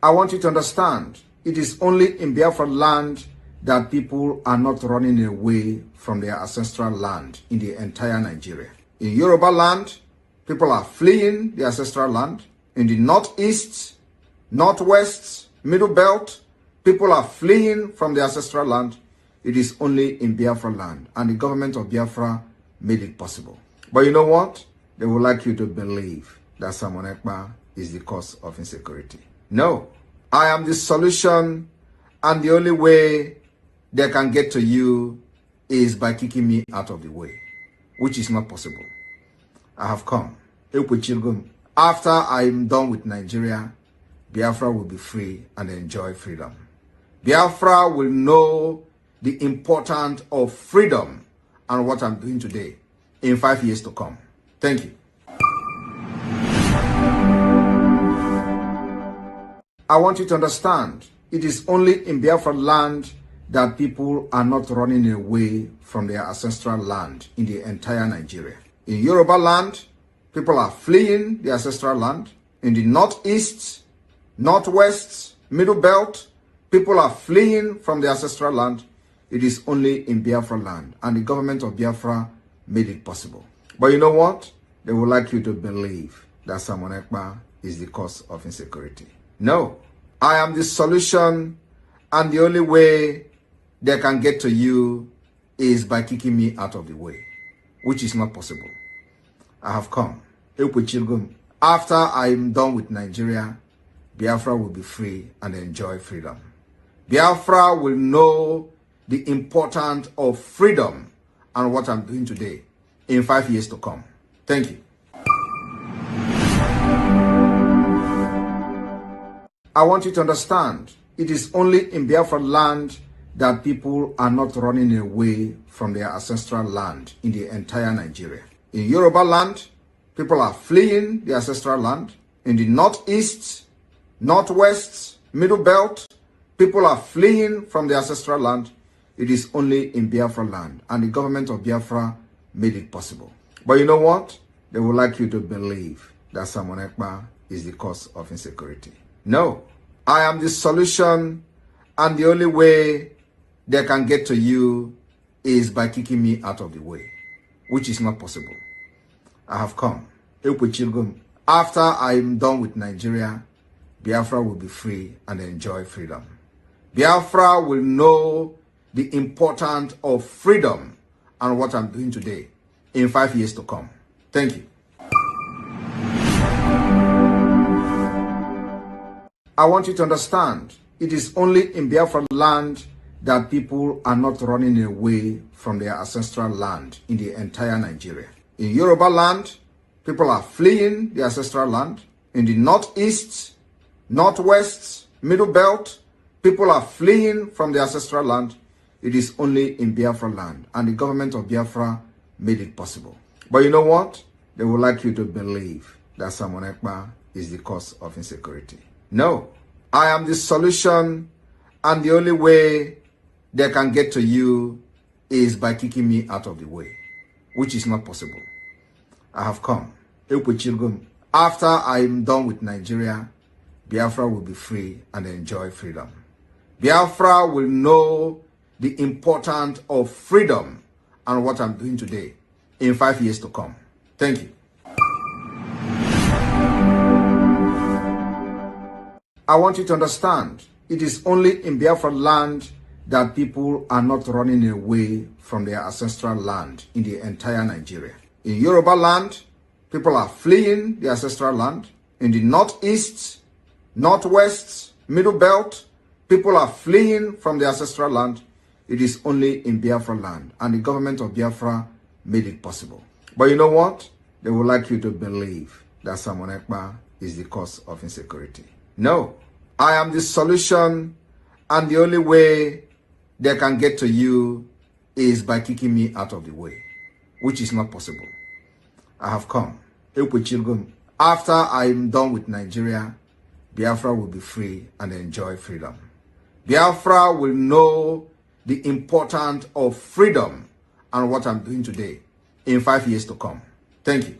I want you to understand, it is only in Biafra land that people are not running away from their ancestral land in the entire Nigeria. In Yoruba land, people are fleeing the ancestral land. In the northeast, northwest, middle belt, people are fleeing from the ancestral land. It is only in Biafra land, and the government of Biafra made it possible. But you know what? They would like you to believe that Simon Ekpa is the cause of insecurity. No, I am the solution, and the only way they can get to you is by kicking me out of the way, which is not possible. I have come. After I am done with Nigeria, Biafra will be free and enjoy freedom. Biafra will know the importance of freedom and what I'm doing today in 5 years to come. Thank you. I want you to understand, it is only in Biafra land that people are not running away from their ancestral land in the entire Nigeria. In Yoruba land, people are fleeing the ancestral land. In the northeast, northwest, middle belt, people are fleeing from the ancestral land. It is only in Biafra land, and the government of Biafra made it possible. But you know what? They would like you to believe that Simon Ekpa is the cause of insecurity. No, I am the solution, and the only way they can get to you is by kicking me out of the way, which is not possible. I have come. After I am done with Nigeria, Biafra will be free and enjoy freedom. Biafra will know the importance of freedom and what I'm doing today in 5 years to come. Thank you. I want you to understand, it is only in Biafra land that people are not running away from their ancestral land in the entire Nigeria. In Yoruba land, people are fleeing the ancestral land. In the northeast, northwest, middle belt, people are fleeing from the ancestral land. It is only in Biafra land, and the government of Biafra made it possible. But you know what? They would like you to believe that Simon Ekpa is the cause of insecurity. No, I am the solution, and the only way they can get to you is by kicking me out of the way, which is not possible. I have come. After I am done with Nigeria, Biafra will be free and enjoy freedom. Biafra will know the importance of freedom and what I'm doing today in 5 years to come. Thank you. I want you to understand, it is only in Biafra land that people are not running away from their ancestral land in the entire Nigeria. In Yoruba land, people are fleeing the ancestral land. In the northeast, northwest, middle belt, people are fleeing from the ancestral land. It is only in Biafra land, and the government of Biafra made it possible. But you know what? They would like you to believe that Simon Ekpa is the cause of insecurity. No, I am the solution, and the only way they can get to you is by kicking me out of the way, which is not possible. I have come. After I am done with Nigeria, Biafra will be free and enjoy freedom. Biafra will know the importance of freedom and what I'm doing today in 5 years to come. Thank you. I want you to understand, it is only in Biafra land that people are not running away from their ancestral land in the entire Nigeria. In Yoruba land, people are fleeing the ancestral land. In the northeast, northwest, middle belt, people are fleeing from the ancestral land. It is only in Biafra land, and the government of Biafra made it possible. But you know what? They would like you to believe that Simon Ekpa is the cause of insecurity. No, I am the solution, and the only way they can get to you is by kicking me out of the way, which is not possible. I have come. After I am done with Nigeria, Biafra will be free and enjoy freedom. Biafra will know the importance of freedom and what I'm doing today in 5 years to come. Thank you.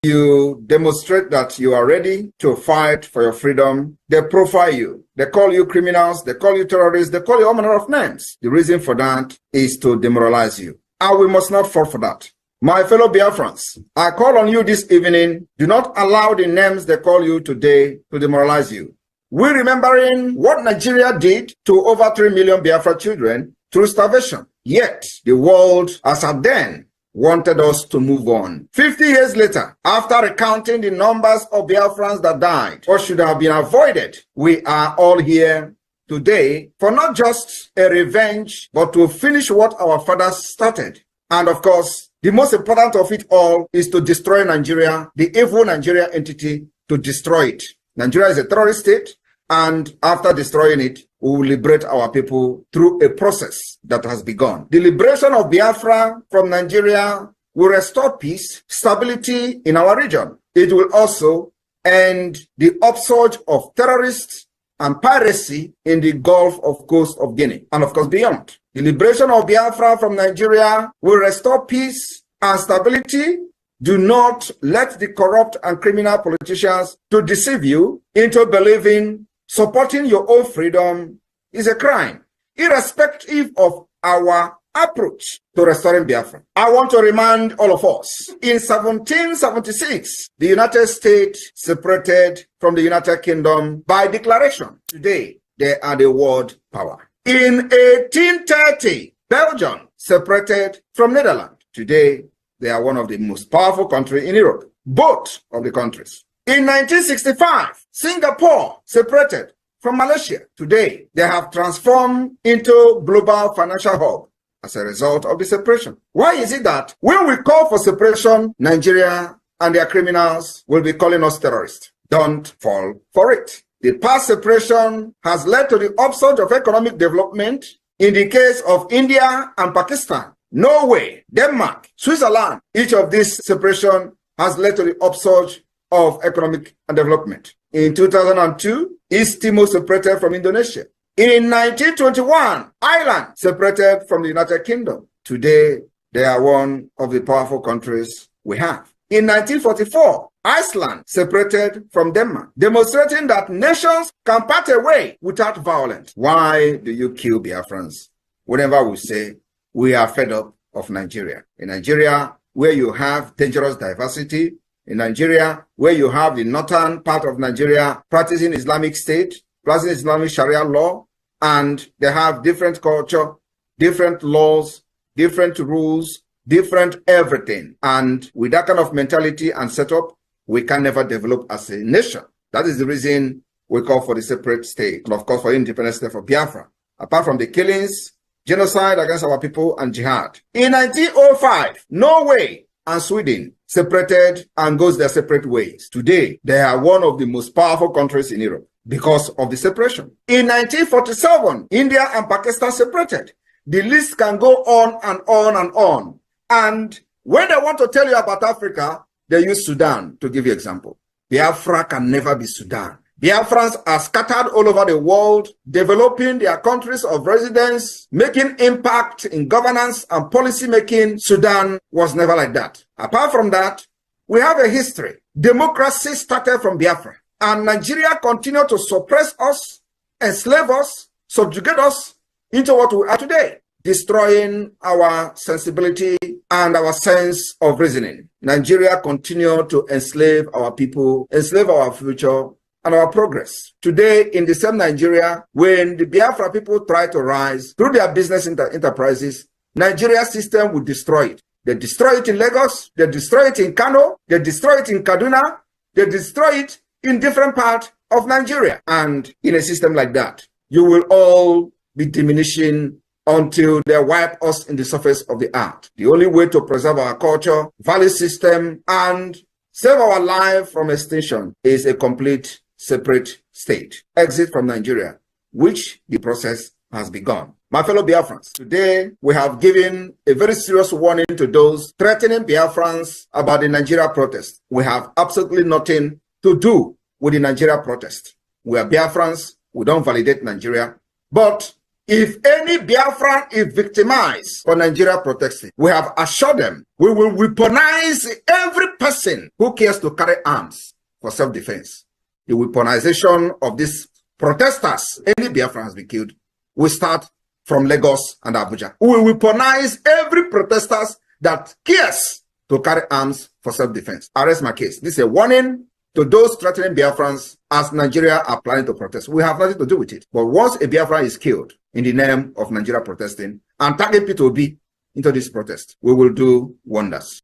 you demonstrate that you are ready to fight for your freedom, they profile you. They call you criminals, they call you terrorists, they call you all manner of names. The reason for that is to demoralize you. And we must not fall for that. My fellow Biafrans, I call on you this evening, do not allow the names they call you today to demoralize you. We're remembering what Nigeria did to over 3 million Biafra children through starvation. Yet, the world, as at then, wanted us to move on. 50 years later, after recounting the numbers of Biafrans that died or should have been avoided, we are all here today for not just a revenge, but to finish what our fathers started. And of course, the most important of it all is to destroy Nigeria, the evil Nigeria entity, to destroy it. Nigeria is a terrorist state, and after destroying it, we will liberate our people through a process that has begun. The liberation of Biafra from Nigeria will restore peace, stability in our region. It will also end the upsurge of terrorists and piracy in the Gulf of Coast of Guinea, and of course beyond. The liberation of Biafra from Nigeria will restore peace and stability. Do not let the corrupt and criminal politicians to deceive you into believing supporting your own freedom is a crime, irrespective of our approach to restoring Biafra. I want to remind all of us, in 1776, the United States separated from the United Kingdom by declaration. Today, they are the world power. In 1830, Belgium separated from Netherlands. Today, they are one of the most powerful countries in Europe, both of the countries. In 1965, Singapore separated from Malaysia. Today, they have transformed into global financial hub as a result of the separation. Why is it that when we call for separation, Nigeria and their criminals will be calling us terrorists? Don't fall for it. The past separation has led to the upsurge of economic development in the case of India and Pakistan, Norway, Denmark, Switzerland. Each of these separation has led to the upsurge of economic and development. In 2002, East Timor separated from Indonesia. In 1921, Ireland separated from the United Kingdom. Today, they are one of the powerful countries we have. In 1944, Iceland separated from Denmark, demonstrating that nations can part away without violence. Why do you kill Biafrans? Whenever we say we are fed up of Nigeria. In Nigeria, where you have dangerous diversity, in Nigeria, where you have the northern part of Nigeria practicing Islamic State, practicing Islamic Sharia law, and they have different culture, different laws, different rules, different everything. And with that kind of mentality and setup, we can never develop as a nation. That is the reason we call for the separate state, and of course for independent state for Biafra. Apart from the killings, genocide against our people, and jihad. In 1905, Norway and Sweden separated and goes their separate ways. Today, they are one of the most powerful countries in Europe because of the separation. In 1947, India and Pakistan separated. The list can go on and on and on. And when they want to tell you about Africa, they use Sudan to give you example. Biafra can never be Sudan. Biafrans are scattered all over the world, developing their countries of residence, making impact in governance and policy making. Sudan was never like that. Apart from that, we have a history. Democracy started from Biafra, and Nigeria continued to suppress us, enslave us, subjugate us into what we are today, destroying our sensibility and our sense of reasoning. Nigeria continued to enslave our people, enslave our future, and our progress. Today, in the same Nigeria, when the Biafra people try to rise through their business enterprises, Nigeria system will destroy it. They destroy it in Lagos, they destroy it in Kano, they destroy it in Kaduna, they destroy it in different parts of Nigeria. And in a system like that, you will all be diminishing until they wipe us in the surface of the earth. The only way to preserve our culture, value system, and save our life from extinction is a complete separate state. Exit from Nigeria, which the process has begun. My fellow Biafrans, today we have given a very serious warning to those threatening Biafrans about the Nigeria protest. We have absolutely nothing to do with the Nigeria protest. We are Biafrans, we don't validate Nigeria, but If any Biafran is victimized for Nigeria protesting, we have assured them we will weaponize every person who cares to carry arms for self-defense. The weaponization of these protesters, any Biafran has been killed, will start from Lagos and Abuja. We will weaponize every protesters that cares to carry arms for self-defense. I rest my case. This is a warning to those threatening Biafrans as Nigeria are planning to protest. We have nothing to do with it. But once a Biafran is killed in the name of Nigeria protesting and target P2B into this protest, we will do wonders.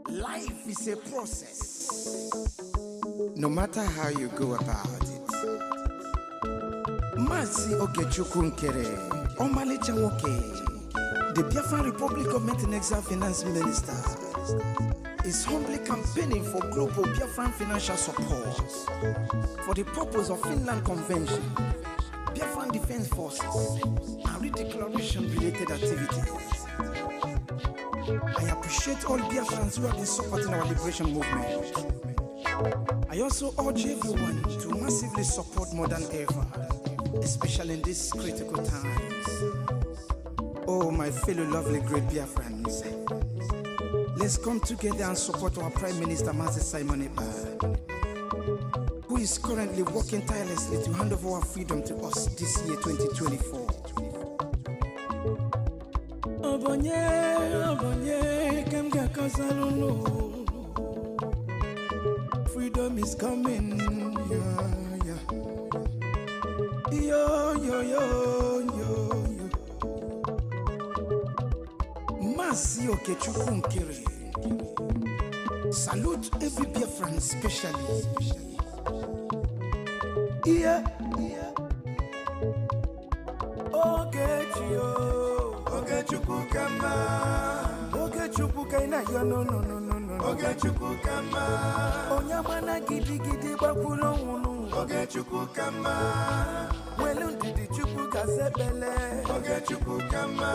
Life is a process, no matter how you go about it. Masi Okechukwu Nkere, Omalicha Nwoke, the Biafran Republic Government and Exile Finance Minister, is humbly campaigning for global Biafran financial support for the purpose of Finland Convention, Biafran Defense Forces, and redeclaration-related activities. I appreciate all Biafrans who have been supporting our liberation movement. I also urge everyone to massively support more than ever, especially in these critical times. Oh, my fellow lovely great Biafrans, let's come together and support our Prime Minister, Mazi Simon Ekpa, who is currently working tirelessly to hand over our freedom to us this year, 2024. Freedom is coming, yeah. Masi Okechukwu Nkere, salute every Biafran especially. Yeah. Okechukwu kama, Okechukwu kaina yo no. Okechukwu kama, Onyamana gidi bakulo wunu. Okechukwu kama, Welu ndidi chukwu kasebele. Okechukwu kama,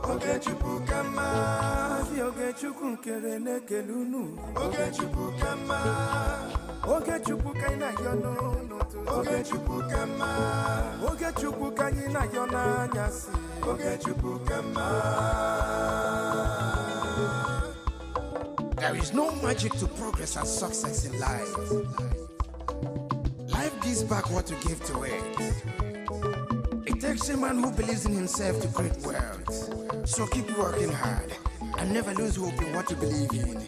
Okechukwu kama, si Okechukwu Nkere nekelunu. Okechukwu kama, Okechukwu kaina yo no. Okechukwu kama, Okechukwu kaina yo na nyasi. Okechukwu kama. There is no magic to progress and success in life. Life gives back what you give to it. It takes a man who believes in himself to create wealth. So keep working hard and never lose hope in what you believe in.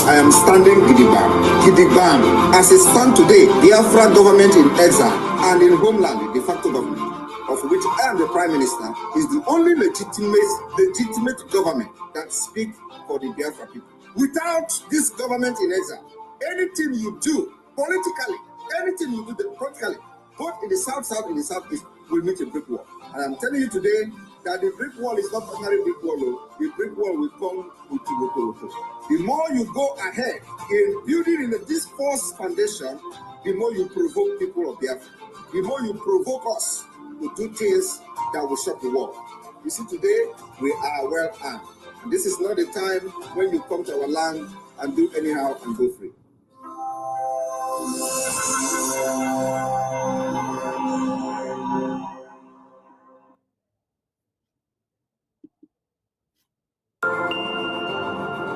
I am standing gidigam. As it stands today, the BIAFRA government in exile and in Homeland, the de facto government, of which I am the Prime Minister, is the only legitimate government that speaks for the Biafra people. Without this government in exile, anything you do politically, anything you do practically, both in the south, in the southeast, will meet a brick wall. And I'm telling you today that the brick wall is not ordinary brick wall. The brick wall will come with Tiboko. The more you go ahead in building in this false foundation, the more you provoke people of Biafra. The more you provoke us to do things that will shock the world. You see, today we are well armed. And this is not the time when you come to our land and do anyhow and go free.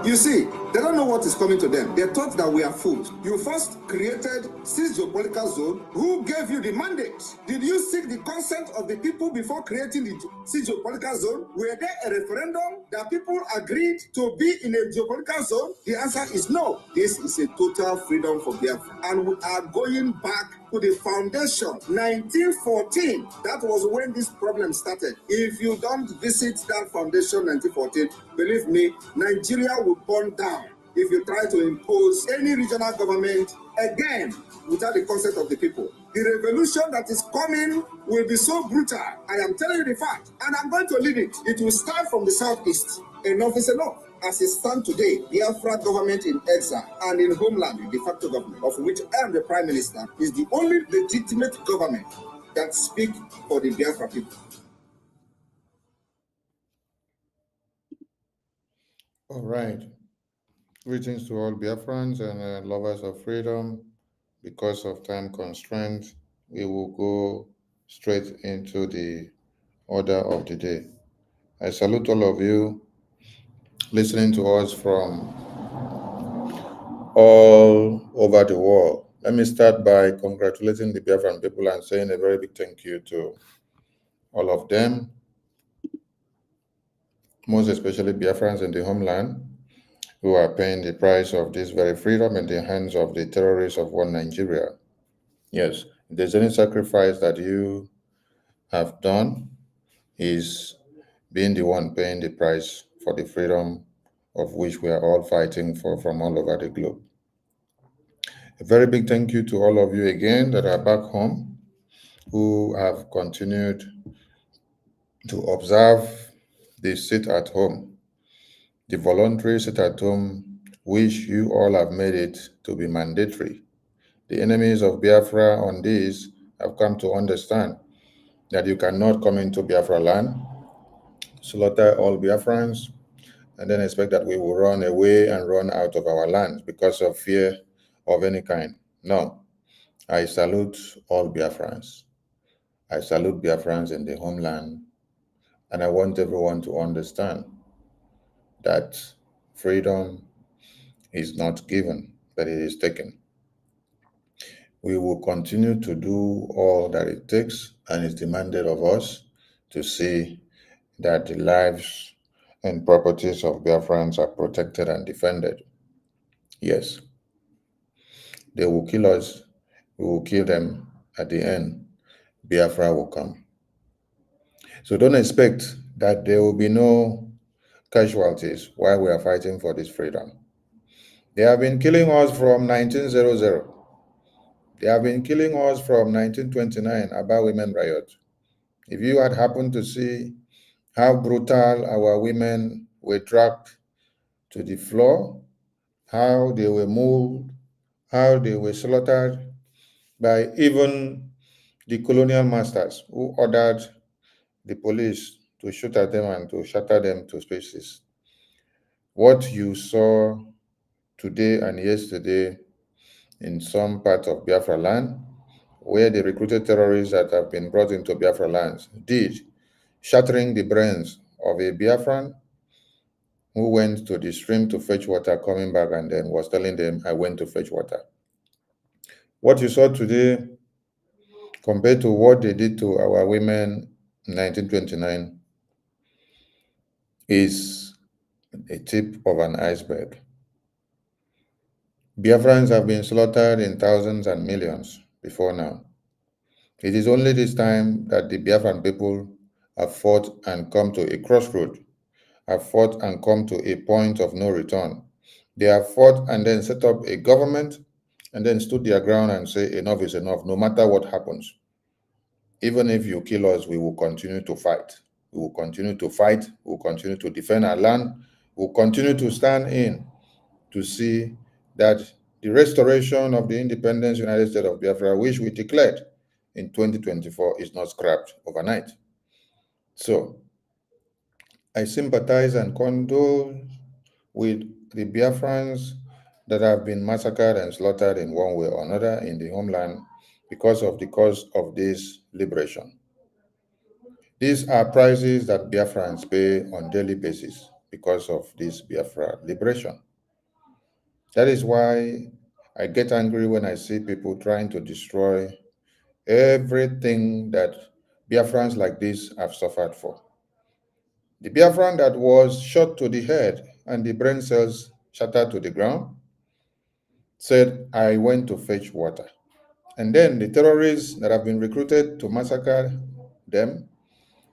You see, they don't know what is coming to them. They thought that we are fools. You first created 6 geopolitical zone. Who gave you the mandate? Did you seek the consent of the people before creating the 6 geopolitical zone? Were there a referendum that people agreed to be in a geopolitical zone? The answer is no. This is a total freedom for Biafra. And we are going back to the foundation, 1914. That was when this problem started. If you don't visit that foundation, 1914, believe me, Nigeria will burn down. if you try to impose any regional government again without the consent of the people. The revolution that is coming will be so brutal. I am telling you the fact, and I'm going to lead it. It will start from the southeast. Enough is enough. As it stands today, the Biafra government in exile and in Homeland, the de facto government, of which I am the prime minister, is the only legitimate government that speaks for the Biafra people. All right. Greetings to all Biafrans and lovers of freedom. Because of time constraints, we will go straight into the order of the day. I salute all of you listening to us from all over the world. Let me start by congratulating the Biafran people and saying a very big thank you to all of them, most especially Biafrans in the homeland, who are paying the price of this very freedom in the hands of the terrorists of one Nigeria. Yes, if there's any sacrifice that you have done, is being the one paying the price for the freedom of which we are all fighting for from all over the globe. A very big thank you to all of you again that are back home, who have continued to observe the sit at home, the voluntary sit at home, which you all have made it to be mandatory. The enemies of Biafra on this have come to understand that you cannot come into Biafra land, slaughter all Biafrans, and then expect that we will run away and run out of our lands because of fear of any kind. No, I salute all Biafrans. I salute Biafrans in the homeland, and I want everyone to understand that freedom is not given, but it is taken. We will continue to do all that it takes and is demanded of us to see that the lives and properties of Biafrans are protected and defended. Yes, they will kill us, we will kill them. At the end, Biafra will come. So don't expect that there will be no casualties while we are fighting for this freedom. They have been killing us from 1900. They have been killing us from 1929 about women riot. If you had happened to see how brutal our women were dragged to the floor, how they were moved, how they were slaughtered by even the colonial masters who ordered the police to shoot at them and to shatter them to pieces. What you saw today and yesterday in some part of Biafra land, where the recruited terrorists that have been brought into Biafra lands did, shattering the brains of a Biafran who went to the stream to fetch water, coming back and then was telling them, I went to fetch water. What you saw today, compared to what they did to our women in 1929, is a tip of an iceberg. Biafrans have been slaughtered in thousands and millions before now. It is only this time that the Biafran people have fought and come to a crossroad, have fought and come to a point of no return. They have fought and then set up a government and then stood their ground and say enough is enough, no matter what happens. Even if you kill us, we will continue to fight. We will continue to fight. We will continue to defend our land. We will continue to stand in to see that the restoration of the independence United States of Biafra, which we declared in 2024, is not scrapped overnight. So I sympathize and condole with the Biafrans that have been massacred and slaughtered in one way or another in the homeland because of the cause of this liberation. These are prices that Biafrans pay on daily basis because of this Biafra liberation. That is why I get angry when I see people trying to destroy everything that Biafrans like this have suffered for. The Biafran that was shot to the head and the brain cells shattered to the ground said, I went to fetch water. And then the terrorists that have been recruited to massacre them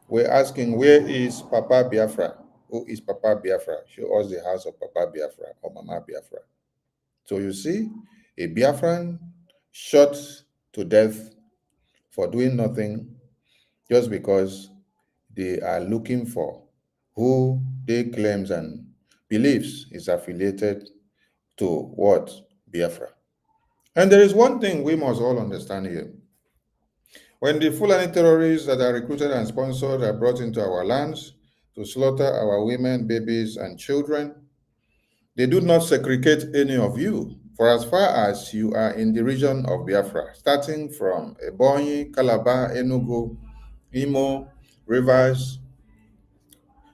were asking, where is Papa Biafra? who is Papa Biafra. Show us the house of Papa Biafra or Mama Biafra. So you see, a Biafran shot to death for doing nothing just because they are looking for who they claims and believes is affiliated to what? Biafra. And there is one thing we must all understand here. When the Fulani terrorists that are recruited and sponsored are brought into our lands to slaughter our women, babies, and children, they do not segregate any of you. For as far as you are in the region of Biafra, starting from Ebonyi, Calabar, Enugu, Imo, Rivers,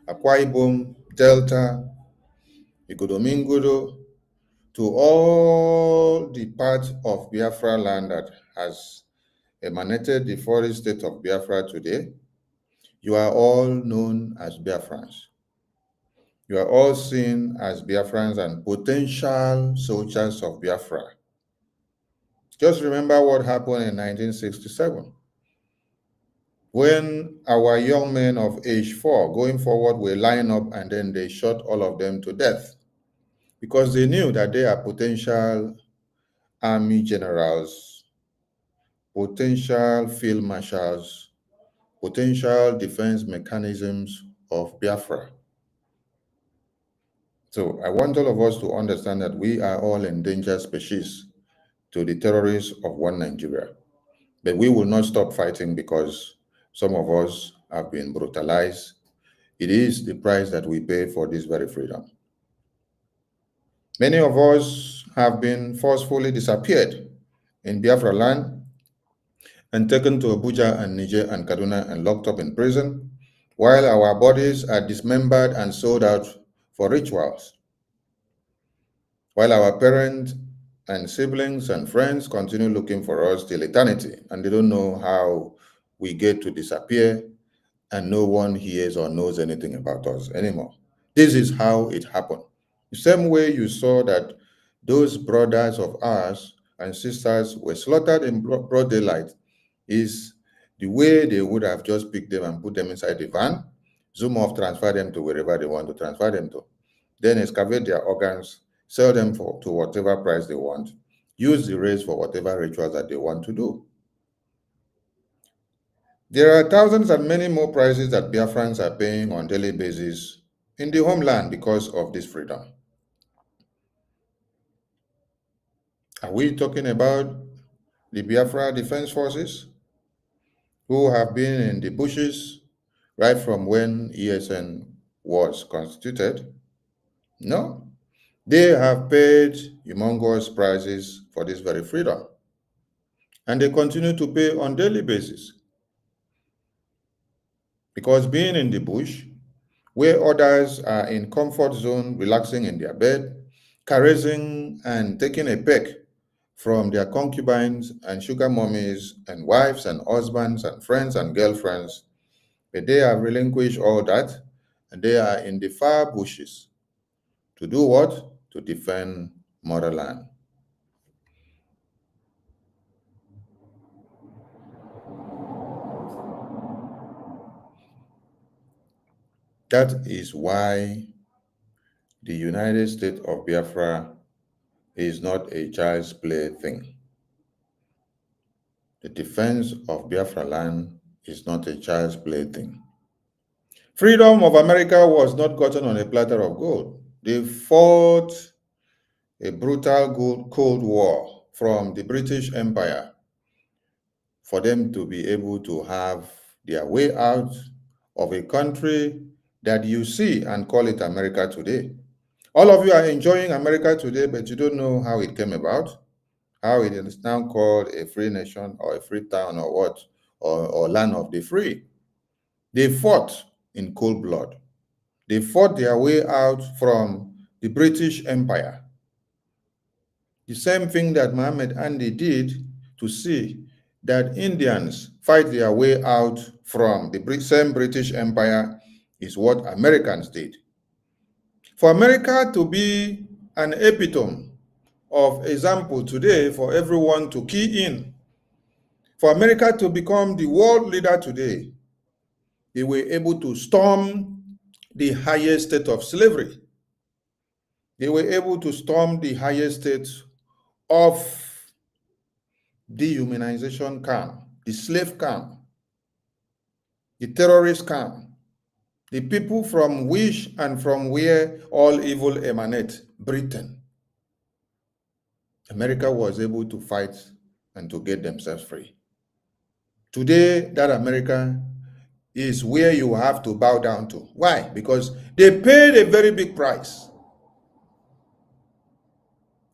Akwa Ibom, Delta, Igodomingodo, to all the parts of Biafra land that has emanated the foreign state of Biafra today, you are all known as Biafrans. You are all seen as Biafrans and potential soldiers of Biafra. Just remember what happened in 1967. When our young men of age 4 going forward were lined up and then they shot all of them to death because they knew that they are potential army generals, potential field marshals, potential defense mechanisms of Biafra. So I want all of us to understand that we are all endangered species to the terrorists of one Nigeria. But we will not stop fighting because some of us have been brutalized. It is the price that we pay for this very freedom. Many of us have been forcefully disappeared in Biafra land and taken to Abuja and Niger and Kaduna and locked up in prison, while our bodies are dismembered and sold out for rituals. While our parents and siblings and friends continue looking for us till eternity, and they don't know how we get to disappear, and no one hears or knows anything about us anymore. This is how it happened. The same way you saw that those brothers of ours and sisters were slaughtered in broad daylight is the way they would have just picked them and put them inside the van, zoom off, transfer them to wherever they want to transfer them to, then excavate their organs, sell them to whatever price they want, use the race for whatever rituals that they want to do. There are thousands and many more prices that Biafrans are paying on a daily basis in the homeland because of this freedom. Are we talking about the Biafra Defense Forces who have been in the bushes right from when ESN was constituted? No. They have paid humongous prices for this very freedom. And they continue to pay on a daily basis. Because being in the bush, where others are in comfort zone, relaxing in their bed, caressing and taking a peck from their concubines and sugar mummies and wives and husbands and friends and girlfriends, but they have relinquished all that and they are in the far bushes. To do what? To defend motherland. That is why the United States of Biafra is not a child's play thing. The defense of Biafra land is not a child's play thing. Freedom of America was not gotten on a platter of gold. They fought a brutal Cold War from the British Empire for them to be able to have their way out of a country that you see and call it America today. All of you are enjoying America today, but you don't know how it came about, how it is now called a free nation or a free town or what, or land of the free. They fought in cold blood. They fought their way out from the British Empire. The same thing that Muhammad Ali did to see that Indians fight their way out from the same British Empire is what Americans did. For America to be an epitome of example today for everyone to key in, for America to become the world leader today, they were able to storm the highest state of slavery. They were able to storm the highest state of dehumanization camp, the slave camp, the terrorist camp, the people from which and from where all evil emanate, Britain. America was able to fight and to get themselves free. Today, that America is where you have to bow down to. Why? Because they paid a very big price.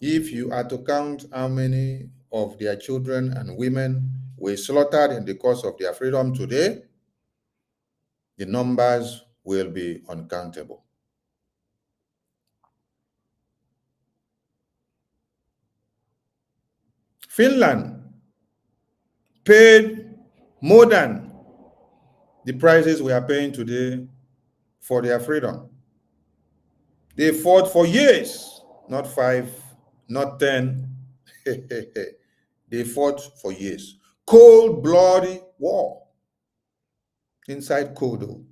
If you are to count how many of their children and women were slaughtered in the course of their freedom today, the numbers will be uncountable. Finland paid more than the prices we are paying today for their freedom. They fought for years, not 5, not 10. They fought for years. Cold-blooded war. Inside cold.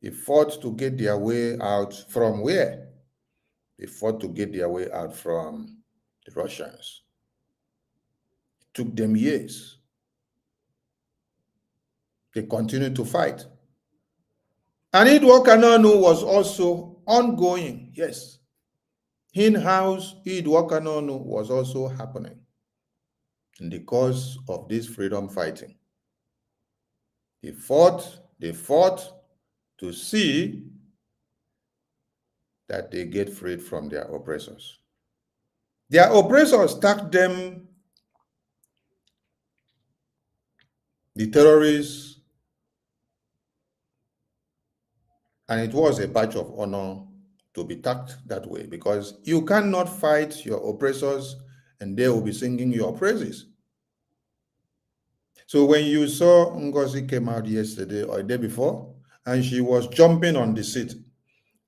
They fought to get their way out from where? They fought to get their way out from the Russians. It took them years. They continued to fight. And Idwo Kananu was also ongoing, yes. In-house Idwo Kananu was also happening in the course of this freedom fighting. They fought to see that they get freed from their oppressors. Their oppressors tagged them, the terrorists, and it was a badge of honor to be tagged that way, because you cannot fight your oppressors and they will be singing your praises. So when you saw Ngozi came out yesterday or the day before, and she was jumping on the seat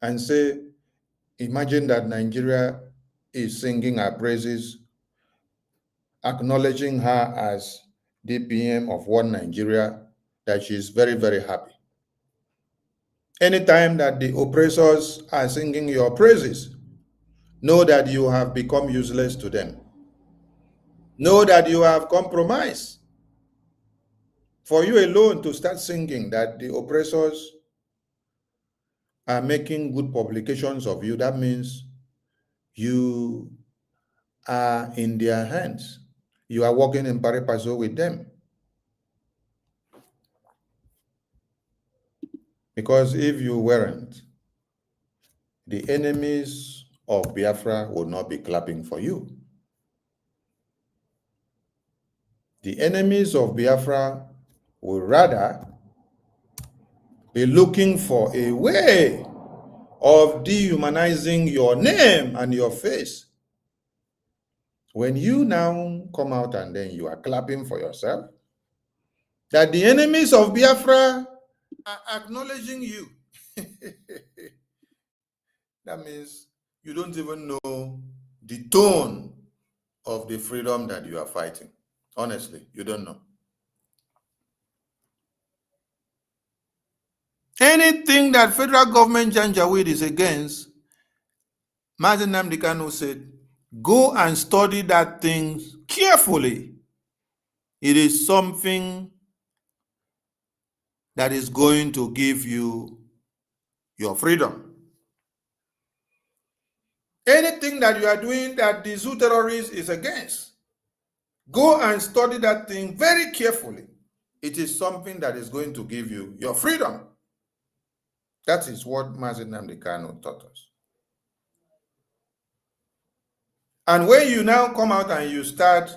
and say, imagine that Nigeria is singing her praises, acknowledging her as DPM of one Nigeria, that she is very, very happy. Anytime that the oppressors are singing your praises, know that you have become useless to them. Know that you have compromised. For you alone to start singing that the oppressors are making good publications of you, that means you are in their hands. You are working in pari passu with them. Because if you weren't, the enemies of Biafra would not be clapping for you. The enemies of Biafra would rather be looking for a way of dehumanizing your name and your face. When you now come out and then you are clapping for yourself, that the enemies of Biafra are acknowledging you. That means you don't even know the tone of the freedom that you are fighting. Honestly, you don't know. Anything that federal government Janjaweed is against, Mazi Nnamdi Kanu said, go and study that thing carefully. It is something that is going to give you your freedom. Anything that you are doing that the zoo terrorist is against, go and study that thing very carefully. It is something that is going to give you your freedom. That is what Mazi Nnamdi Kanu taught us. And when you now come out and you start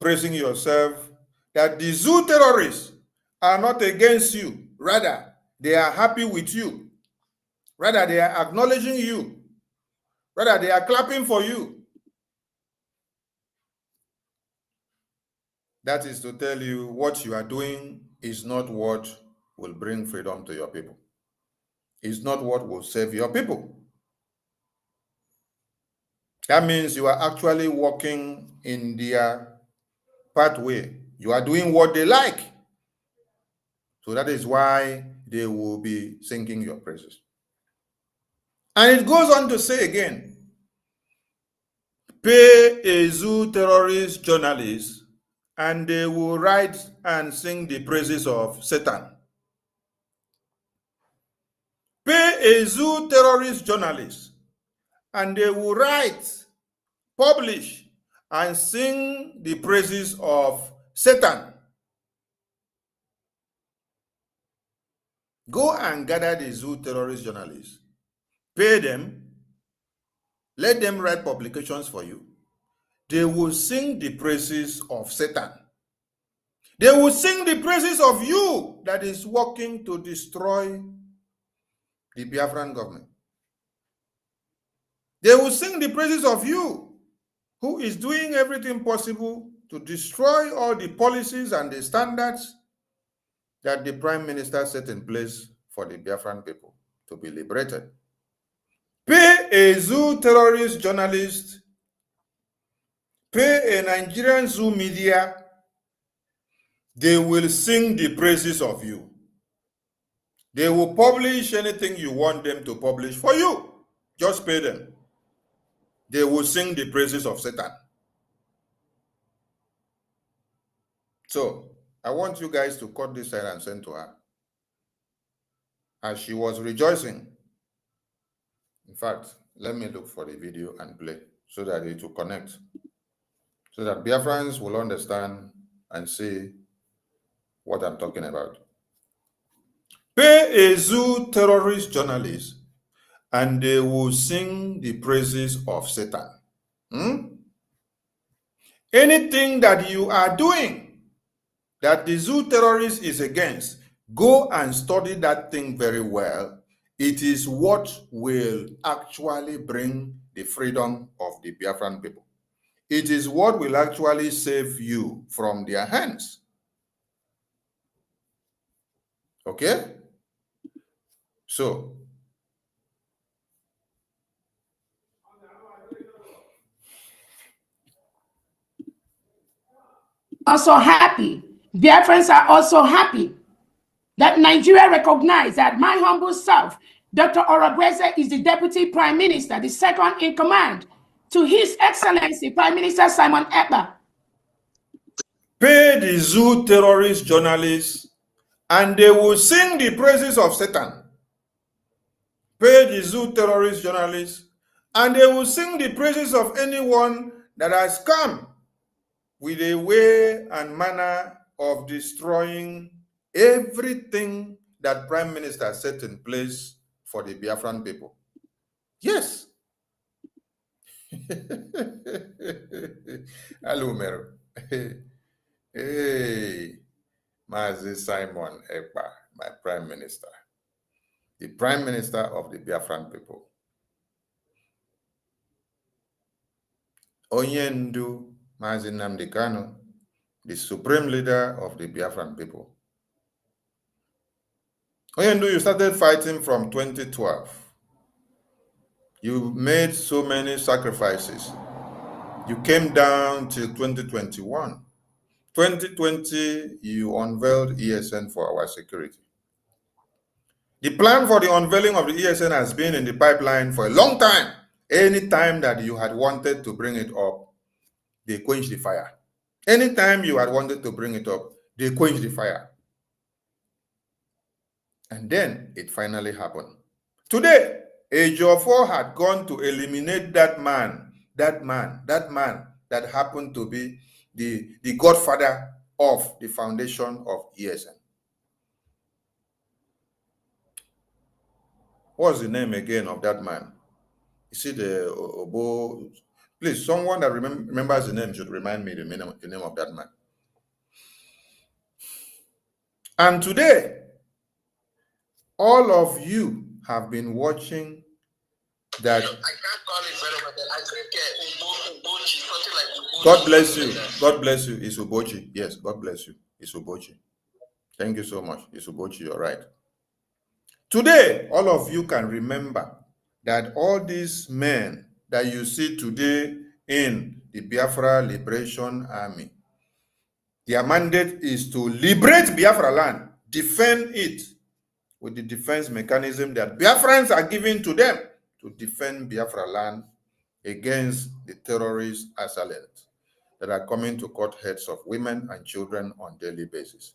praising yourself that the zoo terrorists are not against you, rather, they are happy with you, rather, they are acknowledging you, rather, they are clapping for you. That is to tell you what you are doing is not what will bring freedom to your people. It's not what will save your people. That means you are actually walking in their pathway. You are doing what they like. So that is why they will be singing your praises. And it goes on to say again, pay a zoo terrorist journalist and they will write and sing the praises of Satan. Pay a zoo terrorist journalist and they will write, publish, and sing the praises of Satan. Go and gather the zoo terrorist journalists, pay them, let them write publications for you. They will sing the praises of Satan. They will sing the praises of you that is working to destroy the Biafran government. They will sing the praises of you who is doing everything possible to destroy all the policies and the standards that the Prime Minister set in place for the Biafran people to be liberated. Pay a zoo terrorist journalist, pay a Nigerian zoo media, they will sing the praises of you. They will publish anything you want them to publish for you. Just pay them. They will sing the praises of Satan. So, I want you guys to cut this side and send to her. As she was rejoicing. In fact, let me look for the video and play so that it will connect. So that Biafrans will understand and see what I'm talking about. Pay a zoo terrorist journalist and they will sing the praises of Satan. Anything that you are doing that the zoo terrorist is against, go and study that thing very well. It is what will actually bring the freedom of the Biafran people. It is what will actually save you from their hands. Okay? So, also happy. Biafrans are also happy that Nigeria recognized that my humble self, Dr. Orobweze, is the Deputy Prime Minister, the second in command to His Excellency Prime Minister Simon Ekpa. Pay the zoo terrorist journalists and they will sing the praises of Satan. Pay the zoo terrorist journalists and they will sing the praises of anyone that has come with a way and manner of destroying everything that Prime Minister set in place for the Biafran people. Yes. Hello, Mero. Hey, Mazi Simon Ekpa, my Prime Minister, the Prime Minister of the Biafran people. Onyendu Mazi Nnamdi Kanu, the Supreme Leader of the Biafran people. Onyendu, you started fighting from 2012. You made so many sacrifices. You came down till 2021. 2020, you unveiled ESN for our security. The plan for the unveiling of the ESN has been in the pipeline for a long time. Any time that you had wanted to bring it up, they quenched the fire. Anytime you had wanted to bring it up, they quenched the fire. And then it finally happened. Today, Ejiofor had gone to eliminate that man that happened to be the godfather of the foundation of ESN. What's the name again of that man? Is it the Obo? Please, someone that remembers the name should remind me the name of that man. And today, all of you have been watching that. I can't call it very well. I think Ubochi, something like Ubochi. God bless you. God bless you. It's Ubochi. Yes, God bless you. It's Ubochi. Thank you so much. It's Ubochi. You're right. Today, all of you can remember that all these men that you see today in the Biafra Liberation Army, their mandate is to liberate Biafra land, defend it, with the defense mechanism that Biafrans are giving to them to defend Biafra land against the terrorist assailants that are coming to cut heads of women and children on a daily basis.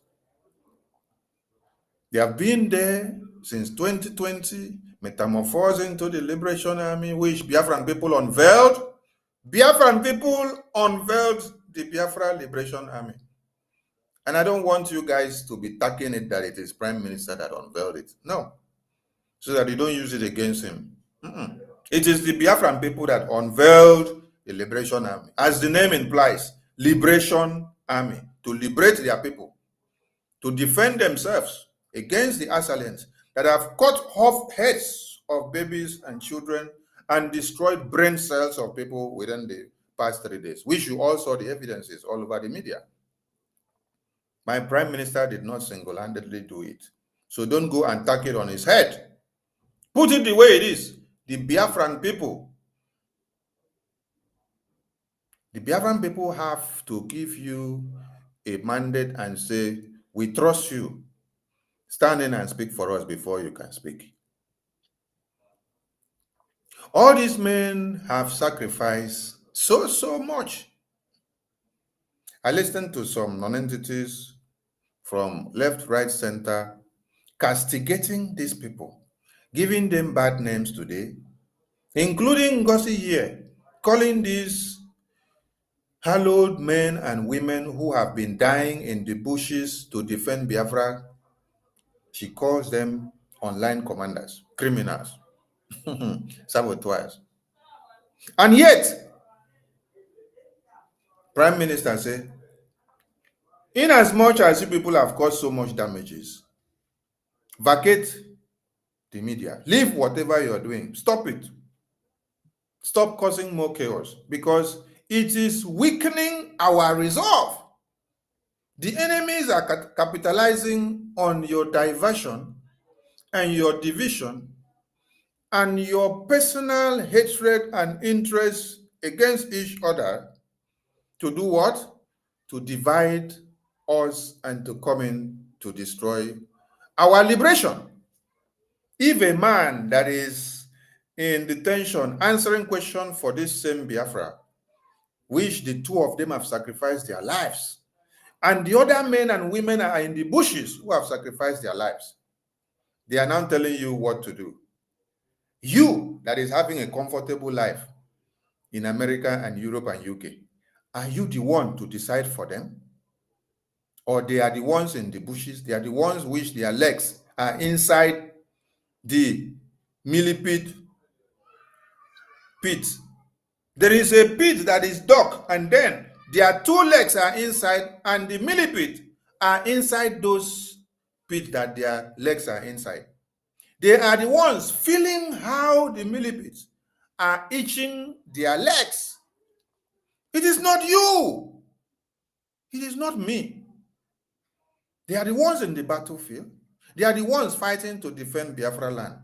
They have been there since 2020, metamorphosing into the Liberation Army, which Biafran people unveiled. Biafran people unveiled the Biafra Liberation Army. And I don't want you guys to be taking it that it is Prime Minister that unveiled it. No. So that you don't use it against him. It is the Biafran people that unveiled the Liberation Army. As the name implies, Liberation Army. To liberate their people. To defend themselves against the assailants that have cut off heads of babies and children and destroyed brain cells of people within the past 3 days, which you all saw the evidences all over the media. My Prime Minister did not single-handedly do it. So don't go and tack it on his head. Put it the way it is. The Biafran people have to give you a mandate and say, we trust you. Stand in and speak for us before you can speak. All these men have sacrificed so much. I listened to some non-entities from left, right, center, castigating these people, giving them bad names today, including Ngozi here, calling these hallowed men and women who have been dying in the bushes to defend Biafra. She calls them online commanders, criminals, saboteurs. And yet, Prime Minister said, in as much as you people have caused so much damages, vacate the media. Leave whatever you are doing. Stop it. Stop causing more chaos because it is weakening our resolve. The enemies are capitalizing on your diversion and your division and your personal hatred and interest against each other to do what? To divide us and to come in to destroy our liberation. If a man that is in detention answering questions for this same Biafra, which the two of them have sacrificed their lives, and the other men and women are in the bushes who have sacrificed their lives, they are now telling you what to do. You that is having a comfortable life in America and Europe and UK, are you the one to decide for them? Or they are the ones in the bushes, they are the ones which their legs are inside the millipede pit. There is a pit that is dark, and then their two legs are inside, and the millipede are inside those pits that their legs are inside. They are the ones feeling how the millipedes are itching their legs. It is not you. It is not me. They are the ones in the battlefield. They are the ones fighting to defend Biafra land.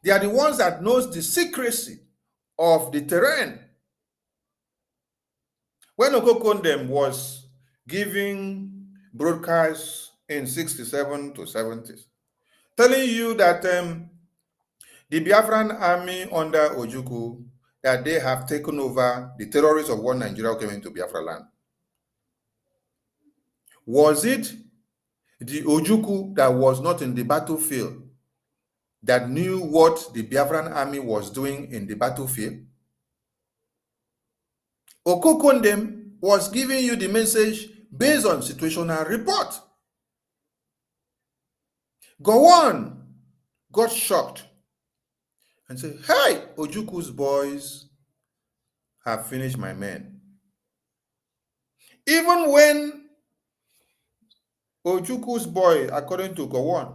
They are the ones that knows the secrecy of the terrain. When Okokondem was giving broadcasts in 67 to 70s, telling you that the Biafran army under Ojukwu, that they have taken over the terrorists of one Nigeria came into Biafra land. Was it the Ojukwu that was not in the battlefield that knew what the Biafran army was doing in the battlefield? Okokondem was giving you the message based on situational report. Gowon got shocked and said, hey, Ojukwu's boys have finished my men. Even when Ojukwu's boy, according to Gowon,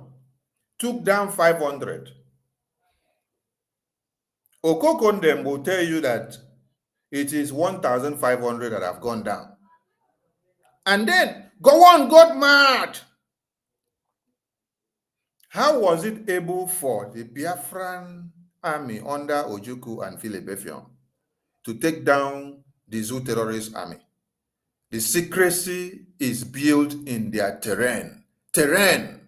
took down 500, Okokondem will tell you that it is 1,500 that have gone down. And then Gowon got mad. How was it able for the Biafran army under Ojukwu and Philip Effiong to take down the Zoo terrorist army? The secrecy is built in their terrain. Terrain.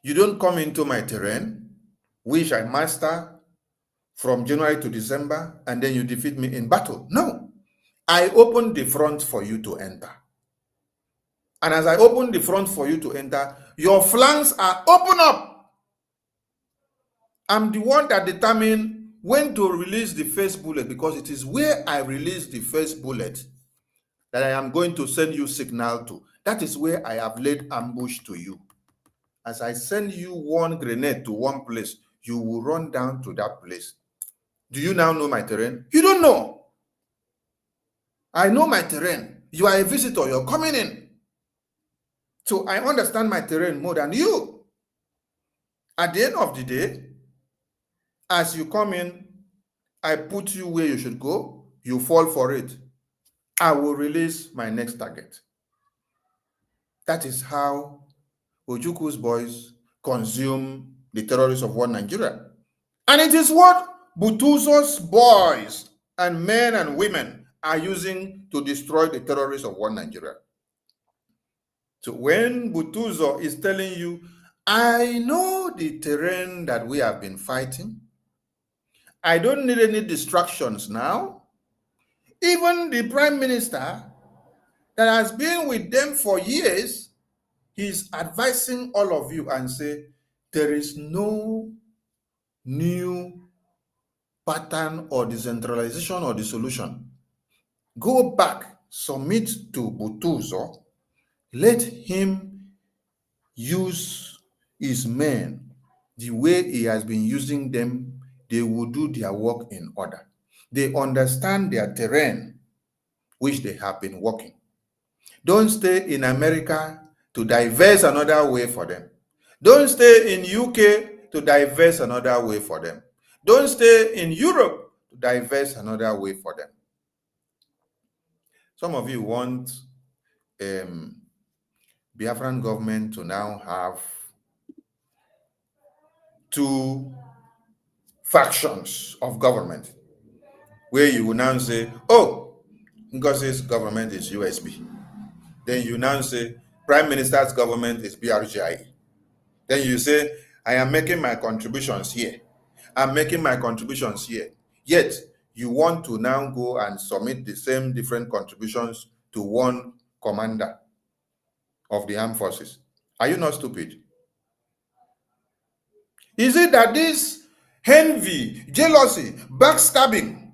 You don't come into my terrain, which I master from January to December, and then you defeat me in battle. No. I open the front for you to enter. And as I open the front for you to enter, your flanks are open up. I'm the one that determine when to release the first bullet, because it is where I release the first bullet that I am going to send you signal to. That is where I have laid ambush to you. As I send you one grenade to one place, you will run down to that place. Do you now know my terrain? You don't know. I know my terrain. You are a visitor. You're coming in. So I understand my terrain more than you. At the end of the day, as you come in, I put you where you should go. You fall for it. I will release my next target. That is how Ojuku's boys consume the terrorists of one Nigeria. And it is what BUTUZOR's boys and men and women are using to destroy the terrorists of one Nigeria. So when BUTUZOR is telling you, I know the terrain that we have been fighting, I don't need any distractions now. Even the Prime Minister that has been with them for years, he's advising all of you and say, there is no new pattern or decentralization or dissolution. Go back, submit to BUTUZOR, let him use his men the way he has been using them. They will do their work in order. They understand their terrain, which they have been working. Don't stay in America to diverse another way for them. Don't stay in UK to diverse another way for them. Don't stay in Europe to diverse another way for them. Some of you want Biafran government to now have two factions of government, where you will now say, oh, Ngozi's government is USB. Then you now say, Prime Minister's government is Brgie. Then you say, I am making my contributions here. I'm making my contributions here. Yet, you want to now go and submit the same different contributions to one commander of the armed forces. Are you not stupid? Is it that this envy, jealousy, backstabbing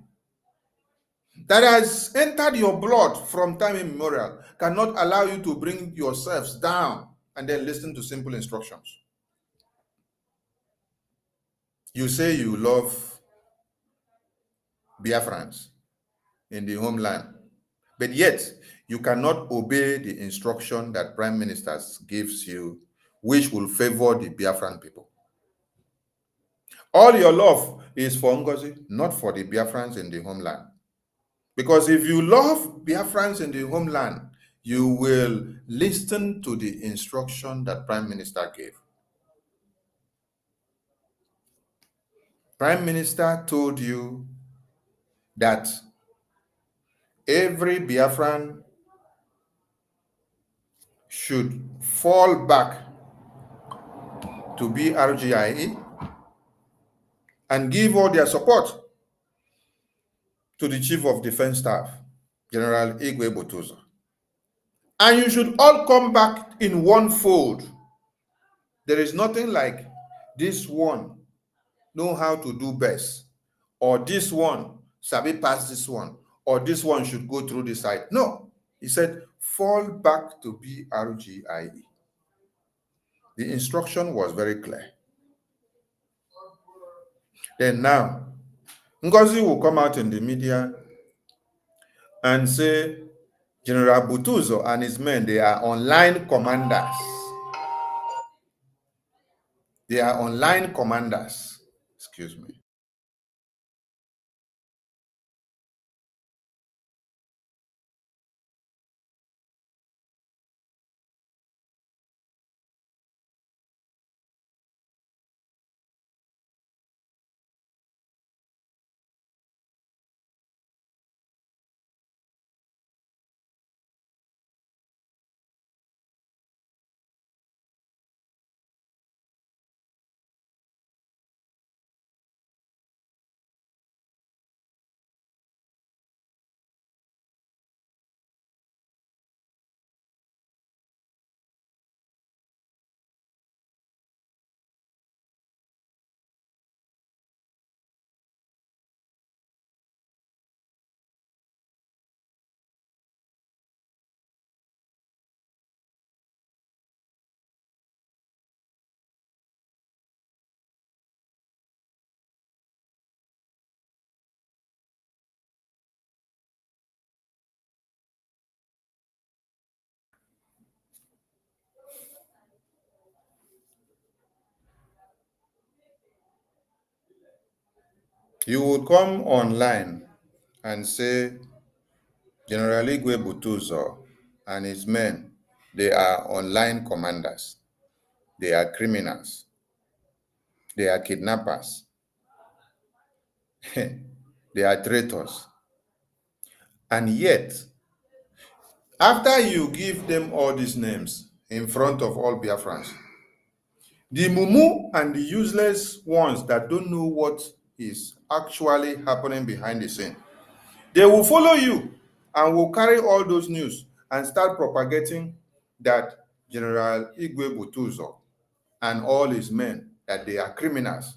that has entered your blood from time immemorial cannot allow you to bring yourselves down and then listen to simple instructions? You say you love Biafrans in the homeland, but yet you cannot obey the instruction that Prime Minister gives you, which will favor the Biafran people. All your love is for Ngozi, not for the Biafrans in the homeland. Because if you love Biafrans in the homeland, you will listen to the instruction that Prime Minister gave. Prime Minister told you that every Biafran should fall back to BRGIE and give all their support to the Chief of Defense Staff, General Igwe BUTUZOR. And you should all come back in one fold. There is nothing like this one know how to do best, or this one sabi pass this one, or this one should go through this side. No, he said, fall back to BRGIE. The instruction was very clear. Then now, Ngozi will come out in the media and say, General BUTUZOR and his men, they are online commanders. They are online commanders. Excuse me. You would come online and say General BUTUZOR and his men, they are online commanders. They are criminals. They are kidnappers. They are traitors. And yet, after you give them all these names in front of all Biafrans, the mumu and the useless ones that don't know what is actually happening behind the scene, they will follow you and will carry all those news and start propagating that General BUTUZOR and all his men, that they are criminals,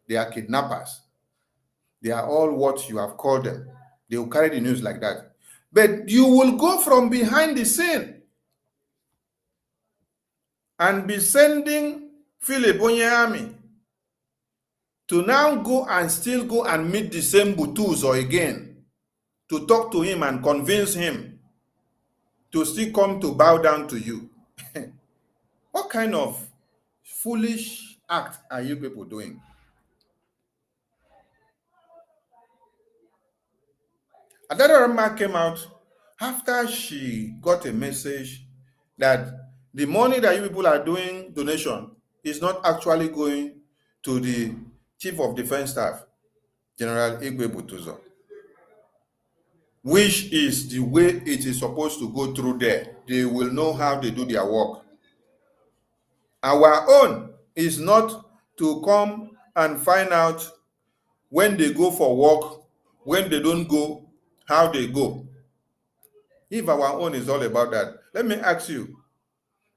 they are kidnappers, they are all what you have called them. They will carry the news like that. But you will go from behind the scene and be sending Philip Onyami to now go and still go and meet the same BUTUZOR again, to talk to him and convince him to still come to bow down to you. What kind of foolish act are you people doing? Adarama came out after she got a message that the money that you people are doing donation is not actually going to the Chief of Defense Staff, General BUTUZOR, which is the way it is supposed to go through there. They will know how they do their work. Our own is not to come and find out when they go for work, when they don't go, how they go. If our own is all about that, let me ask you,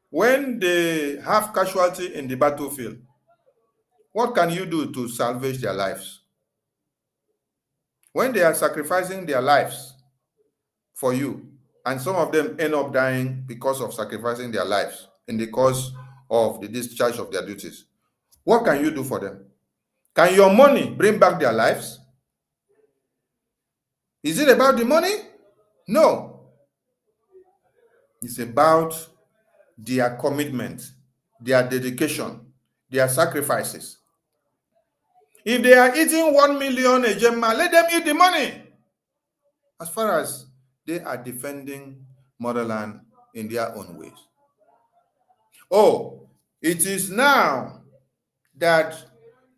when they have casualty in the battlefield, what can you do to salvage their lives? When they are sacrificing their lives for you, and some of them end up dying because of sacrificing their lives in the course of the discharge of their duties, what can you do for them? Can your money bring back their lives? Is it about the money? No. It's about their commitment, their dedication, their sacrifices. If they are eating 1 million a gemma, let them eat the money. As far as they are defending motherland in their own ways. Oh, it is now that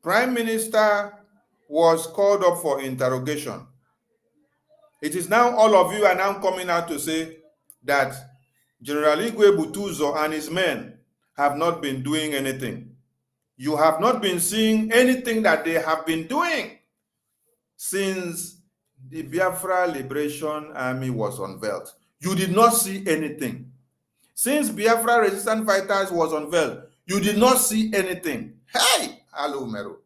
Prime Minister was called up for interrogation. It is now all of you are now coming out to say that General BUTUZOR and his men have not been doing anything. You have not been seeing anything that they have been doing since the Biafra Liberation Army was unveiled. You did not see anything. Since Biafra Resistance Fighters was unveiled, you did not see anything. Hey, hello, Meru.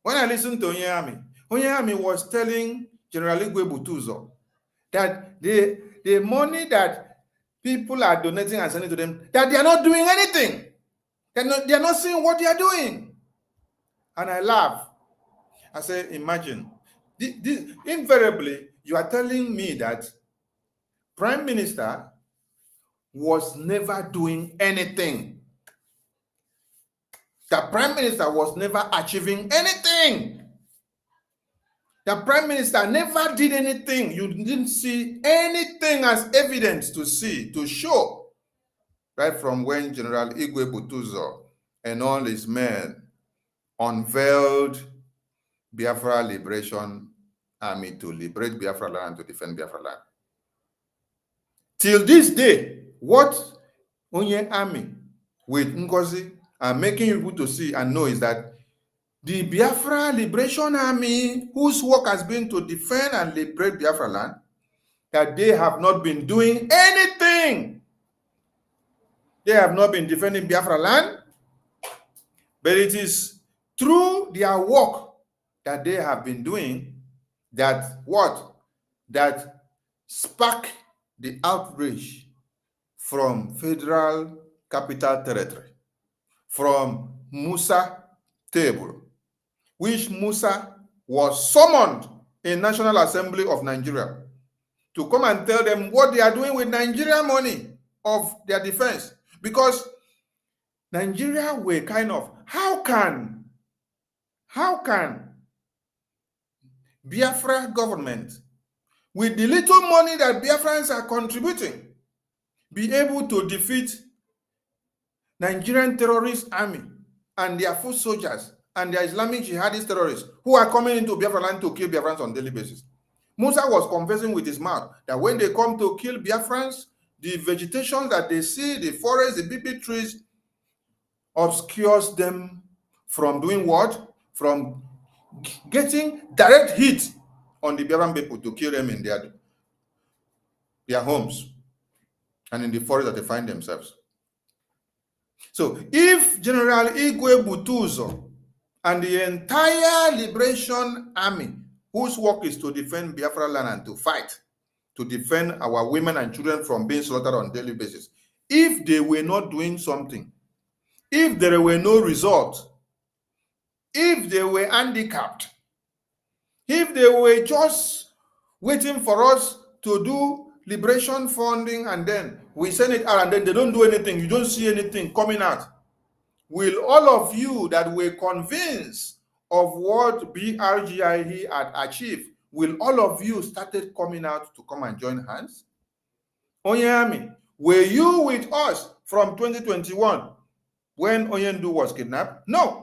When I listened to Onyami was telling General BUTUZOR that the money that people are donating and sending to them, that they are not doing anything. They are not seeing what they are doing. And I laugh. I say, imagine. Invariably, you are telling me that Prime Minister was never doing anything. The Prime Minister was never achieving anything. The Prime Minister never did anything. You didn't see anything as evidence to see, to show. Right from when General BUTUZOR and all his men unveiled Biafra Liberation Army to liberate Biafra land, to defend Biafra land. Till this day, what Onye Army with Ngozi are making people to see and know is that the Biafra Liberation Army, whose work has been to defend and liberate Biafra land, that they have not been doing anything. They have not been defending Biafra land, but it is through their work that they have been doing that what? That spark the outrage from Federal Capital Territory, from Musa Table, which Musa was summoned in National Assembly of Nigeria to come and tell them what they are doing with Nigerian money of their defense. Because Nigeria were kind of, how can Biafra government, with the little money that Biafrans are contributing, be able to defeat Nigerian terrorist army and their foot soldiers and their Islamic jihadist terrorists who are coming into Biafra land to kill Biafrans on a daily basis. Musa was confessing with his mouth that when they come to kill Biafrans, the vegetation that they see, the forest, the BB trees, obscures them from doing what? From getting direct hit on the Biafran people to kill them in their homes and in the forest that they find themselves. So if General Igwe BUTUZOR and the entire Liberation Army, whose work is to defend Biafra land and to fight, to defend our women and children from being slaughtered on a daily basis, if they were not doing something, if there were no result, if they were handicapped, if they were just waiting for us to do liberation funding and then we send it out and then they don't do anything, you don't see anything coming out, will all of you that were convinced of what BRGIE had achieved, will all of you started coming out to come and join hands? Onyami, were you with us from 2021 when Onyendu was kidnapped? No.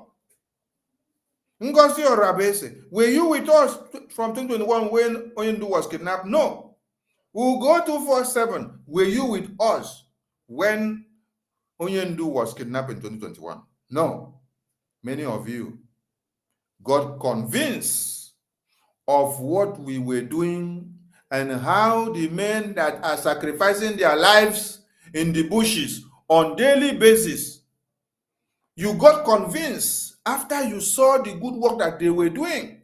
Ngozi or Rabese, were you with us from 2021 when Onyendu was kidnapped? No. We'll go 247. Were you with us when Onyendu was kidnapped in 2021? No. Many of you got convinced of what we were doing and how the men that are sacrificing their lives in the bushes on daily basis, you got convinced after you saw the good work that they were doing,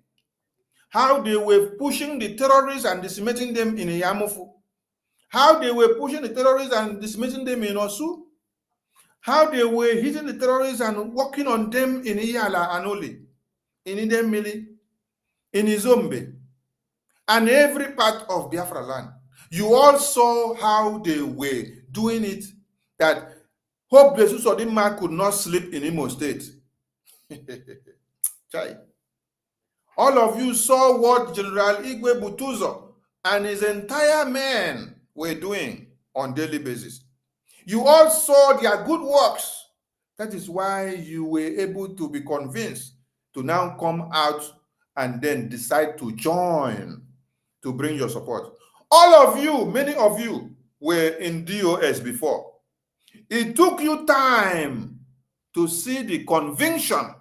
how they were pushing the terrorists and decimating them in Yamufu, how they were pushing the terrorists and decimating them in Osu, how they were hitting the terrorists and working on them in Iyala and Oli, in Idemili, in Izombe, and every part of Biafra land. You all saw how they were doing it, that Hope Jesus Odinma could not sleep in Imo State. All of you saw what General Igwe BUTUZOR and his entire men were doing on a daily basis. You all saw their good works. That is why you were able to be convinced to now come out and then decide to join to bring your support. All of you, many of you were in DOS before. It took you time to see the conviction.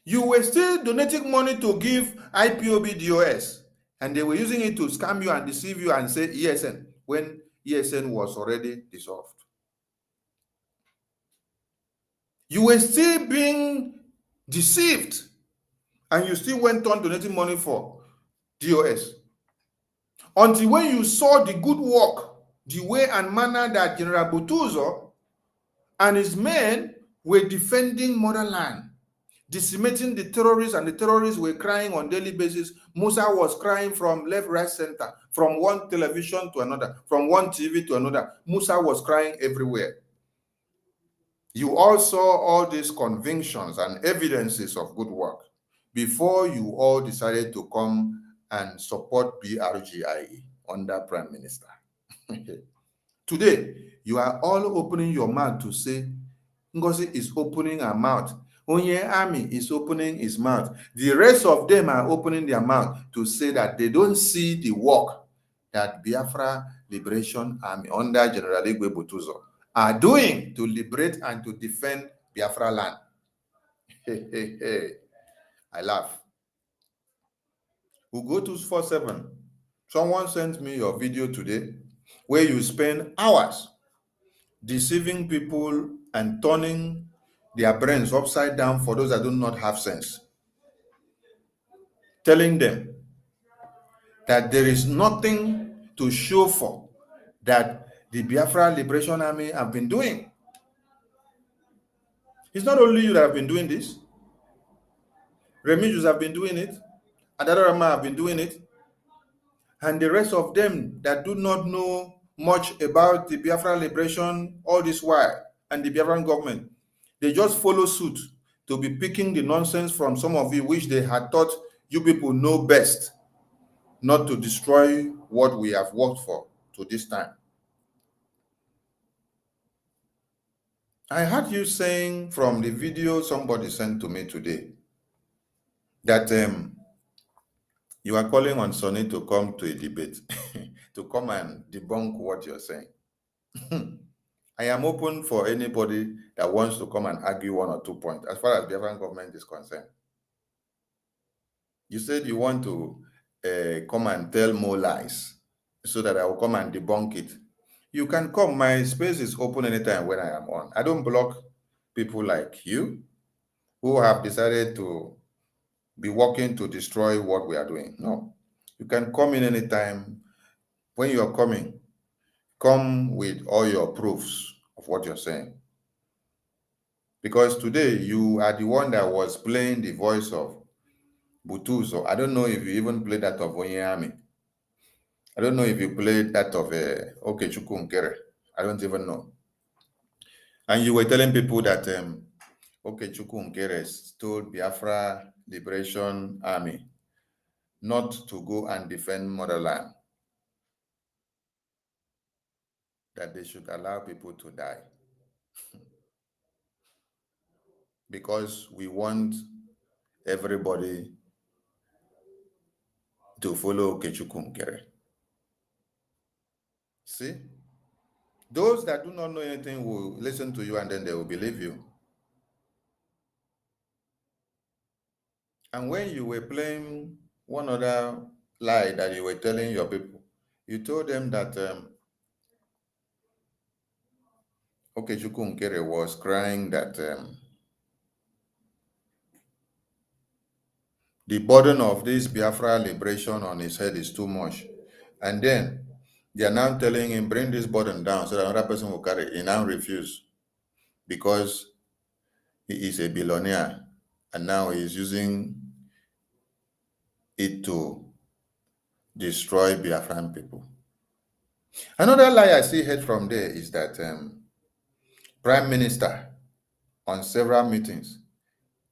You were still donating money to give IPOB DOS, and they were using it to scam you and deceive you and say ESN, when ESN was already dissolved. You were still being deceived, and you still went on donating money for DOS. Until when you saw the good work, the way and manner that General BUTUZOR and his men were defending motherland, decimating the terrorists, and the terrorists were crying on a daily basis. Musa was crying from left, right, center, from one television to another, from one TV to another. Musa was crying everywhere. You all saw all these convictions and evidences of good work before you all decided to come and support BRGIE under Prime Minister. Today, you are all opening your mouth to say, Ngozi is opening her mouth. Onye Army is opening his mouth. The rest of them are opening their mouth to say that they don't see the work that Biafra Liberation Army under General Igwe BUTUZOR are doing to liberate and to defend Biafra land. I laugh. We'll go to 247. Someone sent me your video today where you spend hours deceiving people and turning their brains upside down for those that do not have sense. Telling them that there is nothing to show for that the Biafra Liberation Army have been doing. It's not only you that have been doing this. Remedios have been doing it. Adarama have been doing it. And the rest of them that do not know much about the Biafra Liberation all this while and the Biafran government, they just follow suit. to be picking the nonsense from some of you, which they had thought you people know best, not to destroy what we have worked for to this time. I heard you saying from the video somebody sent to me today that you are calling on Sonny to come to a debate, to come and debunk what you're saying. I am open for anybody that wants to come and argue 1 or 2 points as far as the Biafran government is concerned. You said you want to come and tell more lies so that I will come and debunk it. You can come. My space is open anytime when I am on. I don't block people like you who have decided to be working to destroy what we are doing. No. You can come in anytime. When you are coming, come with all your proofs of what you're saying. Because today you are the one that was playing the voice of BUTUZOR. I don't know if you even played that of Onyami. I don't know if you played that of Okechukwu Nkere. I don't even know. And you were telling people that Okechukwu Nkere told Biafra Liberation Army not to go and defend motherland, that they should allow people to die. Because we want everybody to follow Okechukwu Nkere. See? Those that do not know anything will listen to you and then they will believe you. And when you were playing one other lie that you were telling your people, you told them that Okechukwu Nkere was crying that the burden of this Biafra liberation on his head is too much. And then they are now telling him, bring this burden down so that another person will carry it. He now refuses because he is a billionaire and now he is using it to destroy Biafran people. Another lie I see heard from there is that Prime Minister on several meetings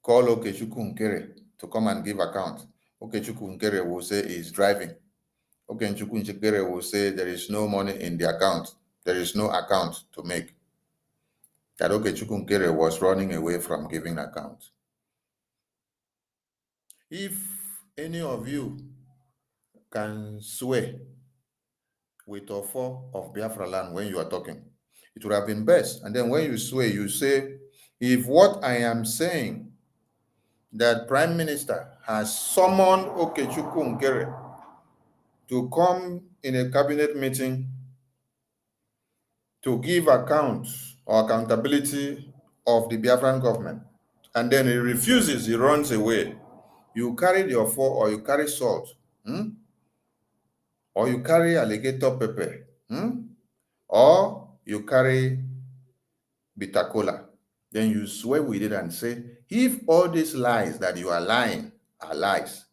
call Okechukwu Nkere to come and give account. Okechukwu Nkere will say he's driving. Okechukwu Nkere will say there is no money in the account. There is no account to make. That Okechukwu Nkere was running away from giving account. If any of you can swear with Ofo of Biafra land when you are talking, it would have been best. And then when you swear, you say, if what I am saying, that Prime Minister has summoned Okechukwu Nkere to come in a cabinet meeting to give account or accountability of the Biafran government, and then he refuses, he runs away, you carry the Ofo or you carry salt, or you carry alligator pepper, or you carry bitter cola, then you swear with it and say, if all these lies that you are lying are lies,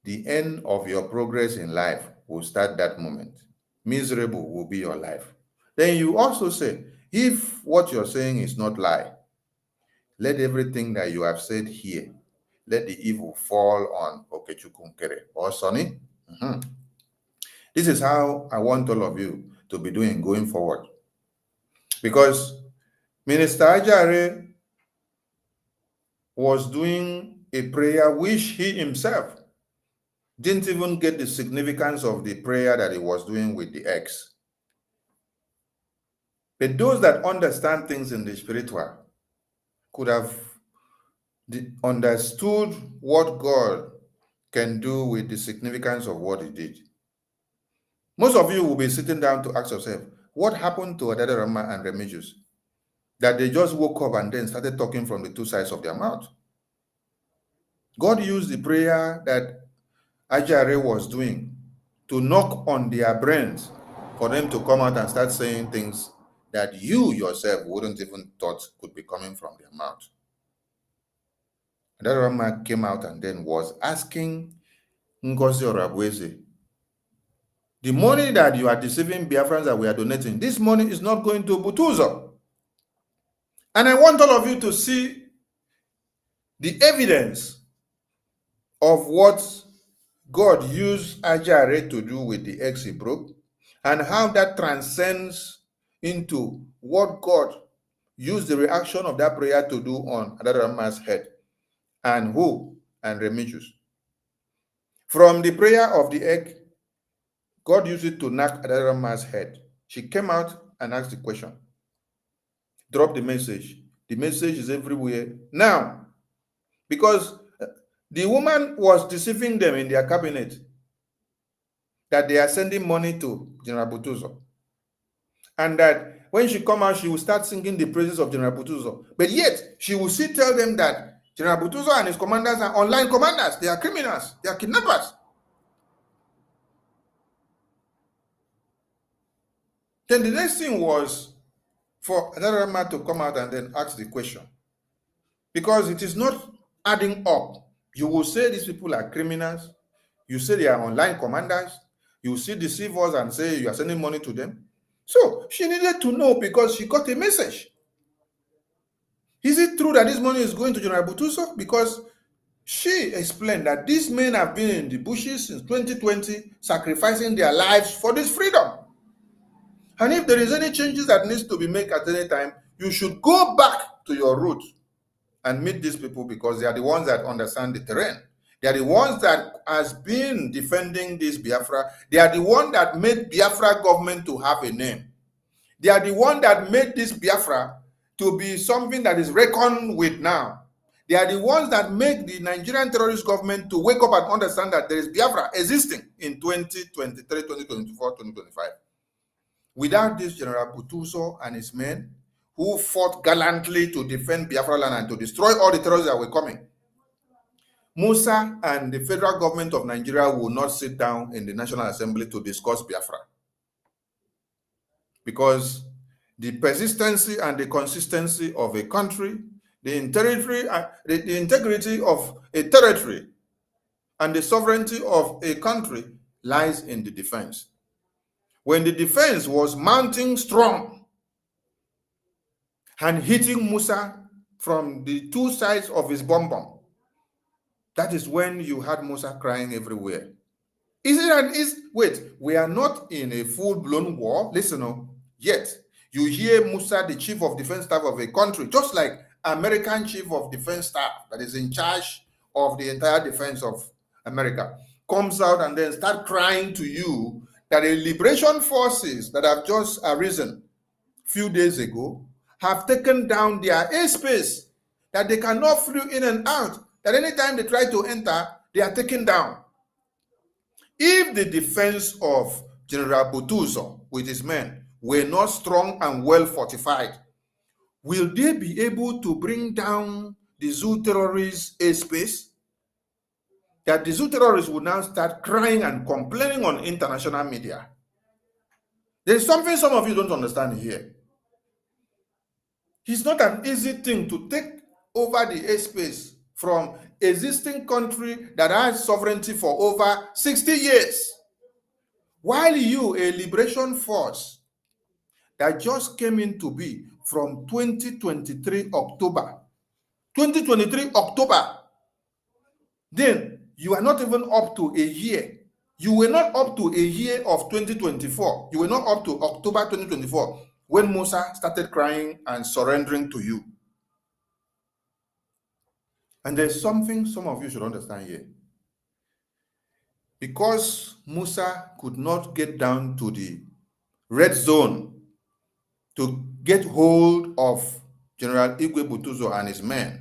the end of your progress in life will start that moment. Miserable will be your life. Then you also say, if what you're saying is not lie, let everything that you have said here, let the evil fall on Okechukwu Nkere or Sonny. This is how I want all of you to be doing going forward. Because Minister Ajare was doing a prayer which he himself didn't even get the significance of the prayer that he was doing with the ex. But those that understand things in the spiritual could have understood what God can do with the significance of what he did. Most of you will be sitting down to ask yourself, what happened to Adada Rama and Remigius? That they just woke up and then started talking from the two sides of their mouth. God used the prayer that Ajare was doing to knock on their brains for them to come out and start saying things that you yourself wouldn't even thought could be coming from their mouth. That Rama came out and then was asking Ngozi Orabweze, the money that you are deceiving Biafrans that we are donating, this money is not going to BUTUZOR. And I want all of you to see the evidence of what God used Ajare to do with the ex he broke, and how that transcends into what God used the reaction of that prayer to do on Adarama's head, and who? And Remigius. From the prayer of the egg, God used it to knock Adarama's head. She came out and asked the question. Drop the message. The message is everywhere. Now, because the woman was deceiving them in their cabinet that they are sending money to General BUTUZOR, and that when she come out, she will start singing the praises of General BUTUZOR. But yet, she will still tell them that General BUTUZOR and his commanders are online commanders. They are criminals. They are kidnappers. Then the next thing was for Adarama to come out and then ask the question. Because it is not adding up. You will say these people are criminals. You say they are online commanders. You see deceivers and say you are sending money to them. So she needed to know, because she got a message. Is it true that this money is going to General BUTUZOR? Because she explained that these men have been in the bushes since 2020, sacrificing their lives for this freedom. And if there is any changes that needs to be made at any time, you should go back to your roots and meet these people, because they are the ones that understand the terrain. They are the ones that has been defending this Biafra. They are the one that made Biafra government to have a name. They are the one that made this Biafra to be something that is reckoned with now. They are the ones that make the Nigerian terrorist government to wake up and understand that there is Biafra existing in 2023, 2024, 2025. Without this General BUTUZOR and his men, who fought gallantly to defend Biafra land and to destroy all the terrorists that were coming, Musa and the federal government of Nigeria will not sit down in the National Assembly to discuss Biafra. Because the persistency and the consistency of a country, the integrity of a territory, and the sovereignty of a country lies in the defense. When the defense was mounting strong and hitting Musa from the two sides of his bomb, that is when you had Musa crying everywhere. Wait, we are not in a full-blown war. Listen, yet you hear Musa, the chief of defense staff of a country, just like American chief of defense staff that is in charge of the entire defense of America, comes out and then start crying to you that the liberation forces that have just arisen a few days ago have taken down their airspace, that they cannot fly in and out, that anytime they try to enter, they are taken down. If the defense of General BUTUZOR with his men were not strong and well fortified, will they be able to bring down the Zoo terrorists' airspace? That the Zoo terrorists will now start crying and complaining on international media. There is something some of you don't understand here. It's not an easy thing to take over the airspace from existing country that has sovereignty for over 60 years. While you, a liberation force that just came into be from 2023 October, then you are not even up to a year. You were not up to a year of 2024. You were not up to October 2024 when Musa started crying and surrendering to you. And there's something some of you should understand here. Because Musa could not get down to the red zone to get hold of General Igwe BUTUZOR and his men,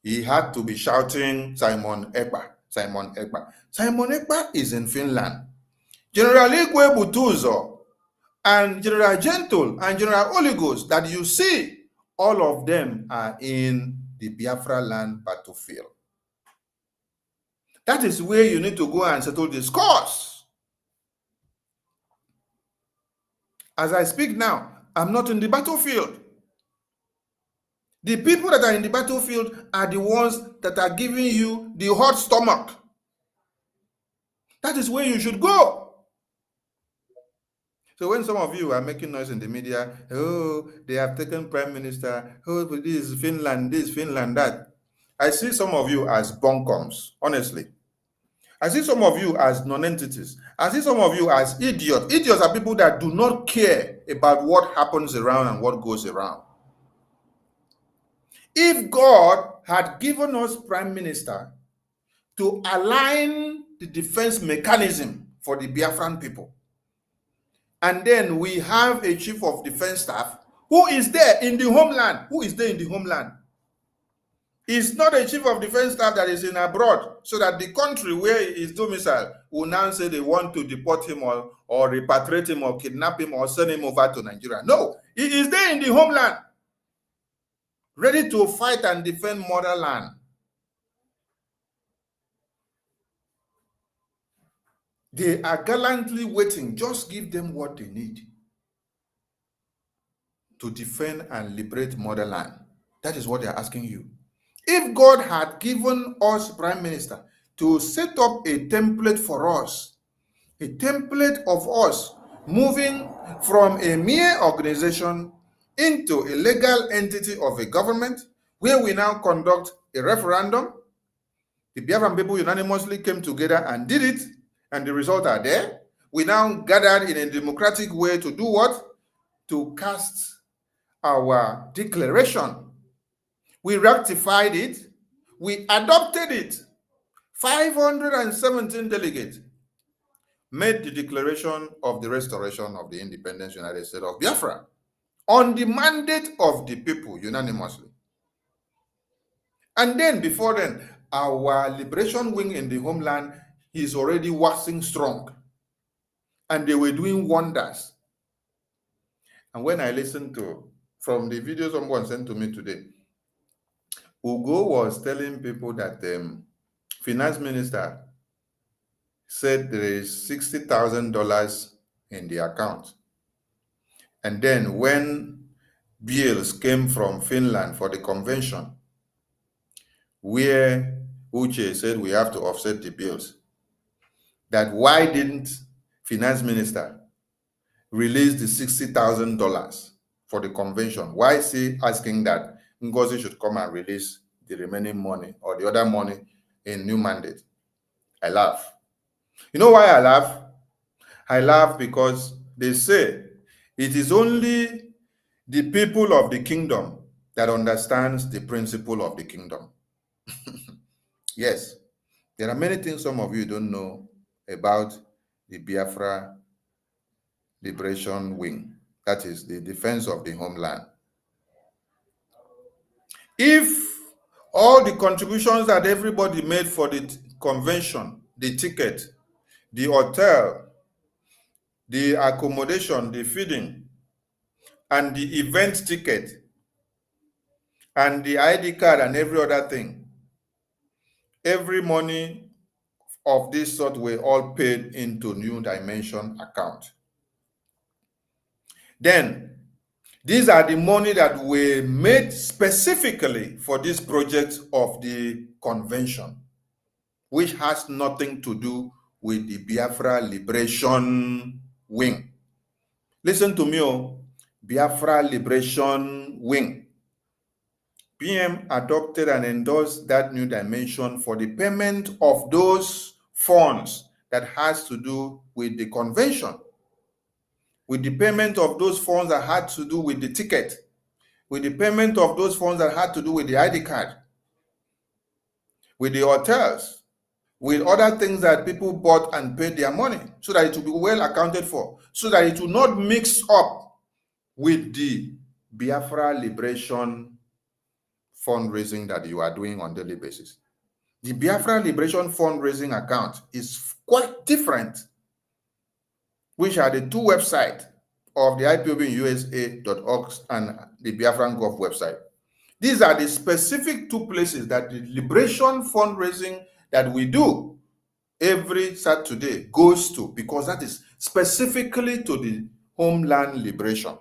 he had to be shouting Simon Ekpa, Simon Ekpa. Simon Ekpa is in Finland. General Igwe BUTUZOR and General Gentle and General Oligos that you see, all of them are in the Biafra land battlefield. That is where you need to go and settle the scores. As I speak now, I'm not in the battlefield. The people that are in the battlefield are the ones that are giving you the hot stomach. That is where you should go. So when some of you are making noise in the media, oh, they have taken prime minister, oh, this is Finland, this, Finland, that. I see some of you as buncoms, honestly. I see some of you as non-entities. I see some of you as idiots. Idiots are people that do not care about what happens around and what goes around. If God had given us prime minister to align the defense mechanism for the Biafran people, and then we have a chief of defense staff who is there in the homeland. Who is there in the homeland? It's not a chief of defense staff that is in abroad, so that the country where he is domiciled will now say they want to deport him or repatriate him or kidnap him or send him over to Nigeria. No, he is there in the homeland, ready to fight and defend motherland. They are gallantly waiting. Just give them what they need to defend and liberate motherland. That is what they are asking you. If God had given us prime minister to set up a template for us, a template of us moving from a mere organization into a legal entity of a government, where we now conduct a referendum, the Biafran people unanimously came together and did it, and the results are there. We now gathered in a democratic way to do what? To cast our declaration. We rectified it. We adopted it. 517 delegates made the declaration of the restoration of the independence United States of Biafra on the mandate of the people unanimously. And then before then, our liberation wing in the homeland is already waxing strong. And they were doing wonders. And when I listened to, from the video someone sent to me today, Ugo was telling people that the finance minister said there is $60,000 in the account. And then when bills came from Finland for the convention, where Uche said we have to offset the bills, that why didn't finance minister release the $60,000 for the convention? Why is he asking that Ngozi should come and release the remaining money or the other money in new mandate? I laugh. You know why I laugh? I laugh because they say it is only the people of the kingdom that understands the principle of the kingdom. Yes, there are many things some of you don't know about the Biafra Liberation Wing. That is the defense of the homeland. If all the contributions that everybody made for the convention, the ticket, the hotel, the accommodation, the feeding, and the event ticket, and the ID card and every other thing, every money of this sort were all paid into New Dimension account. Then, these are the money that were made specifically for this project of the convention, which has nothing to do with the Biafra Liberation Wing. Listen to me, Biafra Liberation Wing. PM adopted and endorsed that new dimension for the payment of those funds that has to do with the convention, with the payment of those funds that had to do with the ticket, with the payment of those funds that had to do with the ID card, with the hotels, with other things that people bought and paid their money, so that it will be well accounted for, so that it will not mix up with the Biafra Liberation fundraising that you are doing on a daily basis. The Biafra Liberation fundraising account is quite different, which are the two websites of the IPOBinUSA.org and the Biafran Gov website. These are the specific two places that the liberation fundraising that we do every Saturday goes to, because that is specifically to the homeland liberation.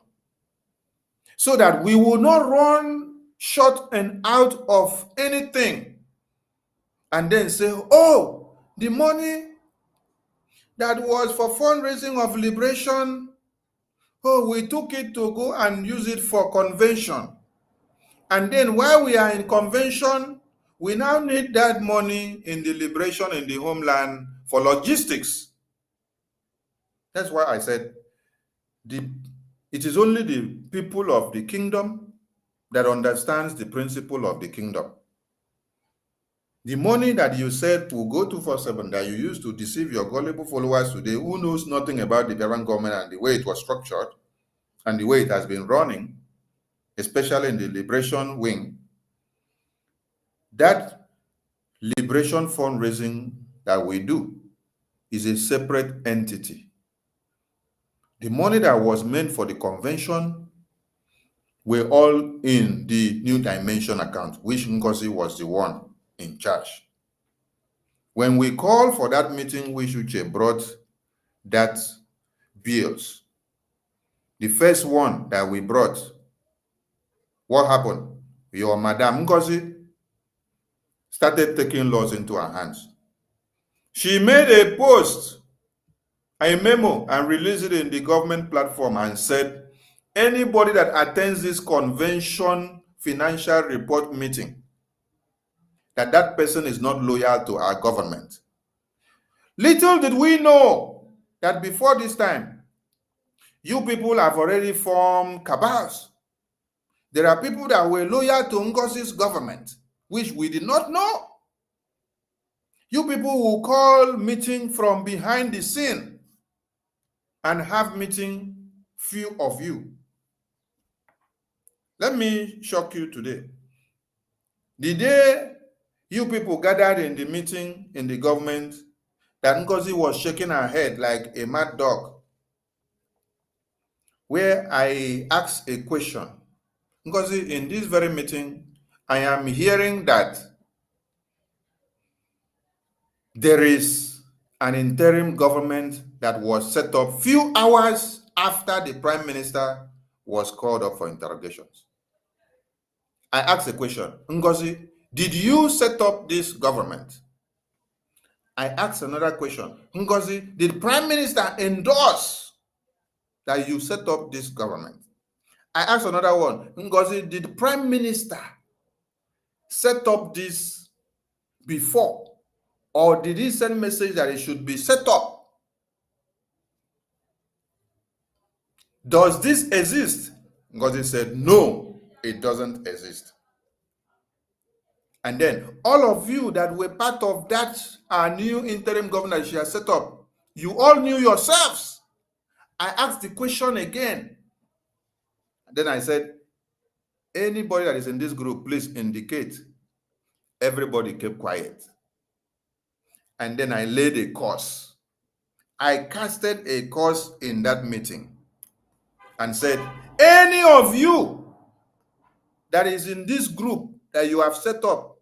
So that we will not run short and out of anything and then say, oh, the money that was for fundraising of liberation Oh, we took it to go and use it for convention. And then while we are in convention, we now need that money in the liberation in the homeland for logistics. That's why I said it is only the people of the kingdom that understands the principle of the kingdom. The money that you said will go 247 that you used to deceive your gullible followers today, who knows nothing about the Biafran government and the way it was structured and the way it has been running, especially in the liberation wing, that liberation fundraising that we do is a separate entity. The money that was meant for the convention were all in the New Dimension account, which Ngozi was the one in charge. When we called for that meeting, which Uche brought that bills, the first one that we brought, what happened? Your Madam Ngozi started taking laws into her hands. She made a post, a memo, and released it in the government platform and said, anybody that attends this convention financial report meeting, that person is not loyal to our government. Little did we know that before this time, you people have already formed cabals. There are people that were loyal to Ngozi's government, which we did not know. You people will call meeting from behind the scene and have meeting few of you. Let me shock you today. The day you people gathered in the meeting in the government, that Ngozi was shaking her head like a mad dog, where I asked a question. Ngozi, in this very meeting, I am hearing that there is an interim government that was set up few hours after the Prime Minister was called up for interrogations. I asked a question. Ngozi, did you set up this government? I asked another question. Ngozi, did Prime Minister endorse that you set up this government? I asked another one. Ngozi, did Prime Minister set up this before? Or did he send message that it should be set up? Does this exist? Ngozi said, no, it doesn't exist. And then all of you that were part of that new interim government she has set up, you all knew yourselves. I asked the question again. Then I said, anybody that is in this group, please indicate. Everybody kept quiet. And then I laid a course. I casted a course in that meeting and said, any of you that is in this group that you have set up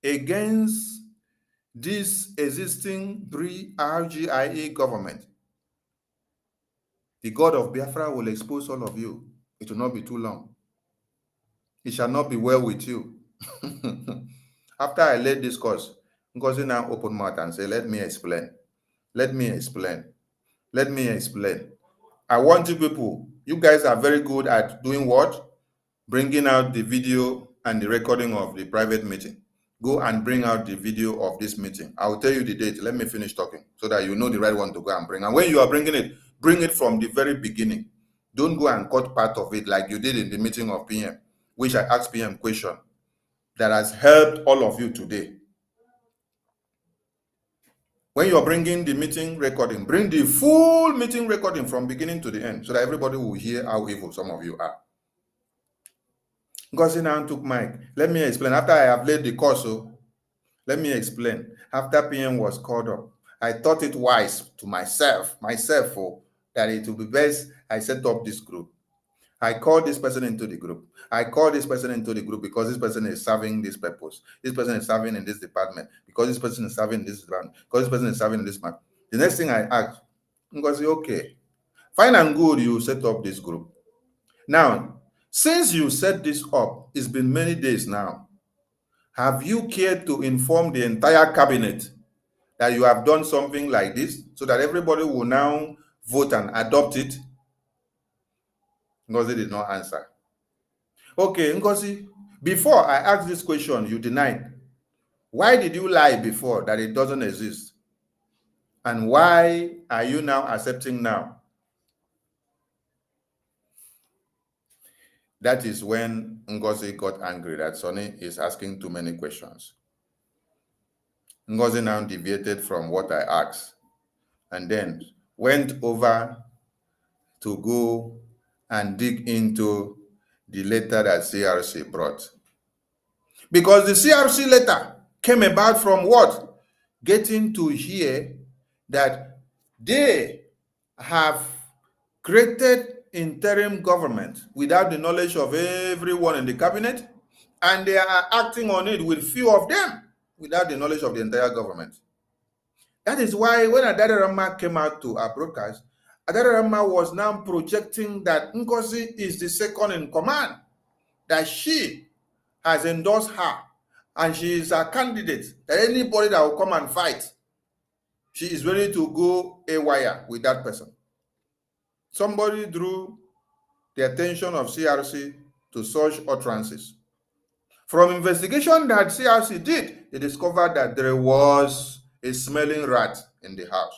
against this existing Brgie government, the God of Biafra will expose all of you. It will not be too long. It shall not be well with you. After I laid this course, Ngozi now opened mouth and said, let me explain. Let me explain. Let me explain. I want you people, you guys are very good at doing what? Bringing out the video and the recording of the private meeting. Go and bring out the video of this meeting. I will tell you the date. Let me finish talking so that you know the right one to go and bring. And when you are bringing it, bring it from the very beginning. Don't go and cut part of it like you did in the meeting of PM, which I asked PM question that has helped all of you today. When you're bringing the meeting recording, bring the full meeting recording from beginning to the end so that everybody will hear how evil some of you are. Ngozi now took mic. Let me explain. After I have laid the course, let me explain. After PM was called up, I thought it wise to myself, that it would be best I set up this group. I called this person into the group. I called this person into the group because this person is serving this purpose. This person is serving in this department because this person is serving in this department because this person is serving in this man. The next thing I asked, Ngozi, okay, fine and good, you set up this group. Now, since you set this up, it's been many days now. Have you cared to inform the entire cabinet that you have done something like this so that everybody will now vote and adopt it? Ngozi did not answer. Okay, Ngozi, before I asked this question, you denied. Why did you lie before that it doesn't exist? And why are you now accepting now? That is when Ngozi got angry that Sonny is asking too many questions. Ngozi now deviated from what I asked and then went over to go and dig into the letter that CRC brought. Because the CRC letter came about from what? Getting to hear that they have created interim government without the knowledge of everyone in the cabinet, and they are acting on it with few of them without the knowledge of the entire government. That is why when Adadarama came out to our broadcast, Adadarama was now projecting that Ngozi is the second in command, that she has endorsed her, and she is a candidate, that anybody that will come and fight, she is ready to go haywire with that person. Somebody drew the attention of CRC to such utterances. From investigation that CRC did, they discovered that there was a smelling rat in the house.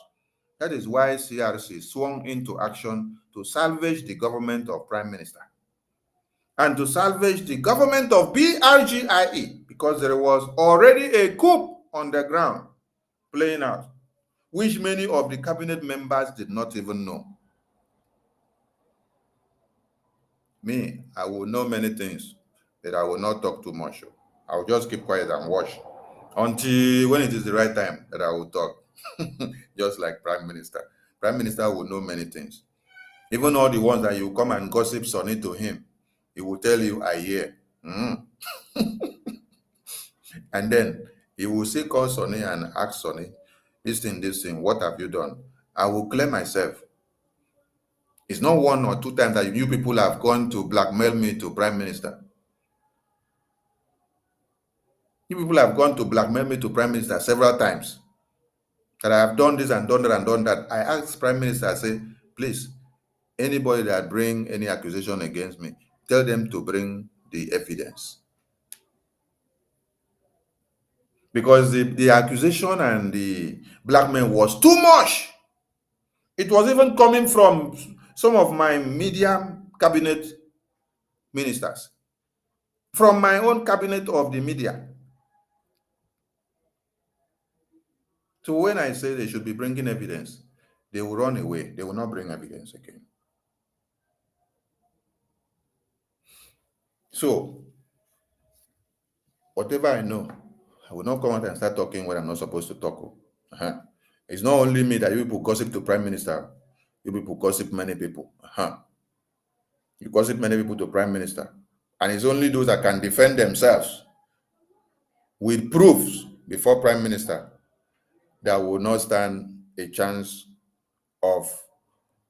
That is why CRC swung into action to salvage the government of Prime Minister and to salvage the government of Brgie, because there was already a coup on the ground playing out, which many of the cabinet members did not even know. Me, I will know many things, that I will not talk too much. I will just keep quiet and watch until when it is the right time that I will talk. Just like Prime Minister. Prime Minister will know many things. Even all the ones that you come and gossip Sonny to him, he will tell you, I hear. And then he will say, call Sonny and ask Sonny, this thing, what have you done? I will clear myself. It's not one or two times that you people have gone to blackmail me to Prime Minister. You people have gone to blackmail me to Prime Minister several times. That I have done this and done that and done that. I asked Prime Minister, I say, please, anybody that bring any accusation against me, tell them to bring the evidence. Because the accusation and the blackmail was too much. It was even coming from some of my media cabinet ministers, from my own cabinet of the media. So when I say they should be bringing evidence, they will run away. They will not bring evidence again. So, whatever I know, I will not come out and start talking when I'm not supposed to talk. It's not only me that you people gossip to Prime Minister. You people gossip many people. You gossip many people to Prime Minister. And it's only those that can defend themselves with proofs before Prime Minister that will not stand a chance of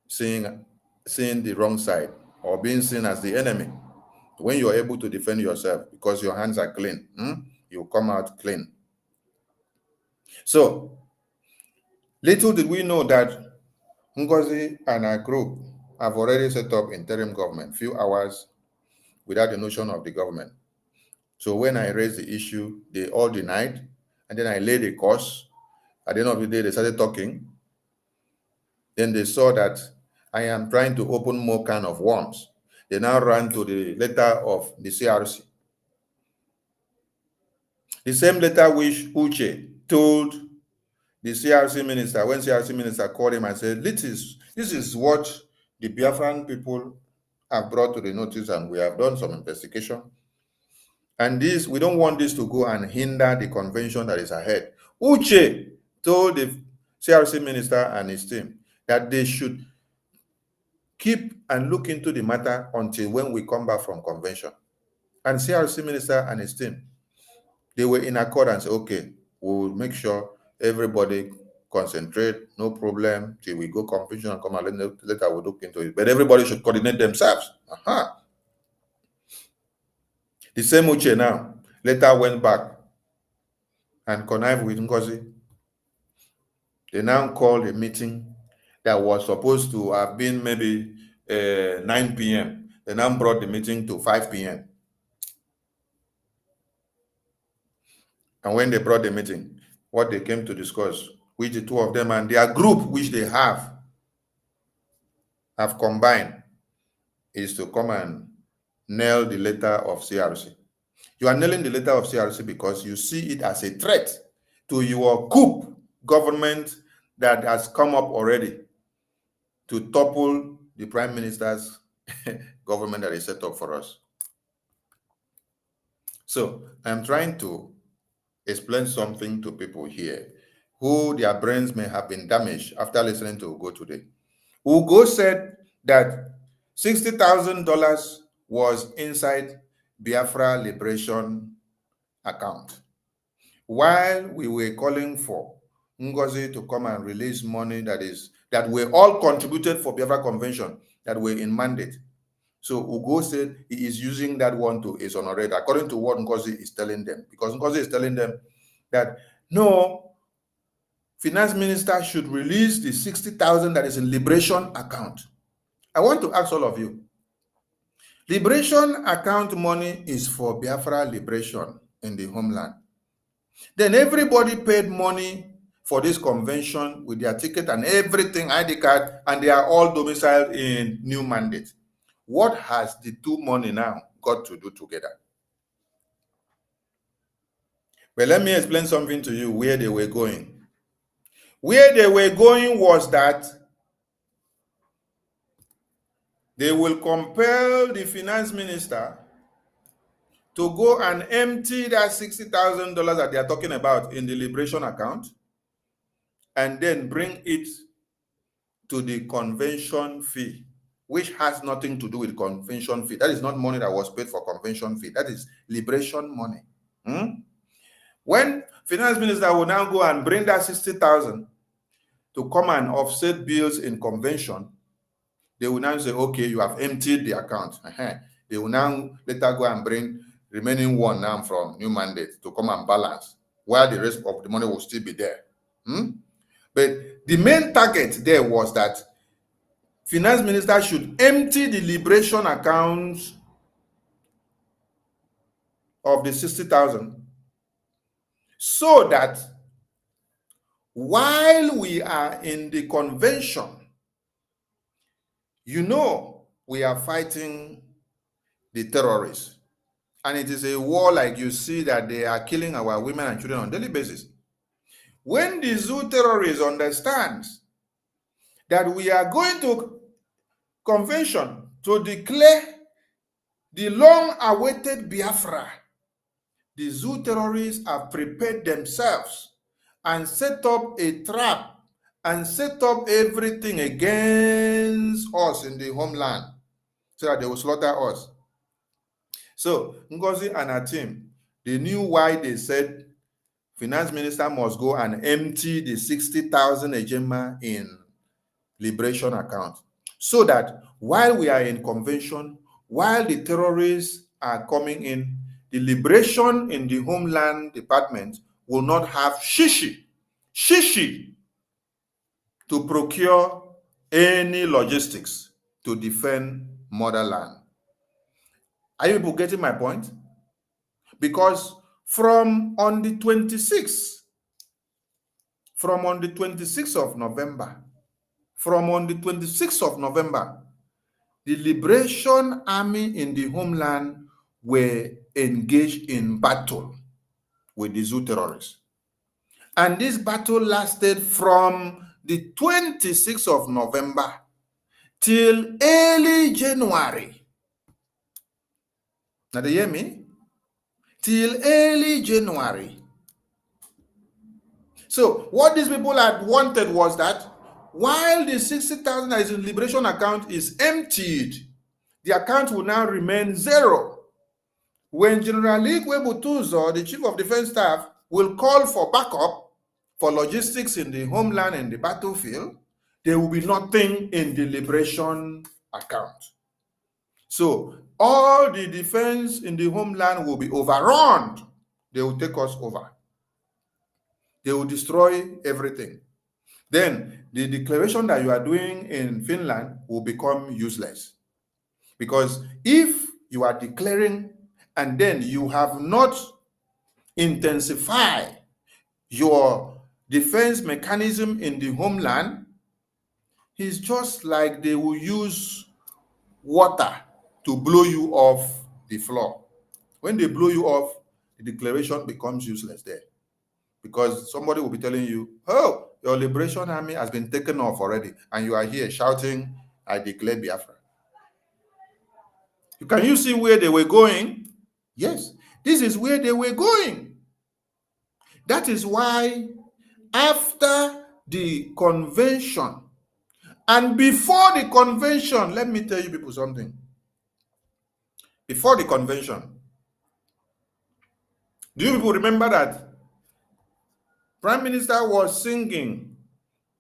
seeing the wrong side or being seen as the enemy. When you're able to defend yourself because your hands are clean, you come out clean. So, little did we know that Ngozi and our group have already set up interim government, few hours without the notion of the government. So when I raised the issue, they all denied, and then I laid a course. At the end of the day, they started talking. Then they saw that I am trying to open more can of worms. They now ran to the letter of the CRC. The same letter which Uche told the CRC minister, when CRC minister called him and said, this is what the Biafran people have brought to the notice, and we have done some investigation. And this, we don't want this to go and hinder the convention that is ahead. Uche told the CRC minister and his team that they should keep and look into the matter until when we come back from convention. And CRC minister and his team, they were in accord and said, okay, we'll make sure everybody concentrate, no problem, till we go convention and come and later we'll look into it. But everybody should coordinate themselves. The same Uche now later went back and connived with Ngozi. They now called a meeting that was supposed to have been maybe 9 p.m. They now brought the meeting to 5 p.m. And when they brought the meeting, what they came to discuss, which the two of them and their group, which they have combined, is to come and nail the letter of CRC. You are nailing the letter of CRC because you see it as a threat to your coup government that has come up already to topple the prime minister's government that is set up for us. So I'm trying to explain something to people here who their brains may have been damaged after listening to Ugo today. Ugo said that $60,000 was inside Biafra Liberation account, while we were calling for Ngozi to come and release money that were all contributed for Biafra Convention that were in mandate. So Ugo said he is using that one to exonerate, according to what Ngozi is telling them, because Ngozi is telling them that no, finance minister should release the 60,000 that is in liberation account. I want to ask all of you, liberation account money is for Biafra liberation in the homeland. Then everybody paid money for this convention with their ticket and everything, ID card, and they are all domiciled in new mandate. What has the two money now got to do together? But let me explain something to you where they were going. Where they were going was that they will compel the finance minister to go and empty that $60,000 that they are talking about in the liberation account and then bring it to the convention fee, which has nothing to do with convention fee. That is not money that was paid for convention fee. That is liberation money. When finance minister will now go and bring that 60,000 to come and offset bills in convention, they will now say, okay, you have emptied the account. They will now later go and bring remaining one now from new mandate to come and balance, while the rest of the money will still be there. But the main target there was that finance minister should empty the liberation accounts of the 60,000 so that while we are in the convention, you know, we are fighting the terrorists. And it is a war like you see that they are killing our women and children on a daily basis. When the zoo terrorists understand that we are going to convention to declare the long-awaited Biafra, the zoo terrorists have prepared themselves and set up a trap and set up everything against us in the homeland so that they will slaughter us. So Ngozi and her team, they knew why they said finance minister must go and empty the 60,000 ejema in liberation account, so that while we are in convention, while the terrorists are coming in, the liberation in the homeland department will not have shishi to procure any logistics to defend motherland. Are you people getting my point? Because from on the 26th of November, the Liberation Army in the homeland were engaged in battle with the Zoo terrorists. And this battle lasted from the 26th of November till early January. Now, do you hear me? Till early January. So what these people had wanted was that while the 60,000 that is in liberation account is emptied, the account will now remain zero. When General BUTUZOR, the Chief of Defense Staff, will call for backup for logistics in the homeland and the battlefield, there will be nothing in the liberation account. So all the defense in the homeland will be overrun. They will take us over. They will destroy everything. Then the declaration that you are doing in Finland will become useless. Because if you are declaring and then you have not intensified your defense mechanism in the homeland, it's just like they will use water to blow you off the floor. When they blow you off, the declaration becomes useless there. Because somebody will be telling you, oh, your liberation army has been taken off already, and you are here shouting, I declare Biafra. Can you see where they were going? Yes, this is where they were going. That is why after the convention and before the convention, let me tell you people something. Before the convention, do you people remember that Prime Minister was singing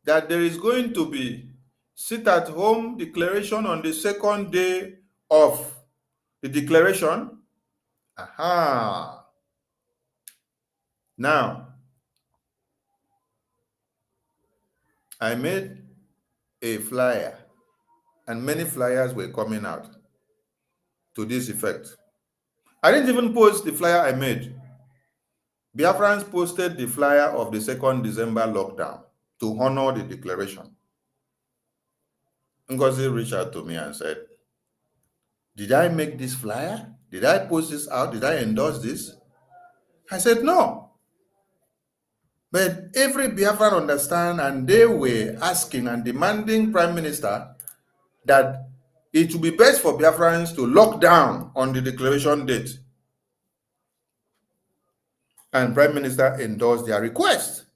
that there is going to be sit-at-home declaration on the second day of the declaration? Aha. Now, I made a flyer, and many flyers were coming out to this effect. I didn't even post the flyer I made. Biafrans posted the flyer of the 2nd December lockdown to honor the declaration. Ngozi reached out to me and said, did I make this flyer? Did I post this out? Did I endorse this? I said, no. But every Biafran understand, and they were asking and demanding Prime Minister that it would be best for Biafrans to lock down on the declaration date. And Prime Minister endorsed their request.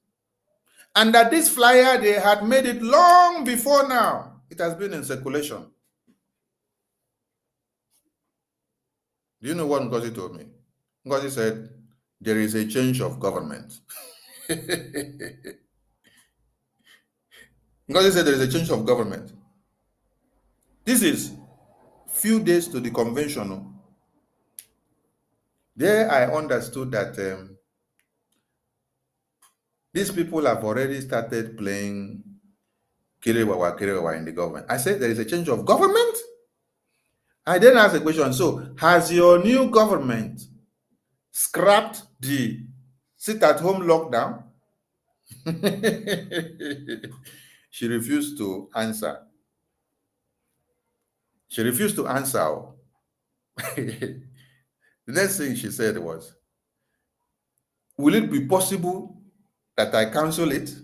And that this flyer, they had made it long before now. It has been in circulation. Do you know what Ngozi told me? Ngozi said, there is a change of government. Ngozi said there is a change of government. This is few days to the convention. There I understood that these people have already started playing Kirewawa in the government. I said there is a change of government? I then asked a question, so has your new government scrapped the sit-at-home lockdown? She refused to answer. She refused to answer. The next thing she said was, will it be possible that I cancel it?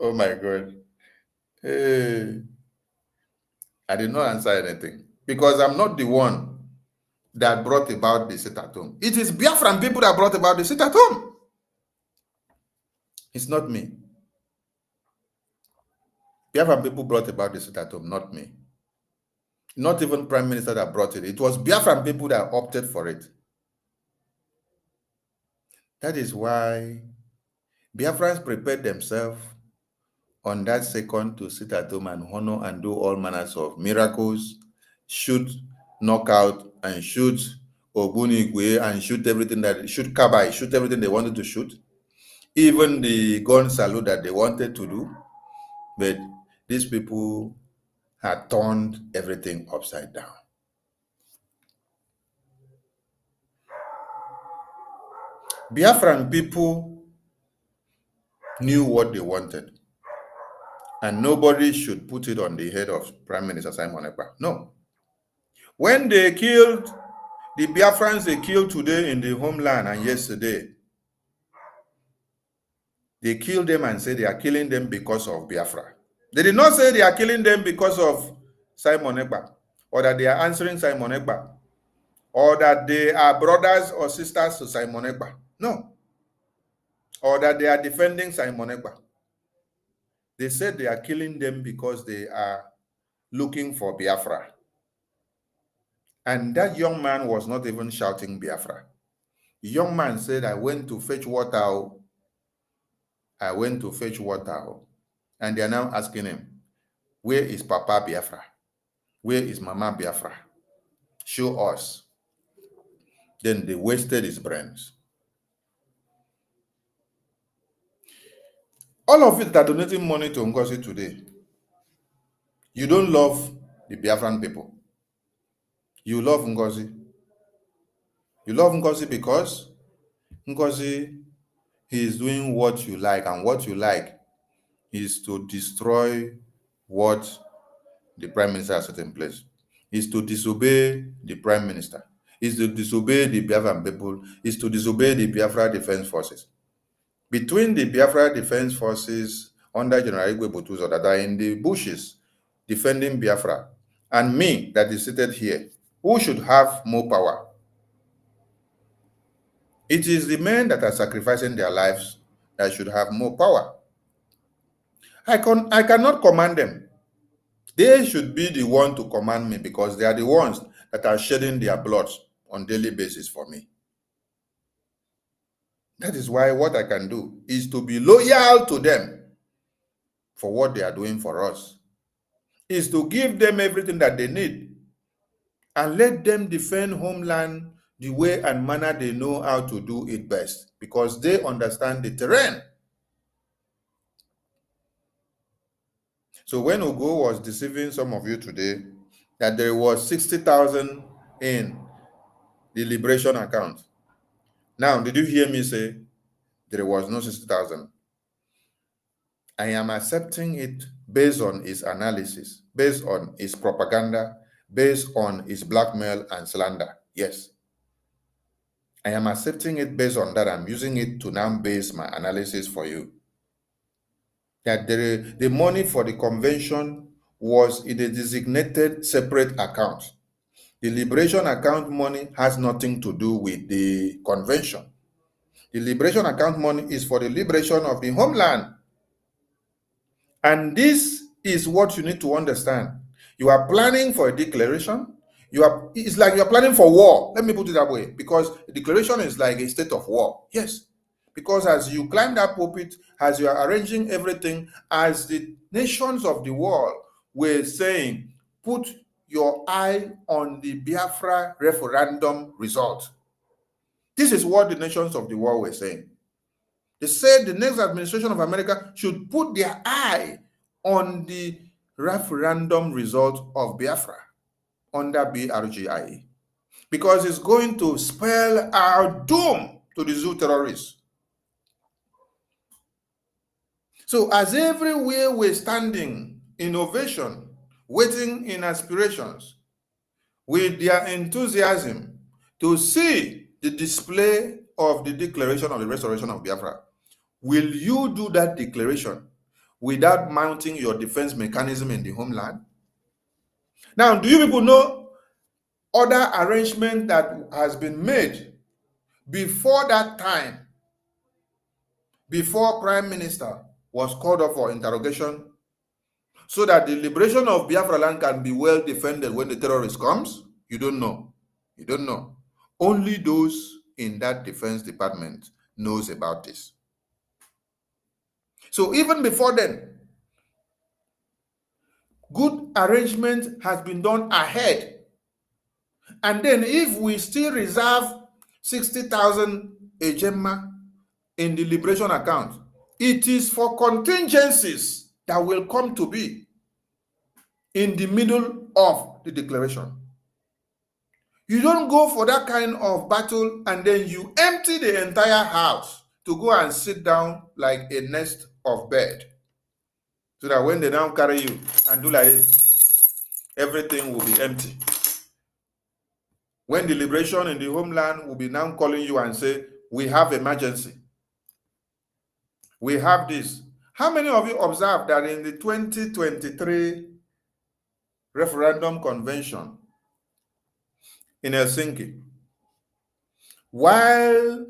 Oh my God. Hey. I did not answer anything because I'm not the one that brought about the sit-at-home. It is Biafran people that brought about the sit-at-home. It's not me. Biafran people brought about the sit-at-home, not me. Not even Prime Minister that brought it. It was Biafran people that opted for it. That is why Biafrans prepared themselves on that second to sit at home and honor and do all manners of miracles, shoot, knock out, and shoot Ogbunigwe, and shoot everything that, shoot Kabai, shoot everything they wanted to shoot, even the gun salute that they wanted to do. But these people had turned everything upside down. Biafran people knew what they wanted. And nobody should put it on the head of Prime Minister Simon Ekpa. No. When they killed the Biafrans, they killed today in the homeland and yesterday, they killed them and said they are killing them because of Biafra. They did not say they are killing them because of Simon Ekpa, or that they are answering Simon Ekpa, or that they are brothers or sisters to Simon Ekpa. No. Or that they are defending Simon Ekpa. They said they are killing them because they are looking for Biafra. And that young man was not even shouting Biafra. The young man said, I went to fetch water. I went to fetch water. And they are now asking him, where is Papa Biafra? Where is Mama Biafra? Show us. Then they wasted his brains. All of it are donating money to Ngozi today. You don't love the Biafran people. You love Ngozi. You love Ngozi because Ngozi, he is doing what you like, and what you like is to destroy what the prime minister has set in place, is to disobey the prime minister, is to disobey the Biafran people, is to disobey the Biafra Defense Forces. Between the Biafra Defense Forces under General Igwe BUTUZOR that are in the bushes defending Biafra, and me that is seated here, who should have more power? It is the men that are sacrificing their lives that should have more power. I cannot command them. They should be the one to command me, because they are the ones that are shedding their blood on a daily basis for me. That is why what I can do is to be loyal to them for what they are doing for us, is to give them everything that they need and let them defend Homeland the way and manner they know how to do it best, because they understand the terrain. So when Ogo was deceiving some of you today that there was 60,000 in the liberation account, now did you hear me say there was no 60,000? I am accepting it based on his analysis, based on his propaganda, based on his blackmail and slander. Yes. I am accepting it based on that. I'm using it to now base my analysis for you. That the money for the convention was in a designated separate account. The liberation account money has nothing to do with the convention. The liberation account money is for the liberation of the homeland. And this is what you need to understand. You are planning for a declaration. It's like you're planning for war. Let me put it that way, because a declaration is like a state of war. Yes. Because as you climb that pulpit, as you are arranging everything, as the nations of the world were saying, put your eye on the Biafra referendum result. This is what the nations of the world were saying. They said the next administration of America should put their eye on the referendum result of Biafra under Brgie, because it's going to spell our doom to the zoo terrorists. So as everywhere we're standing in ovation, waiting in aspirations, with their enthusiasm to see the display of the declaration of the restoration of Biafra, will you do that declaration without mounting your defense mechanism in the homeland? Now, do you people know other arrangement that has been made before that time, before Prime Minister was called up for interrogation, so that the liberation of Biafra land can be well defended when the terrorist comes? You don't know. You don't know. Only those in that defense department knows about this. So even before then, good arrangement has been done ahead. And then if we still reserve 60,000 Ejema in the liberation account, it is for contingencies that will come to be in the middle of the declaration. You don't go for that kind of battle and then you empty the entire house to go and sit down like a nest of bird, so that when they now carry you and do like this, everything will be empty. When the liberation in the homeland will be now calling you and say, we have emergency, we have this. How many of you observed that in the 2023 referendum convention in Helsinki, while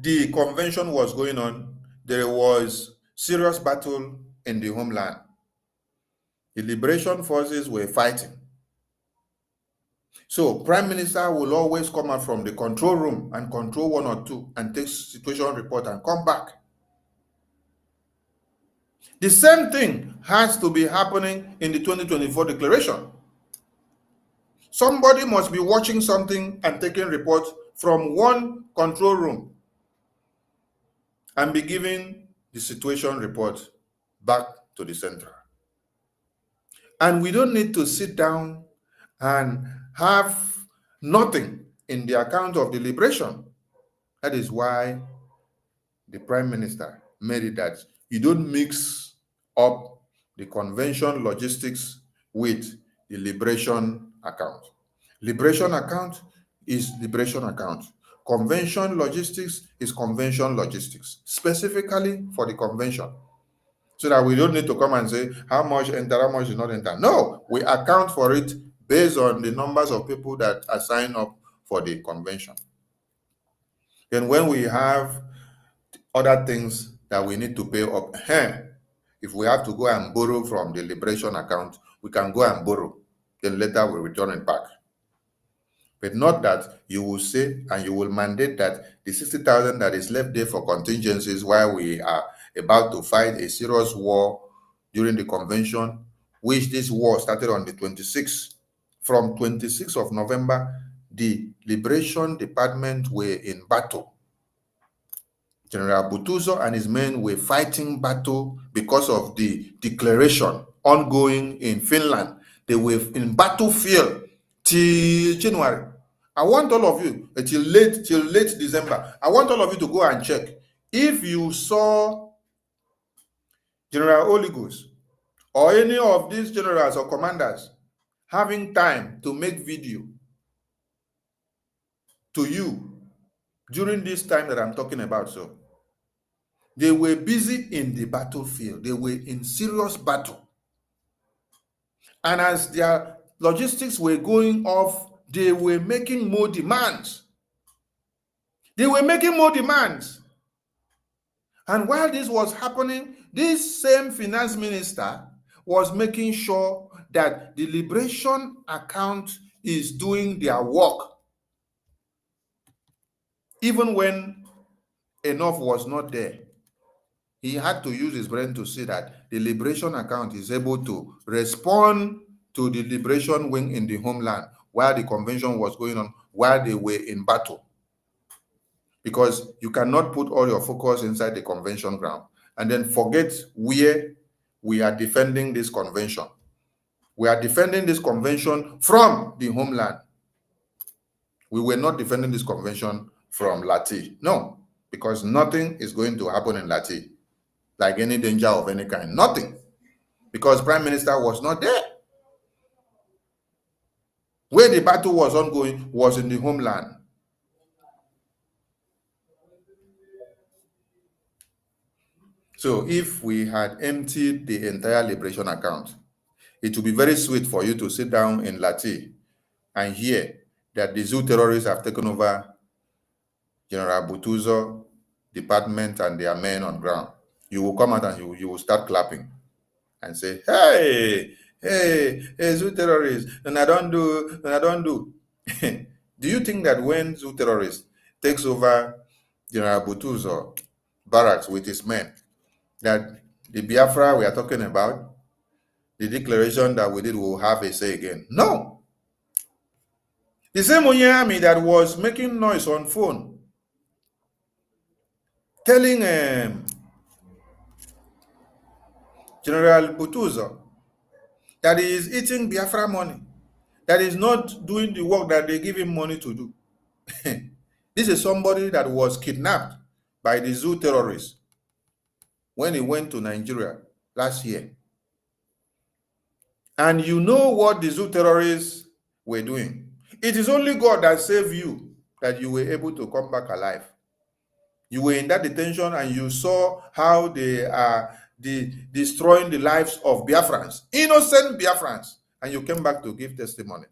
the convention was going on, there was serious battle in the homeland. The liberation forces were fighting. So Prime Minister will always come out from the control room and control one or two and take situation report and come back. The same thing has to be happening in the 2024 declaration. Somebody must be watching something and taking reports from one control room and be giving the situation report back to the center. And we don't need to sit down and have nothing in the account of the liberation. That is why the Prime Minister made it that you don't mix up the convention logistics with the liberation account. Liberation account is liberation account. Convention logistics is convention logistics, specifically for the convention. So that we don't need to come and say how much enter, how much is not enter. No, we account for it based on the numbers of people that are signed up for the convention. Then when we have other things that we need to pay up, if we have to go and borrow from the liberation account, we can go and borrow. Then later we return it back. But not that you will say and you will mandate that the 60,000 that is left there for contingencies while we are about to fight a serious war during the convention, which this war started on the 26th. From 26th of November, the Liberation Department were in battle. General BUTUZOR and his men were fighting battle because of the declaration ongoing in Finland. They were in battlefield till January. I want all of you, till late December, I want all of you to go and check. If you saw General Oligos or any of these generals or commanders having time to make video to you during this time that I'm talking about, so they were busy in the battlefield. They were in serious battle. And as their logistics were going off, they were making more demands. They were making more demands. And while this was happening, this same finance minister was making sure that the liberation account is doing their work. Even when enough was not there, he had to use his brain to see that the liberation account is able to respond to the liberation wing in the homeland while the convention was going on, while they were in battle. Because you cannot put all your focus inside the convention ground and then forget where we are defending this convention. We are defending this convention from the homeland. We were not defending this convention from Lati. No, because nothing is going to happen in Lati. Like any danger of any kind, nothing, because Prime Minister was not there. Where the battle was ongoing was in the homeland. So if we had emptied the entire liberation account, it would be very sweet for you to sit down in Lati and hear that the zoo terrorists have taken over General BUTUZOR department and their men on ground. You will come out and you will start clapping and say, hey, zoo terrorists, and I don't do. Do you think that when zoo terrorists takes over General BUTUZOR barracks with his men, that the Biafra we are talking about, the declaration that we did, will have a say again? No. The same Onyami that was making noise on phone, telling General BUTUZOR that he is eating Biafra money, that is not doing the work that they give him money to do. This is somebody that was kidnapped by the zoo terrorists when he went to Nigeria last year. And you know what the zoo terrorists were doing. It is only God that saved you, that you were able to come back alive. You were in that detention and you saw how they are destroying the lives of Biafrans, innocent Biafrans, and you came back to give testimony.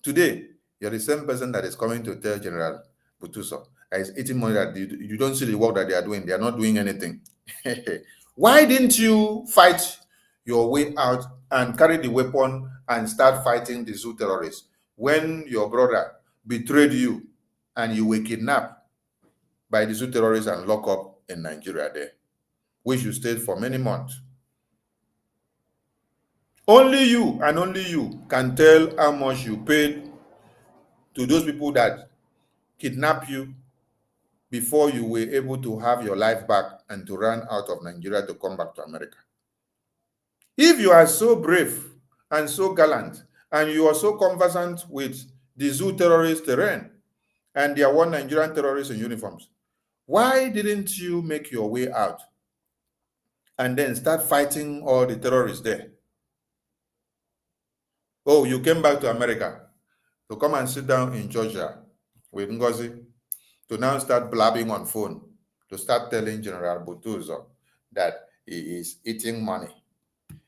Today, you're the same person that is coming to tell General BUTUZOR that is eating money, that you don't see the work that they are doing. They are not doing anything. Why didn't you fight your way out and carry the weapon and start fighting the zoo terrorists when your brother betrayed you and you were kidnapped by the zoo terrorists and locked up in Nigeria there, which you stayed for many months? Only you and only you can tell how much you paid to those people that kidnapped you before you were able to have your life back and to run out of Nigeria to come back to America. If you are so brave and so gallant, and you are so conversant with the zoo terrorist terrain and their one Nigerian terrorists in uniforms, why didn't you make your way out and then start fighting all the terrorists there? Oh, you came back to America to come and sit down in Georgia with Ngozi to now start blabbing on phone, to start telling General BUTUZOR that he is eating money.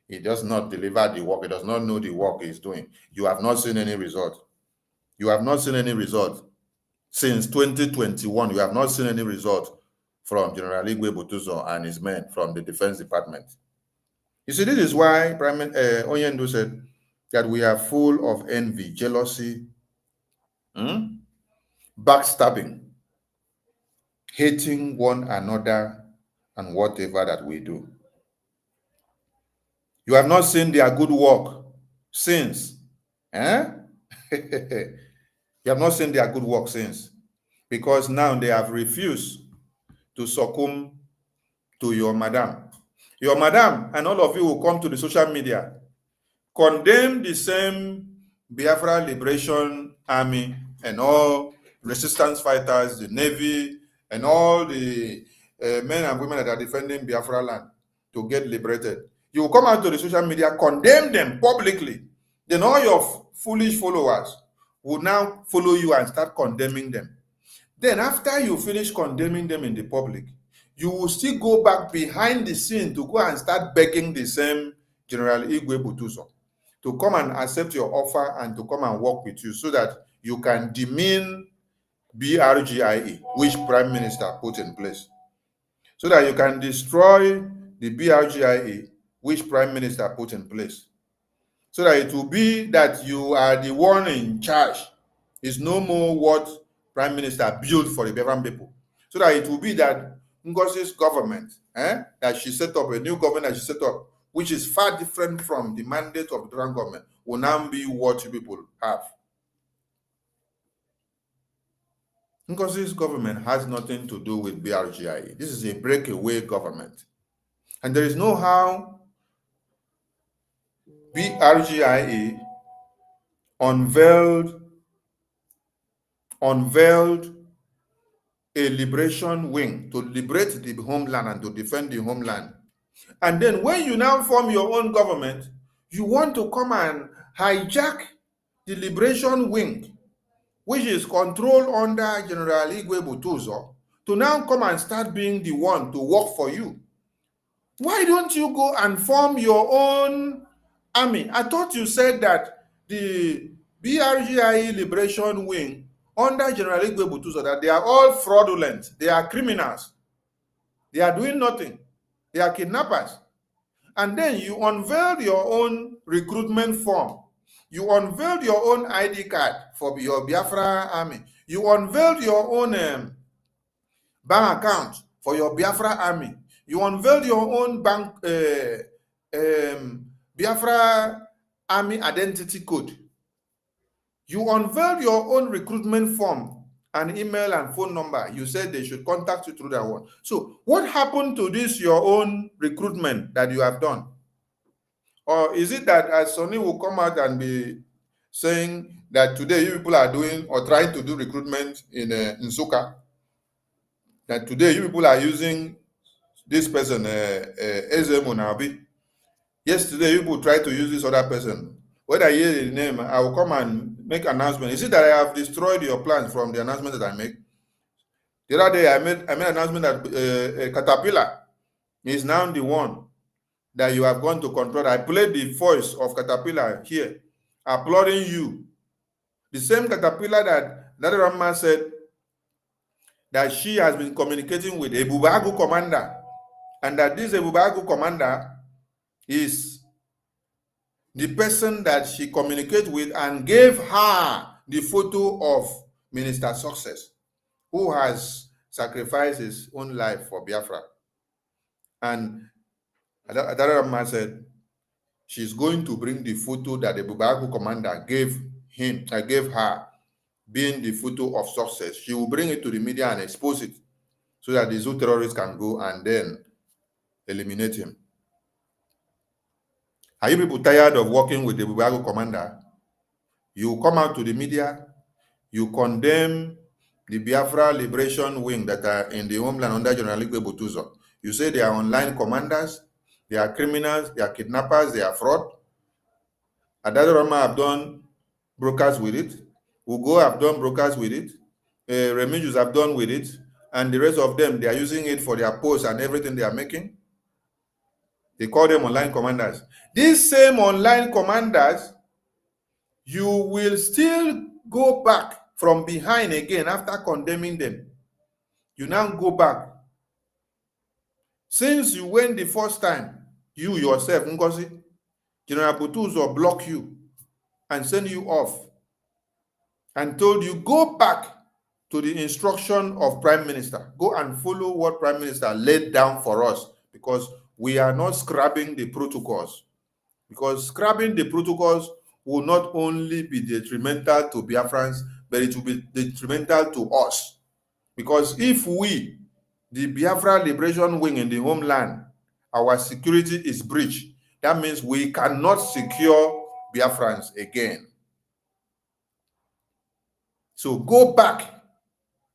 He does not deliver the work. He does not know the work he's doing. You have not seen any result. You have not seen any result. Since 2021, you have not seen any result from General BUTUZOR and his men from the Defense Department. You see, this is why Onyendu said that we are full of envy, jealousy, backstabbing, hating one another and whatever that we do. You have not seen their good work since. You have not seen their good work since, because now they have refused to succumb to your madam. Your madam and all of you will come to the social media, condemn the same Biafra Liberation Army and all resistance fighters, the Navy, and all the men and women that are defending Biafra land to get liberated. You will come out to the social media, condemn them publicly. Then all your foolish followers will now follow you and start condemning them. Then after you finish condemning them in the public, you will still go back behind the scene to go and start begging the same General BUTUZOR to come and accept your offer and to come and work with you so that you can demean Brgie, which Prime Minister put in place, so that you can destroy the Brgie, which Prime Minister put in place, so that it will be that you are the one in charge. It's no more what Prime Minister built for the Biafran people, so that it will be that Ngozi's government, that she set up, a new government that she set up, which is far different from the mandate of the Biafran government, will now be what you people have. Ngozi's government has nothing to do with Brgie. This is a breakaway government. And there is no how Brgie unveiled a liberation wing to liberate the homeland and to defend the homeland. And then when you now form your own government, you want to come and hijack the liberation wing, which is controlled under General BUTUZOR, to now come and start being the one to work for you. Why don't you go and form your own army? I thought you said that the Brgie Liberation Wing under General BUTUZOR, that they are all fraudulent, they are criminals, they are doing nothing, they are kidnappers. And then you unveiled your own recruitment form. You unveiled your own ID card for your Biafra army. You unveiled your own bank account for your Biafra army. You unveiled your own bank Biafra army identity code. You unveiled your own recruitment form and email and phone number. You said they should contact you through that one. So what happened to this, your own recruitment that you have done? Or is it that as Sonny will come out and be saying that today you people are doing or trying to do recruitment in Nsukka, that today you people are using this person, Ezemo Nabi. Yesterday you people tried to use this other person. When I hear the name, I will come and make an announcement. Is it that I have destroyed your plans from the announcement that I make? The other day I made an announcement that Caterpillar is now the one that you have gone to control. I played the voice of Caterpillar here, applauding you. The same Caterpillar that Rama said that she has been communicating with a Bubagu commander, and that this Bubagu commander is the person that she communicated with and gave her the photo of Minister Success, who has sacrificed his own life for Biafra. And Adarama said she's going to bring the photo that the Bubagu commander gave her, being the photo of Success. She will bring it to the media and expose it so that the zoo terrorists can go and then eliminate him. Are you people tired of working with the Bubago commander? You come out to the media, you condemn the Biafra Liberation Wing that are in the Homeland under General BUTUZOR. You say they are online commanders, they are criminals, they are kidnappers, they are fraud. Adado Rama have done brokers with it. Ugo have done brokers with it. Remigius have done with it. And the rest of them, they are using it for their posts and everything they are making. They call them online commanders. These same online commanders, you will still go back from behind again after condemning them. You now go back. Since you went the first time, you yourself, Ngozi, General BUTUZOR blocked you and sent you off and told you, go back to the instruction of Prime Minister. Go and follow what Prime Minister laid down for us, because we are not scrapping the protocols. Because scrapping the protocols will not only be detrimental to Biafrans, but it will be detrimental to us. Because if we, the Biafra Liberation Wing in the Homeland, our security is breached, that means we cannot secure Biafrans again. So go back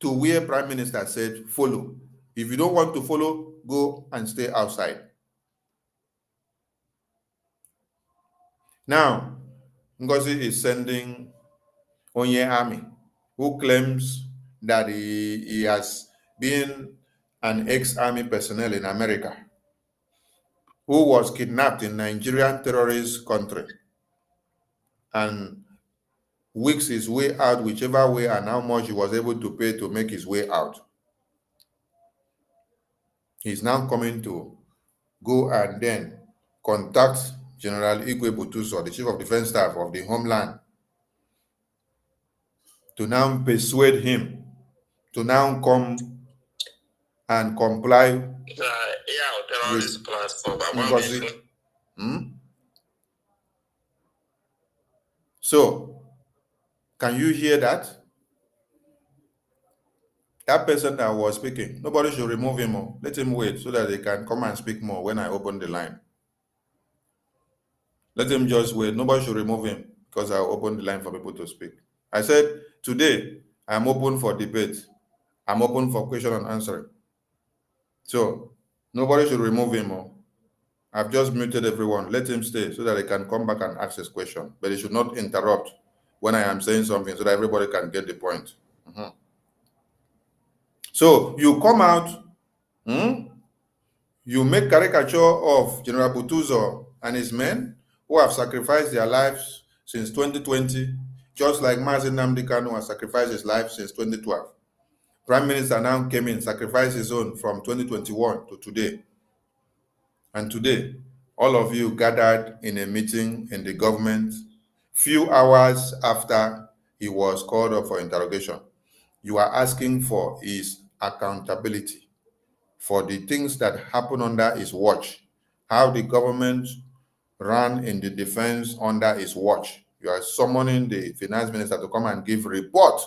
to where Prime Minister said follow. If you don't want to follow, go and stay outside. Now, Ngozi is sending Onye Army, who claims that he has been an ex-army personnel in America, who was kidnapped in Nigerian terrorist country and weeks his way out, whichever way, and how much he was able to pay to make his way out. He's now coming to go and then contact General Igwe BUTUZOR, the Chief of Defense Staff of the Homeland, to now persuade him to now come and comply with Ngozi. So, can you hear that? That person that was speaking, nobody should remove him more. Let him wait so that they can come and speak more when I open the line. Let him just wait. Nobody should remove him because I'll open the line for people to speak. I said, today, I'm open for debate. I'm open for question and answering. So, nobody should remove him more. I've just muted everyone. Let him stay so that they can come back and ask his question. But he should not interrupt when I am saying something so that everybody can get the point. So, you come out, you make caricature of General BUTUZOR and his men who have sacrificed their lives since 2020, just like Mazi Nnamdi Kanu has sacrificed his life since 2012. Prime Minister now came in, sacrificed his own from 2021 to today. And today, all of you gathered in a meeting in the government few hours after he was called up for interrogation. You are asking for his accountability for the things that happen under his watch, how the government ran in the defense under his watch. You are summoning the finance minister to come and give report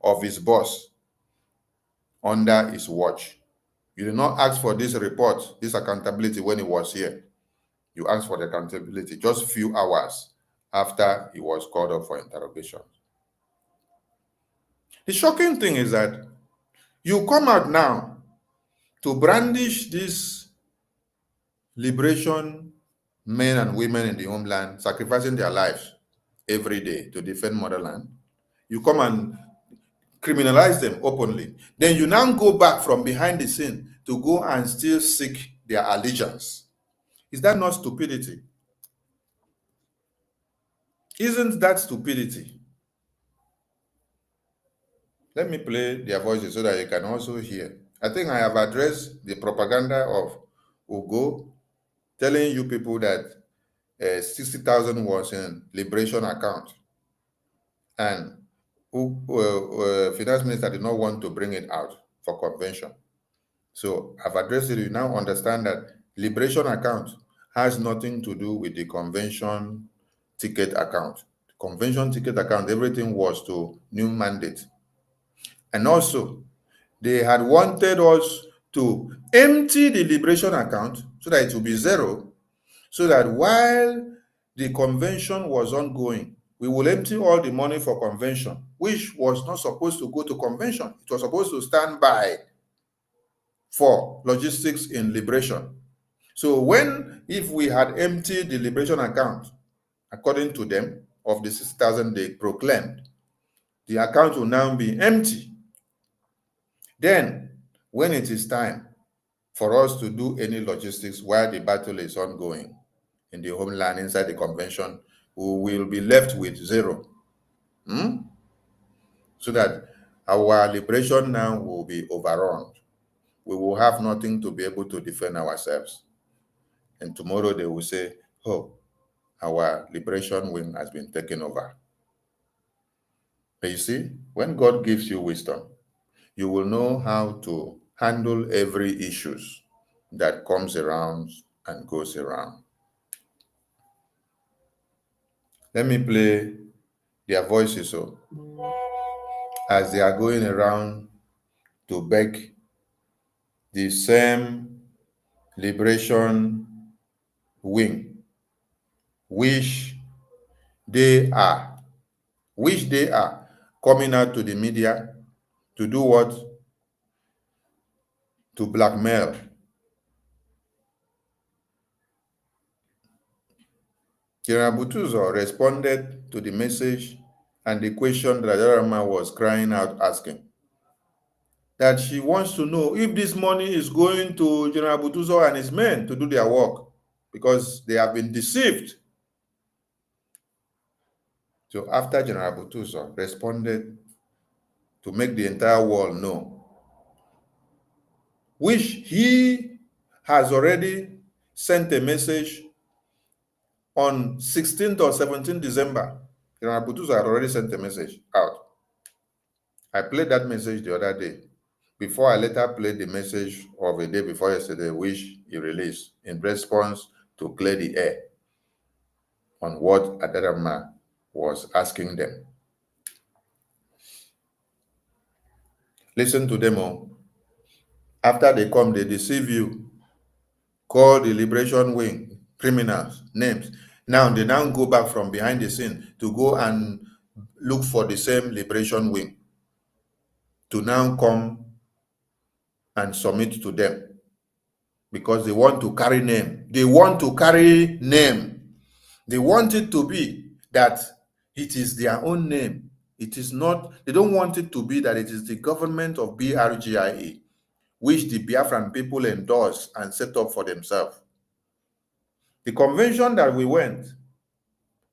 of his boss under his watch. You did not ask for this report, this accountability when he was here. You asked for the accountability just a few hours after he was called up for interrogation. The shocking thing is that you come out now to brandish these liberation men and women in the homeland, sacrificing their lives every day to defend motherland. You come and criminalize them openly. Then you now go back from behind the scene to go and still seek their allegiance. Is that not stupidity? Isn't that stupidity? Let me play their voices so that you can also hear. I think I have addressed the propaganda of Ugo, telling you people that 60,000 was in liberation account. And finance minister did not want to bring it out for convention. So I've addressed it. You now understand that liberation account has nothing to do with the convention ticket account. The convention ticket account, everything was to new mandate. And also, they had wanted us to empty the liberation account so that it will be zero, so that while the convention was ongoing, we will empty all the money for convention, which was not supposed to go to convention. It was supposed to stand by for logistics in liberation. So if we had emptied the liberation account, according to them, of the 6,000 they proclaimed, the account will now be empty. Then, when it is time for us to do any logistics while the battle is ongoing in the homeland inside the convention, we will be left with zero. So that our liberation now will be overrun. We will have nothing to be able to defend ourselves. And tomorrow they will say, oh, our liberation wing has been taken over. But you see, when God gives you wisdom, you will know how to handle every issue that comes around and goes around. Let me play their voices as they are going around to beg the same liberation wing, which they are coming out to the media to do what? To blackmail. General BUTUZOR responded to the message and the question that Adarama was crying out asking. That she wants to know if this money is going to General BUTUZOR and his men to do their work, because they have been deceived. So after General BUTUZOR responded to make the entire world know, which he has already sent a message on 16th or 17th December, General BUTUZOR had already sent a message out. I played that message the other day, before I later played the message of a day before yesterday, which he released in response to clear the air on what Adarama was asking them. Listen to them all. After they come, they deceive you, call the liberation wing criminals names. Now they now go back from behind the scene to go and look for the same liberation wing to now come and submit to them, because they want to carry name. They want to carry name. They want it to be that it is their own name. It is not, they don't want it to be that it is the government of BRGIA, which the Biafran people endorsed and set up for themselves. The convention that we went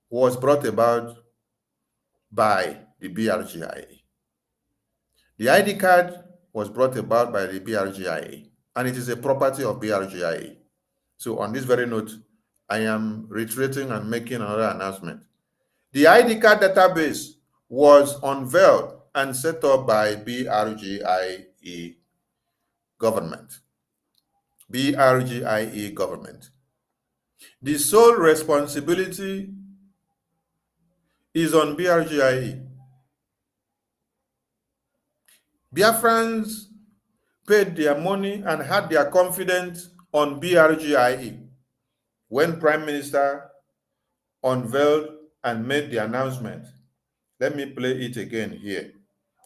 was brought about by the BRGIA. The ID card was brought about by the BRGIA, and it is a property of BRGIA. So on this very note, I am reiterating and making another announcement. The ID card database was unveiled and set up by BRGIA government. BRGIA government. The sole responsibility is on BRGIA. Biafrans paid their money and had their confidence on BRGIA when Prime Minister unveiled and made the announcement. Let me play it again here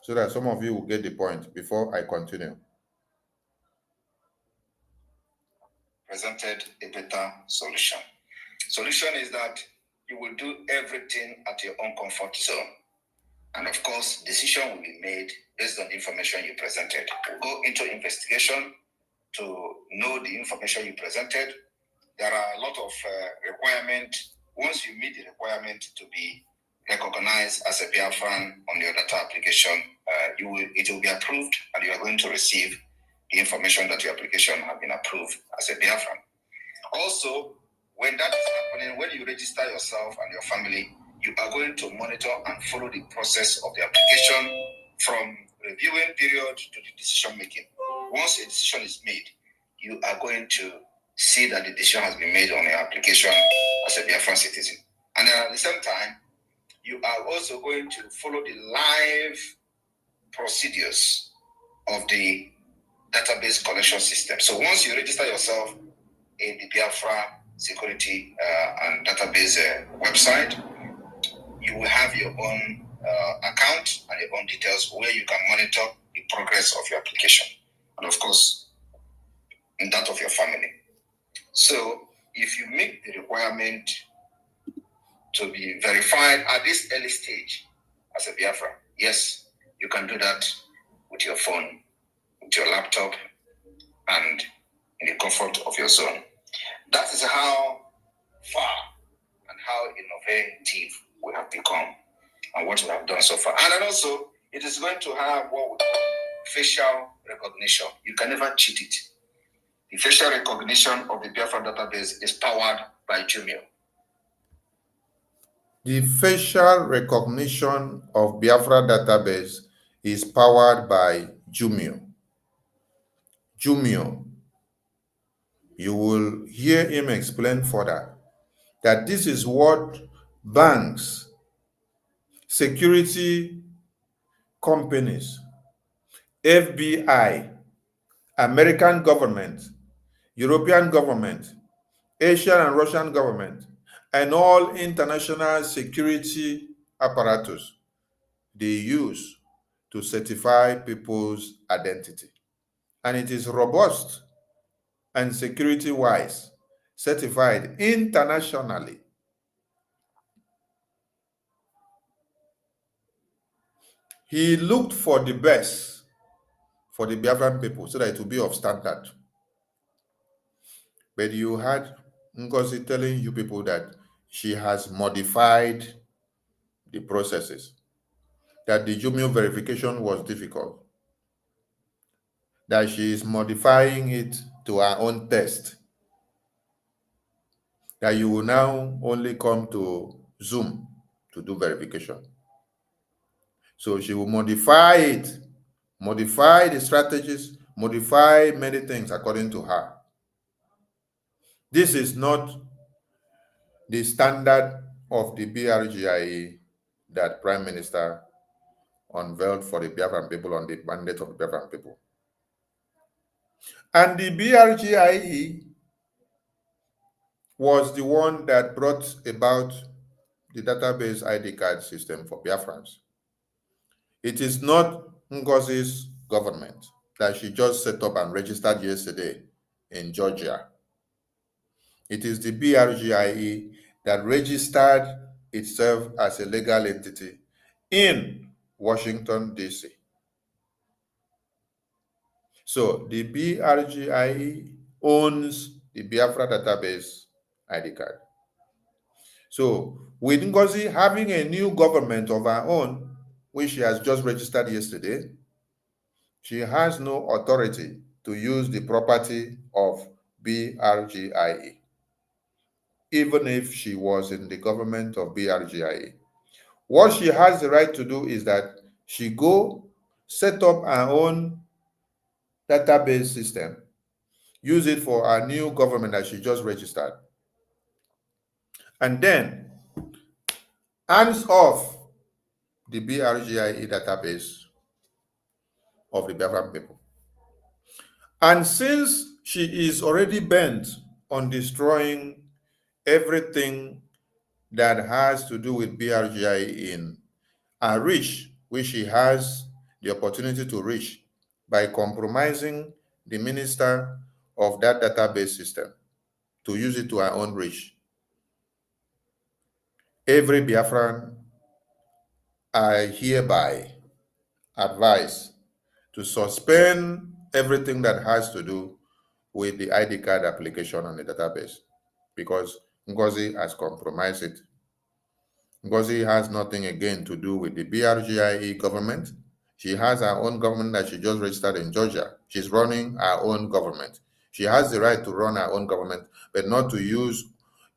so that some of you will get the point before I continue. Presented a better solution. Solution is that you will do everything at your own comfort zone. And of course, decision will be made based on the information you presented. We'll go into investigation to know the information you presented. There are a lot of requirements. Once you meet the requirement to be recognized as a Biafran on your data application, it will be approved, and you are going to receive the information that your application has been approved as a Biafran. Also, when that is happening, when you register yourself and your family, you are going to monitor and follow the process of the application from reviewing period to the decision making. Once a decision is made, you are going to see that the decision has been made on your application as a Biafran citizen. And at the same time, you are also going to follow the live procedures of the database collection system. So once you register yourself in the Biafra security and database website. You will have your own account and your own details where you can monitor the progress of your application, and of course, in that of your family. So, if you meet the requirement to be verified at this early stage as a Biafra, yes, you can do that with your phone, with your laptop, and in the comfort of your zone. That is how far and how innovative we have become and what we have done so far. And then also, it is going to have what we call facial recognition. You can never cheat it. The facial recognition of the BIAFRA database is powered by Jumio. The facial recognition of Biafra database is powered by Jumio. Jumio. You will hear him explain further that this is what banks, security companies, FBI, American government, European government, Asian and Russian government, and all international security apparatus they use to certify people's identity. And it is robust and security-wise certified internationally. He looked for the best for the Biafran people so that it will be of standard. But you had Ngozi telling you people that she has modified the processes, that the Jumio verification was difficult, that she is modifying it to her own test, that you will now only come to Zoom to do verification. So she will modify it, modify the strategies, modify many things according to her. This is not the standard of the BRGIE that Prime Minister unveiled for the Biafran people on the mandate of the Biafran people. And the BRGIE was the one that brought about the database ID card system for Biafrans. It is not Ngozi's government that she just set up and registered yesterday in Georgia. It is the BRGIE that registered itself as a legal entity in Washington, D.C. So the BRGIE owns the Biafra database ID card. So with Ngozi having a new government of her own, which she has just registered yesterday, she has no authority to use the property of BRGIE, even if she was in the government of BRGIE. What she has the right to do is that she go set up her own database system, use it for her new government that she just registered, and then hands off the BRGIE database of the Biafran people. And since she is already bent on destroying everything that has to do with BRGIE in her reach, which she has the opportunity to reach by compromising the minister of that database system to use it to her own reach, every Biafran I hereby advise to suspend everything that has to do with the ID card application on the database, because Ngozi has compromised it. Ngozi has nothing again to do with the BRGIE government. She has her own government that she just registered in Georgia. She's running her own government. She has the right to run her own government, but not to use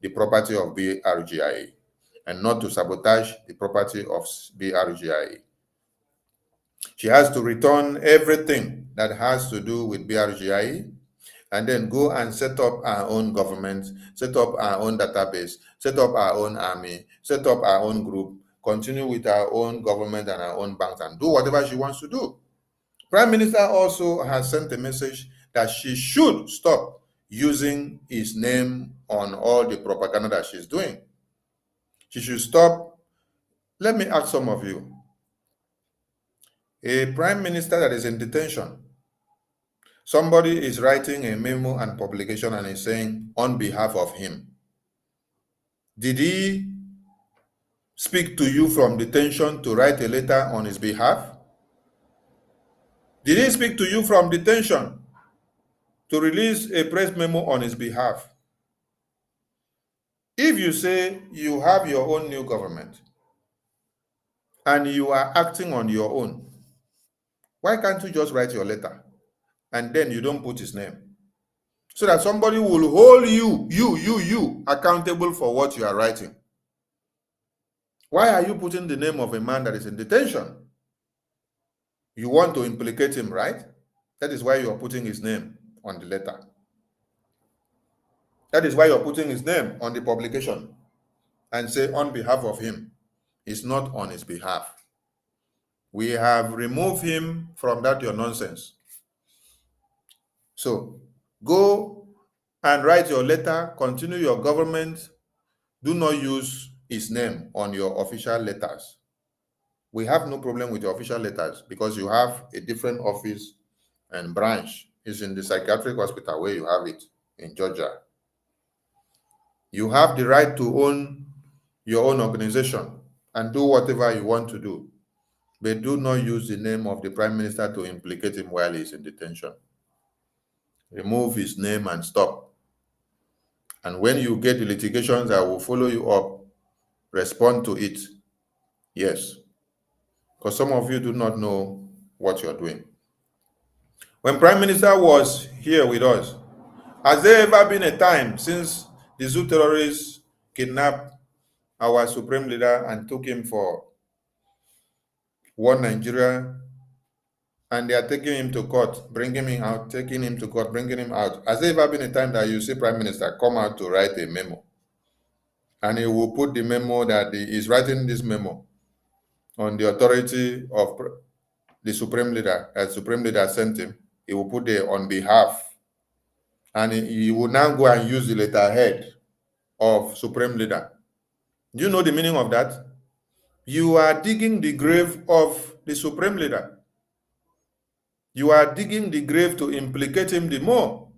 the property of BRGIE and not to sabotage the property of BRGIE. She has to return everything that has to do with BRGIE and then go and set up our own government, set up our own database, set up our own army, set up our own group, continue with our own government and our own banks and do whatever she wants to do. Prime Minister also has sent a message that she should stop using his name on all the propaganda that she's doing. She should stop. Let me ask some of you. A prime minister that is in detention, somebody is writing a memo and publication and is saying on behalf of him. Did he speak to you from detention to write a letter on his behalf? Did he speak to you from detention to release a press memo on his behalf? If you say you have your own new government and you are acting on your own, why can't you just write your letter and then you don't put his name? So that somebody will hold you accountable for what you are writing. Why are you putting the name of a man that is in detention? You want to implicate him, right? That is why you are putting his name on the letter. That is why you're putting his name on the publication and say on behalf of him. It's not on his behalf. We have removed him from that your nonsense. So go and write your letter, continue your government. Do not use his name on your official letters. We have no problem with your official letters because you have a different office and branch. It's in the psychiatric hospital where you have it in Georgia. You have the right to own your own organization and do whatever you want to do. But do not use the name of the prime minister to implicate him while he's in detention. Remove his name and stop. And when you get the litigations that will follow you up, respond to it. Yes. Because some of you do not know what you're doing. When Prime Minister was here with us, has there ever been a time since the zoo terrorists kidnapped our supreme leader and took him for one Nigeria, and they are taking him to court, bringing him out, taking him to court, bringing him out? Has there ever been a time that you see Prime Minister come out to write a memo, and he will put the memo that he is writing this memo on the authority of the supreme leader, as supreme leader sent him? He will put it on behalf, and he will now go and use the letterhead of supreme leader. Do you know the meaning of that? You are digging the grave of the supreme leader. You are digging the grave to implicate him the more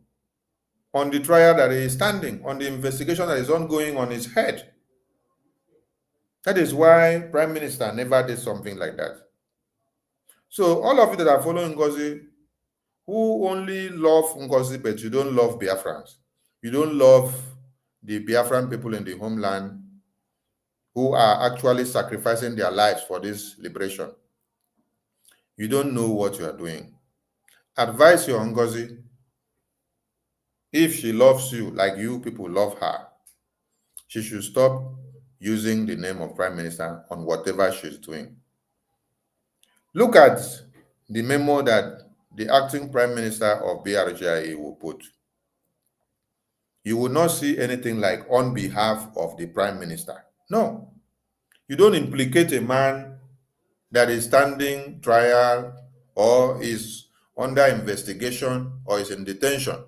on the trial that he is standing, on the investigation that is ongoing on his head. That is why Prime Minister never did something like that. So all of you that are following Ngozi, who only love Ngozi, but you don't love Biafrans, you don't love the Biafran people in the homeland who are actually sacrificing their lives for this liberation, you don't know what you are doing. Advise your Ngozi, if she loves you like you people love her, she should stop using the name of Prime Minister on whatever she's doing. Look at the memo that the acting Prime Minister of Brgie will put. You will not see anything like on behalf of the Prime Minister. No. You don't implicate a man that is standing trial or is under investigation or is in detention.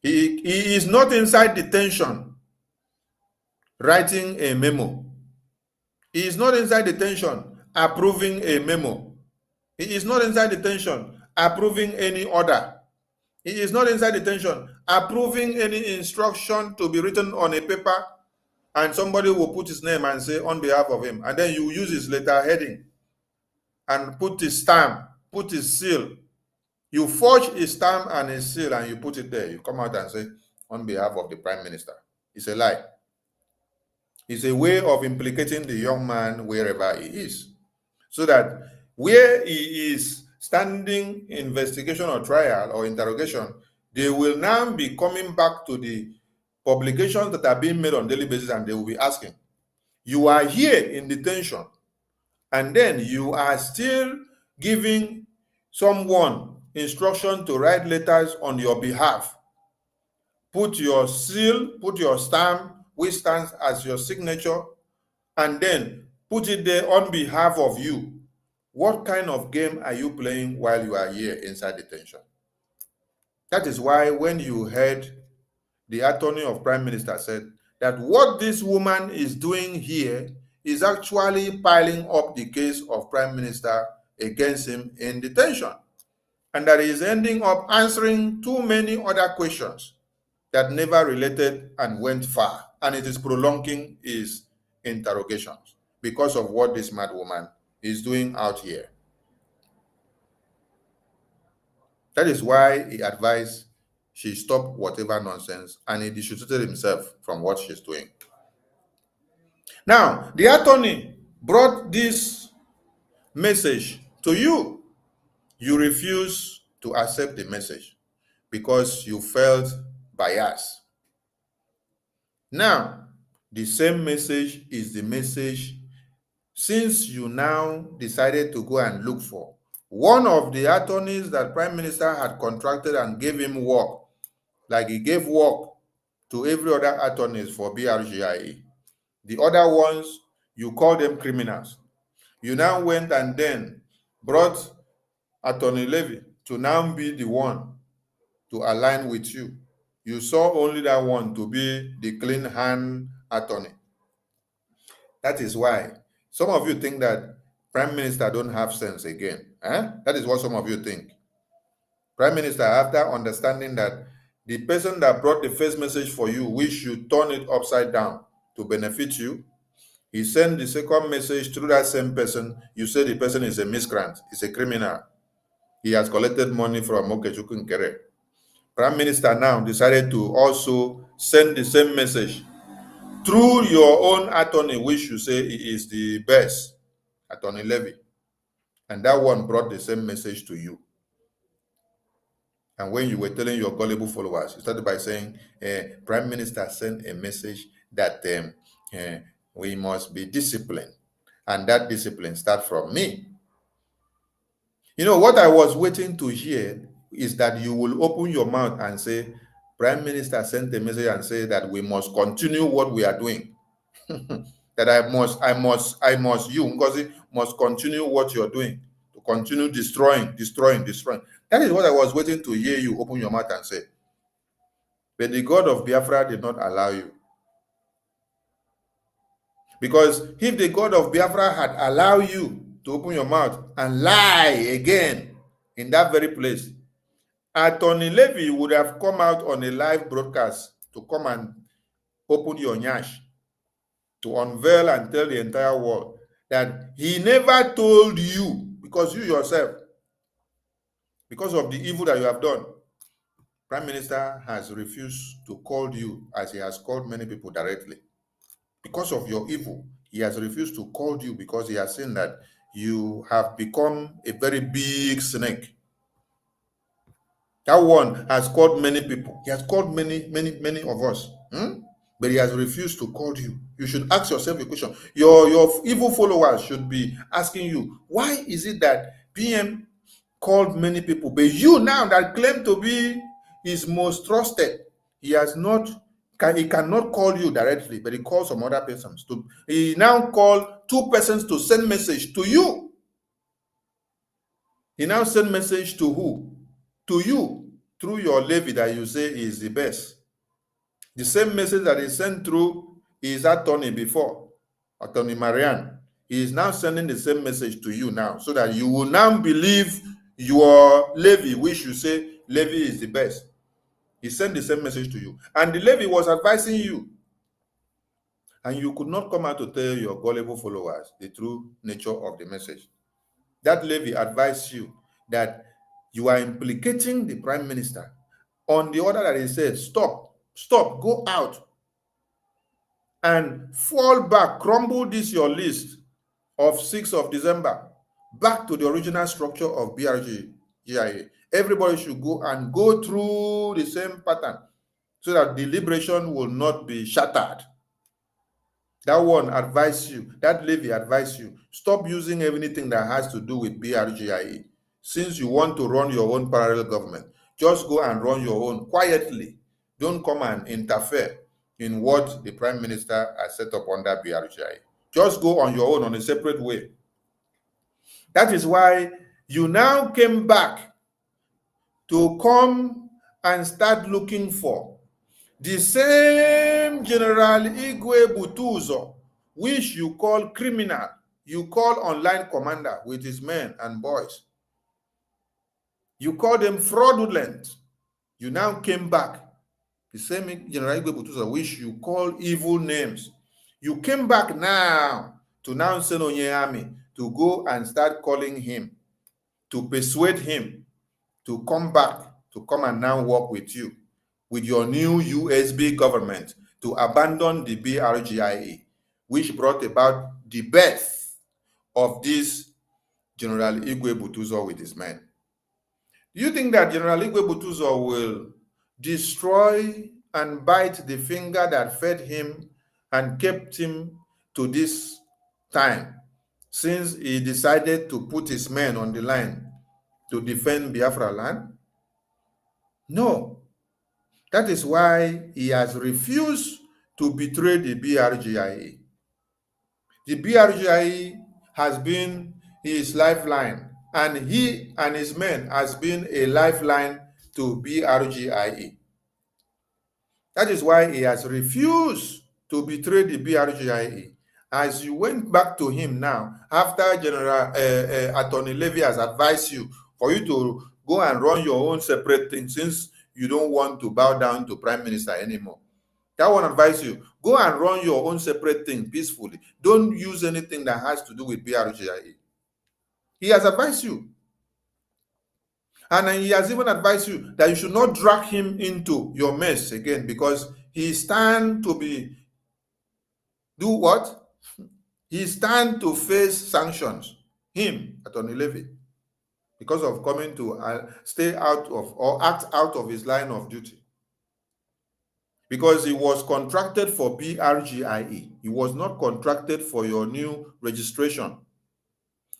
He is not inside detention writing a memo. He is not inside detention approving a memo. He is not inside detention approving any order. He is not inside detention approving any instruction to be written on a paper, and somebody will put his name and say on behalf of him, and then you use his letter heading and put his stamp, put his seal. You forge his stamp and his seal and you put it there. You come out and say on behalf of the Prime Minister. It's a lie. It's a way of implicating the young man wherever he is, so that where he is standing investigation or trial or interrogation, they will now be coming back to the publications that are being made on a daily basis, and they will be asking, you are here in detention, and then you are still giving someone instruction to write letters on your behalf. Put your seal, put your stamp, which stands as your signature, and then put it there on behalf of you. What kind of game are you playing while you are here inside detention? That is why when you heard the attorney of Prime Minister said that what this woman is doing here is actually piling up the case of Prime Minister against him in detention, and that he is ending up answering too many other questions that never related and went far, and it is prolonging his interrogations because of what this mad woman is doing out here. That is why he advised she stop whatever nonsense, and he dissociated himself from what she's doing. Now, the attorney brought this message to you. You refuse to accept the message because you felt biased. Now, the same message is the message, since you now decided to go and look for one of the attorneys that Prime Minister had contracted and gave him work, like he gave work to every other attorneys for BRGIE. The other ones, you call them criminals. You now went and then brought Attorney Levy to now be the one to align with you. You saw only that one to be the clean hand attorney. That is why some of you think that Prime Minister don't have sense again. That is what some of you think. Prime Minister, after understanding that the person that brought the first message for you, we should turn it upside down to benefit you, he sent the second message through that same person. You say the person is a miscreant, is a criminal. He has collected money from Okechukwu Nkere. Prime Minister now decided to also send the same message through your own attorney, which you say is the best, Attorney Levy. And that one brought the same message to you. And when you were telling your gullible followers, you started by saying, Prime Minister sent a message that we must be disciplined. And that discipline starts from me. You know, what I was waiting to hear is that you will open your mouth and say, Prime Minister sent a message and say that we must continue what we are doing. That you, Ngozi, must continue what you're doing. To continue destroying. That is what I was waiting to hear you open your mouth and say. But the God of Biafra did not allow you. Because if the God of Biafra had allowed you to open your mouth and lie again in that very place, Attorney Levy would have come out on a live broadcast to come and open your nyash, to unveil and tell the entire world that he never told you, because you yourself, because of the evil that you have done, Prime Minister has refused to call you as he has called many people directly. Because of your evil, he has refused to call you because he has seen that you have become a very big snake. That one has called many people. He has called many of us. But he has refused to call you. You should ask yourself a question. Your evil followers should be asking you, why is it that PM called many people, but you now that claim to be his most trusted, he cannot call you directly, but he calls some other persons. He now called 2 persons to send message to you. He now send message to who? To you, through your levy that you say is the best. The same message that he sent through his attorney before, Attorney Marianne. He is now sending the same message to you now, so that you will now believe your levy, which you say levy is the best. He sent the same message to you. And the levy was advising you. And you could not come out to tell your gullible followers the true nature of the message. That levy advised you that you are implicating the Prime Minister. On the order that he said, stop, go out and fall back, crumble this your list of 6th of December back to the original structure of BRGIA. Everybody should go through the same pattern so that the liberation will not be shattered. That one advised you, that levy advised you, stop using anything that has to do with BRGIA. Since you want to run your own parallel government, just go and run your own quietly. Don't come and interfere in what the Prime Minister has set up under BRGIA. Just go on your own on a separate way. That is why you now came back to come and start looking for the same General Igwe BUTUZOR, which you call criminal, you call online commander with his men and boys. You call them fraudulent. You now came back. The same General Igwe BUTUZOR, which you call evil names. You came back now to now send on your army to go and start calling him, to persuade him to come back, to come and now work with you, with your new USB government, to abandon the BRGIE, which brought about the birth of this General Igwe BUTUZOR with his men. Do you think that General Igwe BUTUZOR will destroy and bite the finger that fed him and kept him to this time, since he decided to put his men on the line to defend Biafra land? No. That is why he has refused to betray the BRGIE. The BRGIE has been his lifeline, and he and his men has been a lifeline to BRGIE. That is why he has refused to betray the BRGIE. As you went back to him now, after General Attorney Levy has advised you for you to go and run your own separate thing, since you don't want to bow down to Prime Minister anymore. That one advise you, go and run your own separate thing peacefully. Don't use anything that has to do with BRGIE. He has advised you. And he has even advised you that you should not drag him into your mess again, because he stands to be, do what? He stands to face sanctions, him, Attorney Levy, because of coming to stay out of or act out of his line of duty. Because he was contracted for BRGIE. He was not contracted for your new registration.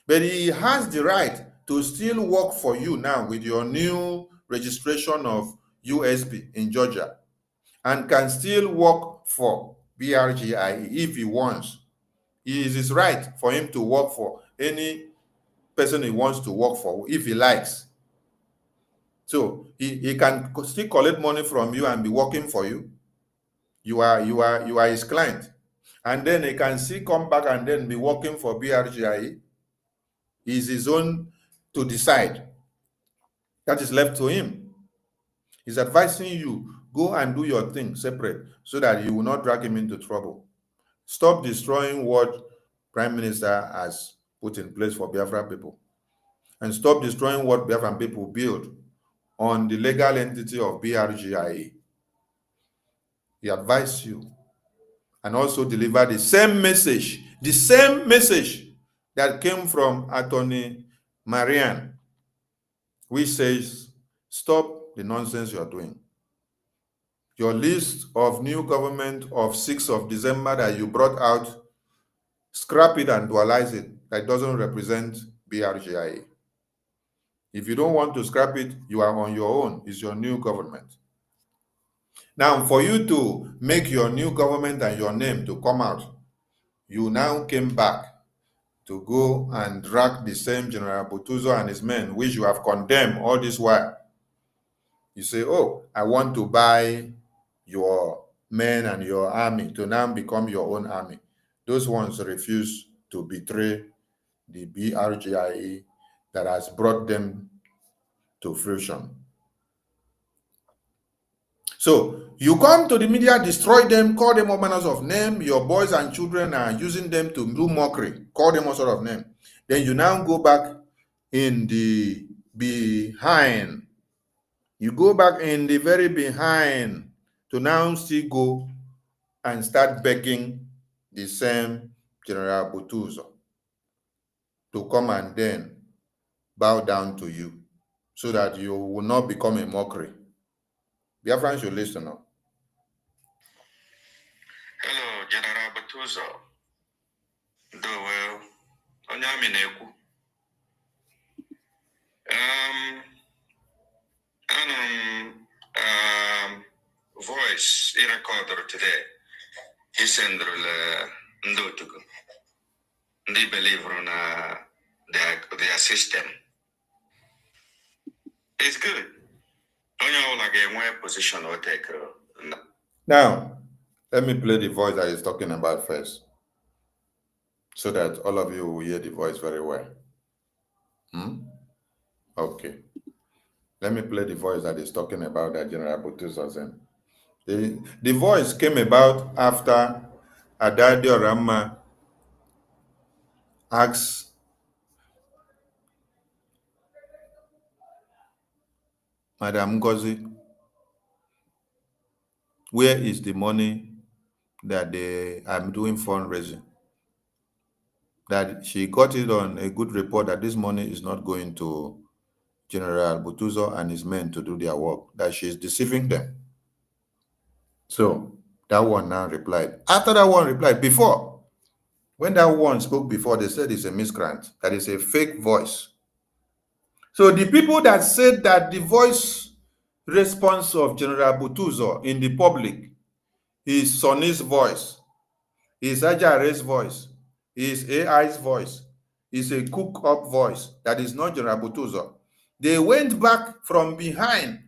But he has the right to still work for you now with your new registration of USB in Georgia, and can still work for BRGIE if he wants. It is his right for him to work for any person he wants to work for if he likes. So he can still collect money from you and be working for you. You are his client. And then he can still come back and then be working for BRGIE. It's his own to decide. That is left to him. He's advising you, go and do your thing separate so that you will not drag him into trouble. Stop destroying what Prime Minister has put in place for Biafra people. And stop destroying what Biafran people build on the legal entity of BRGIE. He advised you, and also deliver the same message that came from Attorney Marian, which says, stop the nonsense you're doing. Your list of new government of 6th of December that you brought out, scrap it and dualize it. That doesn't represent BRGIE. If you don't want to scrap it, you are on your own. It's your new government. Now, for you to make your new government and your name to come out, you now came back to go and drag the same General BUTUZOR and his men, which you have condemned all this while. You say, oh, I want to buy your men and your army to now become your own army. Those ones refuse to betray the BRGIE that has brought them to fruition. So you come to the media, destroy them, call them all manners of names. Your boys and children are using them to do mockery, call them all sort of names. Then you now go back in the behind. You go back in the very behind to now still go and start begging the same General BUTUZOR to come and then bow down to you, so that you will not become a mockery. Biafrans should listen up. Hello, General BUTUZOR. Do well. Onyaminekwu. Voice I recorder today. He sent Ndotugu. They believe in their system. It's good. position or take. Now, let me play the voice that he's talking about first, so that all of you will hear the voice very well. Okay. Let me play the voice that is talking about that General BUTUZOR. The voice came about after Adadio Rama asked Madam Ngozi, where is the money that they are doing fundraising? That she got it on a good report that this money is not going to General BUTUZOR and his men to do their work, that she's deceiving them. So that one now replied. After that one replied, before, when that one spoke before, they said it's a miscreant, that is a fake voice. So the people that said that the voice response of General BUTUZOR in the public is Sonny's voice, is Ajare's voice, is AI's voice, is a cook-up voice that is not General BUTUZOR. They went back from behind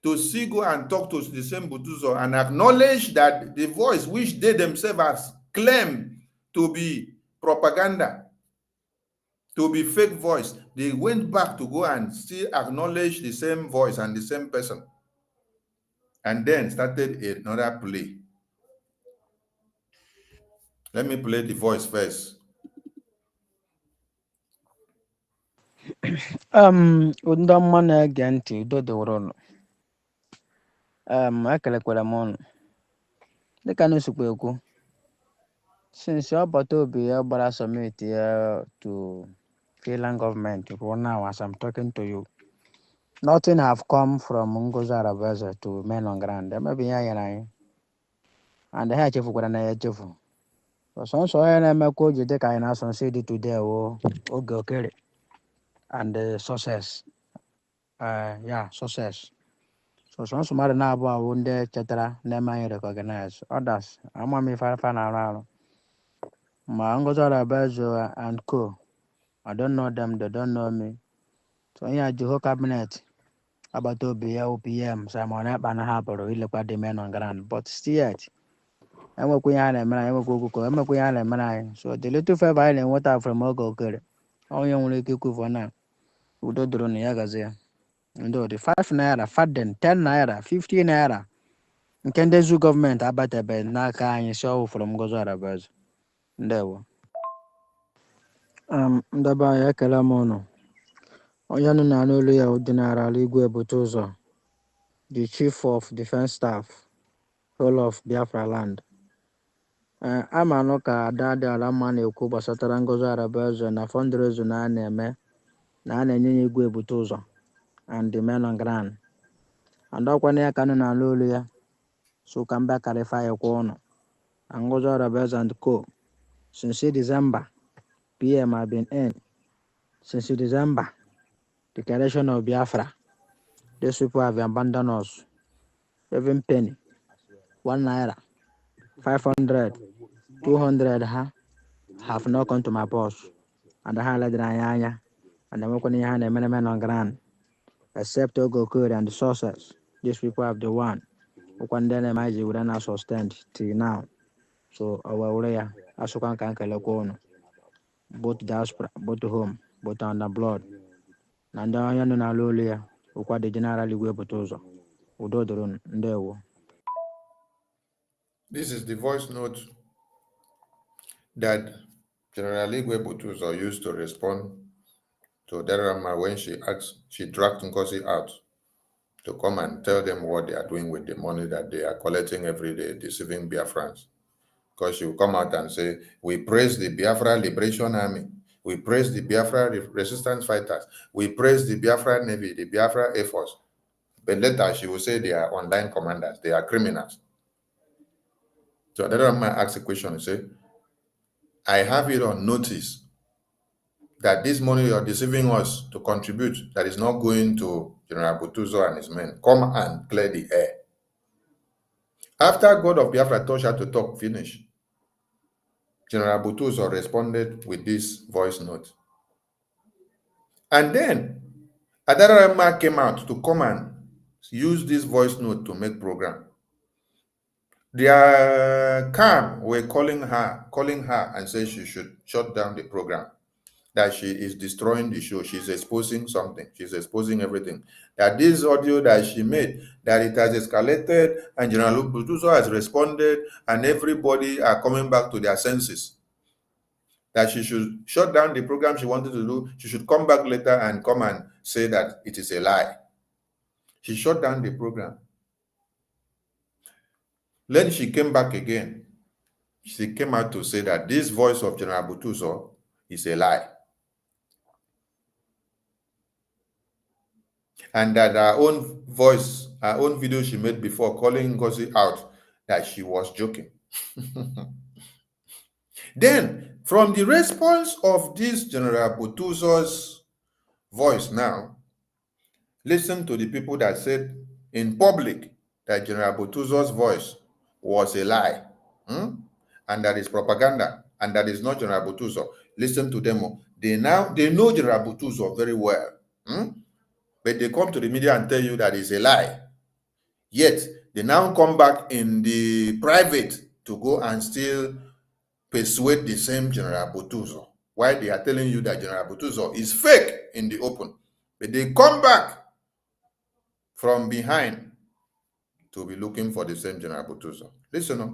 to see, go and talk to the same BUTUZOR and acknowledge that the voice which they themselves has claimed to be propaganda, to be fake voice, they went back to go and still acknowledge the same voice and the same person, and then started another play. Let me play the voice first. Ndị ọma na-ege ntị, udo dịworo unu. Ekelekwara m unu. Dịka na nsukwu ekwu, since ọbata obi ya gbara summit ya to Finland government ruo now as I'm talking to you, nothing have come from Ngozi Arabeze to men on ground. Maybe ya nyere anyị, and ha echefukwara na ya echefu. Sọnsọ onye na-emekwa oji dịka anyị na-asọ nsị dị today oge okere and success. Success. So sọnsọ mmadụ na-abụ awụ ndị chetara na-eme anyị recognize others. Ama m ife afa na-arụ arụ. Ma Ngozi Arabeze and co, I don't know them, they don't know me. So onye Jiho cabinet agbata obi ya OPM Simon Ekpa na hapụrụ ilekwa the men on ground, but still yet enwekwa ihe a na-emere anyị, enwekwa okuko, enwekwa ihe a na-emere anyị. So the little favor anyị na-enweta from oge okere, onye nwere ike ikwu na udo dịrị na ya gazie ya. Ndị dị 5 naira, faden 10 naira, 50 naira nke ndị zu gọọmenti abatebe n'aka anyị si ọwụ from Ngozi Arabeze. Ndewo. Ndebe anyị ekele m ụnụ. Onye nụ na n'olu ya General Igwe BUTUZOR, the Chief of Defense Staff, whole of Biafra land. Ama anụ ka ada dị ala mma na-ekwu gbasatara Ngozi Arabeze na fundraising a na-eme na a na-enye ya Igwe BUTUZOR and the men on ground. And ọkwana ya ka nụ na n'olu ya, so ka mba clarify ya kwa ụnụ. Ngozi Arabeze and co, since December, PM have been in. Since December, declaration of Biafra, these people have abandoned us. Even penny, 1 naira, 500, 200 have not come to my boss. And I let anya, and I'm working here and men on ground. Except Ogokuri and the sources, these people have the one. One day MIG would not sustain till now. So our way, Asukan can Kalakon, both diaspora, both home, both on the blood. Nanda Yanuna Lulia, who the General Igwe BUTUZOR. Udodorun, Ndewo. This is the voice note that General Igwe BUTUZOR used to respond to Derama when she dragged Ngozi out to come and tell them what they are doing with the money that they are collecting every day, deceiving Biafrans. Because she will come out and say, we praise the Biafra Liberation Army, we praise the Biafra resistance fighters, we praise the Biafra Navy, the Biafra Air Force. But later she will say they are online commanders, they are criminals. So Derama asks a question and say, I have it on notice that this money you are deceiving us to contribute, that is not going to General BUTUZOR and his men. Come and clear the air. After God of Biafra told her to talk, finish, General BUTUZOR responded with this voice note. And then Adarama came out to come and use this voice note to make program. Their CAN were calling her and say she should shut down the program, that she is destroying the show. She's exposing something. She's exposing everything. That this audio that she made, that it has escalated and General BUTUZOR has responded and everybody are coming back to their senses. That she should shut down the program she wanted to do. She should come back later and come and say that it is a lie. She shut down the program. Then she came back again. She came out to say that this voice of General BUTUZOR is a lie. And that her own voice, her own video she made before calling Ngozi out, that she was joking. Then, from the response of this General BUTUZOR's voice now, listen to the people that said in public that General BUTUZOR's voice was a lie, and that is propaganda, and that is not General BUTUZOR. Listen to them. They know General BUTUZOR very well, but they come to the media and tell you that it's a lie. Yet they now come back in the private to go and still persuade the same General BUTUZOR. Why they are telling you that General BUTUZOR is fake in the open, but they come back from behind to be looking for the same General BUTUZOR. Listen up.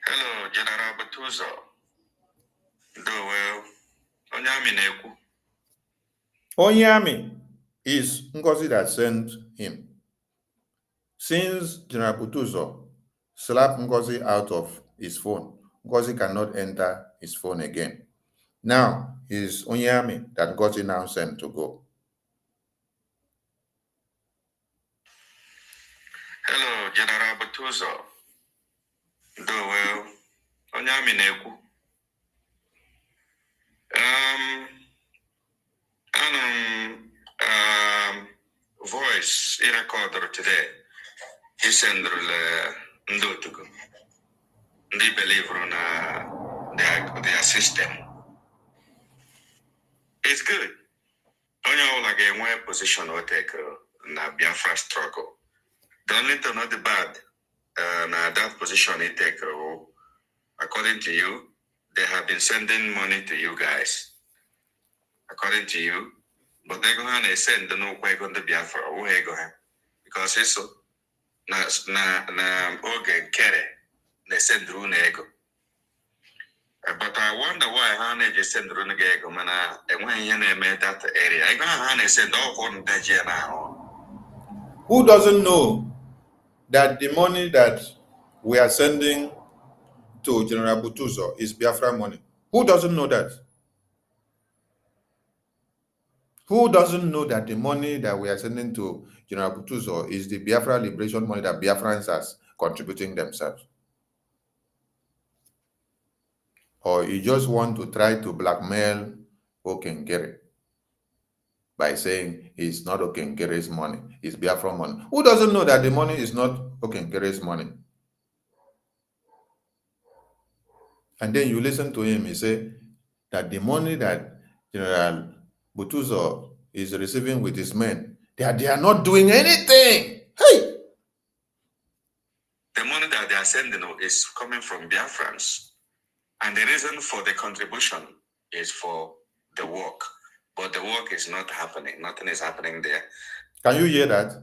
Hello, General BUTUZOR. Do well. Onyami neku. Onyami is Ngozi that sent him. Since General BUTUZOR slapped Ngozi out of his phone, Ngozi cannot enter his phone again. Now, it's Onyami that Ngozi now sent to go. Hello, General BUTUZOR. Do well. Onyami neku. Voice recorder today. He sent the Ndotugu. They believe on their system. It's good. Only all again one position or take na Biafra struggle. The only thing not the bad na that position he take according to you, they have been sending money to you guys. According to you, but they're going to send the no way on the Biafra or because it's so na organ carry they send through nego. But I wonder why Hane just send through nego mana and when you made that area, I got Hane send all on the now. Who doesn't know that the money that we are sending to General BUTUZOR is Biafra money? Who doesn't know that? Who doesn't know that the money that we are sending to General BUTUZOR is the Biafra liberation money that Biafrans are contributing themselves? Or you just want to try to blackmail Okengere by saying it's not Okengere's money, it's Biafra money? Who doesn't know that the money is not Okengere's money? And then you listen to him, he say that the money that General BUTUZOR is receiving with his men, they are not doing anything. Hey! The money that they are sending is coming from Biafrans. And the reason for the contribution is for the work. But the work is not happening. Nothing is happening there. Can you hear that?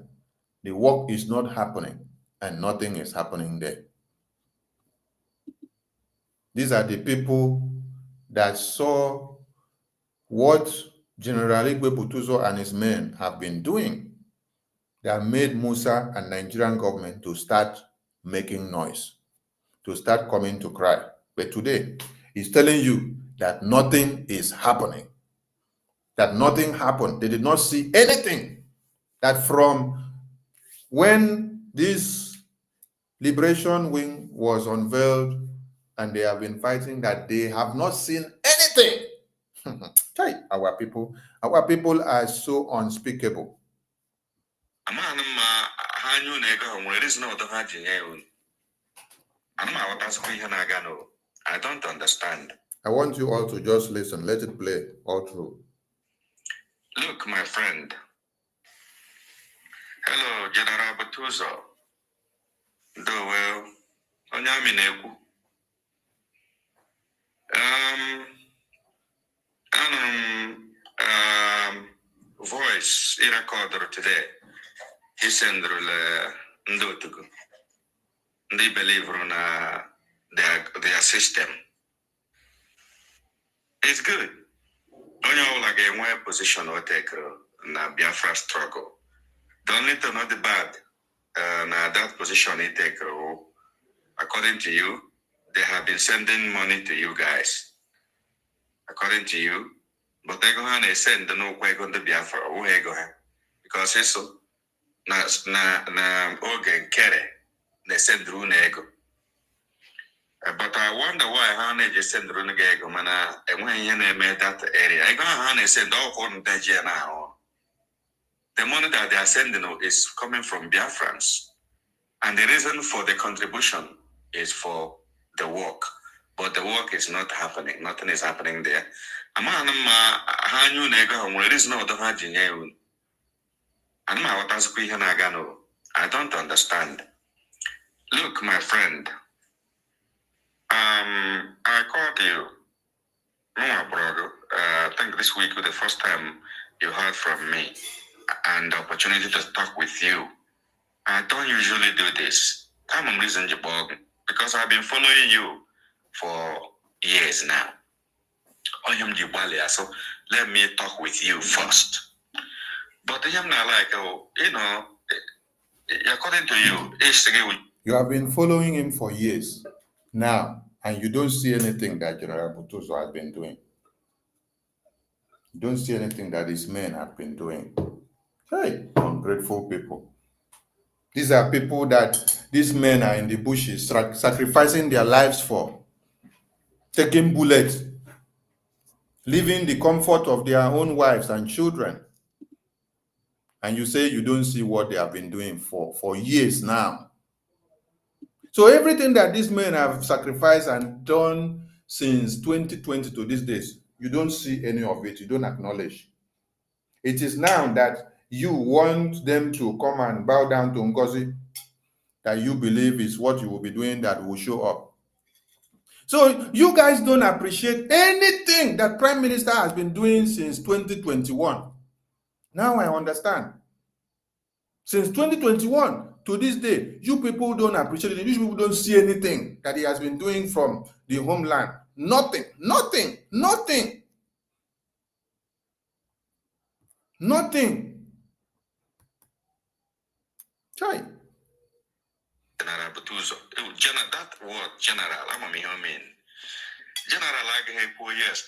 The work is not happening and nothing is happening there. These are the people that saw what General BUTUZOR and his men have been doing that made Musa and Nigerian government to start making noise, to start coming to cry. But today, he's telling you that nothing is happening, that nothing happened. They did not see anything. That from when this liberation wing was unveiled and they have been fighting, that they have not seen anything. Our people are so unspeakable. I don't understand. I want you all to just listen. Let it play all through. Look, my friend. Hello, General BUTUZOR. Do well. Onyaminegu. Voice I recorder today. He sent the Ndotugu. They believe in their system. It's good. Only like a one position or take na Biafra struggle. The only thing not the bad na that position he take. According to you, they have been sending money to you guys. According to you, but they go and send the no quay on the Biafra. Because it's so na organ carry they send through nego. But I wonder why how they just send through nego mana and when you made that area. I go how they send all on the now. The money that they are sending is coming from Biafrans. And the reason for the contribution is for the work. But the work is not happening. Nothing is happening there. I don't understand. Look, my friend, I called you, I think this week was the first time you heard from me and the opportunity to talk with you. I don't usually do this. I'm reason because I've been following you for years now. So let me talk with you first. But I'm not like, according to you, You have been following him for years now, and you don't see anything that General BUTUZOR has been doing. You don't see anything that these men have been doing. Hey, ungrateful people. These are people that these men are in the bushes sacrificing their lives for, taking bullets, leaving the comfort of their own wives and children. And you say you don't see what they have been doing for years now. So everything that these men have sacrificed and done since 2020 to these days, you don't see any of it. You don't acknowledge. It is now that you want them to come and bow down to Ngozi that you believe is what you will be doing that will show up. So you guys don't appreciate anything that Prime Minister has been doing since 2021. Now I understand. Since 2021 to this day, you people don't appreciate it. You people don't see anything that he has been doing from the homeland. Nothing, nothing, nothing. Nothing. Chai. General BUTUZOR. That word, general, I'm a mean. General, I gave you yes,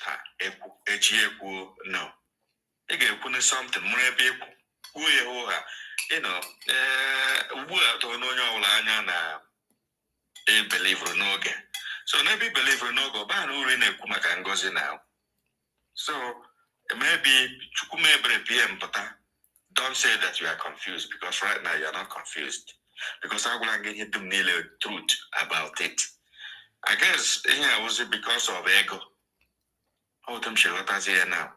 no. I gave you something more you know, word or no na a believer no again. So maybe believer no go ban urine kumaka Ngozi now. So maybe chukumebre PM pata. Don't say that you are confused because right now you are not confused. Because I will get him to nail the truth about it. I guess here was it because of ego. How them Charlotte here now.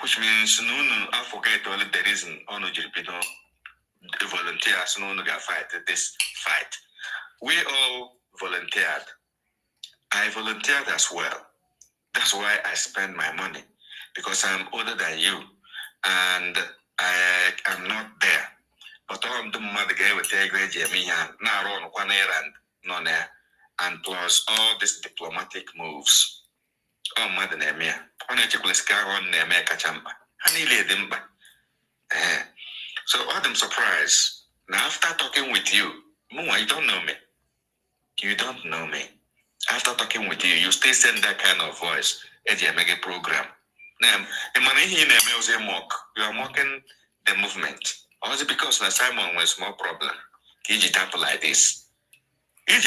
Which means no, I forget all the reason on the volunteers no got fight this fight. We all volunteered. I volunteered as well. That's why I spend my money because I'm older than you and I am not there. But all the mother gave a great now on 1 year and no there, and plus all these diplomatic moves. Oh, mother Nemia, on a chickle scar on Nemia Kachamba, and he laid them back. So I'm surprised. Now, after talking with you, you don't know me. You don't know me. After talking with you, you still send that kind of voice at your mega program. Now, you are mocking the movement. Or is it because Simon was more problem? Kiji tap like this. You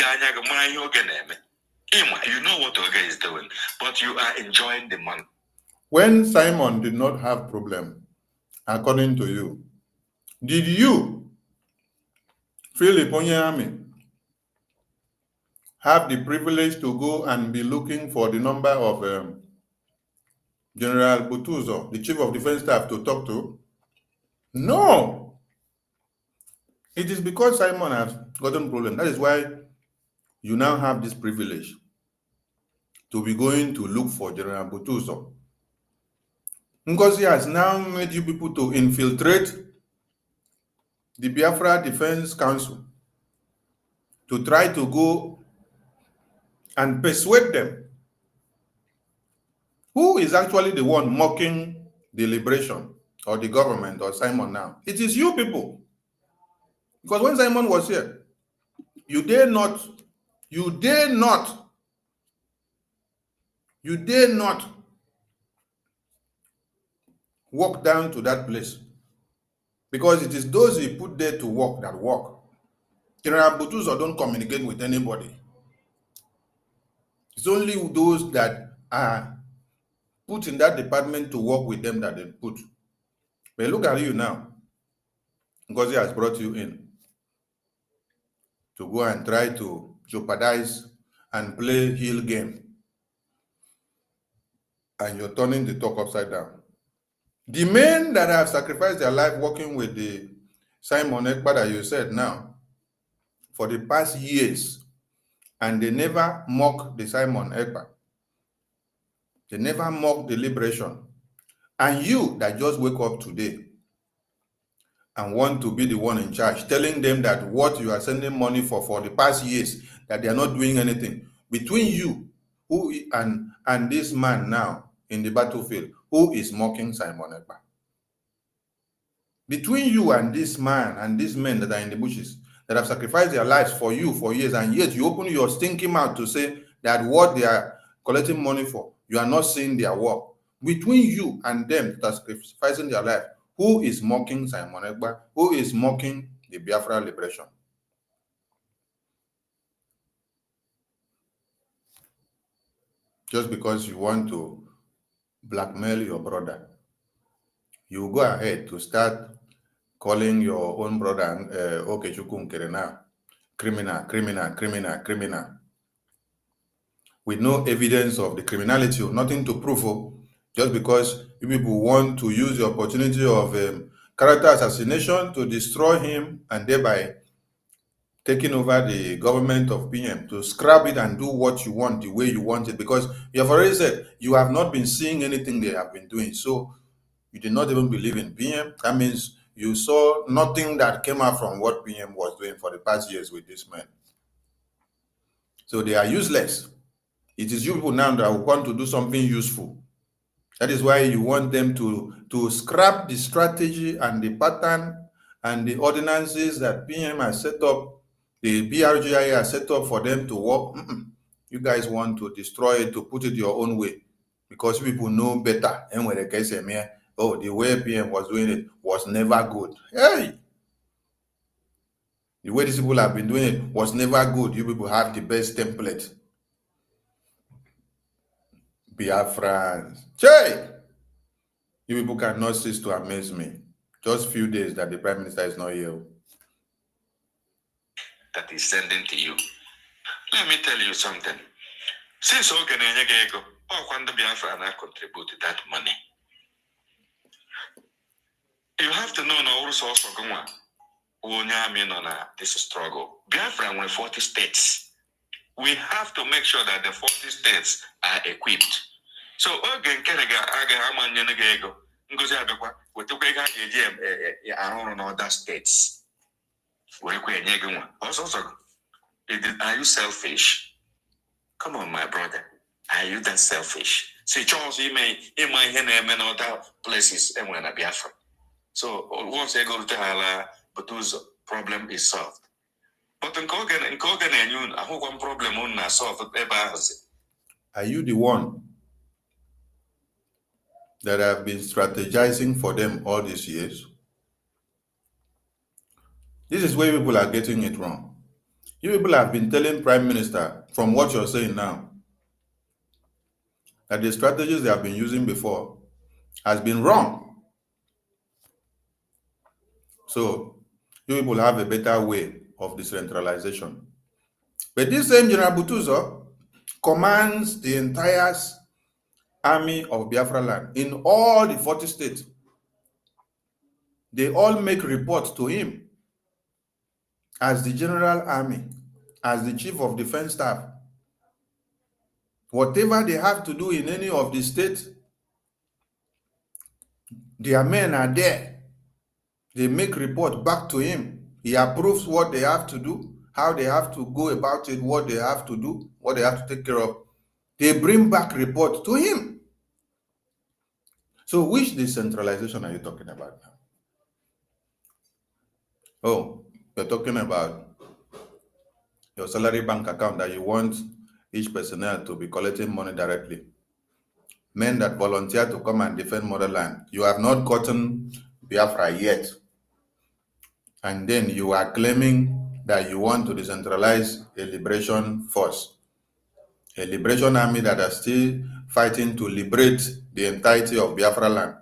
know what Oga is doing, but you are enjoying the money. When Simon did not have problem, according to you, did you, Philip Onyami, have the privilege to go and be looking for the number of General BUTUZOR, the Chief of Defense Staff, to talk to? No. It is because Simon has gotten problem. That is why you now have this privilege to be going to look for General BUTUZOR. Ngozi has now made you people to infiltrate the Biafra Defense Council to try to go and persuade them. Who is actually the one mocking the liberation or the government or Simon now? It is you people. Because when Simon was here, you dare not walk down to that place. Because it is those he put there to work that work. General BUTUZOR don't communicate with anybody. It's only those that are put in that department to work with them that they put. But look at you now. Ngozi has brought you in to go and try to jeopardize and play heel game. And you're turning the talk upside down. The men that have sacrificed their life working with the Simon Ekpa that you said now, for the past years, and they never mock the Simon Ekpa. They never mock the liberation. And you that just wake up today and want to be the one in charge, telling them that what you are sending money for the past years, that they are not doing anything. Between you who and this man now in the battlefield, who is mocking Simon Ekpa? Between you and this man and these men that are in the bushes, that have sacrificed their lives for you for years, and yet you open your stinking mouth to say that what they are collecting money for, you are not seeing their work. Between you and them that are sacrificing their life, who is mocking Simon Ekpa? Who is mocking the Biafra liberation? Just because you want to blackmail your brother, you go ahead to start calling your own brother Okechukwu Nkerena criminal, with no evidence of the criminality, nothing to prove, just because you people want to use the opportunity of character assassination to destroy him and thereby taking over the government of PM, to scrap it and do what you want the way you want it, because you have already said you have not been seeing anything they have been doing. So you did not even believe in PM. That means you saw nothing that came out from what PM was doing for the past years with this man. So they are useless. It is you people now that want to do something useful. That is why you want them to scrap the strategy and the pattern and the ordinances that PM has set up, the BRGI has set up for them to work. You guys want to destroy it, to put it your own way, because people know better. And when they can say, oh, the way PM was doing it was never good. Hey! The way these people have been doing it was never good. You people have the best template. Biafrans. Che! You people cannot cease to amaze me. Just few days that the Prime Minister is not here. That is sending to you. Let me tell you something. Since Oganegego, when the Biafra contributed that money, you have to know no resource for Guma. This struggle. Biafra were 40 states. We have to make sure that the 40 states are equipped. So Ogan Kenega Aga Amanyanegego, Ngozi Abekwa, we took a other states. Are you selfish? Come on, my brother. Are you that selfish? See, Charles, you may in other places and when I Biafra. So once they go to Hala, BUTUZOR, problem is solved. But in Kogan and you, I hope one problem on solved. Are you the one that have been strategizing for them all these years? This is where people are getting it wrong. You people have been telling Prime Minister, from what you're saying now, that the strategies they have been using before has been wrong. So you people have a better way of decentralization. But this same General BUTUZOR commands the entire army of Biafra land in all the 40 states. They all make reports to him. as the General Army, as the Chief of Defense Staff, whatever they have to do in any of the states, their men are there. They make report back to him. He approves what they have to do, how they have to go about it, what they have to do, what they have to take care of. They bring back report to him. So which decentralization are you talking about now? Oh, you're talking about your salary bank account that you want each personnel to be collecting money directly. Men that volunteer to come and defend motherland. You have not gotten Biafra yet. And then you are claiming that you want to decentralize a liberation force, a liberation army that are still fighting to liberate the entirety of Biafra land.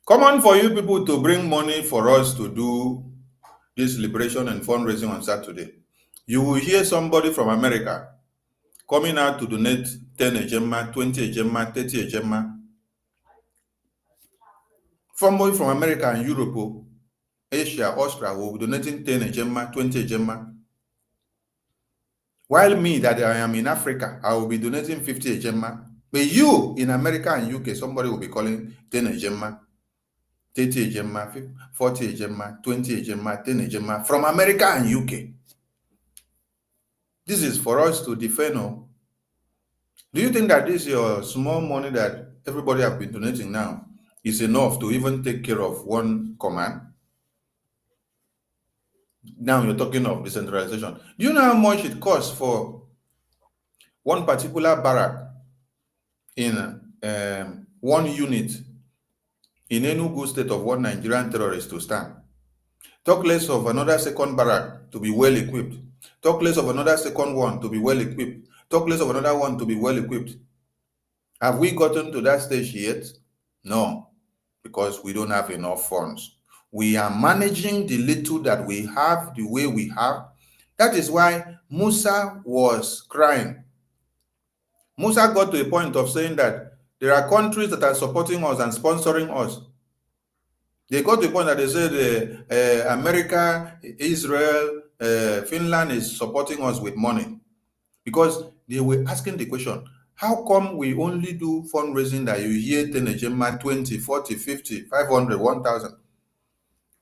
Common for you people to bring money for us to do this liberation and fundraising on Saturday. You will hear somebody from America coming out to donate 10 ejema, 20 ejema, 30 ejema. Somebody from America and Europe, Asia, Australia will be donating 10 ejema, 20 ejema. While me, that I am in Africa, I will be donating 50 ejema. But you, in America and UK, somebody will be calling 10 ejema, 30 ejema, 40 ejema, 20 ejema, 10 ejema from America and UK. This is for us to defend. Do you think that this your small money that everybody have been donating now is enough to even take care of one command? Now you're talking of decentralization. Do you know how much it costs for one particular barrack in one unit in Enugu state of one Nigerian terrorist to stand? Talk less of another second barrack to be well equipped. Talk less of another second one to be well equipped. Talk less of another one to be well equipped. Have we gotten to that stage yet? No, because we don't have enough funds. We are managing the little that we have the way we have. That is why Musa was crying. Musa got to a point of saying that there are countries that are supporting us and sponsoring us. They got to a point that they said America, Israel, Finland is supporting us with money, because they were asking the question, how come we only do fundraising that you hear 10 ejema, 20, 40, 50, 500, 1,000?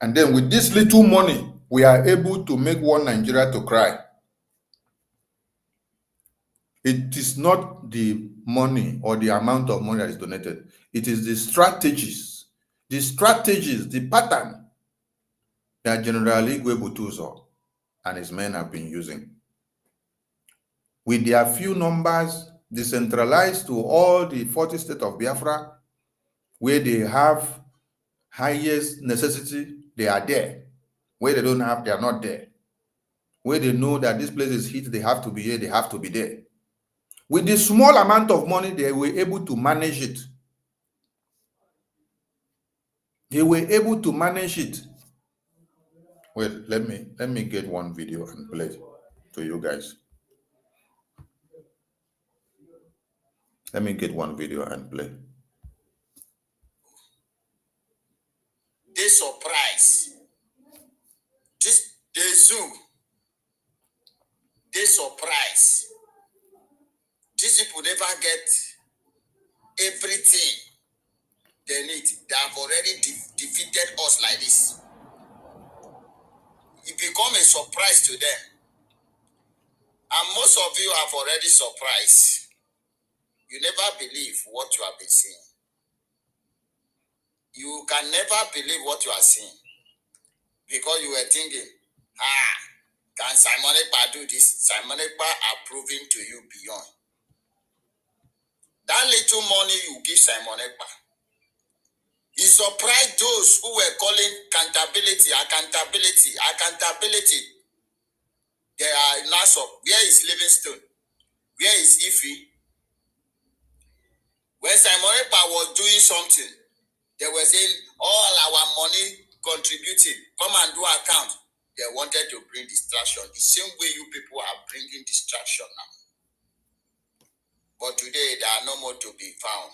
And then with this little money, we are able to make one Nigeria to cry. It is not the money or the amount of money that is donated. It is the strategies, the pattern that General BUTUZOR and his men have been using. With their few numbers decentralized to all the 40 states of Biafra, where they have highest necessity, they are there. Where they don't have, they are not there. Where they know that this place is hit, they have to be here, they have to be there. With the small amount of money, they were able to manage it. They were able to manage it. Wait, let me get one video and play it to you guys. Let me get one video and play. They surprise. They zoom. They surprise. These people never get everything they need. They have already defeated us like this. It become a surprise to them. And most of you have already surprised. You never believe what you have been seeing. You can never believe what you are seeing. Because you were thinking, can Simon Ekpa do this? Simon Ekpa are proving to you beyond. That little money you give Simon Ekpa, he surprised those who were calling accountability. They are Nassau. Where is Livingstone? Where is Ife? When Simon Ekpa was doing something, they were saying, all our money contributing, come and do account. They wanted to bring distraction. The same way you people are bringing distraction now. But today, they are no more to be found.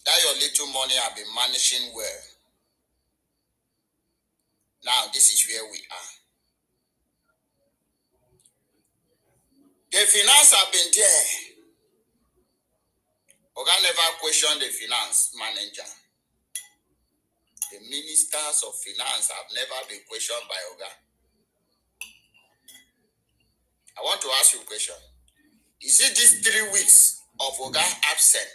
That your little money have been managing well. Now, this is where we are. The finance have been there. Oga never questioned the finance manager. The ministers of finance have never been questioned by Oga. I want to ask you a question. Is it these 3 weeks of Oga absent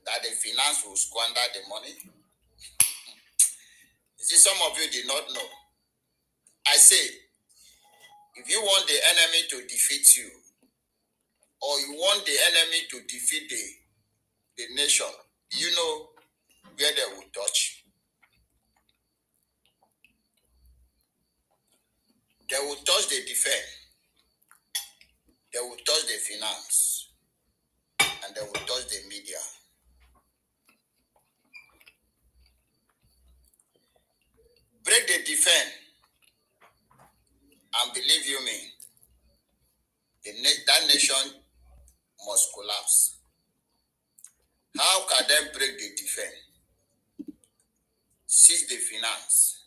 that the finance will squander the money? You see, some of you did not know. I say, if you want the enemy to defeat you, or you want the enemy to defeat the nation, you know where they will touch. They will touch the defense, they will touch the finance, and they will touch the media. Break the defense, and believe you me, that nation must collapse. How can they break the defense? Seize the finance,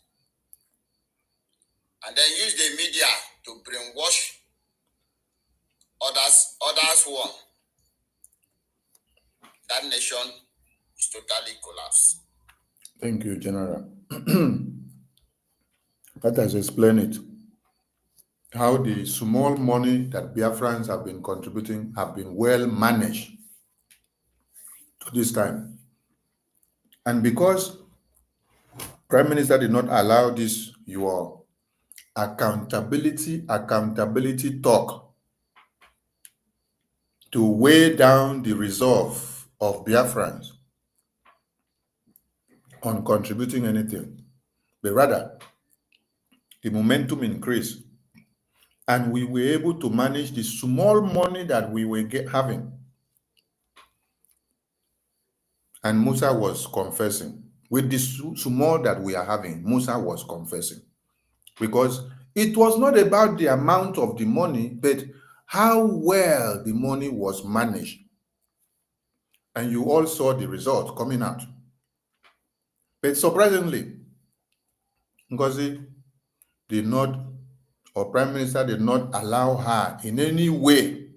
and then use the media to brainwash others one. That nation is totally collapsed. Thank you, General. That has explained it. How the small money that Biafrans have been contributing have been well managed to this time. And because Prime Minister did not allow this, your accountability talk to weigh down the resolve of Biafrans on contributing anything, but rather the momentum increased, and we were able to manage the small money that we were having. And Musa was confessing. With the small that we are having, Musa was confessing. Because it was not about the amount of the money, but how well the money was managed. And you all saw the result coming out. But surprisingly, Ngozi did not, or Prime Minister did not allow her in any way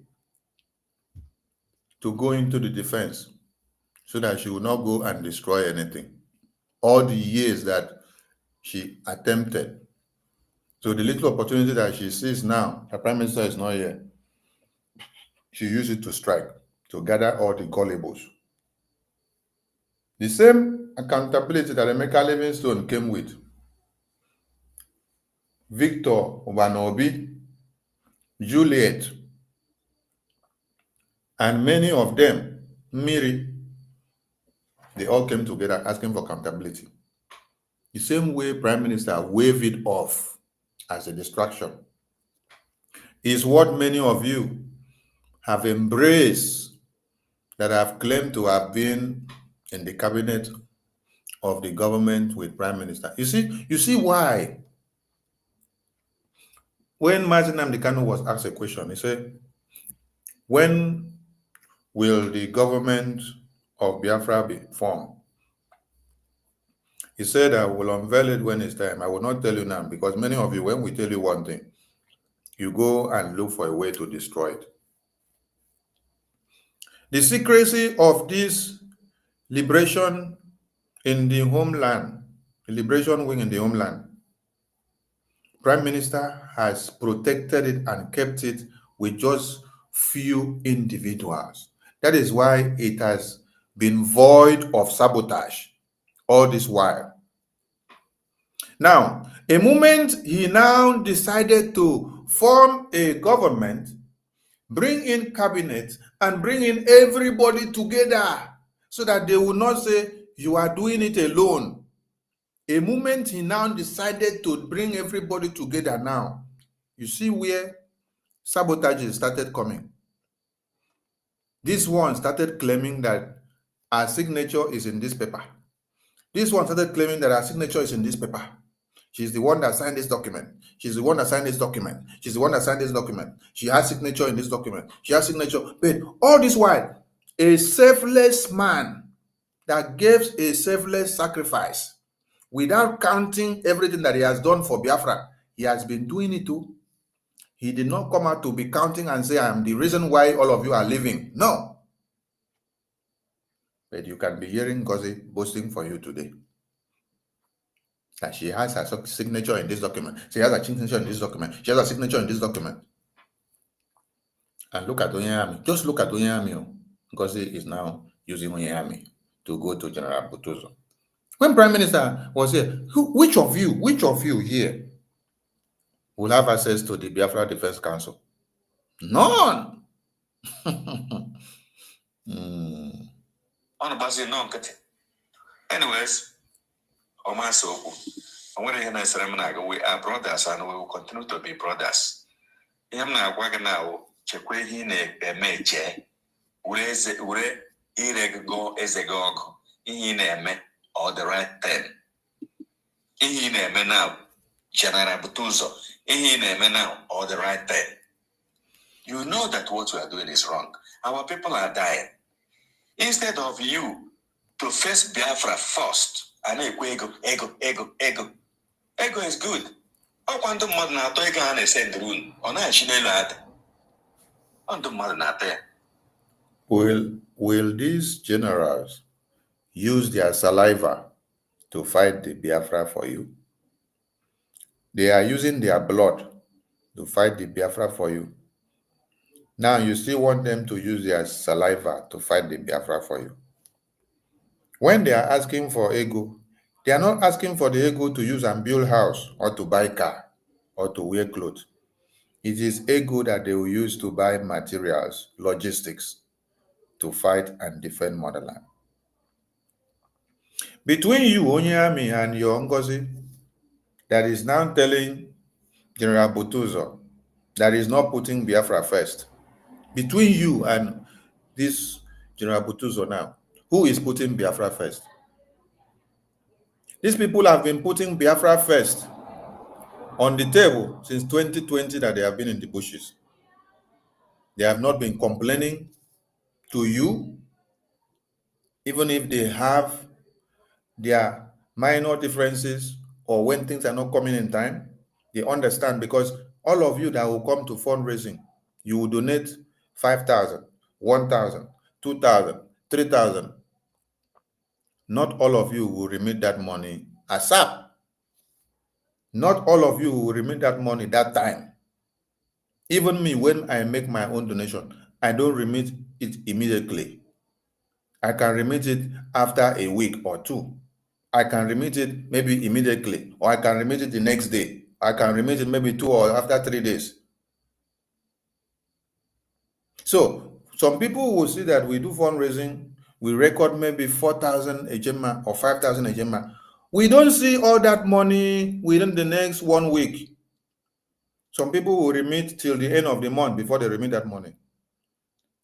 to go into the defense so that she would not go and destroy anything. All the years that she attempted. So the little opportunity that she sees now, the Prime Minister is not here, she used it to strike, to gather all the gullibles. The same accountability that Emeka Livingstone came with, Victor Obanobi, Juliet, and many of them, Miri, they all came together asking for accountability. The same way Prime Minister waved it off as a distraction is what many of you have embraced that have claimed to have been in the cabinet of the government with Prime Minister. You see why? When Mazi Nnamdi Kanu was asked a question, he said, when will the government of Biafra be formed? He said, I will unveil it when it's time. I will not tell you now, because many of you, when we tell you one thing, you go and look for a way to destroy it. The secrecy of this liberation in the homeland, the liberation wing in the homeland, Prime Minister has protected it and kept it with just few individuals. That is why it has been void of sabotage all this while. Now, a moment he now decided to form a government, bring in cabinet, and bring in everybody together so that they will not say, you are doing it alone. A moment he now decided to bring everybody together now, you see where sabotages started coming. This one started claiming that our signature is in this paper. This one started claiming that our signature is in this paper. She's the one that signed this document. She's the one that signed this document. She's the one that signed this document. She has signature in this document. She has signature. But all this while, a selfless man that gives a selfless sacrifice without counting everything that he has done for Biafra. He has been doing it too. He did not come out to be counting and say, I am the reason why all of you are living. No. But you can be hearing Ngozi boasting for you today that she has her signature in this document. She has a signature in this document. She has a signature in this document. And look at Onyami. Just look at Onyami. Ngozi is now using Onyami to go to General BUTUZOR. When Prime Minister was here, which of you here will have access to the Biafra Defense Council? None. Anyways, we are brothers and we will continue to be brothers. Chekwa ihe na-eme eche were irego ezego ọgụ ihe na-eme all the right thing. Ihe na-eme now General BUTUZOR, ihe na-eme now all the right thing. You know that what we are doing is wrong. Our people are dying. Instead of you to face Biafra first, and ego is good. Ọkwa mmadụ na-atọ ego ha na-esend run ọ na-achị n'elu ada. Will these generals use their saliva to fight the Biafra for you? They are using their blood to fight the Biafra for you. Now you still want them to use their saliva to fight the Biafra for you. When they are asking for ego, they are not asking for the ego to use and build house or to buy car or to wear clothes. It is ego that they will use to buy materials, logistics, to fight and defend motherland. Between you, Onyami, and your Ngozi, that is now telling General BUTUZOR that is not putting Biafra first. Between you and this General BUTUZOR now, who is putting Biafra first? These people have been putting Biafra first on the table since 2020 that they have been in the bushes. They have not been complaining to you, even if they have their minor differences or when things are not coming in time. They understand, because all of you that will come to fundraising, you will donate 5,000, 1,000, 2,000, 3,000. Not all of you will remit that money ASAP. Not all of you will remit that money that time. Even me, when I make my own donation, I don't remit it immediately. I can remit it after a week or two. I can remit it maybe immediately, or I can remit it the next day. I can remit it maybe 2 or after 3 days. So some people will see that we do fundraising, we record maybe 4,000 ejema or 5,000 ejema. We don't see all that money within the next 1 week. Some people will remit till the end of the month before they remit that money.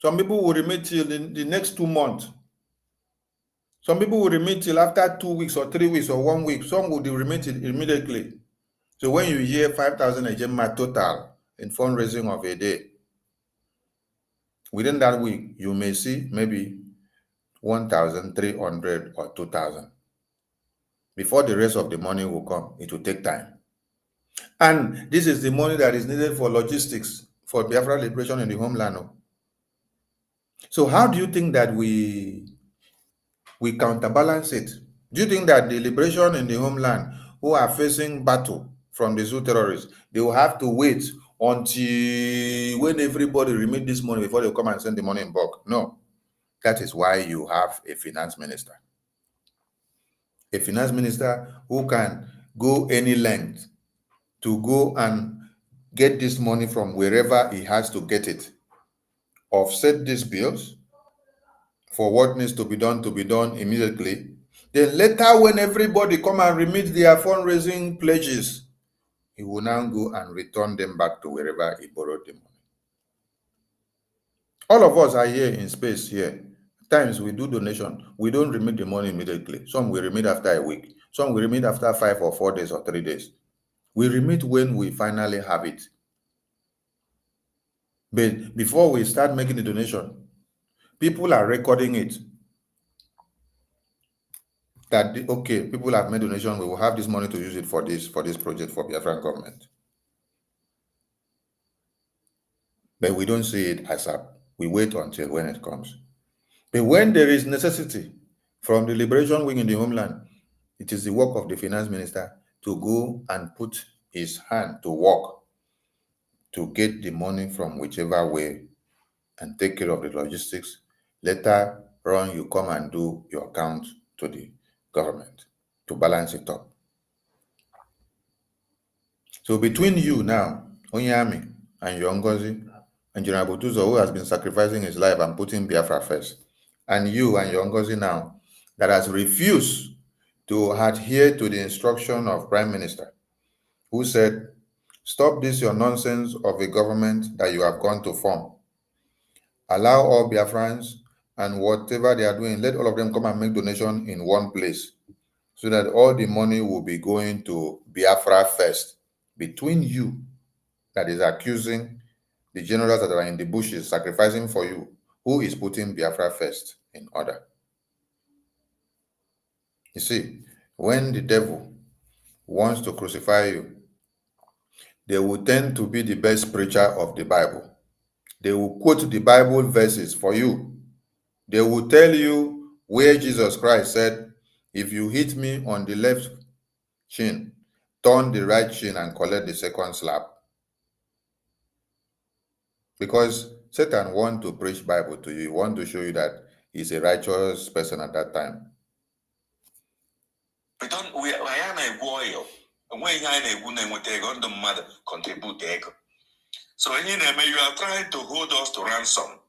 Some people will remit till the next 2 months. Some people will remit till after 2 weeks or 3 weeks or 1 week. Some will remit it immediately. So when you hear 5,000 ejema total in fundraising of a day, within that week, you may see maybe 1,300 or 2,000. Before the rest of the money will come, it will take time. And this is the money that is needed for logistics, for Biafra liberation in the homeland. So how do you think that we counterbalance it? Do you think that the liberation in the homeland, who are facing battle from the zoo terrorists, they will have to wait until when everybody remit this money before they come and send the money in bulk? No. That is why you have a finance minister. A finance minister who can go any length to go and get this money from wherever he has to get it, offset these bills for what needs to be done immediately. Then later, when everybody come and remit their fundraising pledges, he will now go and return them back to wherever he borrowed the money. All of us are here in space here. Times we do donation, we don't remit the money immediately. Some we remit after a week. Some we remit after 5 or 4 days or 3 days. We remit when we finally have it. But before we start making the donation, people are recording it. that okay, people have made donations, we will have this money to use it for this project for Biafran government. But we don't see it as a, we wait until when it comes. But when there is necessity from the liberation wing in the homeland, it is the work of the finance minister to go and put his hand to work to get the money from whichever way and take care of the logistics. Later on, you come and do your account to the government to balance it up. So between you now, Onyami and your Ngozi, and General BUTUZOR, who has been sacrificing his life and putting Biafra first, and you and your Ngozi now, that has refused to adhere to the instruction of Prime Minister, who said, stop this your nonsense of a government that you have gone to form. Allow all Biafrans and whatever they are doing, let all of them come and make donation in one place so that all the money will be going to Biafra first. Between you that is accusing the generals that are in the bushes sacrificing for you, who is putting Biafra first in order? You see, when the devil wants to crucify you, they will tend to be the best preacher of the Bible. They will quote the Bible verses for you. They will tell you where Jesus Christ said, if you hit me on the left chin, turn the right chin and collect the second slap. Because Satan wants to preach Bible to you. He wants to show you that he's a righteous person at that time. We are a warrior. And when you are a woman with the mother contribute ego. So you are trying to hold us to ransom.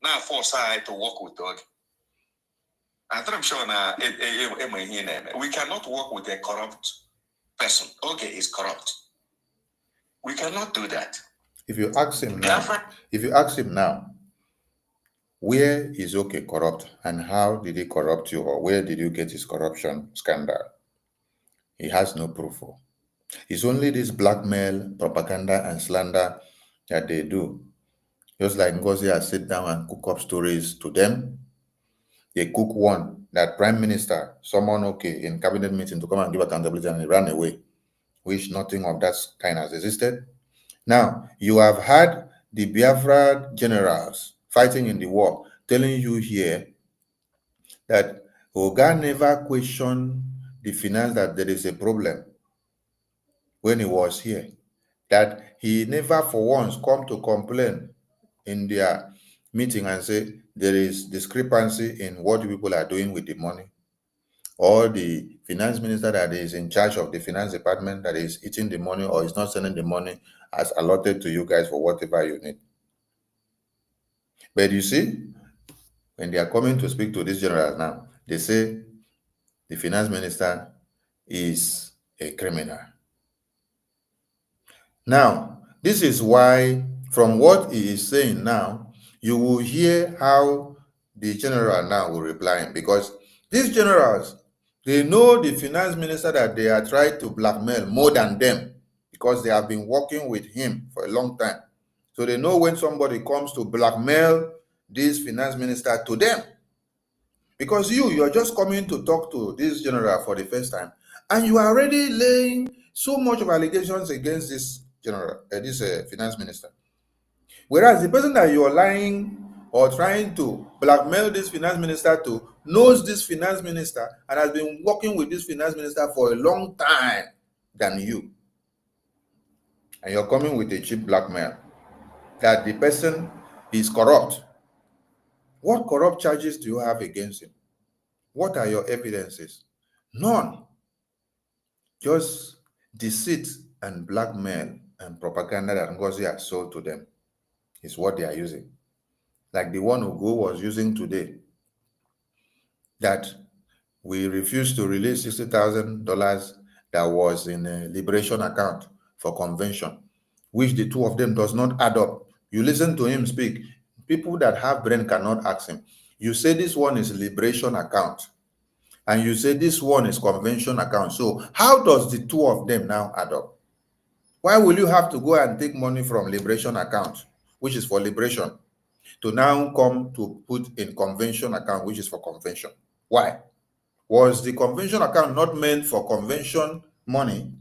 Now force I to work with God. I'm sure now we cannot work with a corrupt person. Okay, he's corrupt. We cannot do that. If you ask him now, where is okay corrupt and how did he corrupt you, or where did you get his corruption scandal? He has no proof for. It's only this blackmail, propaganda, and slander that they do. Just like Ngozi has sit down and cook up stories to them. They cook one that Prime Minister summoned in cabinet meeting to come and give accountability, and he ran away, which nothing of that kind has existed. Now, you have had the Biafra generals fighting in the war telling you here that Oga never questioned the finance, that there is a problem when he was here, that he never for once come to complain in their meeting and say there is discrepancy in what people are doing with the money, or the finance minister that is in charge of the finance department that is eating the money or is not sending the money as allotted to you guys for whatever you need. But you see, when they are coming to speak to these generals now, they say the finance minister is a criminal. Now, this is why, from what he is saying now, you will hear how the general now will reply him, because these generals, they know the finance minister that they are trying to blackmail more than them, because they have been working with him for a long time. So they know when somebody comes to blackmail this finance minister to them. Because you are just coming to talk to this general for the first time, and you are already laying so much of allegations against this general, this finance minister. Whereas the person that you are lying or trying to blackmail this finance minister to knows this finance minister and has been working with this finance minister for a long time than you. And you're coming with a cheap blackmail that the person is corrupt. What corrupt charges do you have against him? What are your evidences? None. Just deceit and blackmail and propaganda that Ngozi has sold to them is what they are using. Like the one Ugo was using today, that we refused to release $60,000 that was in a liberation account for convention, which the two of them does not add up. You listen to him speak. People that have brain cannot ask him. You say this one is liberation account, and you say this one is convention account. So how does the two of them now add up? Why will you have to go and take money from liberation account, which is for liberation, to now come to put in convention account, which is for convention? Why? Was the convention account not meant for convention money?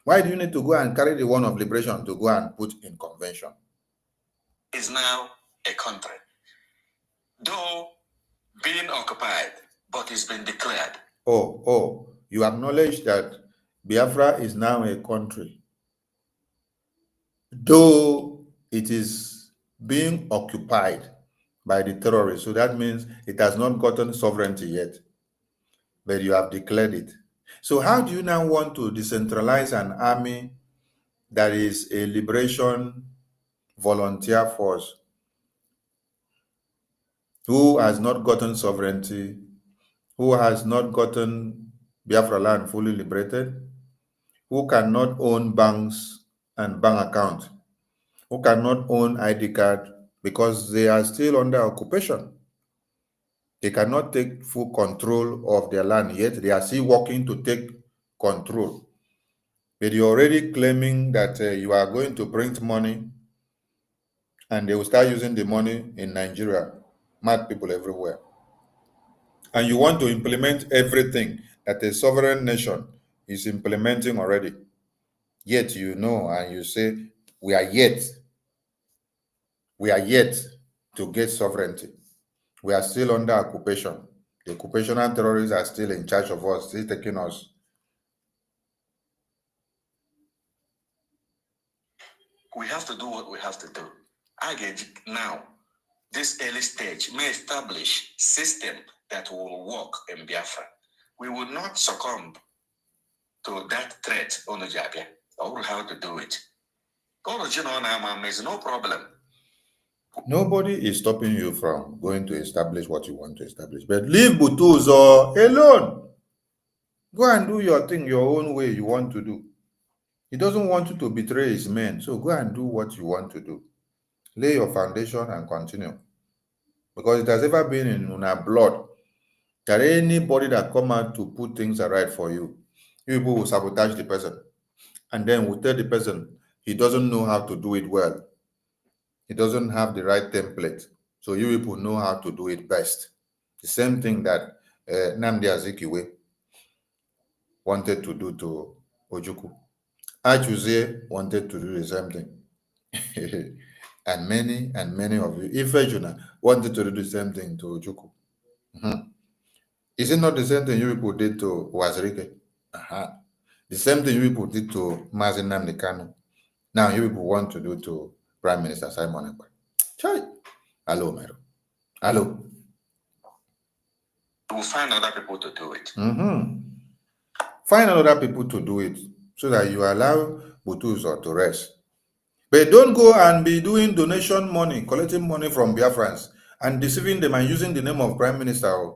Why do you need to go and carry the one of liberation to go and put in convention? Is now a country, though being occupied, but it's been declared. Oh, you acknowledge that Biafra is now a country, though it is being occupied by the terrorists. So that means it has not gotten sovereignty yet, but you have declared it. So how do you now want to decentralize an army that is a liberation volunteer force who has not gotten sovereignty, who has not gotten Biafra land fully liberated, who cannot own banks and bank accounts, who cannot own ID card because they are still under occupation? They cannot take full control of their land yet. They are still working to take control. But you're already claiming that you are going to print money and they will start using the money in Nigeria. Mad people everywhere. And you want to implement everything that a sovereign nation is implementing already. Yet you know, and you say, we are yet to get sovereignty. We are still under occupation. The occupational terrorists are still in charge of us, still taking us. We have to do what we have to do. I get now, this early stage may establish system that will work in Biafra. We will not succumb to that threat on the Jabia or how to do it. There's no problem. Nobody is stopping you from going to establish what you want to establish. But leave BUTUZOR alone. Go and do your thing your own way you want to do. He doesn't want you to betray his men. So go and do what you want to do. Lay your foundation and continue. Because it has ever been in our blood that anybody that come out to put things right for you, people will sabotage the person. And then will tell the person he doesn't know how to do it well. He doesn't have the right template. So you people know how to do it best. The same thing that Nnamdi Azikiwe wanted to do to Ojukwu. Achuze wanted to do the same thing. and many of you, Ifejuna, wanted to do the same thing to Ojukwu. Is it not the same thing you people did to Wazirike? The same thing you people did to Mazi Nnamdi Kanu. Now you people want to do to Prime Minister Simon Ekpa. Chai. Hello, Mero. Hello. We'll find other people to do it. Find other people to do it so that you allow BUTUZOR to rest. But don't go and be doing donation money, collecting money from Biafrans and deceiving them and using the name of Prime Minister.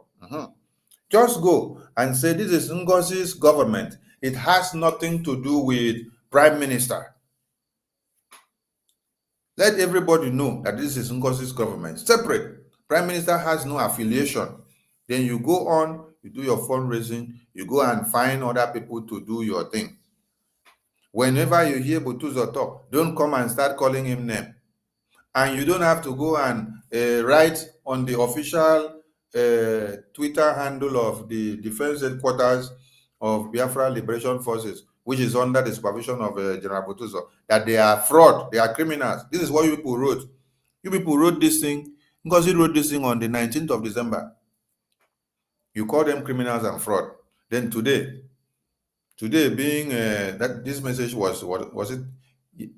Just go and say this is Ngozi's government. It has nothing to do with Prime Minister. Let everybody know that this is Ngozi's government. Separate. Prime Minister has no affiliation. Then you go on, you do your fundraising, you go and find other people to do your thing. Whenever you hear BUTUZOR talk, don't come and start calling him name. And you don't have to go and write on the official Twitter handle of the Defense Headquarters of Biafra Liberation Forces, which is under the supervision of General BUTUZOR, that they are fraud, they are criminals. This is what you people wrote. You people wrote this thing. Ngozi wrote this thing on the 19th of December. You call them criminals and fraud. Then today being that this message was, what was it,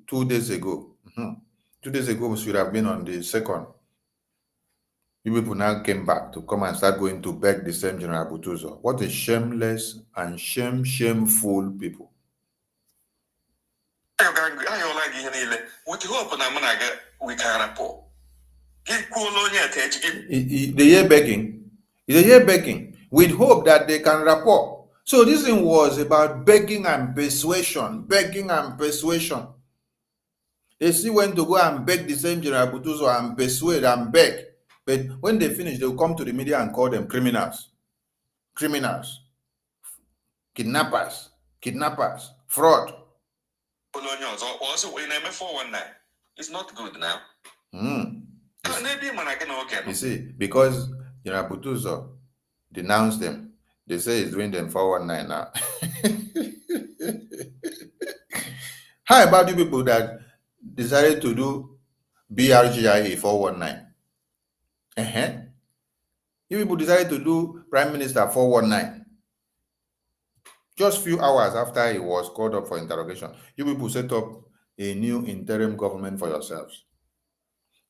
2 days ago? 2 days ago we should have been on the 2nd. You people now came back to come and start going to beg the same General BUTUZOR. What a shameless and shameful people. We can rapport. They hear begging. They hear begging with hope that they can rapport. So this thing was about begging and persuasion. Begging and persuasion. They still went to go and beg the same General BUTUZOR and persuade and beg. But when they finish, they will come to the media and call them criminals. Criminals. Kidnappers. Fraud. It's not good now. You see, because General BUTUZOR denounced them, They say he's doing them 419 now. How about you people that decided to do BRGIA 419? You people decided to do Prime Minister 419. Just few hours after he was called up for interrogation, you people set up a new interim government for yourselves.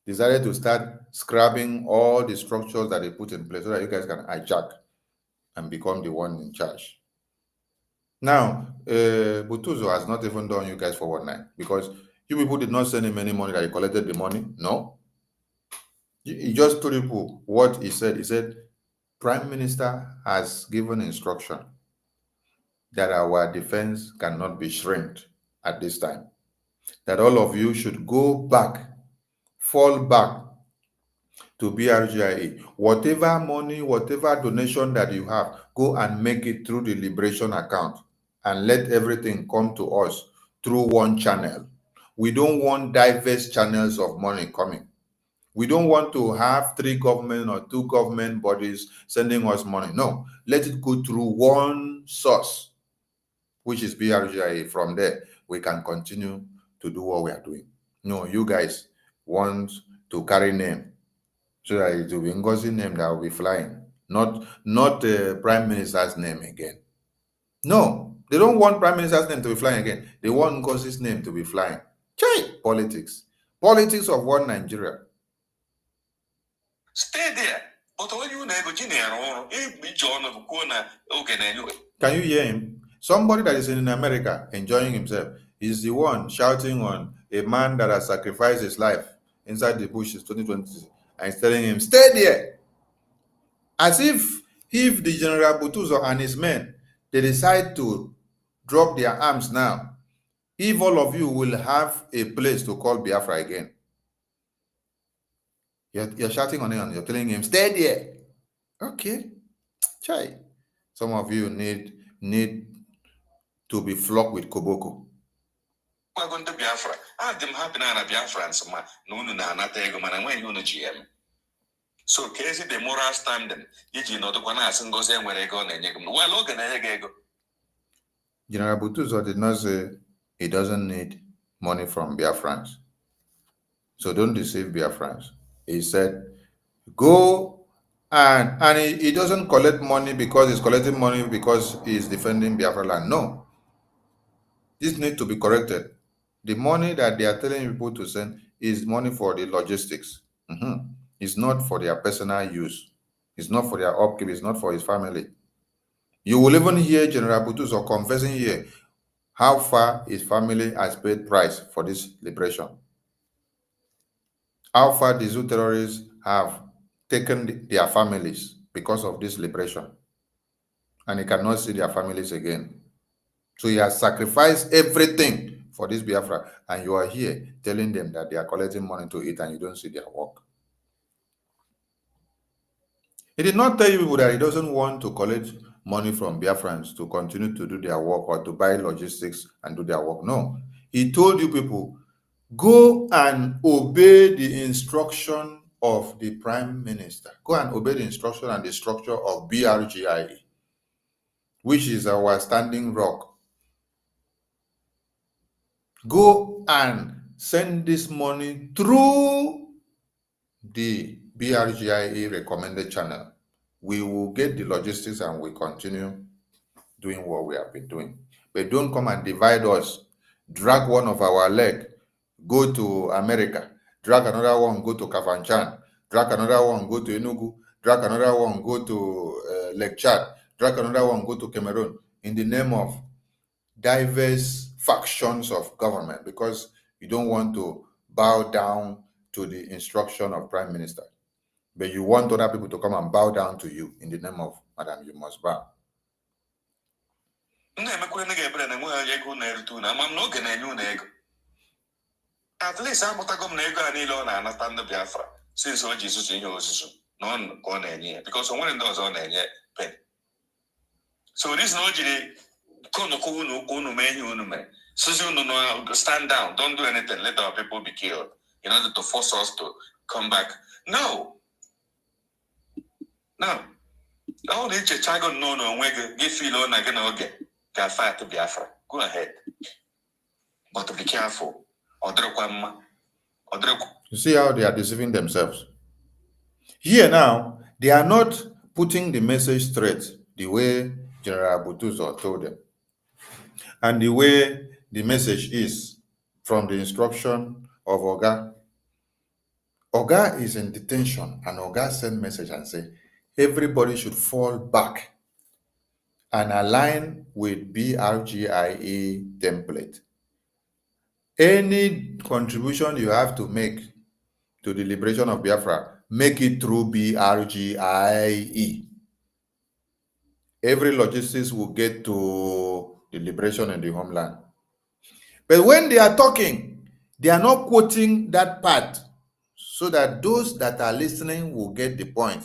Decided to start scrapping all the structures that they put in place so that you guys can hijack and become the one in charge. Now, BUTUZOR has not even done you guys 419 because you people did not send him any money that he collected the money. No. He just told people what he said. He said, Prime Minister has given instruction that our defense cannot be shrinked at this time. That all of you should go back, fall back to BRGIA. Whatever money, whatever donation that you have, go and make it through the Liberation account and let everything come to us through one channel. We don't want diverse channels of money coming. We don't want to have 3 government or 2 government bodies sending us money. No, let it go through one source, which is BRGIA. From there, we can continue to do what we are doing. No, you guys want to carry name so that it will be Ngozi name that will be flying, not the Prime Minister's name again. No, they don't want Prime Minister's name to be flying again. They want Ngozi's name to be flying. Politics. Politics of one Nigeria. Stay there. But when you Can you hear him? Somebody that is in America enjoying himself is the one shouting on a man that has sacrificed his life inside the bush since 2020 and is telling him, stay there. As if the General BUTUZOR and his men, they decide to drop their arms now, if all of you will have a place to call Biafra again. You're shouting on him and you're telling him, stay there. Okay. Chai. Some of you need to be flogged with koboko. We're going to Biafra. I'm happy na Biafrans na anata ego mana when you GM. So case the moral standing, you know the one as Ngozi enwere ego na enye gum. Well, oge na enye ego. General BUTUZOR did not say he doesn't need money from Biafrans. So don't deceive Biafrans. He said, go and he doesn't collect money because he's collecting money because he's defending Biafra land. No. This needs to be corrected. The money that they are telling people to send is money for the logistics. It's not for their personal use. It's not for their upkeep. It's not for his family. You will even hear General BUTUZOR confessing here how far his family has paid price for this liberation. How far the Zoo terrorists have taken their families because of this liberation. And he cannot see their families again. So he has sacrificed everything for this Biafra. And you are here telling them that they are collecting money to eat and you don't see their work. He did not tell you people that he doesn't want to collect money from Biafrans to continue to do their work or to buy logistics and do their work. No. He told you people, go and obey the instruction of the Prime Minister. Go and obey the instruction and the structure of BRGIA, which is our standing rock. Go and send this money through the BRGIA recommended channel. We will get the logistics and we continue doing what we have been doing. But don't come and divide us, drag one of our leg, go to America, drag another one, go to Kafanchan, drag another one, go to Enugu, drag another one, go to Lake Chad, drag another one, go to Cameroon, in the name of diverse factions of government, because you don't want to bow down to the instruction of Prime Minister. But you want other people to come and bow down to you in the name of, Madam, you must bow. At least I'm not going to understand the Biafra since all Jesus in your position. None on any because someone does on any pen. So this no jiri kono menu so you stand down, don't do anything, let our people be killed in order to force us to come back. No. All the Chicago no give feel on again okay. Can fight to Biafra. Go ahead. But be careful. You see how they are deceiving themselves. Here now, they are not putting the message straight the way General BUTUZOR told them. And the way the message is from the instruction of Oga. Oga is in detention and Oga sent message and say, everybody should fall back and align with BRGIE template. Any contribution you have to make to the liberation of Biafra, make it through BRGIE. Every logistics will get to the liberation in the homeland. But when they are talking, they are not quoting that part so that those that are listening will get the point.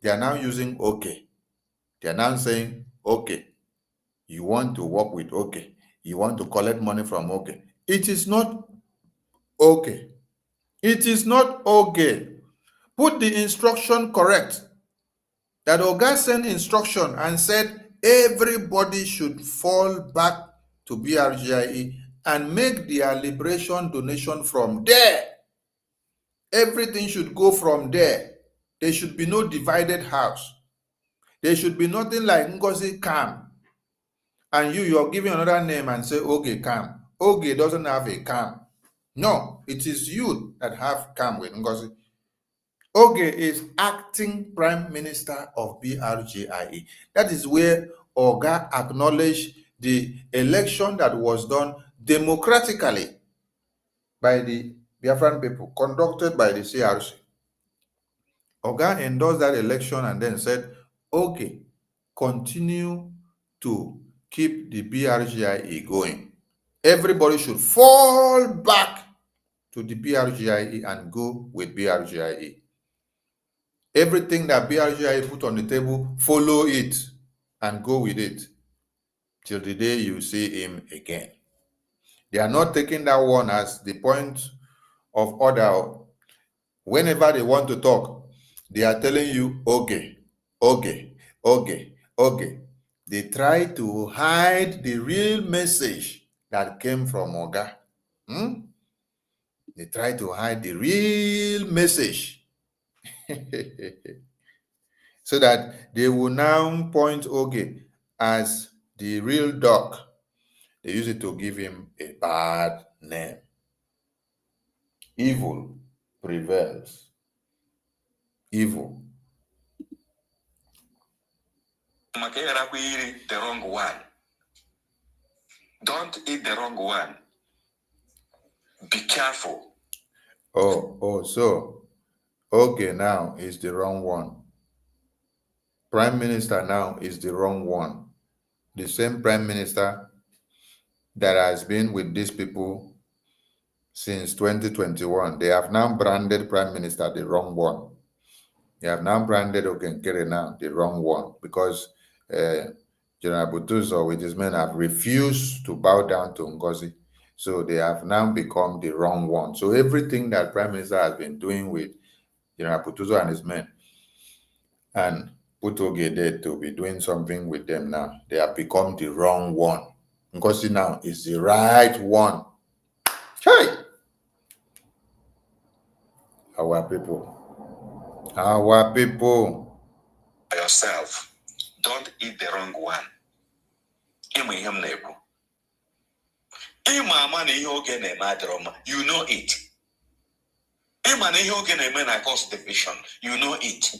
They are now using okay. They are now saying, okay, you want to work with okay. You want to collect money from okay. It is not okay. It is not okay. Put the instruction correct. That Oga sent instruction and said everybody should fall back to BRGIE and make their liberation donation from there. Everything should go from there. There should be no divided house. There should be nothing like Ngozi Cam. And you're giving another name and say, okay, Cam. Okay doesn't have a Cam. No, it is you that have Cam with Ngozi. Oge is acting Prime Minister of BRGIE. That is where Oga acknowledged the election that was done democratically by the Biafran people, conducted by the CRC. Oga endorsed that election and then said, okay, continue to keep the BRGIE going. Everybody should fall back to the BRGIE and go with BRGIE. Everything that BRGIE put on the table, follow it and go with it till the day you see him again. They are not taking that one as the point of order. Whenever they want to talk, they are telling you, okay, okay, okay, okay. They try to hide the real message that came from Oga. They try to hide the real message. So that they will now point Oge as the real dog. They use it to give him a bad name. Evil prevails. Evil. The wrong one. Don't eat the wrong one. Be careful. So okay, now is the wrong one. Prime Minister now is the wrong one. The same Prime Minister that has been with these people since 2021. They have now branded Prime Minister the wrong one. They have now branded Okenkere now the wrong one because General BUTUZOR with his men have refused to bow down to Ngozi. So they have now become the wrong one. So everything that Prime Minister has been doing with General BUTUZOR and his men and put Oge there to be doing something with them now, they have become the wrong one. Ngozi now is the right one. Hey! Our people. Our people. Yourself. Don't eat the wrong one. You know it. Cause division. You know it.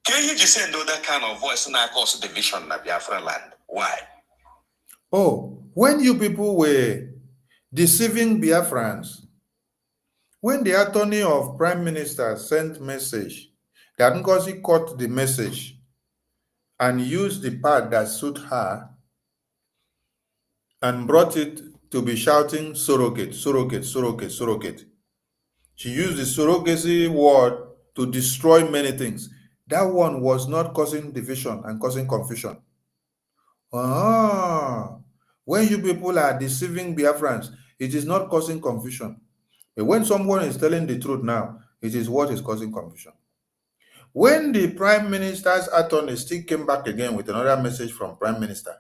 Can you just send that kind of voice and cause division in Biafra land? Why? Oh, when you people were deceiving Biafrans, when the attorney of Prime Minister sent message, that Ngozi caught the message and used the part that suit her and brought it to be shouting surrogate, surrogate, surrogate, surrogate. She used the surrogacy word to destroy many things. That one was not causing division and causing confusion. When you people are deceiving Biafrans, it is not causing confusion. But when someone is telling the truth now, it is what is causing confusion. When the Prime Minister's attorney still came back again with another message from Prime Minister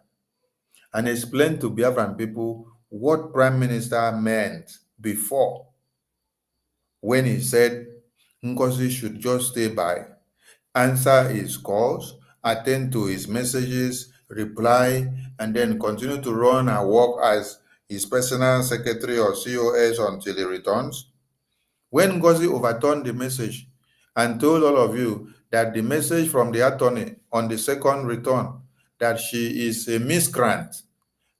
and explained to Biafran people what Prime Minister meant before when he said Ngozi should just stay by, answer his calls, attend to his messages, reply, and then continue to run and work as his personal secretary or COS until he returns. When Ngozi overturned the message and told all of you that the message from the attorney on the second return, that she is a miscreant,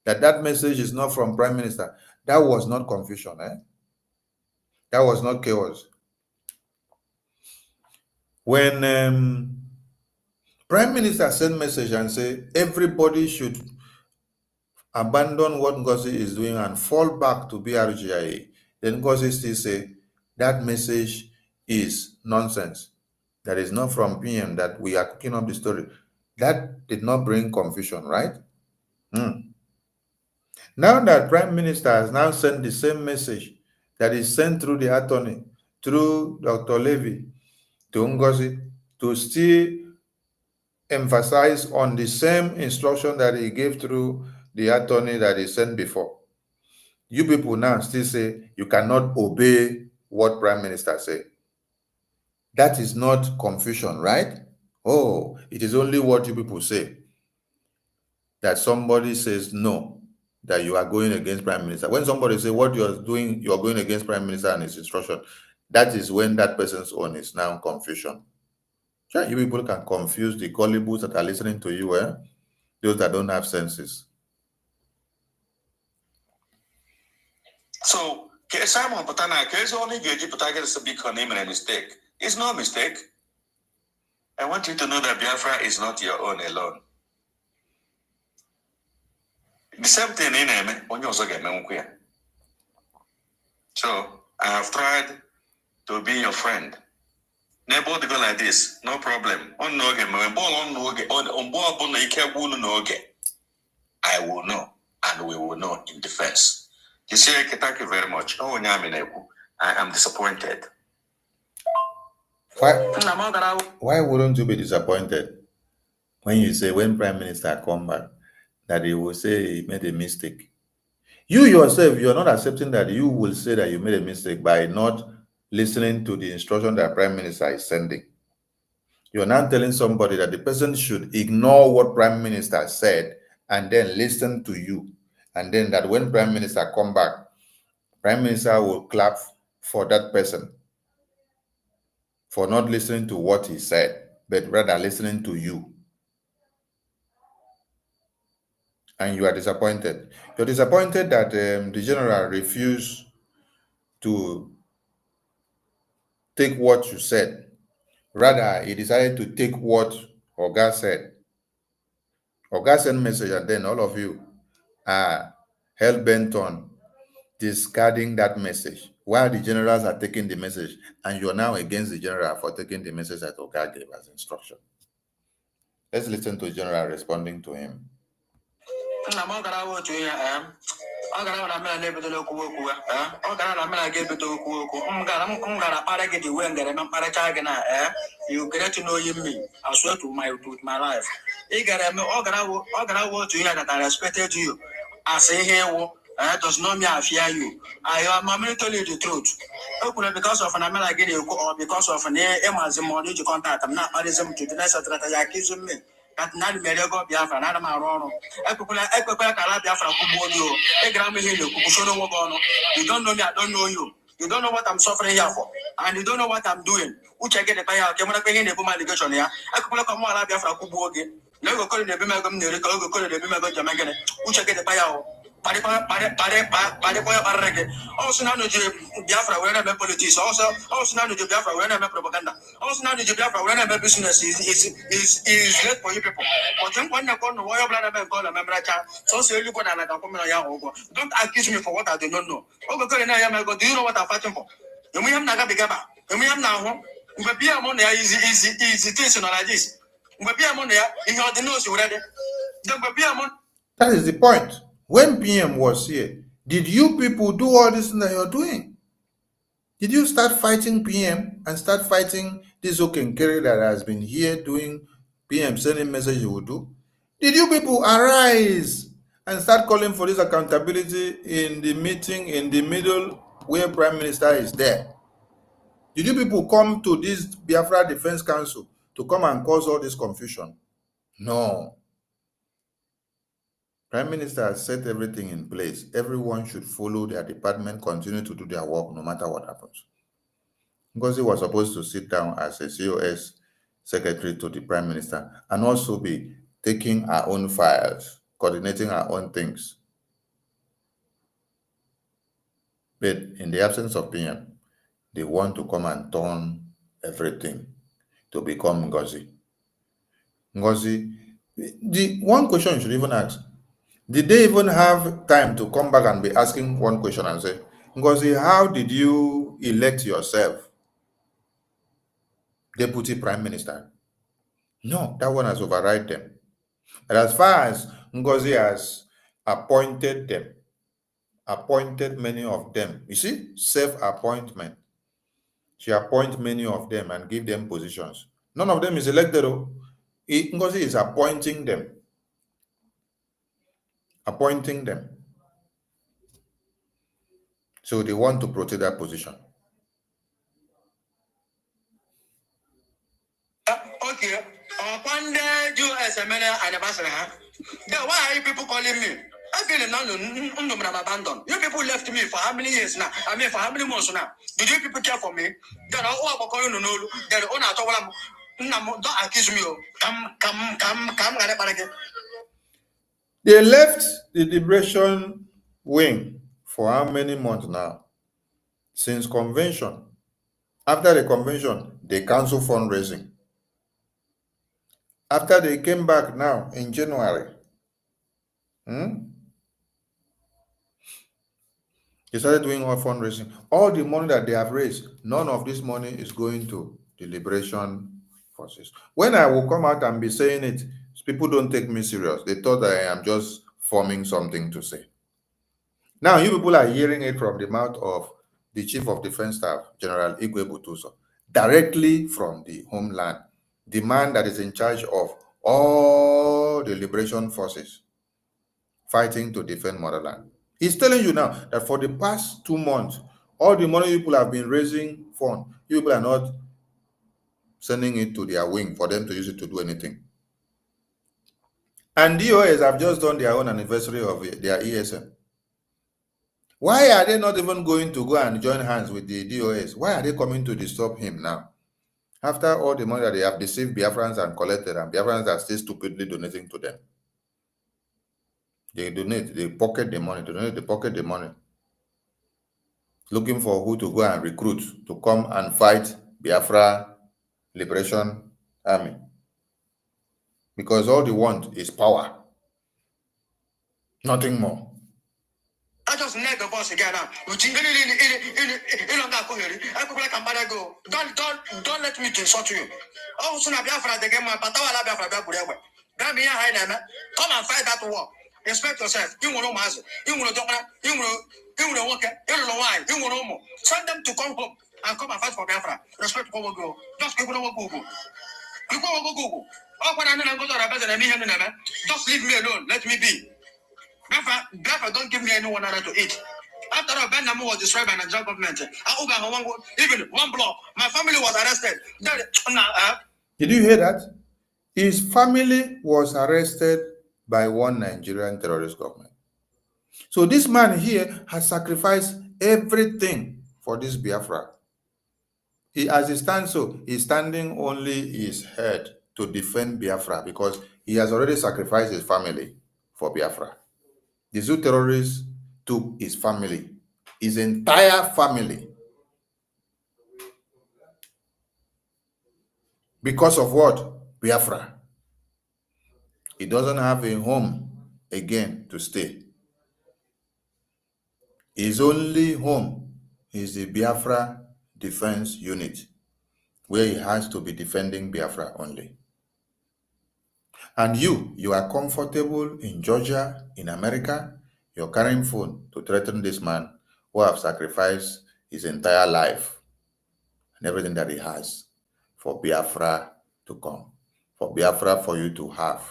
that message is not from Prime Minister, that was not confusion. That was not chaos. When Prime Minister sent message and say everybody should abandon what Ngozi is doing and fall back to BRGIA, then Ngozi still say that message is nonsense. That is not from PM, that we are cooking up the story. That did not bring confusion, right? Now that Prime Minister has now sent the same message that is sent through the attorney, through Dr. Levy, to Ngozi, to still emphasize on the same instruction that he gave through the attorney that he sent before. You people now still say you cannot obey what Prime Minister said. That is not confusion, right? Oh, it is only what you people say. That somebody says no, that you are going against Prime Minister. When somebody says what you are doing, you are going against Prime Minister and his instruction, that is when that person's own is now confusion. Sure, you people can confuse the gullibles that are listening to you, those that don't have senses. So, Simon Patana, is only a big name and a mistake. It's no mistake. I want you to know that Biafra is not your own alone. The same thing in him, when you also get me. So, I have tried to be your friend. Never to go like this, no problem. On no game, when ball on no game, on board on the care will no game. I will know, and we will know in defense. You see, thank you very much. Oh, I am disappointed. Why wouldn't you be disappointed when you say when Prime Minister come back that he will say he made a mistake? You yourself, you're not accepting that you will say that you made a mistake by not listening to the instruction that Prime Minister is sending. You're now telling somebody that the person should ignore what Prime Minister said and then listen to you. And then that when Prime Minister come back, Prime Minister will clap for that person for not listening to what he said, but rather listening to you. And you are disappointed. You're disappointed that the general refused to take what you said. Rather, he decided to take what Oga said. Oga sent message, and then all of you are hell-bent on discarding that message while the generals are taking the message, and you're now against the general for taking the message that Oga gave as instruction. Let's listen to the general responding to him. ọ gara na mena na-ebidola okwu okwu ọ gara na mena ga-ebido okwu okwu m gara kpara gị dị wee ngere na mkparịcha gị na you get to know me I swear to my life ị gara eme ọ gara wo otu ihe that I respected you as ihe ewu does not mean I fear you I am telling you the truth o kwuru because of na mena gị na-ekwu or because of na ịmazi m ọnụ iji contact m na-akparịzi m to the next strata ya akizu mme that na mere go Biafra na ma arụ ekwekwala ka ala Biafra kwugbuo gị o ịgara m ihe na-ekwu soro nwe gị ọnụ you don't know me I don't know you you don't know what I'm suffering here for and you don't know what I'm doing uche gị dịkwa ya ka mara ihe na-ebu m allegation ya ekwekwala ka mụ ala Biafra kwugbuo gị na ego kọrọ na-ebi m ego m na-eri ka oge kọrọ na-ebi m ego jama gịnị uche gị dịkwa ya o also now Biafra where I politics also now Biafra where I propaganda also now Biafra where I business is great for you people but then when I call why blood I call a member so say you go and don't accuse me for what I do not know do you know what I'm fighting for you may have naga bigaba you may have now be a money easy things like this be a money in your nose already be a money. That is the point. When PM was here, did you people do all this that you're doing? Did you start fighting PM and start fighting this Okenkere that has been here doing PM sending message he will do? Did you people arise and start calling for this accountability in the meeting in the middle where Prime Minister is there? Did you people come to this Biafra Defense Council to come and cause all this confusion? No. Prime Minister has set everything in place. Everyone should follow their department, continue to do their work no matter what happens. Ngozi was supposed to sit down as a COS secretary to the Prime Minister and also be taking our own files, coordinating our own things. But in the absence of PM, they want to come and turn everything to become Ngozi. Ngozi, the one question you should even ask, did they even have time to come back and be asking one question and say, Ngozi, how did you elect yourself Deputy Prime Minister? No, that one has override them. And as far as Ngozi has appointed them, appointed many of them, you see, self-appointment. She appoints many of them and give them positions. None of them is elected. Ngozi is appointing them. Appointing them. So they want to protect that position. Okay. One day, you as a man anniversary. Then why are you people calling me? I feel abandoned. You people left me for how many years now? I mean, for how many months now? Did you people care for me? Then I'm calling you. Then don't accuse me. Come. They left the liberation wing for how many months now? Since convention. After the convention, they cancelled fundraising. After they came back now in January, they started doing all fundraising. All the money that they have raised, none of this money is going to the liberation forces. When I will come out and be saying it, people don't take me serious. They thought that I am just forming something to say. Now, you people are hearing it from the mouth of the Chief of Defense Staff, General Igwe BUTUZOR, directly from the Homeland, the man that is in charge of all the liberation forces fighting to defend motherland. He's telling you now that for the past 2 months, all the money people have been raising fund, people are not sending it to their wing for them to use it to do anything. And DOS have just done their own anniversary of their ESM. Why are they not even going to go and join hands with the DOS? Why are they coming to disturb him now? After all the money that they have deceived Biafrans and collected, and Biafrans are still stupidly donating to them. They donate, they pocket the money, they pocket the money. Looking for who to go and recruit to come and fight Biafra Liberation Army. Because all they want is power. Nothing more. I just need the boss again now. Don't let me to insult you. Oh, soon Biafra they get my Patawa Biafra. Come and fight that war. Respect yourself. You will know master. You will don't you will work. You don't know why. You will know more. Send them to come home and come and fight for Biafra. Respect go go. Just people don't go. You go. Oh, when I go to just leave me alone. Let me be. Biafra don't give me anyone other to eat. After all, Ben was destroyed by the Nigerian government. Even one block, my family was arrested. Did you hear that? His family was arrested by one Nigerian terrorist government. So this man here has sacrificed everything for this Biafra. As he stands, so he's standing only his head to defend Biafra because he has already sacrificed his family for Biafra. The Zoo terrorists took his family, his entire family. Because of what? Biafra. He doesn't have a home again to stay. His only home is the Biafra Defense Unit, where he has to be defending Biafra only. And you are comfortable in Georgia, in America, you're carrying phone to threaten this man who have sacrificed his entire life and everything that he has for Biafra to come, for Biafra for you to have.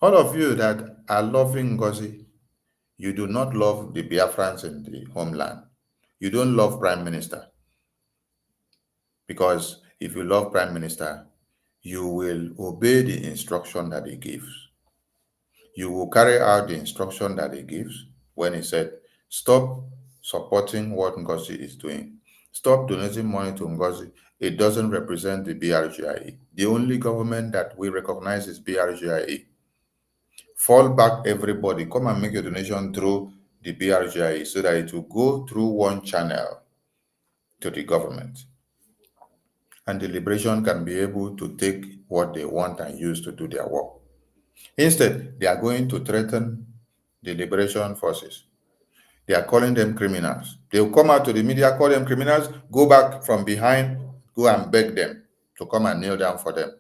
All of you that are loving Ngozi, you do not love the Biafrans in the homeland. You don't love Prime Minister. Because if you love Prime Minister, you will obey the instruction that he gives. You will carry out the instruction that he gives when he said, stop supporting what Ngozi is doing. Stop donating money to Ngozi. It doesn't represent the BRGIE. The only government that we recognize is BRGIE. Fall back, everybody. Come and make your donation through the BRGIE so that it will go through one channel to the government. And the liberation can be able to take what they want and use to do their work. Instead, they are going to threaten the liberation forces. They are calling them criminals. They will come out to the media, call them criminals, go back from behind, go and beg them to come and kneel down for them.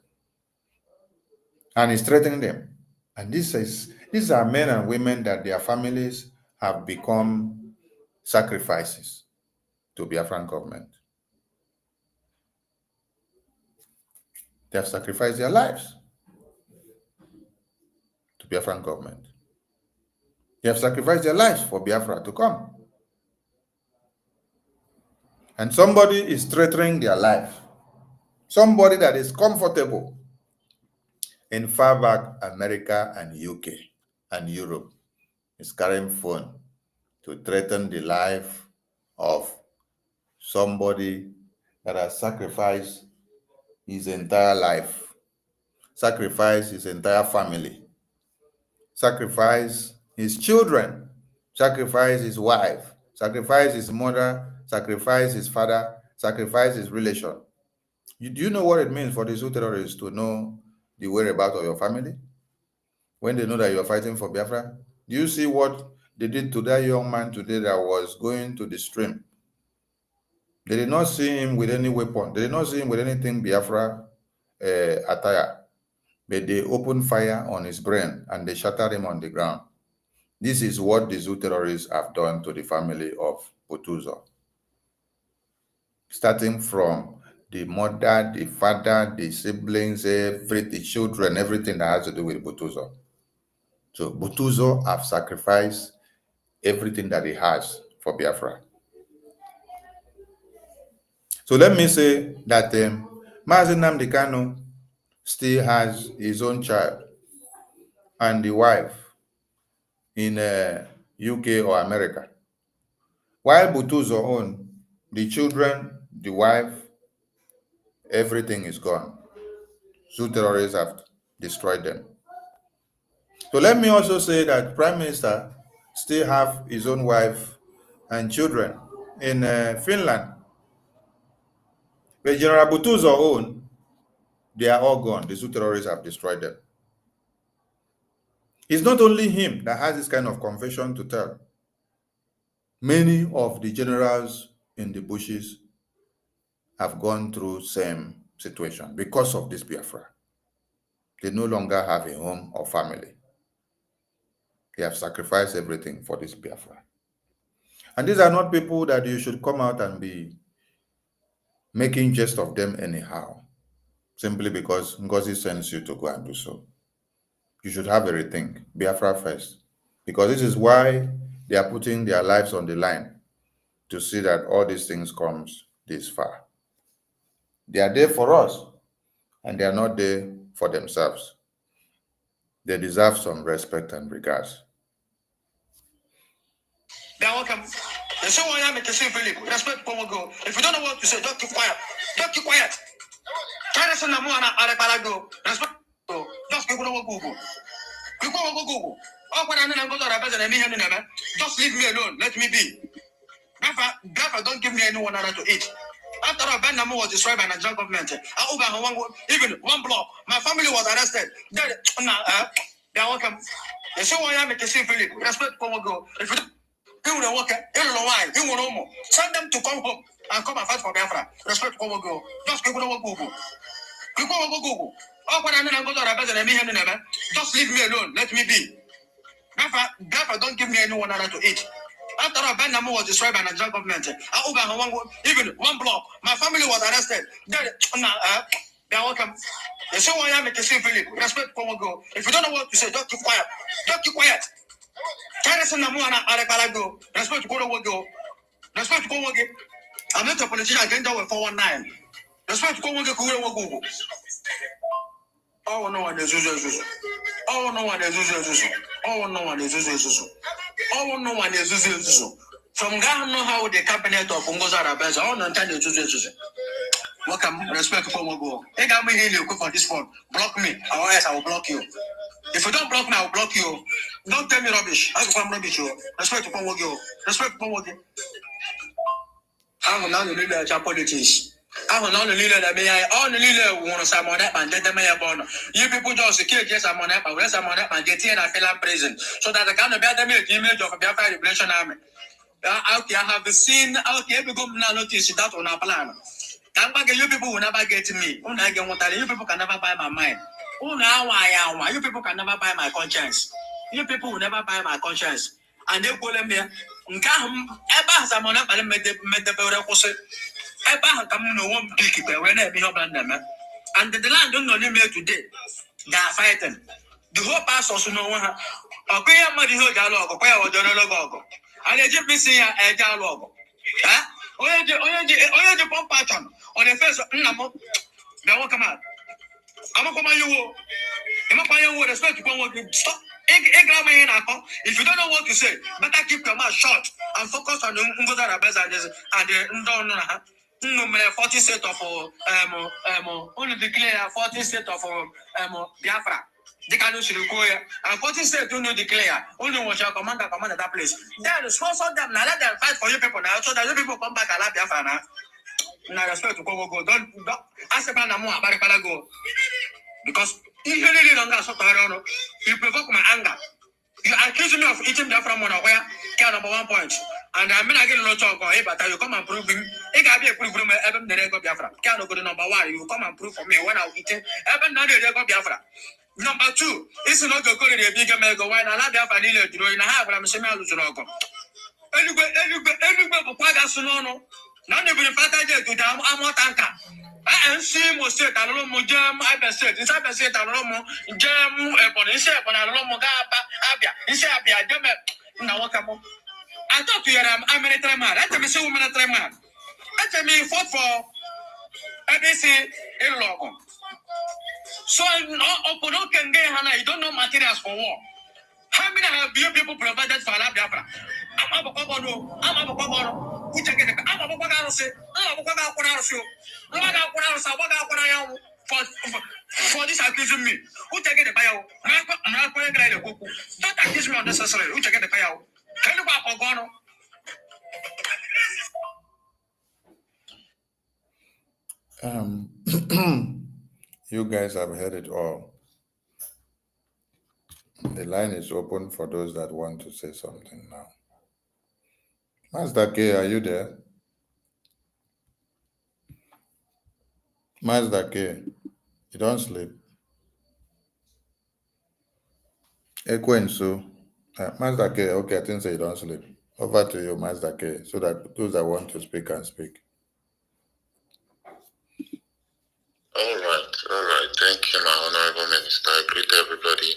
And he's threatening them. And these are men and women that their families have become sacrifices to Biafran government. They have sacrificed their lives to Biafran government. They have sacrificed their lives for Biafra to come. And somebody is threatening their life. Somebody that is comfortable in far back America and UK and Europe is carrying phone to threaten the life of somebody that has sacrificed his entire life, sacrificed his entire family, sacrificed his children, sacrificed his wife, sacrificed his mother, sacrificed his father, sacrificed his relation. Do you know what it means for these two terrorists to know the whereabouts of your family? When they know that you are fighting for Biafra? Do you see what they did to that young man today that was going to the stream? They did not see him with any weapon. They did not see him with anything Biafra attire. But they opened fire on his brain and they shattered him on the ground. This is what the Zoo terrorists have done to the family of BUTUZOR. Starting from the mother, the father, the siblings, the children, everything that has to do with BUTUZOR. So BUTUZOR have sacrificed everything that he has for Biafra. So let me say that Mazi Nnamdi Kanu still has his own child and the wife in UK or America. While BUTUZOR own the children, the wife, everything is gone. Zoo terrorists have destroyed them. So let me also say that Prime Minister still have his own wife and children in Finland. But General BUTUZOR own, they are all gone. The Zoo terrorists have destroyed them. It's not only him that has this kind of confession to tell. Many of the generals in the bushes have gone through same situation because of this Biafra. They no longer have a home or family. They have sacrificed everything for this Biafra. And these are not people that you should come out and be making jest of them anyhow, simply because Ngozi sends you to go and do so. You should have a rethink, Biafra first, because this is why they are putting their lives on the line to see that all these things comes this far. They are there for us, and they are not there for themselves. They deserve some respect and regards. They are welcome. The same way I make the same feeling. Respect for go. If you don't know what to say, don't keep quiet. Don't keep quiet. Try to send a man out go. Respect. Just people don't go. You go. Just leave me alone. Let me be. Biafra don't give me anyone to eat. After all, Ben Namu was destroyed by the Nigerian government. Even one block. My family was arrested. They are welcome. The same way I make the same feeling. Respect for go. If you don't work, send them to come home and come and fight for Biafra. Respect for go. Just people don't go. You go. Just leave me alone. Let me be. Biafra don't give me anyone to eat. After after all, Benjamin was destroyed by the Nigerian government. Even one block, my family was arrested. They are welcome. They say, why I'm a civilian. Respect for one go. If you don't know what to say, don't keep quiet. Don't keep quiet. Respect to go. Respect to go. I'm not a politician. I can't do it 419. Respect to go. Oh, no one is Zuzu. Oh, no one is Zuzu. Oh, no one is Zuzu. Oh, no one is Zuzu. From Ghana, know how the cabinet of Ngozi Arabes, all non time Zuzu. Welcome, respect for Mogo. They got me here, you go for this phone. Block me, or else I will block you. If you don't block me, I will block you. Don't tell me rubbish. I will come rubbish you. Respect for Mogo. Respect for Mogo. I will not lead the politics. I will not lead the only leader who wants someone up and get the mayor born. You people just secure just someone up, and someone up and get here and fill up prison. So that I can bear the image of a Biafra Liberation Army. Okay, I have seen, okay, we go now notice that on our plan. You people will never get me. You people can never buy my mind. You people can never buy my conscience. You people will never buy my conscience. And they call me, and the land don't know me today. They are fighting. The whole pastors know one. Okay, I'm not the whole dialogue. Okay, I was the dialogue. And they just missing a dialogue. The pump pattern on the face of Namo. They won't come out. I'm not coming you. I'm not coming you. Respect to come work. Stop. If you don't know what to say, better keep your mouth shut and focus on the Ngozi Arabes and the 40 state of only declare 40 state of Biafra. They can use Rukoya and 40 state don't declare only one shall command at that place. Then sponsor them now, let them fight for you people now so that you people come back and love Biafra now. Now respect to go. Don't ask about the more about go. Because if you really don't get you provoke my anger. You accuse me of eating Biafra money where can number 1 point. And I mean I get a lot of but you come and prove him. It can be a proof from Eben the Rego Biafra. Can go to number 1. You come and prove for me when I eat Eben the Rego Biafra. Number 2, it's not the code a bigger mega wine. I love Biafra nearly to in a half. I'm saying I lose an alcohol. Anyway, Pagasono. None of the father to down Amo Tanka. I see most set a room jam. I been said, it's I said a room jam upon his ship on a Romogaba, Abia, his Abia, now what come on? I thought to you, I'm a military man. Let me see woman a military man. Let me fought for ABC in Logo. So, no can get Hannah, you don't know materials for war. How many have you people provided for Biafra? I'm a Pabano. Who take it? I'm a Pabano. For this accusing me. Who take it? I'm not going to go. Don't accuse me unnecessarily. Who take it? Can you back Pabano? You guys have heard it all. The line is open for those that want to say something now. Mazda K, are you there? Mazda K, you don't sleep. Ekwensu, Mazda K, okay, I think so you don't sleep. Over to you, Mazda K, so that those that want to speak can speak. All right. Thank you, my honorable minister. I greet everybody.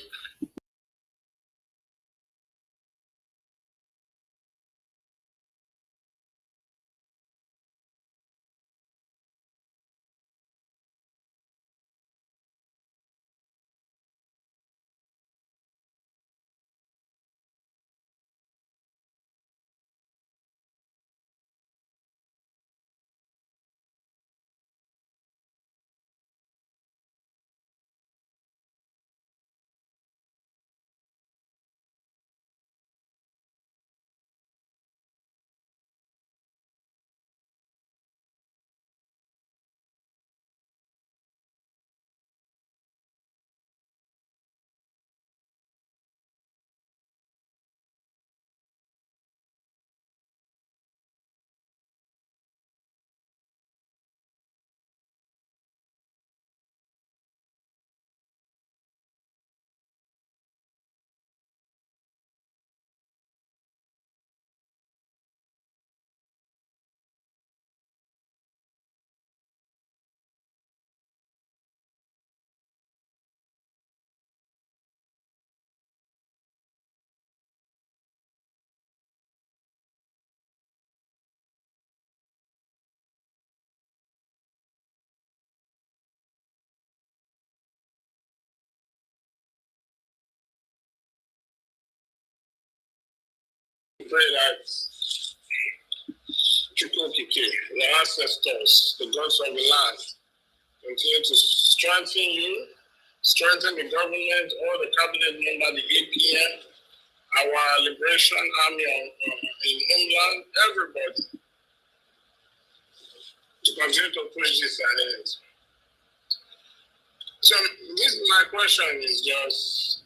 pray that Chukwukike, the ancestors, the gods of the land, continue to strengthen you, strengthen the government, all the cabinet members, the APM, our Liberation Army in Homeland, everybody, to continue to push this ahead. So my question is just,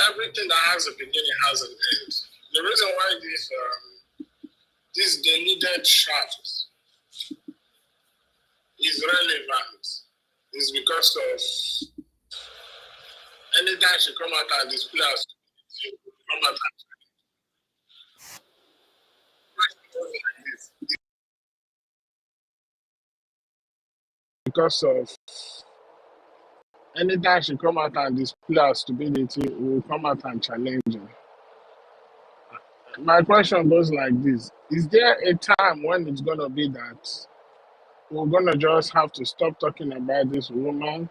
everything that has a beginning has an end. The reason why this deleted shot is relevant is because of anytime she come out and display us, she come out and because of anytime she come out and display her stupidity, we will come out and challenge her. My question goes like this: is there a time when it's gonna be that we're gonna just have to stop talking about this woman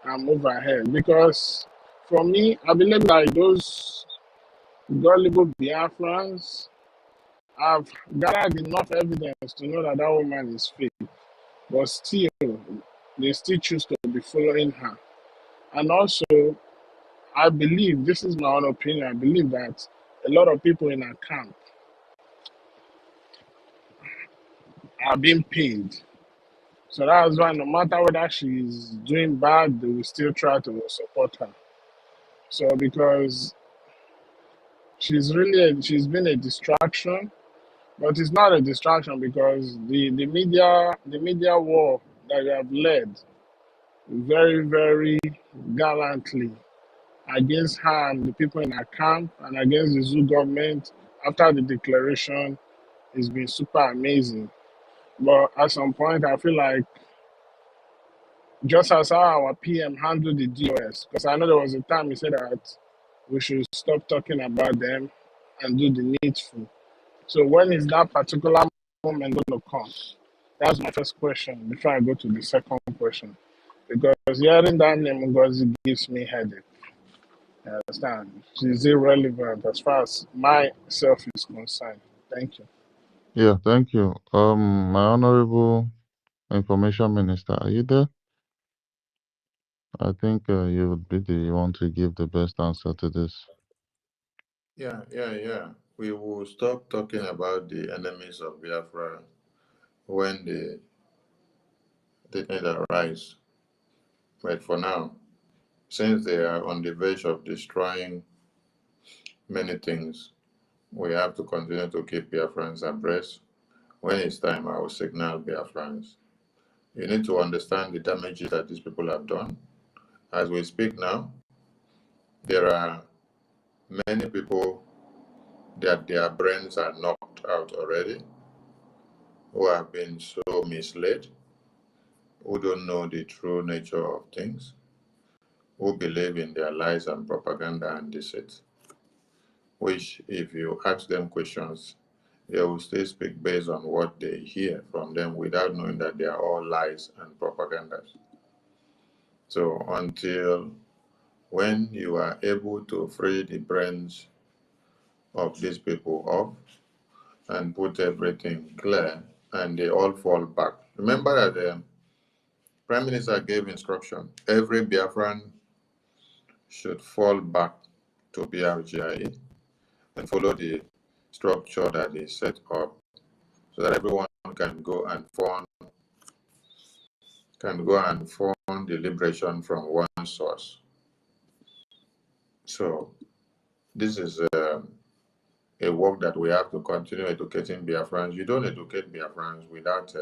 and move ahead? Because for me, I believe like those gullible Biafrans have gathered enough evidence to know that that woman is fake, but still, they still choose to be following her. And also, I believe, this is my own opinion, I believe that a lot of people in her camp are being paid. So that's why no matter whether she's doing bad, they will still try to support her. So because she's been a distraction, but it's not a distraction because the media war that you have led very, very gallantly against her and the people in her camp and against the zoo government after the declaration has been super amazing. But at some point, I feel like just as how our PM handled the DOS, because I know there was a time he said that we should stop talking about them and do the needful. So when is that particular moment going to come? That's my first question before I go to the second question. Because hearing that name Ngozi gives me headache. You understand? She's irrelevant as far as myself is concerned. Thank you. Yeah, thank you. My honorable information minister, are you there? I think you would be the one to give the best answer to this. Yeah. We will stop talking about the enemies of Biafra when they need arise. But for now, since they are on the verge of destroying many things, we have to continue to keep Biafrans abreast. When it's time, I will signal Biafrans. You need to understand the damages that these people have done. As we speak now, there are many people that their brains are knocked out already, who have been so misled, who don't know the true nature of things, who believe in their lies and propaganda and deceit, which if you ask them questions, they will still speak based on what they hear from them without knowing that they are all lies and propagandas. So until when you are able to free the brains of these people up and put everything clear and they all fall back. Remember that the Prime Minister gave instruction, every Biafran should fall back to BRGIE and follow the structure that is set up so that everyone can go and form the liberation from one source. So this is a work that we have to continue educating Biafrans. You don't educate Biafrans without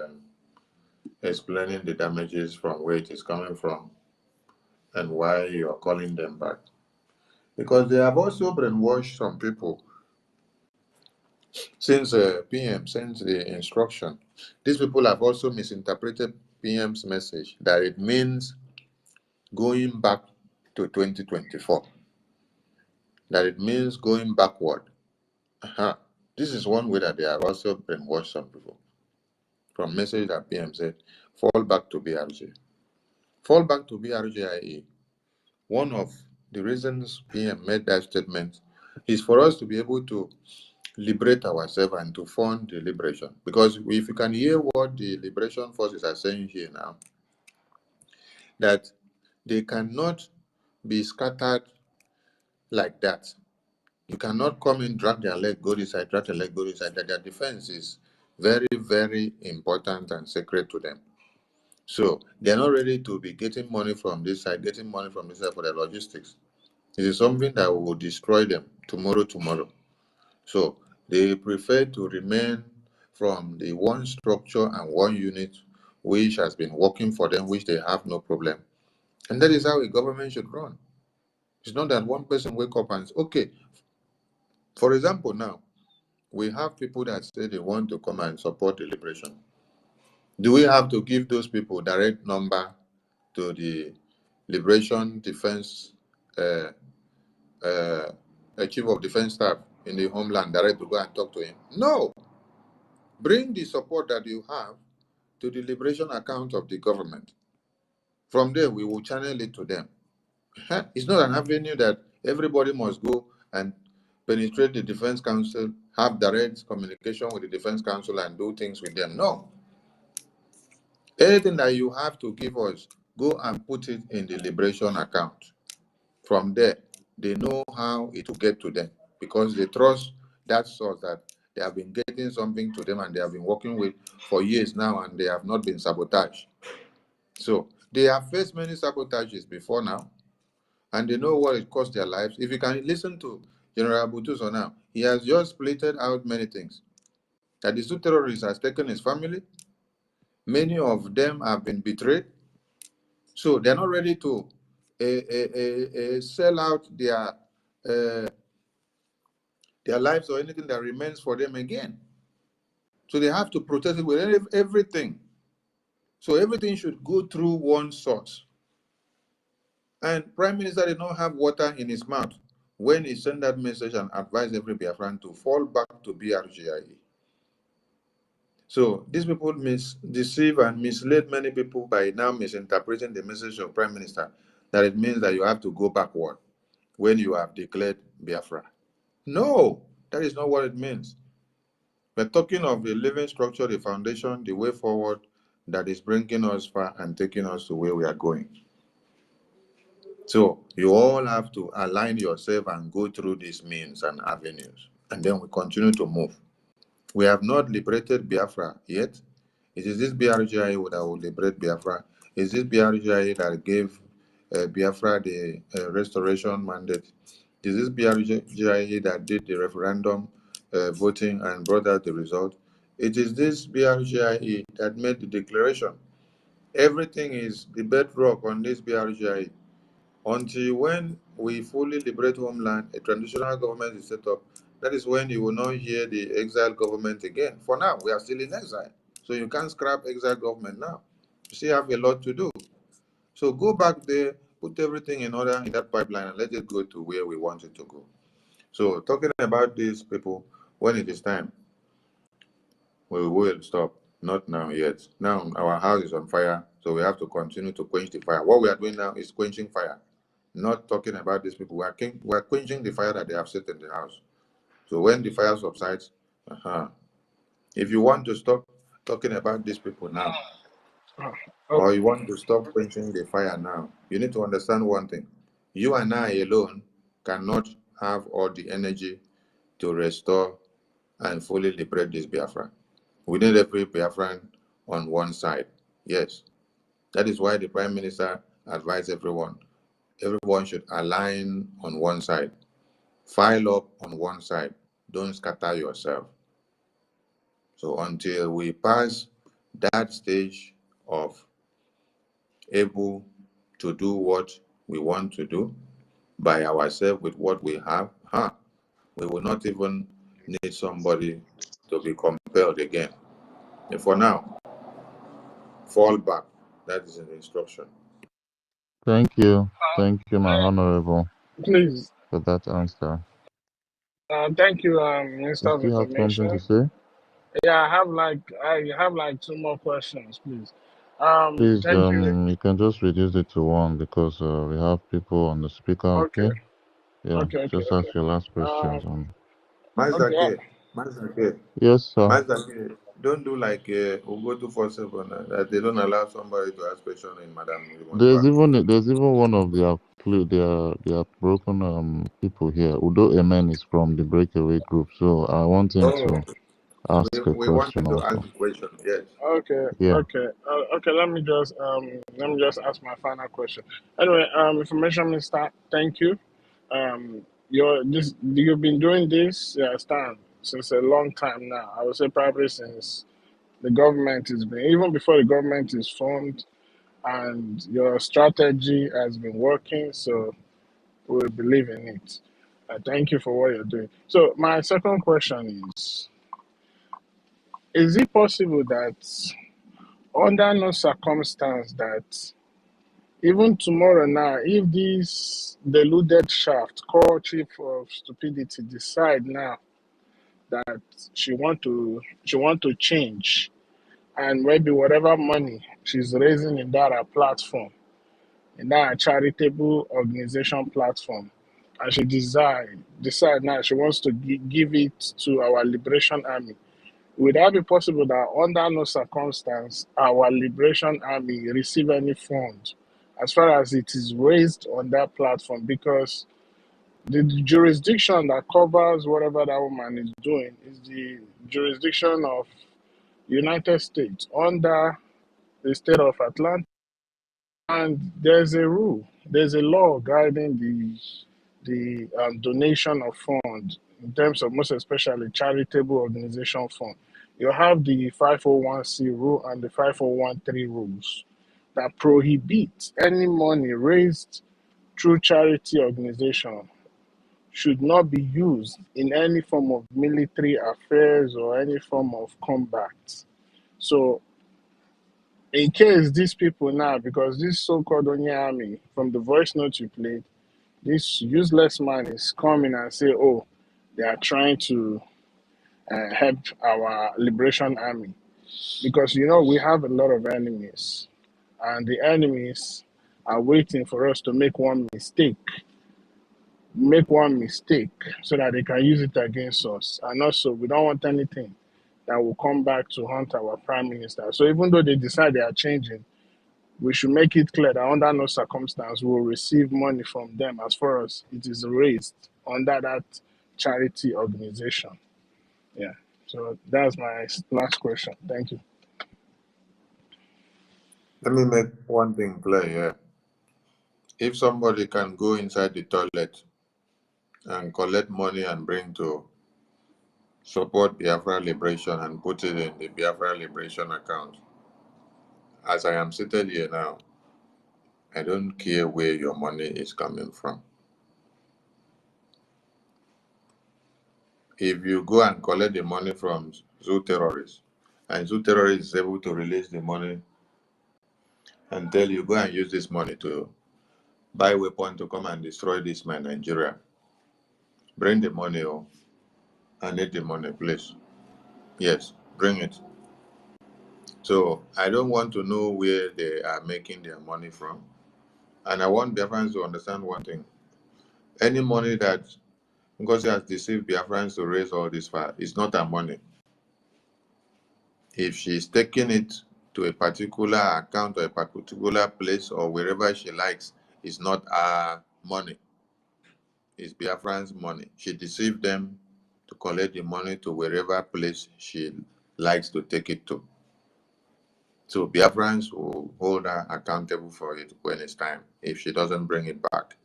explaining the damages from where it is coming from and why you are calling them back. Because they have also brainwashed some people since PM sent the instruction. These people have also misinterpreted PM's message that it means going back to 2024, that it means going backward. This is one way that they have also brainwashed some people. From message that PM said, fall back to BRG. Fall back to BRGIE. One of the reasons PM made that statement is for us to be able to liberate ourselves and to fund the liberation. Because if you can hear what the liberation forces are saying here now, that they cannot be scattered like that. You cannot come in, drag their leg, go this side, drag their leg, go this side. That their defense is very, very important and sacred to them. So they're not ready to be getting money from this side, getting money from this side for their logistics. It is something that will destroy them tomorrow. So they prefer to remain from the one structure and one unit which has been working for them, which they have no problem. And that is how a government should run. It's not that one person wake up and say, okay, for example, now we have people that say they want to come and support the liberation. Do we have to give those people direct number to the Liberation Defense Chief of Defense Staff in the Homeland direct to go and talk to him? No. Bring the support that you have to the liberation account of the government. From there, we will channel it to them. It's not an avenue that everybody must go and penetrate the Defense Council, have direct communication with the Defense Council and do things with them. No. Anything that you have to give us, go and put it in the liberation account. From there, they know how it will get to them because they trust that source that they have been getting something to them and they have been working with for years now and they have not been sabotaged. So they have faced many sabotages before now and they know what it cost their lives. If you can listen to General BUTUZOR now, he has just splattered out many things. That the two terrorists has taken his family. Many of them have been betrayed. So they're not ready to sell out their lives or anything that remains for them again. So they have to protect it with everything. So everything should go through one source. And Prime Minister did not have water in his mouth when he sent that message and advised every Biafran to fall back to Brgie. So these people deceive and mislead many people by now misinterpreting the message of Prime Minister that it means that you have to go backward when you have declared Biafra. No, that is not what it means. We're talking of the living structure, the foundation, the way forward that is bringing us far and taking us to where we are going. So you all have to align yourself and go through these means and avenues, and then we continue to move. We have not liberated Biafra yet. It is this BRGI that will liberate Biafra. Is this BRGI that gave Biafra the restoration mandate? Is this BRGI that did the referendum voting and brought out the result? It is this BRGI that made the declaration. Everything is the bedrock on this BRGI. Until when we fully liberate Homeland, a transitional government is set up, that is when you will not hear the exile government again. For now, we are still in exile. So you can't scrap exile government now. You still have a lot to do. So go back there, put everything in order in that pipeline, and let it go to where we want it to go. So talking about these people, when it is time, we will stop. Not now yet. Now our house is on fire, so we have to continue to quench the fire. What we are doing now is quenching fire. Not talking about these people. We are quenching the fire that they have set in the house. So when the fire subsides, if you want to stop talking about these people now, or you want to stop quenching the fire now, you need to understand one thing. You and I alone cannot have all the energy to restore and fully liberate this Biafra. We need every Biafran on one side. Yes. That is why the Prime Minister advised everyone should align on one side. File up on one side. Don't scatter yourself. So until we pass that stage of able to do what we want to do by ourselves with what we have, we will not even need somebody to be compelled again. And for now, fall back. That is an instruction. Thank you. Thank you, my honorable, Please. for that answer. Thank you, You Minister of still have something to Information. say? Yeah, I have like two more questions, please. Please, Thank you. you can just reduce it to one because we have people on the speaker. Okay, Okay. Yeah. okay, okay, Just okay. ask your last questions. Um, okay. Mazake, Mazake, Yes, sir. Mazake, don't do like Ugo 247 that they don't allow somebody to ask question in Madam Limosba. There's even one of their broken people here. Udo Emen is from the breakaway group, so I want him Oh, to ask a we want question him to ask also. the question. Yes. Okay, Yeah. okay, okay. Let me just ask my final question. Anyway, information minister, thank you. You've been doing this, Stan, since a long time now. I would say probably since the government is been, even before the government is formed, and your strategy has been working. So we believe in it. Thank you for what you're doing. So my second question is it possible that under no circumstance that even tomorrow now, if this deluded shaft called chief of stupidity decide now that she want to change, and maybe whatever money she's raising in that platform, in that charitable organization platform, and she decide now she wants to give it to our liberation army. Would that be possible that under no circumstance our liberation army receive any fund as far as it is raised on that platform? Because the jurisdiction that covers whatever that woman is doing is the jurisdiction of United States under the state of Atlanta. And there's a rule, there's a law guiding the donation of funds in terms of most especially charitable organization fund. You have the 501c rule and the 5013 rules that prohibit any money raised through charity organization should not be used in any form of military affairs or any form of combat. So in case these people now, because this so-called Onye army, from the voice note you played, this useless man is coming and say, oh, they are trying to help our liberation army. Because, we have a lot of enemies. And the enemies are waiting for us to make one mistake so that they can use it against us. And also, we don't want anything that will come back to haunt our prime minister. So even though they decide they are changing, we should make it clear that under no circumstance we will receive money from them as far as it is raised under that charity organization. Yeah. So that's my last question. Thank you. Let me make one thing clear here. If somebody can go inside the toilet and collect money and bring to support Biafra liberation and put it in the Biafra liberation account, as I am seated here now, I don't care where your money is coming from. If you go and collect the money from zoo terrorists, and zoo terrorists is able to release the money and tell you, go and use this money to buy weapon to come and destroy this my Nigeria, bring the money. Oh, I need the money, please. Yes, bring it. So I don't want to know where they are making their money from. And I want Biafrans to understand one thing. Any money that Ngozi has deceived Biafrans to raise all this far is not her money. If she's taking it to a particular account or a particular place or wherever she likes, it's not her money. It's Biafran's money. She deceived them to collect the money to wherever place she likes to take it to. So Biafrans will hold her accountable for it when it's time, if she doesn't bring it back.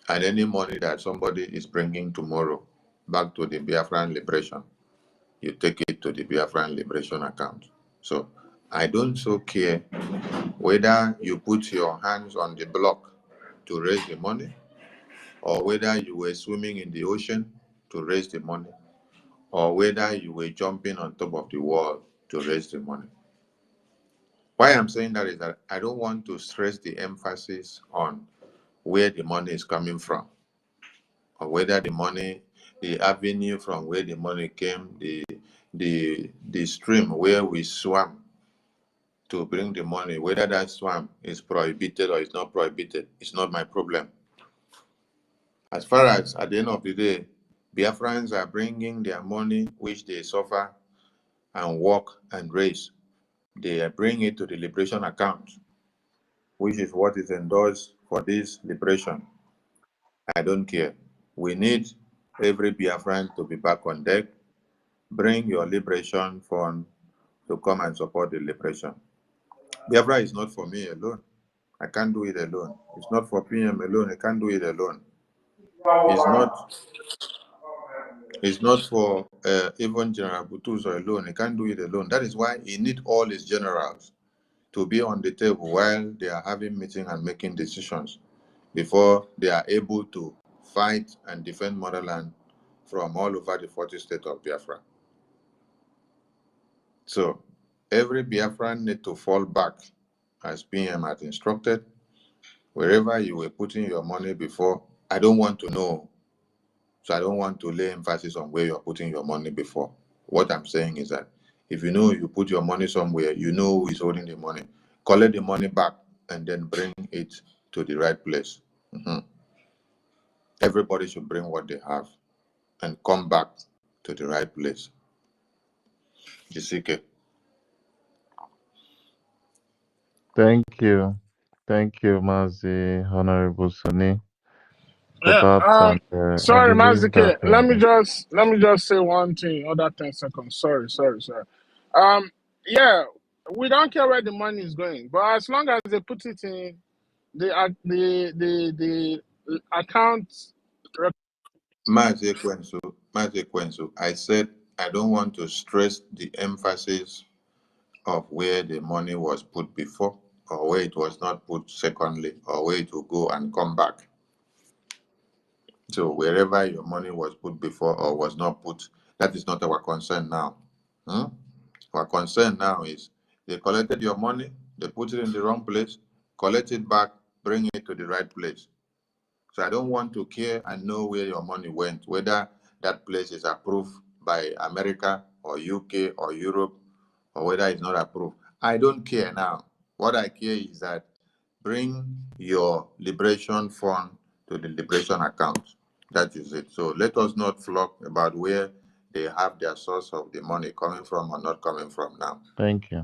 And any money that somebody is bringing tomorrow back to the Biafran liberation, you take it to the Biafran liberation account. So I don't so care whether you put your hands on the block to raise the money, or whether you were swimming in the ocean to raise the money, or whether you were jumping on top of the wall to raise the money. Why I'm saying that is that I don't want to stress the emphasis on where the money is coming from, or whether the avenue from where the money came, the stream where we swam to bring the money. Whether that swamp is prohibited or it's not prohibited, it's not my problem. As far as at the end of the day, Biafrans are bringing their money, which they suffer and work and raise. They bring it to the liberation account, which is what is endorsed for this liberation. I don't care. We need every Biafran to be back on deck. Bring your liberation fund to come and support the liberation. Biafra is not for me alone. I can't do it alone. It's not for PM alone. I can't do it alone. It's not for even General BUTUZOR alone. He can't do it alone. That is why he needs all his generals to be on the table while they are having meetings and making decisions before they are able to fight and defend motherland from all over the 40 states of Biafra. So every Biafran need to fall back as PM had instructed. Wherever you were putting your money before, I don't want to know. So I don't want to lay emphasis on where you're putting your money before. What I'm saying is that if you know you put your money somewhere, you know who is holding the money. Collect the money back and then bring it to the right place. Everybody should bring what they have and come back to the right place. Jisike. Thank you. Thank you, Mazi, Honorable Sunni, for Yeah, that. And I sorry, believe that Mazike. Let me just say one thing. Other 10 seconds. Sorry. Yeah, we don't care where the money is going, but as long as they put it in the account. Mazi Kwensu, I said I don't want to stress the emphasis of where the money was put before, or where it was not put secondly, or where it will go and come back. So wherever your money was put before or was not put, that is not our concern now. Our concern now is they collected your money, they put it in the wrong place, collect it back, bring it to the right place. So I don't want to care and know where your money went, whether that place is approved by America or UK or Europe, or whether it's not approved. I don't care now. What I care is that bring your liberation fund to the liberation account. That is it. So let us not flock about where they have their source of the money coming from or not coming from now. thank you.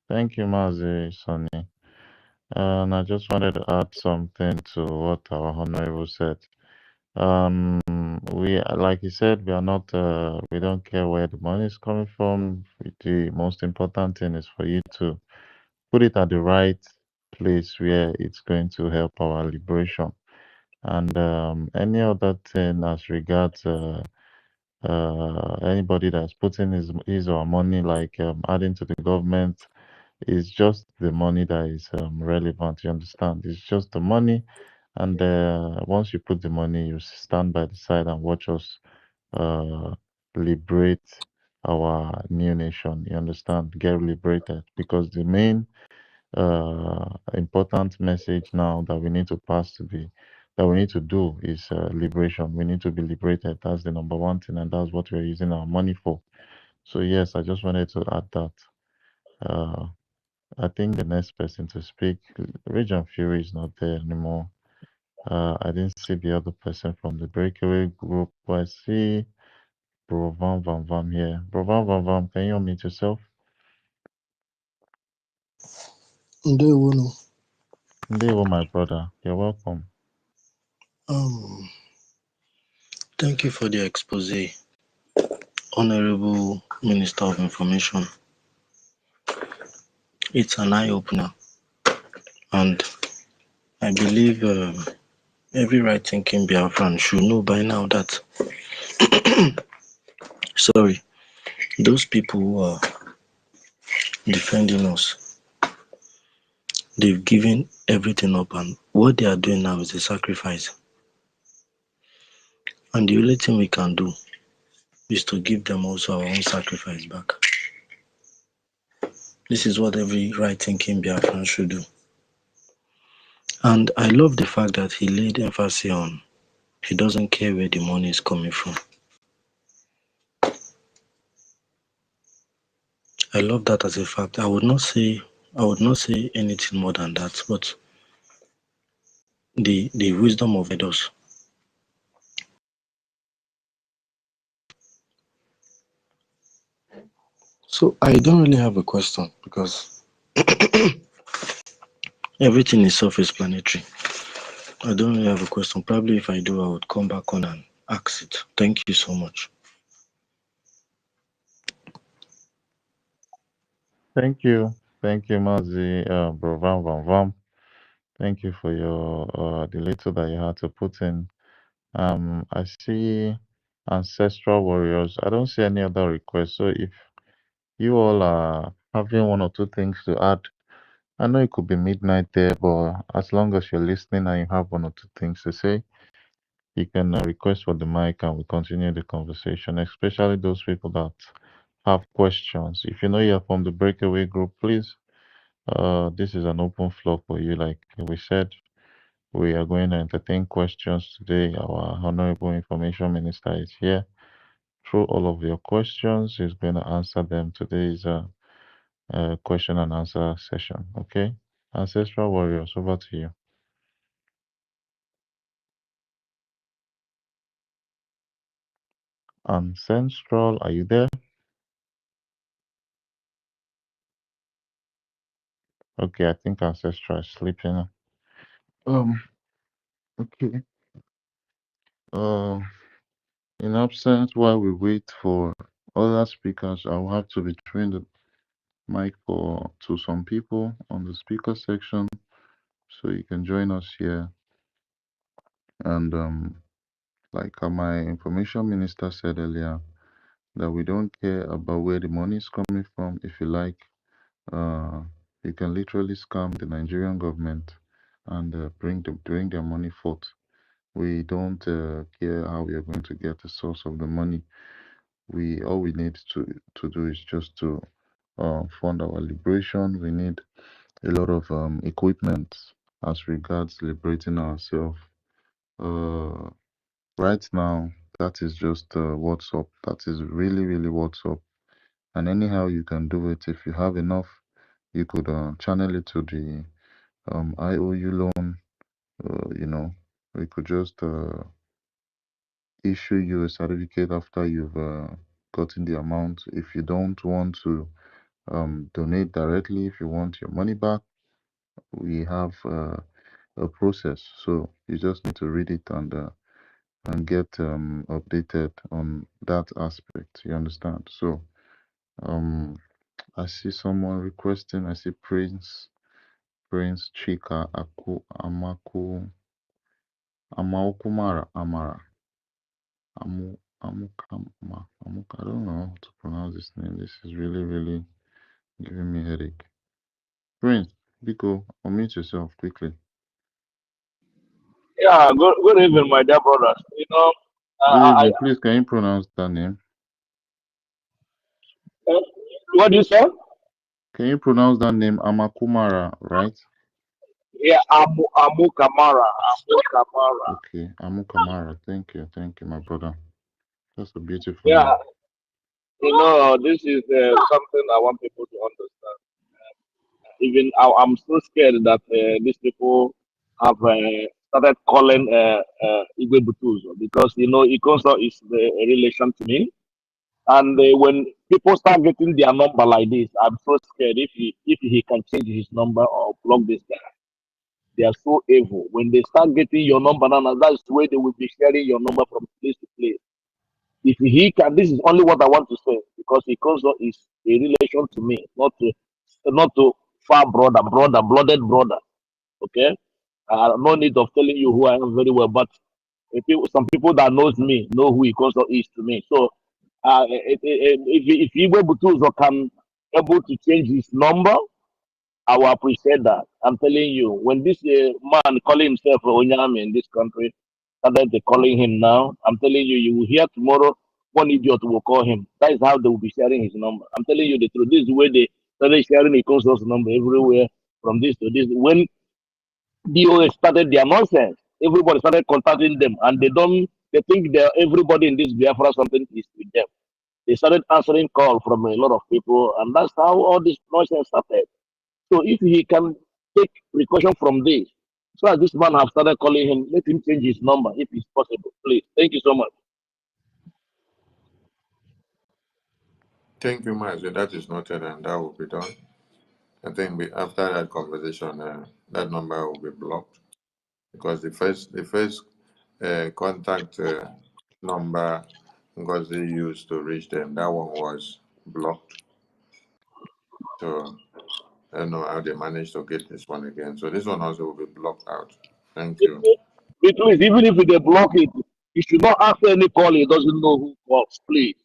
Thank you, Mazi Sunni. And I just wanted to add something to what our Honorable said. We, like he said, we are not, we don't care where the money is coming from. The most important thing is for you to put it at the right place where it's going to help our liberation. And any other thing as regards anybody that's putting his or her money, like adding to the government, is just the money that is relevant. You understand? It's just the money, and once you put the money, you stand by the side and watch us liberate our new nation. You understand? Get liberated, because the main important message now that we need to pass to the that we need to do is liberation. We need to be liberated. That's the number one thing, and that's what we're using our money for. So yes, I just wanted to add that. Uh, I think the next person to speak, Region Fury, is not there anymore. I didn't see the other person from the breakaway group, but I see Bro Vam Vam Vam here. Bro Vam Vam Vam, can you unmute yourself? Ndewonu. Ndewo, my brother. You're welcome. Thank you for the expose, Honorable Minister of Information. It's an eye-opener, and I believe every right-thinking Biafran should know by now that, those people who are defending us, they've given everything up, and what they are doing now is a sacrifice. And the only thing we can do is to give them also our own sacrifice back. This is what every right-thinking Biafran should do. And I love the fact that he laid emphasis on he doesn't care where the money is coming from. I love that as a fact. I would not say I would not say anything more than that, but the wisdom of us. So I don't really have a question because everything is self-explanatory. I don't really have a question. Probably if I do, I would come back on and ask it. Thank you so much. Thank you. Thank you, Mazi, Bro Vam Vam Vam. Thank you for your the little that you had to put in. I see ancestral warriors. I don't see any other requests. So if you all are having one or two things to add, I know it could be midnight there, but as long as you're listening and you have one or two things to say, you can request for the mic and we continue the conversation, especially those people that have questions. If you know you're from the breakaway group, please, this is an open floor for you. Like we said, we are going to entertain questions today. Our Honorable Information Minister is here. Through all of your questions, he's going to answer them. Today is a question and answer session. Okay? Ancestral Warriors, over to you. Ancestral, are you there? Okay, I think Ancestral is sleeping. Um, okay. Uh, in absence, while we wait for other speakers, I'll have to be throwing the mic to some people on the speaker section, so you can join us here. And like my information minister said earlier, that we don't care about where the money is coming from. If you like, you can literally scam the Nigerian government and bring their money forth. We don't care how we are going to get the source of the money. All we need to do is just to fund our liberation. We need a lot of equipment as regards liberating ourselves. Right now, that is just what's up. That is really, really what's up. And anyhow you can do it. If you have enough, you could channel it to the IOU loan. You know, we could just issue you a certificate after you've gotten the amount. If you don't want to donate directly, if you want your money back, we have a process. So you just need to read it and get updated on that aspect. You understand? So I see someone requesting. I see Prince Chika Amaokumara Amara Amuka. I don't know how to pronounce this name. This is really, really giving me a headache. Prince, Biko, unmute yourself quickly. Yeah, good evening, my dear brothers. You know, Good I evening. Please, can you pronounce that name? what do you say? Can you pronounce that name Amakumara, right? Yeah, Amu Kamara, Amu Kamara. Okay, Amukamara. Thank you, my brother. That's a beautiful Yeah, name. you know, this is something I want people to understand. Even I'm so scared that these people have started calling Igwe BUTUZOR because you know Ikoso is a relation to me. And when people start getting their number like this, I'm so scared if he can change his number or block this guy. They are so evil. When they start getting your number now, that's the way they will be sharing your number from place to place. If he can, this is only what I want to say because Ikoso is a relation to me, not to far blooded brother. Okay, no need of telling you who I am very well, but some people that knows me know who Ikoso is to me. So if Igwe Butuzo can able to change his number, I will appreciate that. I'm telling you, when this man calling himself Onyame in this country started calling him now, I'm telling you, you will hear tomorrow one idiot will call him. That is how they will be sharing his number. I'm telling you the truth. This is the way they started sharing Ikoso's number everywhere from this to this. When DOS started their nonsense, everybody started contacting them, and they think that everybody in this Biafra something is with them. They started answering call from a lot of people, and that's how all this nonsense started. So if he can take precaution from this, so as this man have started calling him, let him change his number if it's possible, please. Thank you so much. Thank you, Mazi. That is noted, and that will be done. I think after that conversation, that number will be blocked because the first contact number Ngozi used to reach them, that one was blocked. So I don't know how they managed to get this one again. So this one also will be blocked out. Thank you. Please, even if they block it, you should not answer any call he doesn't know who calls, please.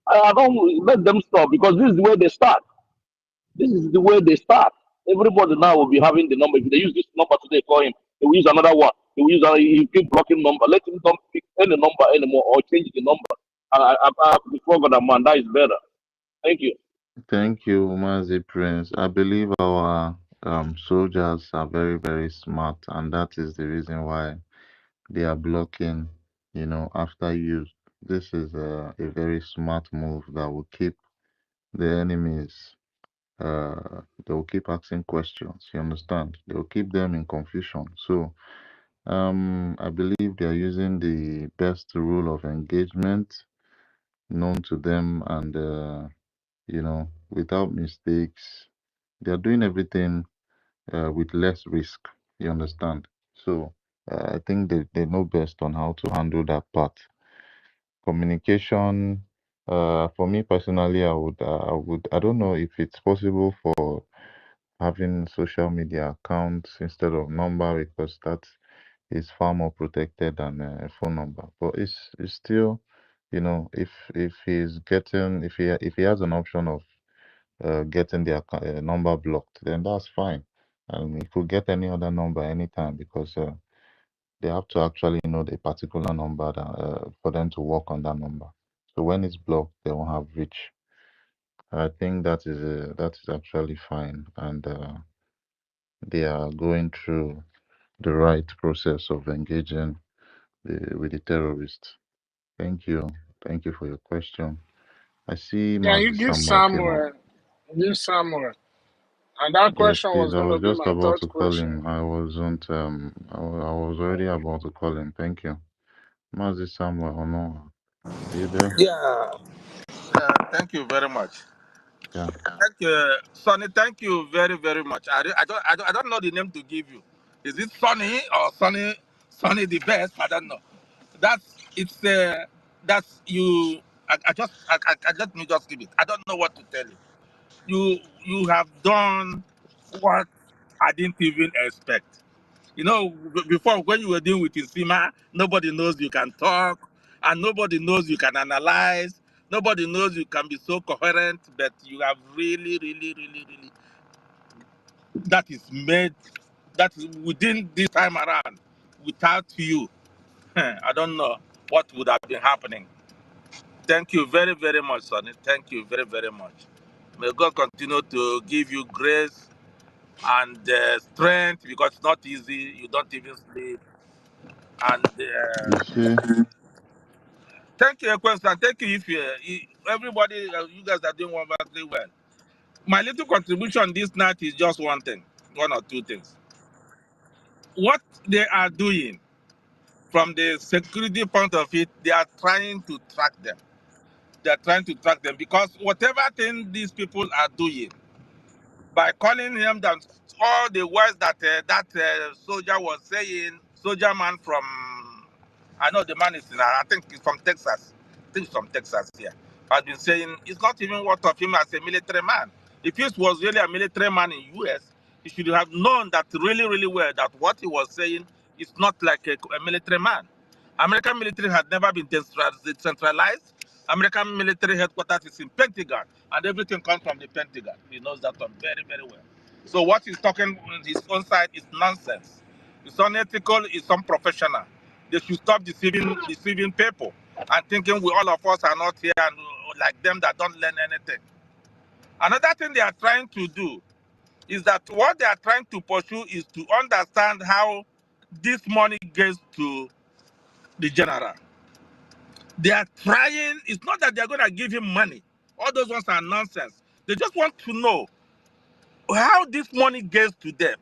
I don't let them stop because this is the way they start. This is the way they start. Everybody now will be having the number. If they use this number today, call him. They will use another one. They will use another, he keep blocking number. Let him don't pick any number anymore or change the number. Before God and man, that is better. Thank you. Thank you, Mazi Prince. I believe our soldiers are very, very smart, and that is the reason why they are blocking, after use. This is a very smart move that will keep the enemies, they will keep asking questions, you understand? They will keep them in confusion. So, I believe they are using the best rule of engagement known to them, and, without mistakes. They are doing everything with less risk, you understand? So, I think they know best on how to handle that part. Communication, for me personally, I don't know if it's possible for having social media accounts instead of number because that is far more protected than a phone number. But it's still, if he has an option of getting their number blocked, then that's fine. And he could get any other number anytime because they have to actually know the particular number for them to work on that number. So when it's blocked, they won't have reach. I think that is actually fine, and they are going through the right process of engaging with the terrorists. Thank you. Thank you for your question. I see Yeah, you Mazi give Samuel came up. Samuel. Give Samuel. And that Yes, question please. was I going to was be just my about third to call question. him. I wasn't. I was already about to call him. Thank you, Mazi Samuel. Oh no, are you there? Yeah, thank you very much. Yeah. Thank you, Sonny. Thank you very, very much. I don't know the name to give you. Is it Sonny or Sonny the best? I don't know. That's you. Let me just give it. I don't know what to tell you. You have done what I didn't even expect. Before when you were dealing with Isima, nobody knows you can talk, and nobody knows you can analyze. Nobody knows you can be so coherent, but you have really, really, really, really. That is made. That is within this time around. Without you, I don't know what would have been happening. Thank you very, very much, Sonny. Thank you very, very much. May God continue to give you grace and strength because it's not easy. You don't even sleep. And You see, thank you, question. Thank you, everybody, you guys are doing wonderfully well. My little contribution this night is just one thing, one or two things. What they are doing from the security point of it, they are trying to track them. They are trying to track them because whatever thing these people are doing, by calling him down, all the words that soldier was saying, soldier man from, I know the man is I think he's from Texas. I think he's from Texas here. Has been saying it's not even worth of him as a military man. If he was really a military man in US, he should have known that really, really well that what he was saying is not like a military man. American military has never been decentralized. American military headquarters is in Pentagon, and everything comes from the Pentagon. He knows that one very, very well. So what he's talking on his own side is nonsense. It's unethical, it's unprofessional. They should stop deceiving people and thinking we all of us are not here and like them that don't learn anything. Another thing they are trying to do is that what they are trying to pursue is to understand how this money gets to the general. They are trying, it's not that they're going to give him money. All those ones are nonsense. They just want to know how this money gets to them,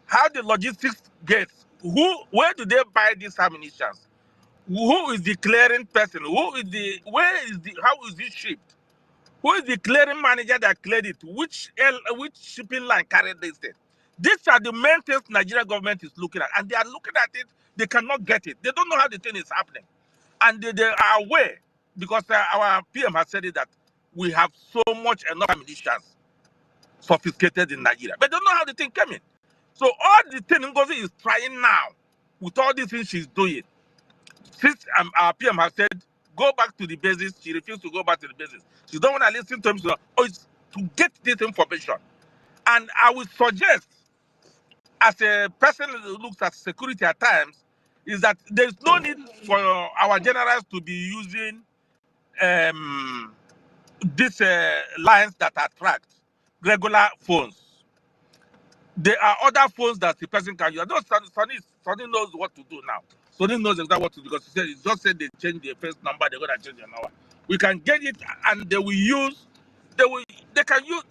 how the logistics gets, where do they buy these ammunition? Who is the clearing person? How is it shipped? Who is the clearing manager that cleared it? Which shipping line carried this thing? These are the main things Nigeria government is looking at, and they are looking at it. They cannot get it. They don't know how the thing is happening, and they are aware because our PM has said it that we have so much enough ammunition sophisticated in Nigeria, but they don't know how the thing came in. So all the thing Ngozi is trying now, with all these things she's doing, since our PM has said, go back to the basis, she refused to go back to the basis. She don't want to listen to him. So, it's to get this information. And I would suggest, as a person who looks at security at times, is that there's no need for our generals to be using these lines that attract regular phones. There are other phones that the person can use. I know Sonny knows what to do now. Sonny knows exactly what to do because he just said they change their first number, they're gonna change their number. We can get it and they can use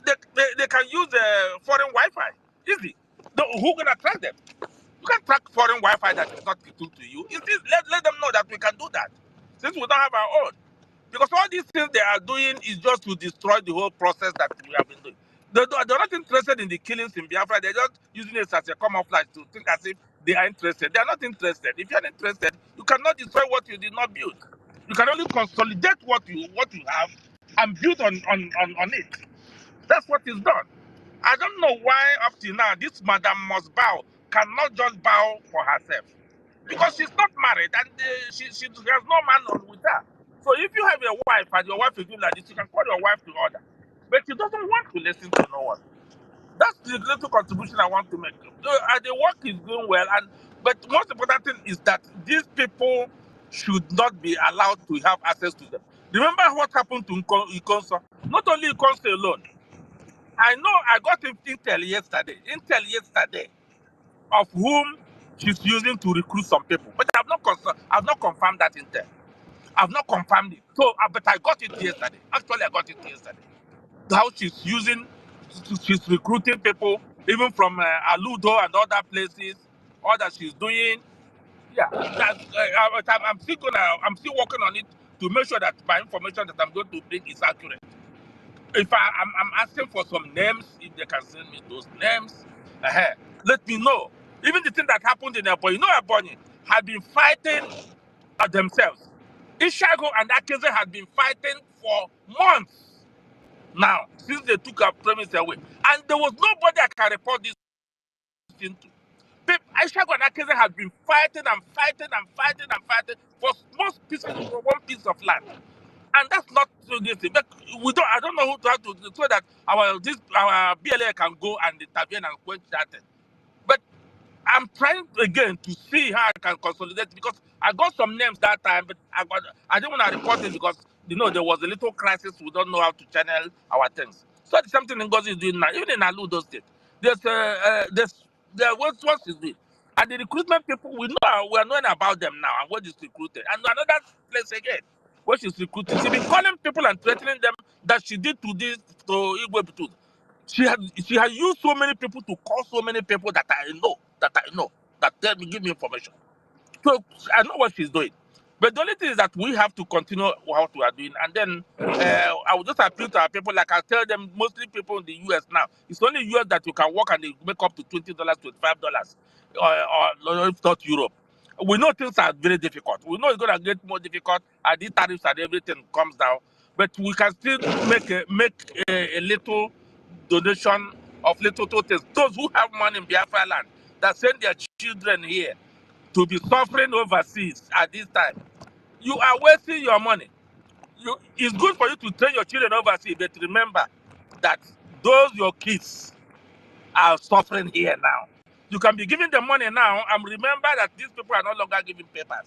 foreign Wi-Fi. Easy. Who gonna track them? You can track foreign Wi-Fi that is not equal to you. Let them know that we can do that. Since we don't have our own. Because all these things they are doing is just to destroy the whole process that we have been doing. They're not interested in the killings in Biafra. They're just using it as a camouflage to think as if they are interested. They are not interested. If you're not interested, you cannot destroy what you did not build. You can only consolidate what you have and build on it. That's what is done. I don't know why up till now this madam must bow, cannot just bow for herself. Because she's not married and she has no man on with her. So if you have a wife and your wife is doing like this, you can call your wife to order. But she doesn't want to listen to no one. That's the little contribution I want to make. The work is doing well, but most important thing is that these people should not be allowed to have access to them. Remember what happened to Ikonso? Not only Ikonso alone. I know I got intel yesterday of whom she's using to recruit some people, but I've not confirmed that intel. I've not confirmed it. So, but I got it yesterday. Actually, I got it yesterday. How she's recruiting people, even from Aludo and other places. All that she's doing, yeah. I'm still working on it to make sure that my information that I'm going to bring is accurate. If I'm asking for some names, if they can send me those names, let me know. Even the thing that happened in Ebonyi, Ebonyi had been fighting themselves. Ishago and Akeze had been fighting for months now since they took our premise away, and there was nobody I can report this thing to. Ishago and Akeze had been fighting for one piece of land. And that's not so this thing. But I don't know who to have to so that our BLA can go and intervene and quench that thing. But I'm trying again to see how I can consolidate because I got some names that time, but I didn't want to report it because there was a little crisis. We don't know how to channel our things. So it's something Ngozi is doing now. Even in Aludo State, there's what is doing. And the recruitment people, we are knowing about them now and what is recruited. And another place again, where she's recruiting, she's been calling people and threatening them that she did to Igwe Butud. She has used so many people to call so many people that I know that tell me, give me information. So I know what she's doing. But the only thing is that we have to continue what we are doing. And then I will just appeal to our people, like I tell them, mostly people in the US now. It's only US that you can work and they make up to $20, $25, or if not Europe. We know things are very difficult. We know it's going to get more difficult as the tariffs and everything comes down. But we can still make a little donation of little things. Those who have money in Biafra land that send their children here to be suffering overseas at this time, you are wasting your money. It's good for you to train your children overseas, but remember that those your kids are suffering here now. You can be giving them money now, and remember that these people are no longer giving papers.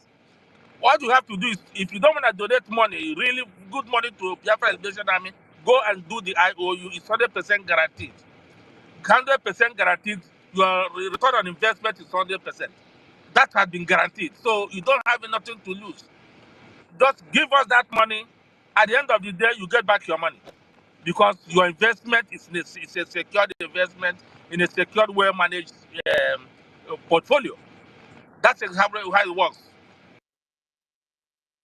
What you have to do is, if you don't want to donate money, really good money to Biafra Liberation Army, go and do the IOU. It's 100% guaranteed. 100% guaranteed. Your return on investment is 100%. That has been guaranteed. So you don't have nothing to lose. Just give us that money. At the end of the day, you get back your money. because your investment is a secured investment in a secured, well managed portfolio. That's exactly how it works.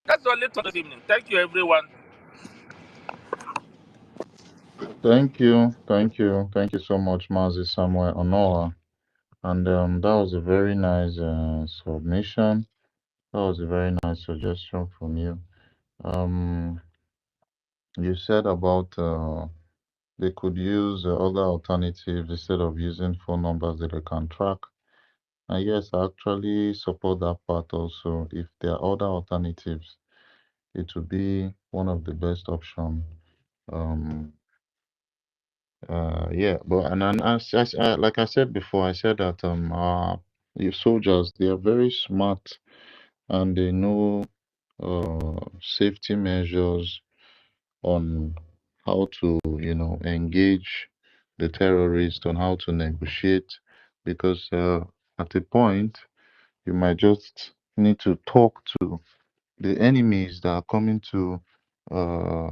That's all it this evening. Thank you, everyone. Thank you so much, Mazi Samuel Onoa. And that was a very nice submission. That was a very nice suggestion from you. Um, you said about they could use other alternatives instead of using phone numbers that they can track. And yes, I actually support that part also. If there are other alternatives, it would be one of the best options. Um, yeah, but and then like I said before, I said that your soldiers, they are very smart and they know safety measures on how to, engage the terrorists, on how to negotiate, because at a point you might just need to talk to the enemies that are coming uh,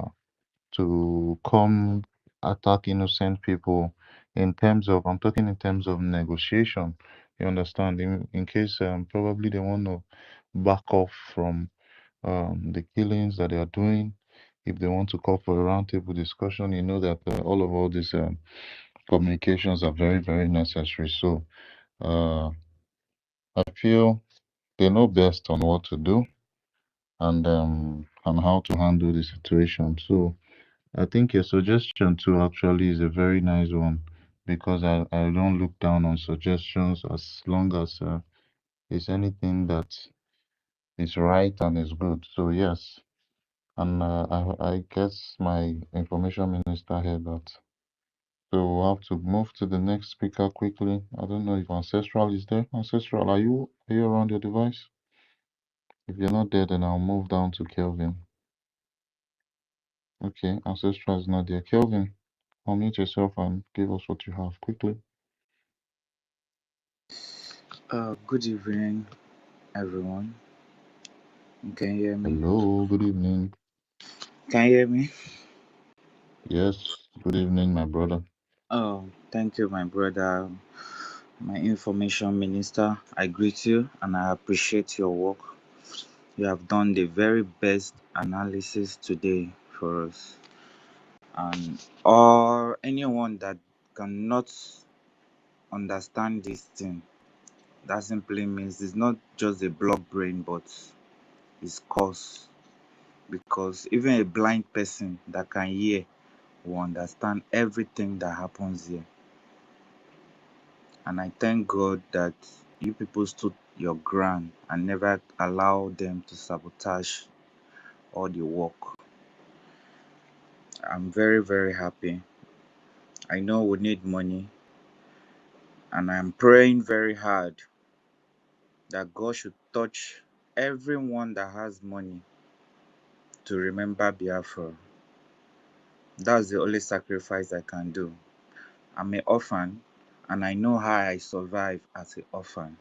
to come attack innocent people in terms of, I'm talking in terms of negotiation. You understand? In case probably they want to back off from the killings that they are doing. If they want to call for a roundtable discussion, you know that all these communications are very, very necessary. So uh, I feel they know best on what to do and how to handle the situation. So I think your suggestion too actually is a very nice one because I don't look down on suggestions as long as it's anything that is right and is good. So yes, and I guess my information minister heard that. So we'll have to move to the next speaker quickly. I don't know if Ancestral is there. Ancestral, are you around your device? If you're not there, then I'll move down to Kelvin. Okay, Ancestral is not there. Kelvin, unmute yourself and give us what you have quickly. Good evening, everyone. Can you hear me? Hello, good evening. Can you hear me? Yes, good evening, my brother. Oh, thank you, my brother, my information minister. I greet you and I appreciate your work. You have done the very best analysis today for us. And or anyone that cannot understand this thing, that simply means it's not just a block brain, but it's cause. Because even a blind person that can hear will understand everything that happens here. And I thank God that you people stood your ground and never allow them to sabotage all the work. I'm very, very happy. I know we need money, and I'm praying very hard that God should touch everyone that has money to remember Biafra. That's the only sacrifice I can do. I'm an orphan, and I know how I survive as an orphan.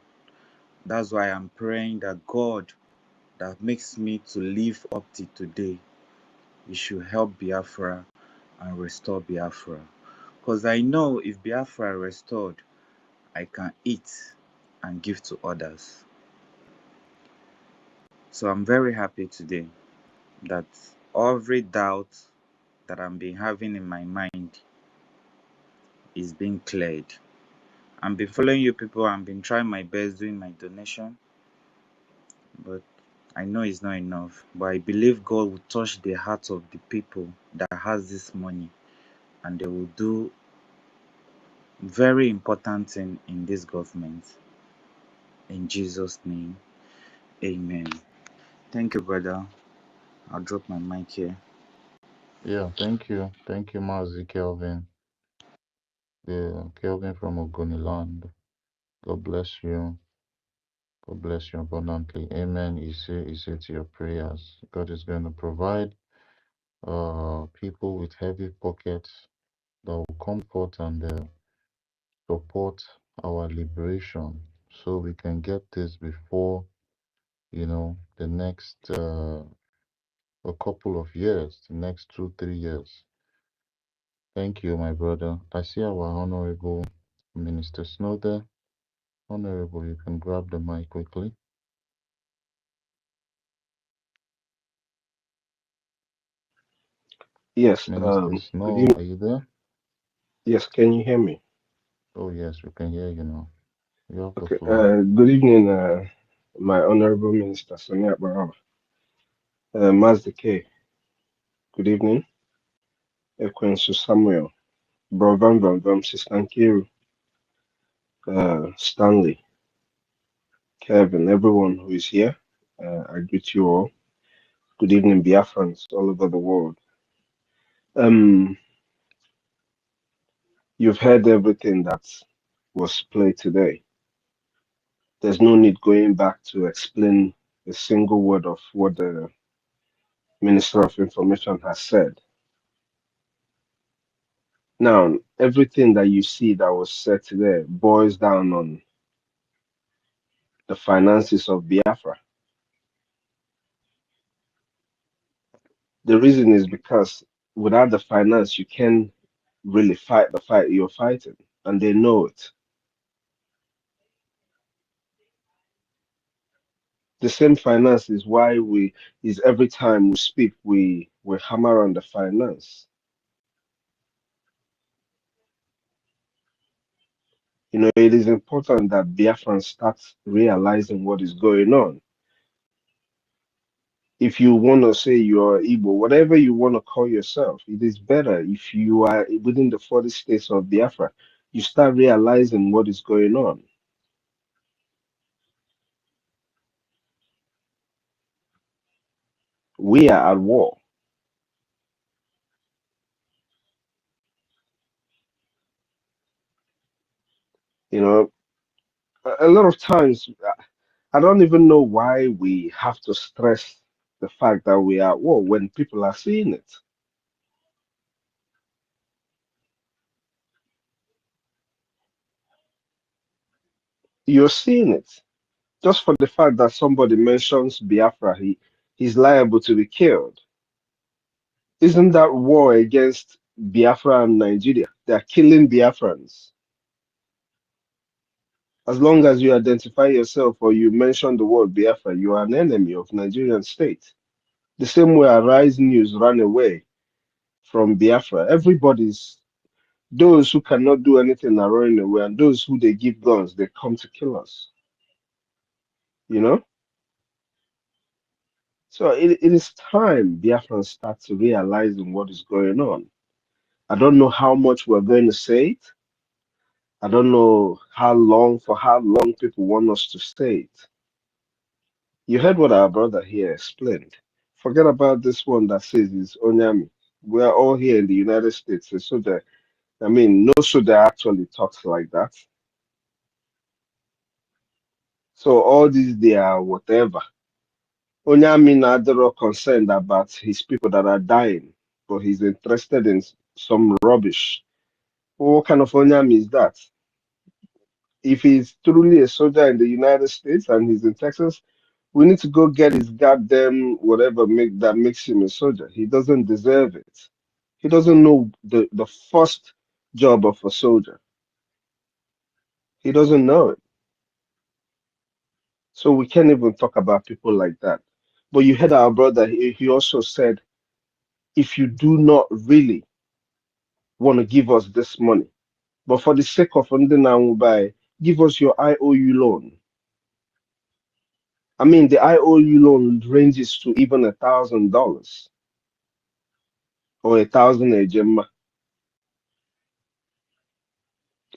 That's why I'm praying that God that makes me to live up to today, He should help Biafra and restore Biafra. Because I know if Biafra restored, I can eat and give to others. So I'm very happy today that every doubt that I've been having in my mind is being cleared. I've been following you people, I've been trying my best doing my donation, but I know it's not enough. But I believe God will touch the hearts of the people that has this money, and they will do very important thing in this government. In Jesus' name, amen. Thank you, brother. I'll drop my mic here. Yeah, thank you. Thank you, Mazi Kelvin. Kelvin from Ogoniland. God bless you. God bless you abundantly. Amen. Is it to your prayers. God is going to provide people with heavy pockets that will come forth and support our liberation so we can get this before, the next a couple of years, the next 2, 3 years. Thank you, my brother. I see our Honorable Minister Snow there. Honorable, you can grab the mic quickly. Yes, Minister good Snow, evening. are you there? Yes, can you hear me? Oh, yes, we can hear you now. You have the Okay, floor. good evening, my Honorable Minister Sonia Baraba. Mazda K, good evening. Ekwensu Samuel, Bro Van Van Van, Sister Nkiru, Stanley, Kevin, everyone who is here. I greet you all. Good evening, Biafrans all over the world. Um, you've heard everything that was played today. There's no need going back to explain a single word of what the Minister of Information has said. Now, everything that you see that was said today boils down on the finances of Biafra. The reason is because without the finance, you can't really fight the fight you're fighting, and they know it. The same finance is why is every time we speak, we hammer on the finance. You know, it is important that Biafran starts realizing what is going on. If you want to say you're Igbo, whatever you want to call yourself, it is better if you are within the 40 states of Biafra, you start realizing what is going on. We are at war. You know, a lot of times, I don't even know why we have to stress the fact that we are at war when people are seeing it. You're seeing it. Just for the fact that somebody mentions Biafra, he's liable to be killed. Isn't that war against Biafra and Nigeria? They are killing Biafrans. As long as you identify yourself or you mention the word Biafra, you are an enemy of Nigerian state. The same way Arise News ran away from Biafra. Everybody's those who cannot do anything are running away, and those who they give guns, they come to kill us. You know? So it is time Biafrans start to realizing what is going on. I don't know how much we're going to say it. I don't know for how long people want us to say it. You heard what our brother here explained. Forget about this one that says it's Onyami. We are all here in the United States. A soldier, I mean, no soldier actually talks like that. So all these they are whatever. Onyami not concerned about his people that are dying, but he's interested in some rubbish. What kind of Onyami is that? If he's truly a soldier in the United States and he's in Texas, we need to go get his goddamn whatever that makes him a soldier. He doesn't deserve it. He doesn't know the first job of a soldier. He doesn't know it. So we can't even talk about people like that. But you heard our brother, he also said, if you do not really want to give us this money, but for the sake of Ndina, give us your IOU loan. I mean, the IOU loan ranges to even $1,000 or 1,000 a gemma.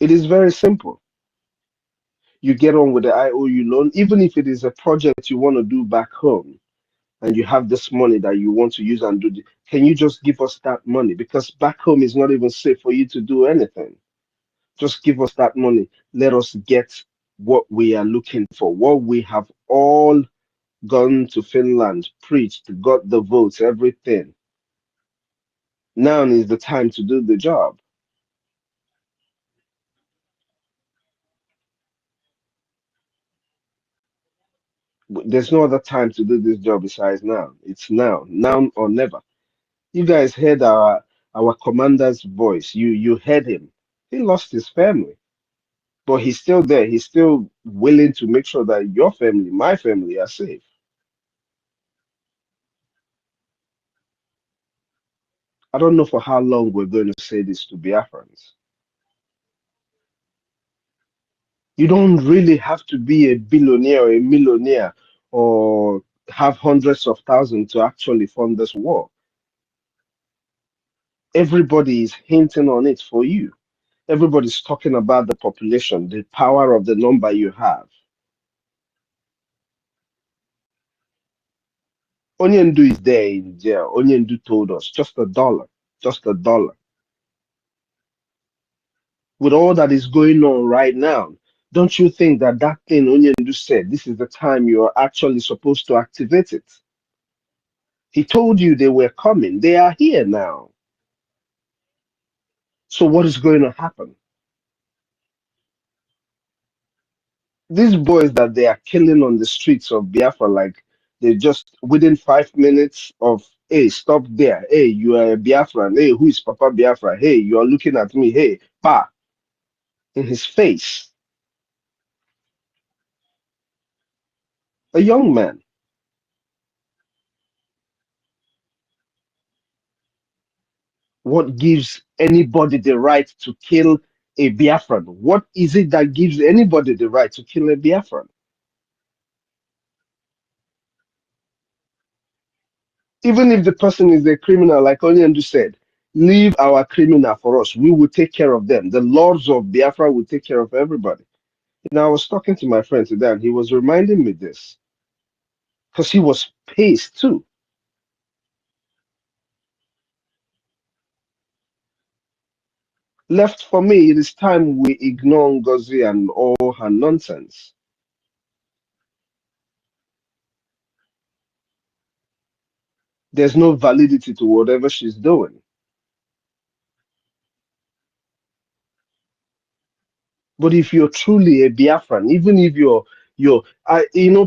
It is very simple. You get on with the IOU loan, even if it is a project you want to do back home and you have this money that you want to use and do, can you just give us that money? Because back home is not even safe for you to do anything. Just give us that money. Let us get what we are looking for, what we have all gone to Finland, preached, got the votes, everything. Now is the time to do the job. There's no other time to do this job besides now. It's now or never. You guys heard our commander's voice. You heard him. He lost his family, but he's still there. He's still willing to make sure that your family, my family, are safe. I don't know for how long we're going to say this to Biafrans. You don't really have to be a billionaire or a millionaire or have hundreds of thousands to actually fund this war. Everybody is hinting on it for you. Everybody's talking about the population, the power of the number you have. Onyendu is there in jail. Onyendu told us just $1, just $1. With all that is going on right now, don't you think that that thing Onyendu said, this is the time you are actually supposed to activate it? He told you they were coming. They are here now. So what is going to happen? These boys that they are killing on the streets of Biafra, like they just within 5 minutes of, hey, stop there. Hey, you are a Biafran. Hey, who is Papa Biafra? Hey, you are looking at me. Hey, pa, in his face. A young man. What gives anybody the right to kill a Biafran? What is it that gives anybody the right to kill a Biafran? Even if the person is a criminal, like Onyendu said, leave our criminal for us. We will take care of them. The lords of Biafra will take care of everybody. You know, I was talking to my friend today, and he was reminding me this because he was pissed too. Left for me, it is time we ignore Ngozi and all her nonsense. There's no validity to whatever she's doing. But if you're truly a Biafran, even if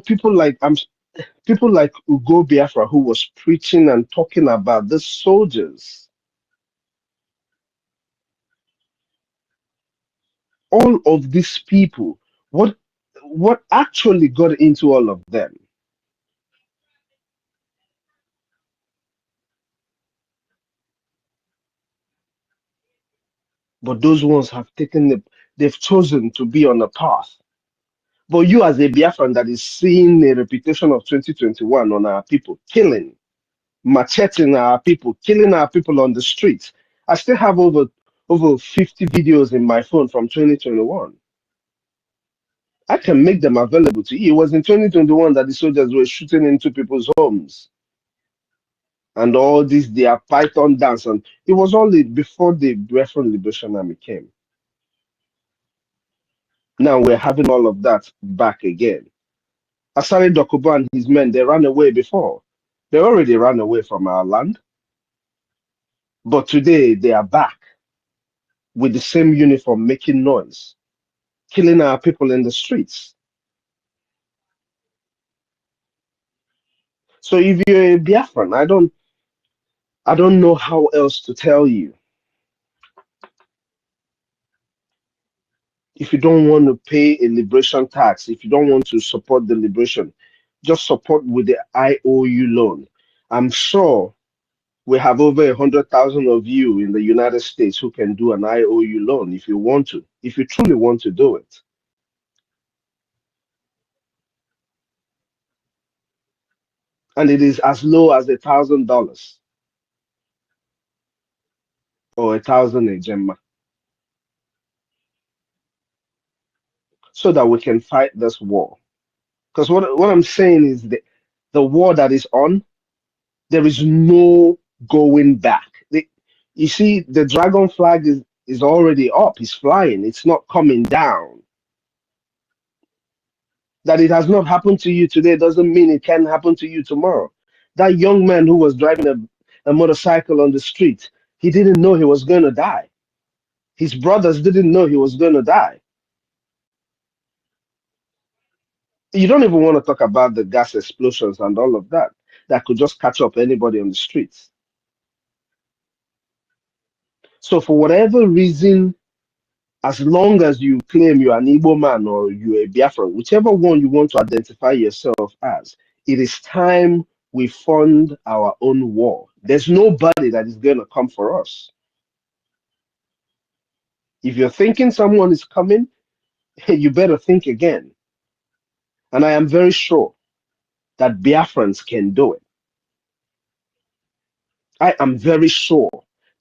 people like people like Ugo Biafra who was preaching and talking about the soldiers, all of these people, what actually got into all of them? But those ones have they've chosen to be on a path. But you, as a Biafran that is seeing a reputation of 2021 on our people, killing, macheting our people, killing our people on the streets. I still have over 50 videos in my phone from 2021. I can make them available to you. It was in 2021 that the soldiers were shooting into people's homes and all this, their Python dance. And it was only before the Biafran Liberation Army came. Now we're having all of that back again. Asari Dokubo and his men, they ran away before. They already ran away from our land. But today they are back with the same uniform making noise, killing our people in the streets. So if you're a Biafran, I don't know how else to tell you. If you don't want to pay a liberation tax, if you don't want to support the liberation, just support with the IOU loan. I'm sure we have over 100,000 of you in the United States who can do an IOU loan if you want to, if you truly want to do it. And it is as low as $1,000 or 1,000 a gemma, so that we can fight this war. Because what I'm saying is that the war that is on, there is no going back. You see, the dragon flag is already up, it's flying, it's not coming down. That it has not happened to you today doesn't mean it can happen to you tomorrow. That young man who was driving a motorcycle on the street, he didn't know he was going to die. His brothers didn't know he was going to die. You don't even want to talk about the gas explosions and all of that that could just catch up anybody on the streets. So for whatever reason, as long as you claim you're an Igbo man or you're a Biafran, whichever one you want to identify yourself as, it is time we fund our own war. There's nobody that is going to come for us. If you're thinking someone is coming, you better think again. And I am very sure that Biafrans can do it. I am very sure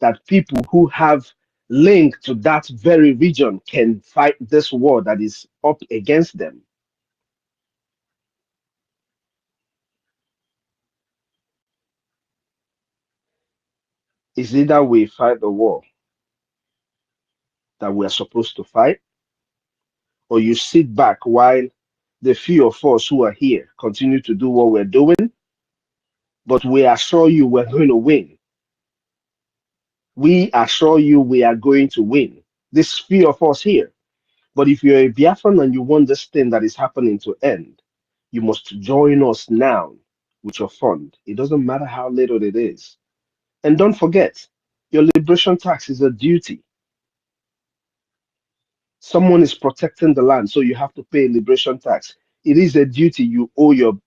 that people who have link to that very region can fight this war that is up against them. It's either we fight the war that we are supposed to fight, or you sit back while the few of us who are here continue to do what we're doing, but we assure you we're going to win. We assure you we are going to win. This few of us here. But if you're a Biafran and you want this thing that is happening to end, you must join us now with your fund. It doesn't matter how little it is. And don't forget, your liberation tax is a duty. Someone is protecting the land, so you have to pay liberation tax. It is a duty you owe your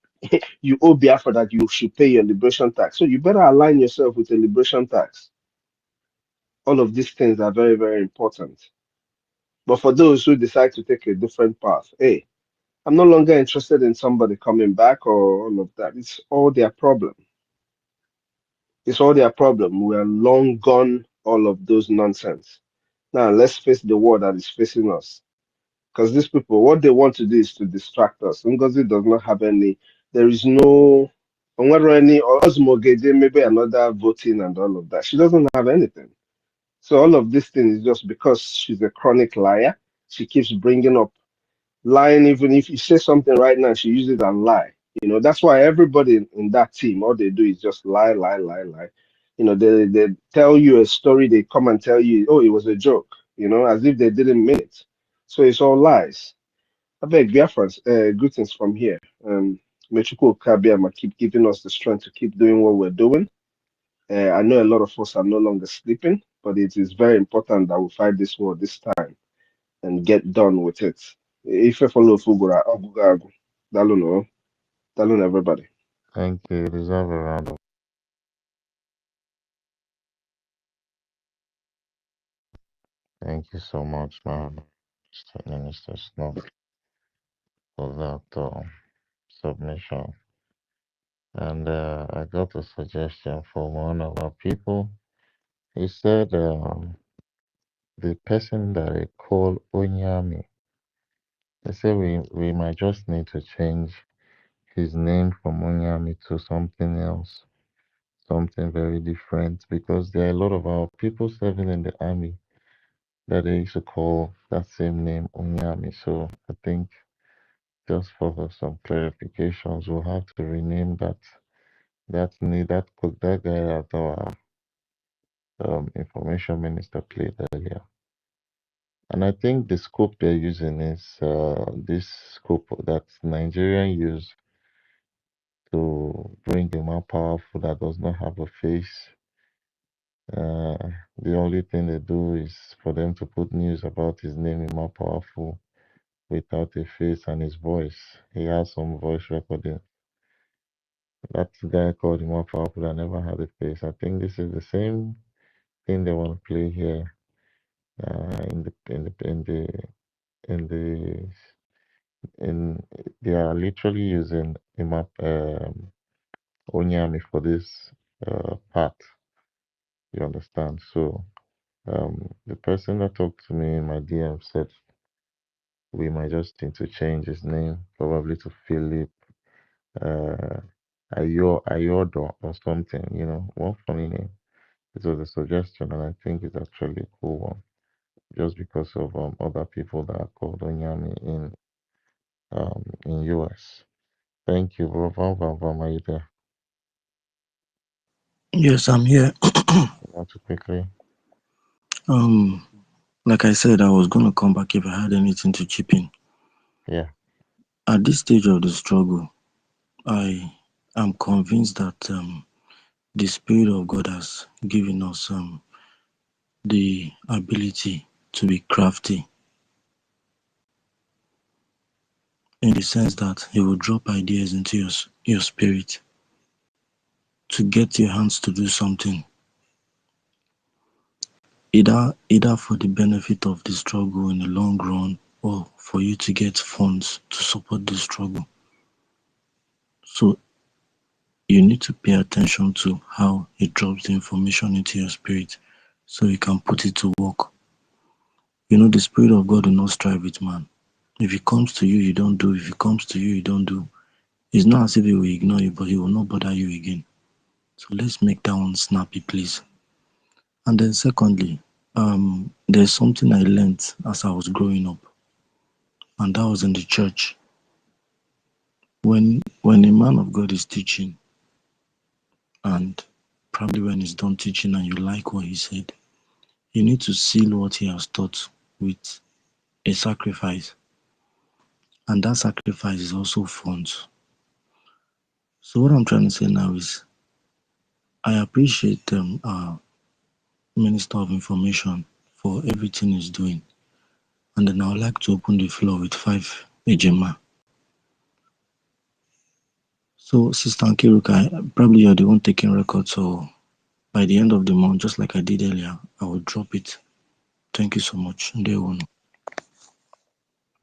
you owe Biafra that you should pay your liberation tax. So you better align yourself with a liberation tax. All of these things are very, very important. But for those who decide to take a different path, hey, I'm no longer interested in somebody coming back or all of that. It's all their problem. It's all their problem. We are long gone all of those nonsense. Now let's face the war that is facing us. Because these people, what they want to do is to distract us. Ngozi does not have any, there is no, whether any, or Osmogede, maybe another voting and all of that. She doesn't have anything. So all of this thing is just because she's a chronic liar. She keeps bringing up lying. Even if you say something right now, she uses it and lie. That's why everybody in that team, all they do is just lie, lie, lie, lie. They tell you a story, they come and tell you, oh, it was a joke, as if they didn't mean it. So it's all lies. I beg Biafrans, greetings from here. May Chukwu Kabiama keep giving us the strength to keep doing what we're doing. I know a lot of us are no longer sleeping, but it is very important that we fight this war this time and get done with it. If you follow Fugura, Ogugagu, Daluno, Dalun everybody. Thank you. You deserve a round of. Thank you so much, man. Mr. Minister Snow, for that submission. And I got a suggestion from one of our people. He said the person that I call Onyami, they say we might just need to change his name from Onyami to something else, something very different, because there are a lot of our people serving in the army that they used to call that same name Onyami. So I think just for some clarifications, we'll have to rename that guy that our information minister played earlier. And I think the scope they're using is this scope that Nigerian use to bring a more powerful that does not have a face. Uh, the only thing they do is for them to put news about his name in more powerful without a face and his voice. He has some voice recording. That guy called him more powerful that never had a face. I think this is the same thing they want to play here in the in they are literally using Imap Onyami for this part. You understand? So the person that talked to me in my DM said we might just need to change his name, probably to Philip Ayodo or something, one funny name. It was a suggestion, and I think it's actually a cool one, just because of other people that are called Onyami in US. Thank you, bro. Are you there? Yes, I'm here. Want to quickly? Like I said, I was gonna come back if I had anything to chip in. Yeah. At this stage of the struggle, I am convinced that the Spirit of God has given us the ability to be crafty, in the sense that he will drop ideas into your spirit to get your hands to do something, either for the benefit of the struggle in the long run, or for you to get funds to support the struggle. So you need to pay attention to how he drops the information into your spirit so you can put it to work. You know, the Spirit of God will not strive with man. If it comes to you, you don't do. If it comes to you, you don't do. It's not as if he will ignore you, but he will not bother you again. So let's make that one snappy, please. And then secondly, there's something I learned as I was growing up, and that was in the church. When a man of God is teaching, and probably when he's done teaching and you like what he said, you need to seal what he has taught with a sacrifice. And that sacrifice is also funds. So what I'm trying to say now is I appreciate Minister of Information for everything he's doing. And then I would like to open the floor with 5 Ejema. So, Sister Nkiruka, probably you're the one taking records, so by the end of the month, just like I did earlier, I will drop it. Thank you so much. Day one.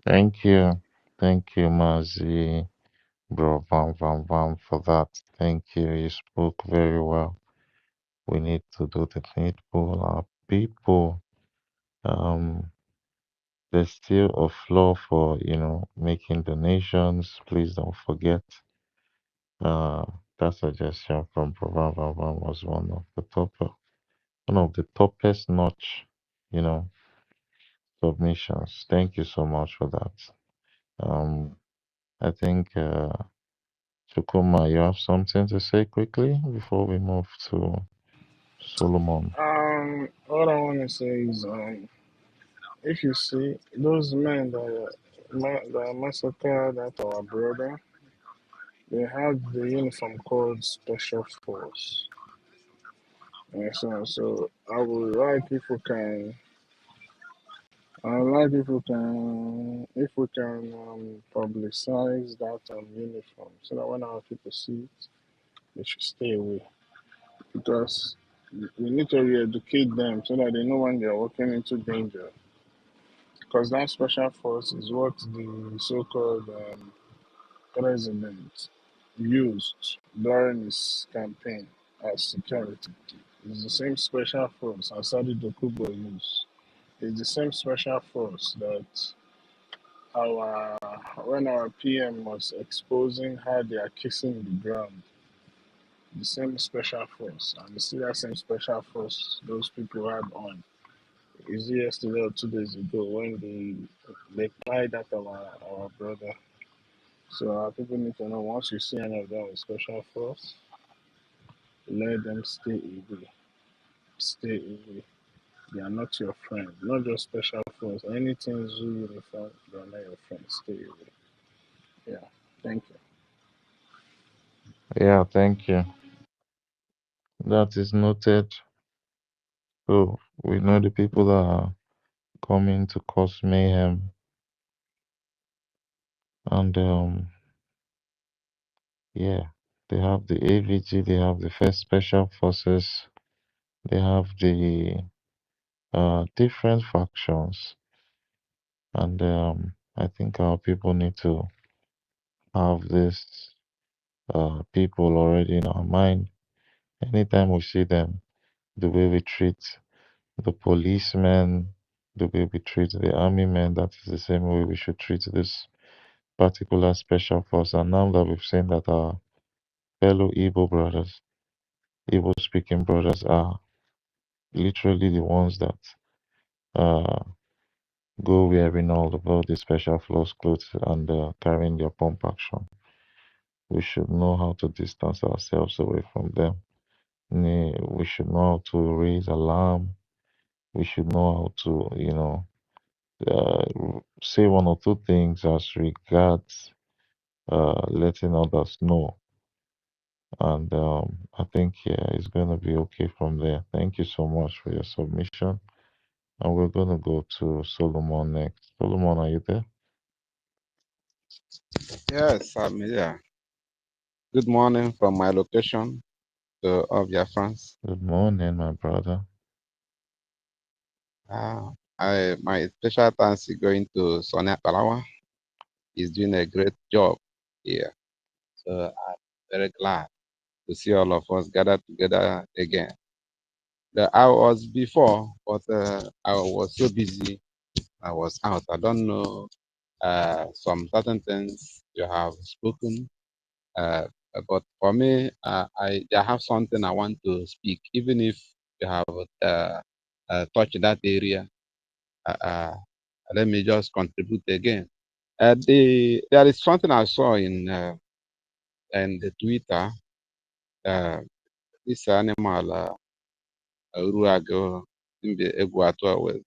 Thank you. Thank you, Mazi, bro, Vam, for that. Thank you. You spoke very well. We need to do the needful. Our people, um, there's still a floor for, making donations. Please don't forget. Uh, that suggestion from Provan Van was one of the toppest notch, you know, submissions. Thank you so much for that. I think, Chukuma, you have something to say quickly before we move to Solomon. What I want to say is, if you see those men that massacred that our brother, they have the uniform called Special Force. And so if we can publicize that uniform, so that when our people see it, they should stay away, because we need to re-educate them so that they know when they are walking into danger. Because that special force is what the so-called president used during his campaign as security. It's the same special force Asadi Dokubo used. It's the same special force that our when our PM was exposing how they are kissing the ground. The same special force, and you see that same special force those people had on. Is it yesterday or 2 days ago when they cried at our brother. So our people need to know, once you see any of them with special force, let them stay away. Stay away. They are not your friend. Not just special force. Anything Zoo uniform, they are not your friend. Stay away. Yeah. Thank you. Yeah, thank you. That is noted. So we know the people that are coming to cause mayhem, and yeah, they have the AVG, they have the First Special Forces, they have the different factions, and I think our people need to have this people already in our mind. Anytime we see them, the way we treat the policemen, the way we treat the army men, that is the same way we should treat this particular special force. And now that we've seen that our fellow Igbo brothers, Igbo speaking brothers, are literally the ones that uh, go wearing all the special force clothes and carrying their pump action, we should know how to distance ourselves away from them. We should know how to raise alarm. We should know how to, say one or two things as regards letting others know And I think, yeah, it's going to be okay from there. Thank you so much for your submission. And we're going to go to Solomon next. Solomon, are you there? Yes, I'm here. Good morning from my location to all Biafrans. Good morning, my brother. My special thanks is going to Sonia Palawa. He's doing a great job here. So I'm very glad to see all of us gathered together again. I was before, but I was so busy. I was out. I don't know some certain things you have spoken. Uh, but for me, I have something I want to speak, even if you have touched that area. Uh, uh, Let me just contribute again. There is something I saw in the Twitter. This animal, Uruago, in the Eguatua with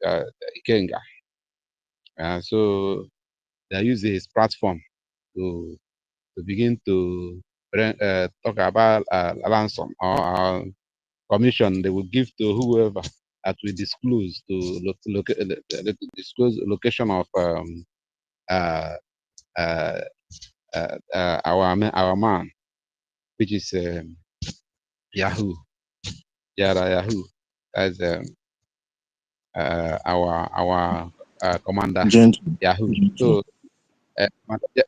Ikenga. So they use his platform to begin to talk about ransom or commission they will give to whoever that will disclose disclose location of uh, uh, our man, which is Yahoo, Yara Yahoo. That's our commander Gentle. Yahoo. Gentle. So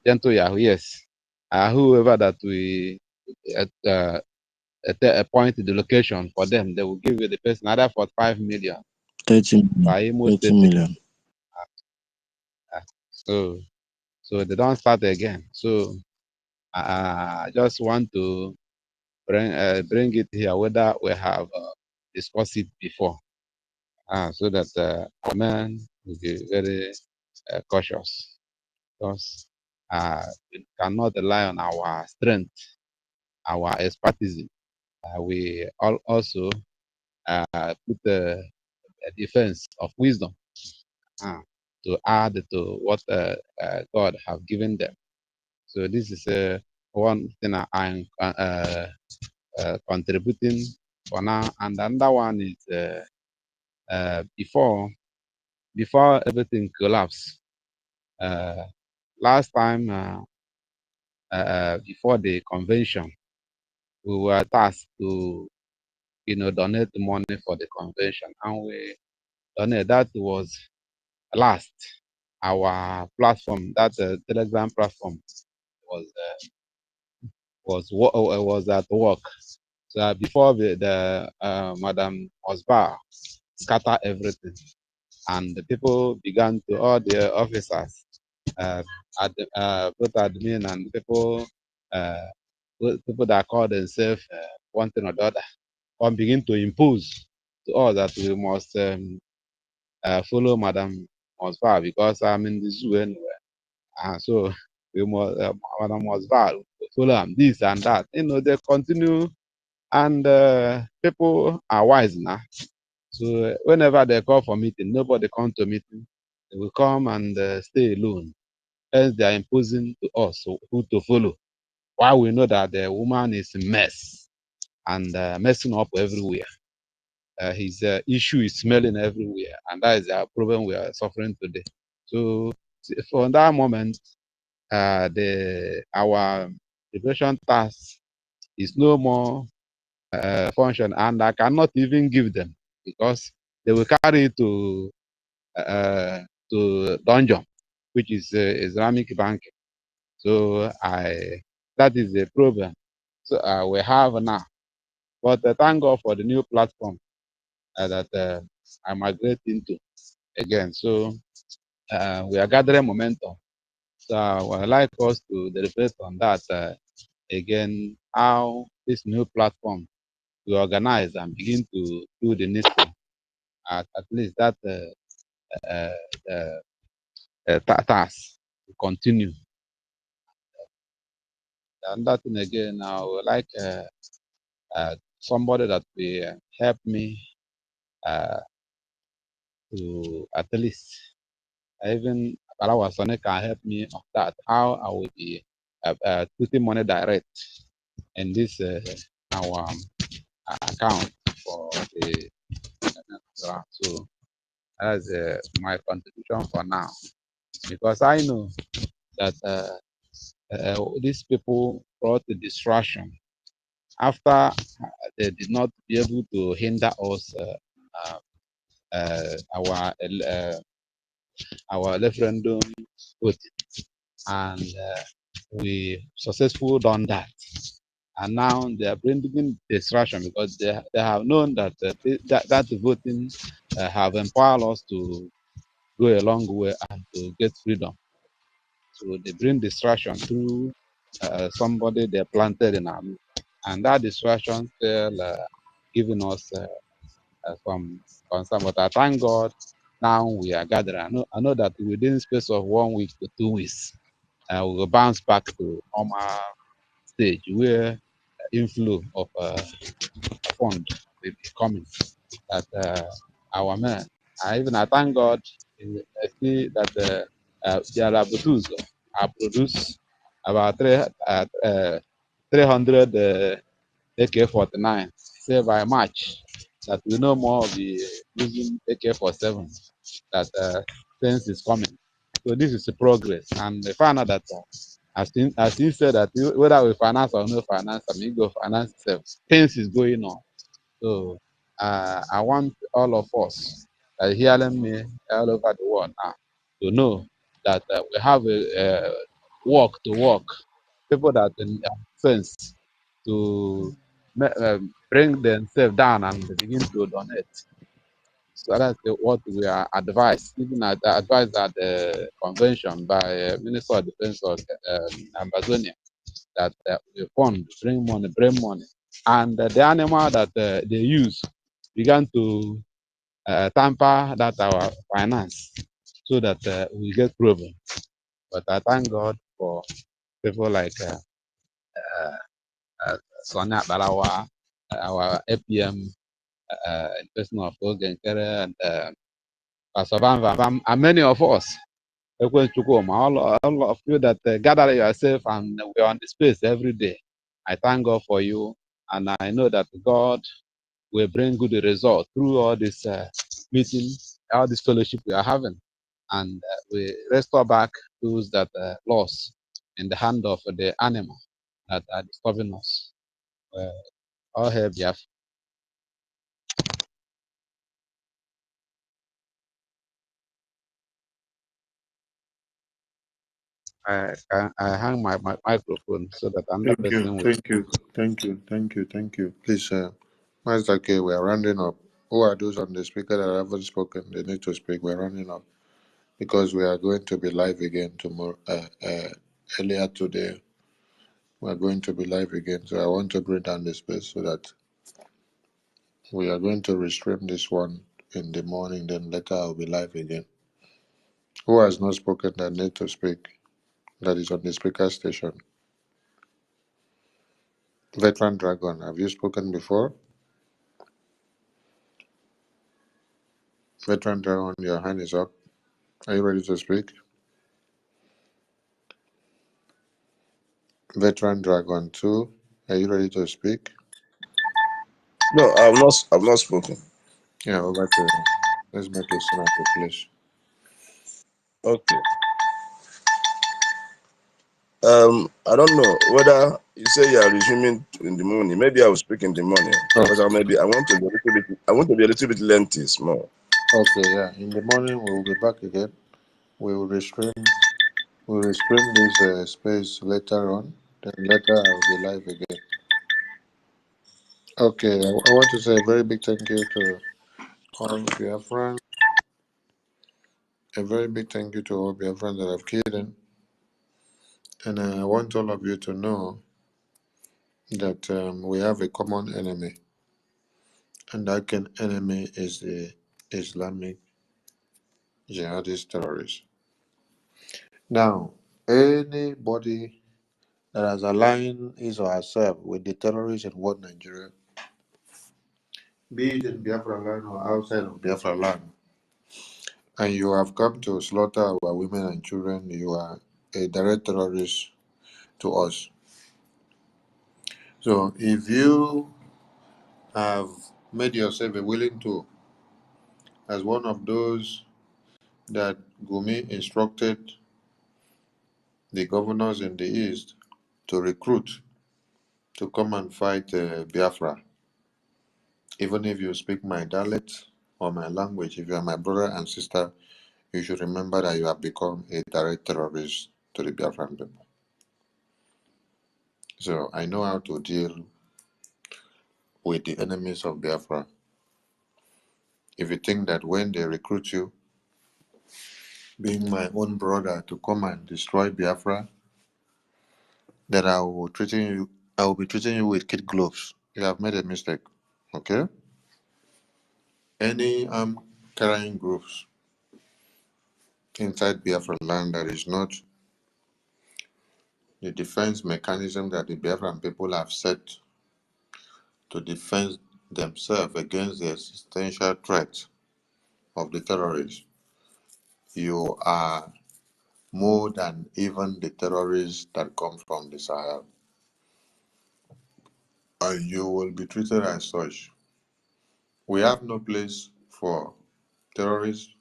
Gentle Yahoo, yes. Whoever that we appoint the location for them, they will give you the person either for 5 million 30 million. by Imo 30 State. million. So they don't start again. So I just want to bring it here, whether we have discussed it before, so that our men will be very cautious, because we cannot rely on our strength, our expertise. We also put a defense of wisdom to add to what God have given them. So this is one thing I'm contributing for now. And another one is before everything collapsed. Last time before the convention, we were tasked to donate money for the convention, and we donate. That was last. Our platform, that Telegram platform, was was at work. So before the Madam Osbar scatter everything, and the people began to, all the officers, both admin and uh, people that call themselves one thing or the other, or begin to impose to us that we must follow Madam Osbar, because I'm in the zoo anyway. So we must, Madam Osbar, follow him, this and that. They continue, and people are wise now. So whenever they call for meeting, nobody come to meeting. They will come and stay alone. Else they are imposing to us who to follow. While we know that the woman is a mess and messing up everywhere. His issue is smelling everywhere, and that is the problem we are suffering today. So from that moment, our liberation task is no more function, and I cannot even give them, because they will carry it to dungeon, which is Islamic banking. So that is the problem. So we have now, but thank God for the new platform that I migrate into again. So we are gathering momentum. So I would like us to deliberate on that again, how this new platform to organize and begin to do the needful. At least that task to continue. And that thing again, I would like somebody that will help me to at least, even Alawasane can help me of that, how I will be putting money direct in this our account for the so that's my contribution for now, because I know that these people brought the distraction after they did not be able to hinder us our referendum vote, and we successfully done that. And now they are bringing distraction because they have known that that voting have empowered us to go a long way and to get freedom. So they bring distraction through somebody they planted in our midst. And that distraction still giving us some concern. But I thank God now we are gathering. I know that within space of 1 week to 2 weeks, we will bounce back to normal stage where inflow of fund will be coming. That our men, I thank God. I see that the BUTUZOR have produced about 300 AK-49. Say by March that we no more be using AK-47. That sense is coming. So this is a progress, and the final that as he said that whether we finance or no finance, I mean go finance itself. Things is going on. So I want all of us that hearing me all over the world now to know that we have a work to work. People that have sense to bring themselves down and begin to donate. So that's what we are advised, even advised at the convention by Minister of Defense of Amazonia, that we fund, bring money. And the animal that they use began to tamper that our finance so that we get proven. But I thank God for people like Sonia Balawa, our APM, person of Ogenkere, and Pastor Van Van, and many of us. All of you that gather yourself and we're on the space every day. I thank God for you, and I know that God will bring good result through all this meeting, all this fellowship we are having, and we restore back those that lost in the hand of the animal that are disturbing us. All hail Biafra. I hang my microphone so that another Thank you, person will. thank you. Please, Master K, we are rounding up. Who are those on the speaker that haven't spoken? They need to speak. We're rounding up because we are going to be live again tomorrow. Earlier today, we are going to be live again. So I want to bring down the space so that we are going to restream this one in the morning. Then later I'll be live again. Who has not spoken that need to speak? That is on the speaker station. Veteran Dragon, have you spoken before? Veteran Dragon, your hand is up. Are you ready to speak? Veteran Dragon 2, are you ready to speak? No, I've not spoken. Yeah, over to you. Let's make it snappy, please. Okay. I don't know whether you say you are resuming in the morning. Maybe I will speak in the morning because Okay. I want to be a little bit. I want to be a little bit lengthy, small. Okay, yeah. In the morning we will be back again. We will restream. We'll restream this space later on. Then later I will be live again. Okay, I want to say a very big thank you to all Biafrans. A very big thank you to all Biafrans that have keyed in. And I want all of you to know that we have a common enemy. And that enemy is the Islamic jihadist terrorists. Now, anybody that has aligned his or herself with the terrorists in what Nigeria, be it in Biafra land or outside of Biafra land, and you have come to slaughter our women and children, you are a direct terrorist to us. So if you have made yourself a willing tool as one of those that Gumi instructed the governors in the East to recruit to come and fight Biafra, even if you speak my dialect or my language, if you are my brother and sister, you should remember that you have become a direct terrorist to the Biafran people. So I know how to deal with the enemies of Biafra. If you think that when they recruit you, being my own brother, to come and destroy Biafra, that I will be treating you with kid gloves. You have made a mistake. Okay? Any carrying groups inside Biafra land that is not the defense mechanism that the Biafran people have set to defend themselves against the existential threat of the terrorists, you are more than even the terrorists that come from the Sahel. And you will be treated as such. We have no place for terrorists.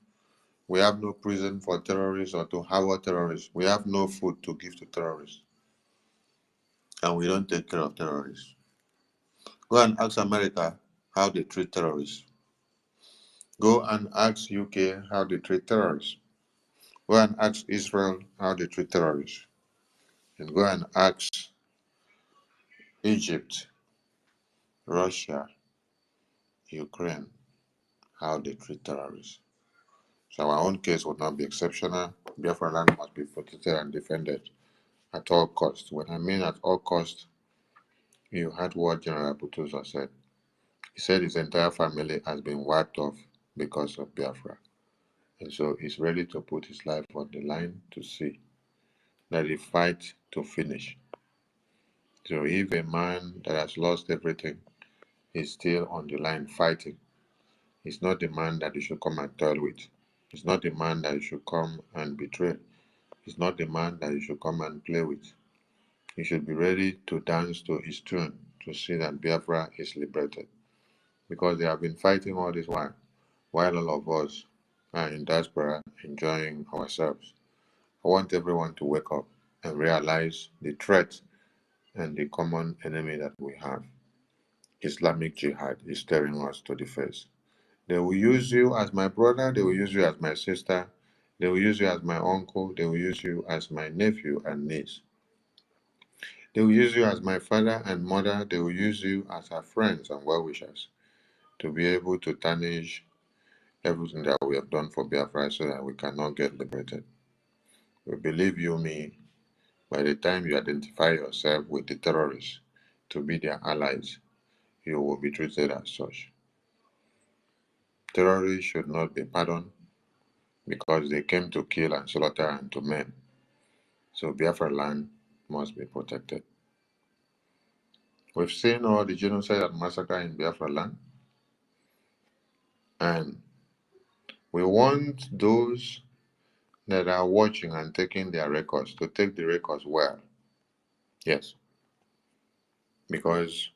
We have no prison for terrorists or to harbor terrorists. We have no food to give to terrorists. And we don't take care of terrorists. Go and ask America how they treat terrorists. Go and ask UK how they treat terrorists. Go and ask Israel how they treat terrorists. And go and ask Egypt, Russia, Ukraine how they treat terrorists. So our own case would not be exceptional. Biafra land must be protected and defended at all costs. When I mean at all costs, you heard what General BUTUZOR said. He said his entire family has been wiped off because of Biafra. And so he's ready to put his life on the line to see that he fight to finish. So if a man that has lost everything is still on the line fighting, he's not the man that you should come and toil with. He's not the man that you should come and betray. He's not the man that you should come and play with. You should be ready to dance to his tune to see that Biafra is liberated. Because they have been fighting all this while all of us are in diaspora enjoying ourselves. I want everyone to wake up and realize the threat and the common enemy that we have. Islamic Jihad is staring us to the face. They will use you as my brother, they will use you as my sister, they will use you as my uncle, they will use you as my nephew and niece. They will use you as my father and mother, they will use you as our friends and well-wishers to be able to tarnish everything that we have done for Biafra so that we cannot get liberated. We believe you me, by the time you identify yourself with the terrorists to be their allies, you will be treated as such. Terrorists should not be pardoned because they came to kill and slaughter and to maim. So Biafra land must be protected. We've seen all the genocide and massacre in Biafra land, and we want those that are watching and taking their records to take the records well. Yes. Because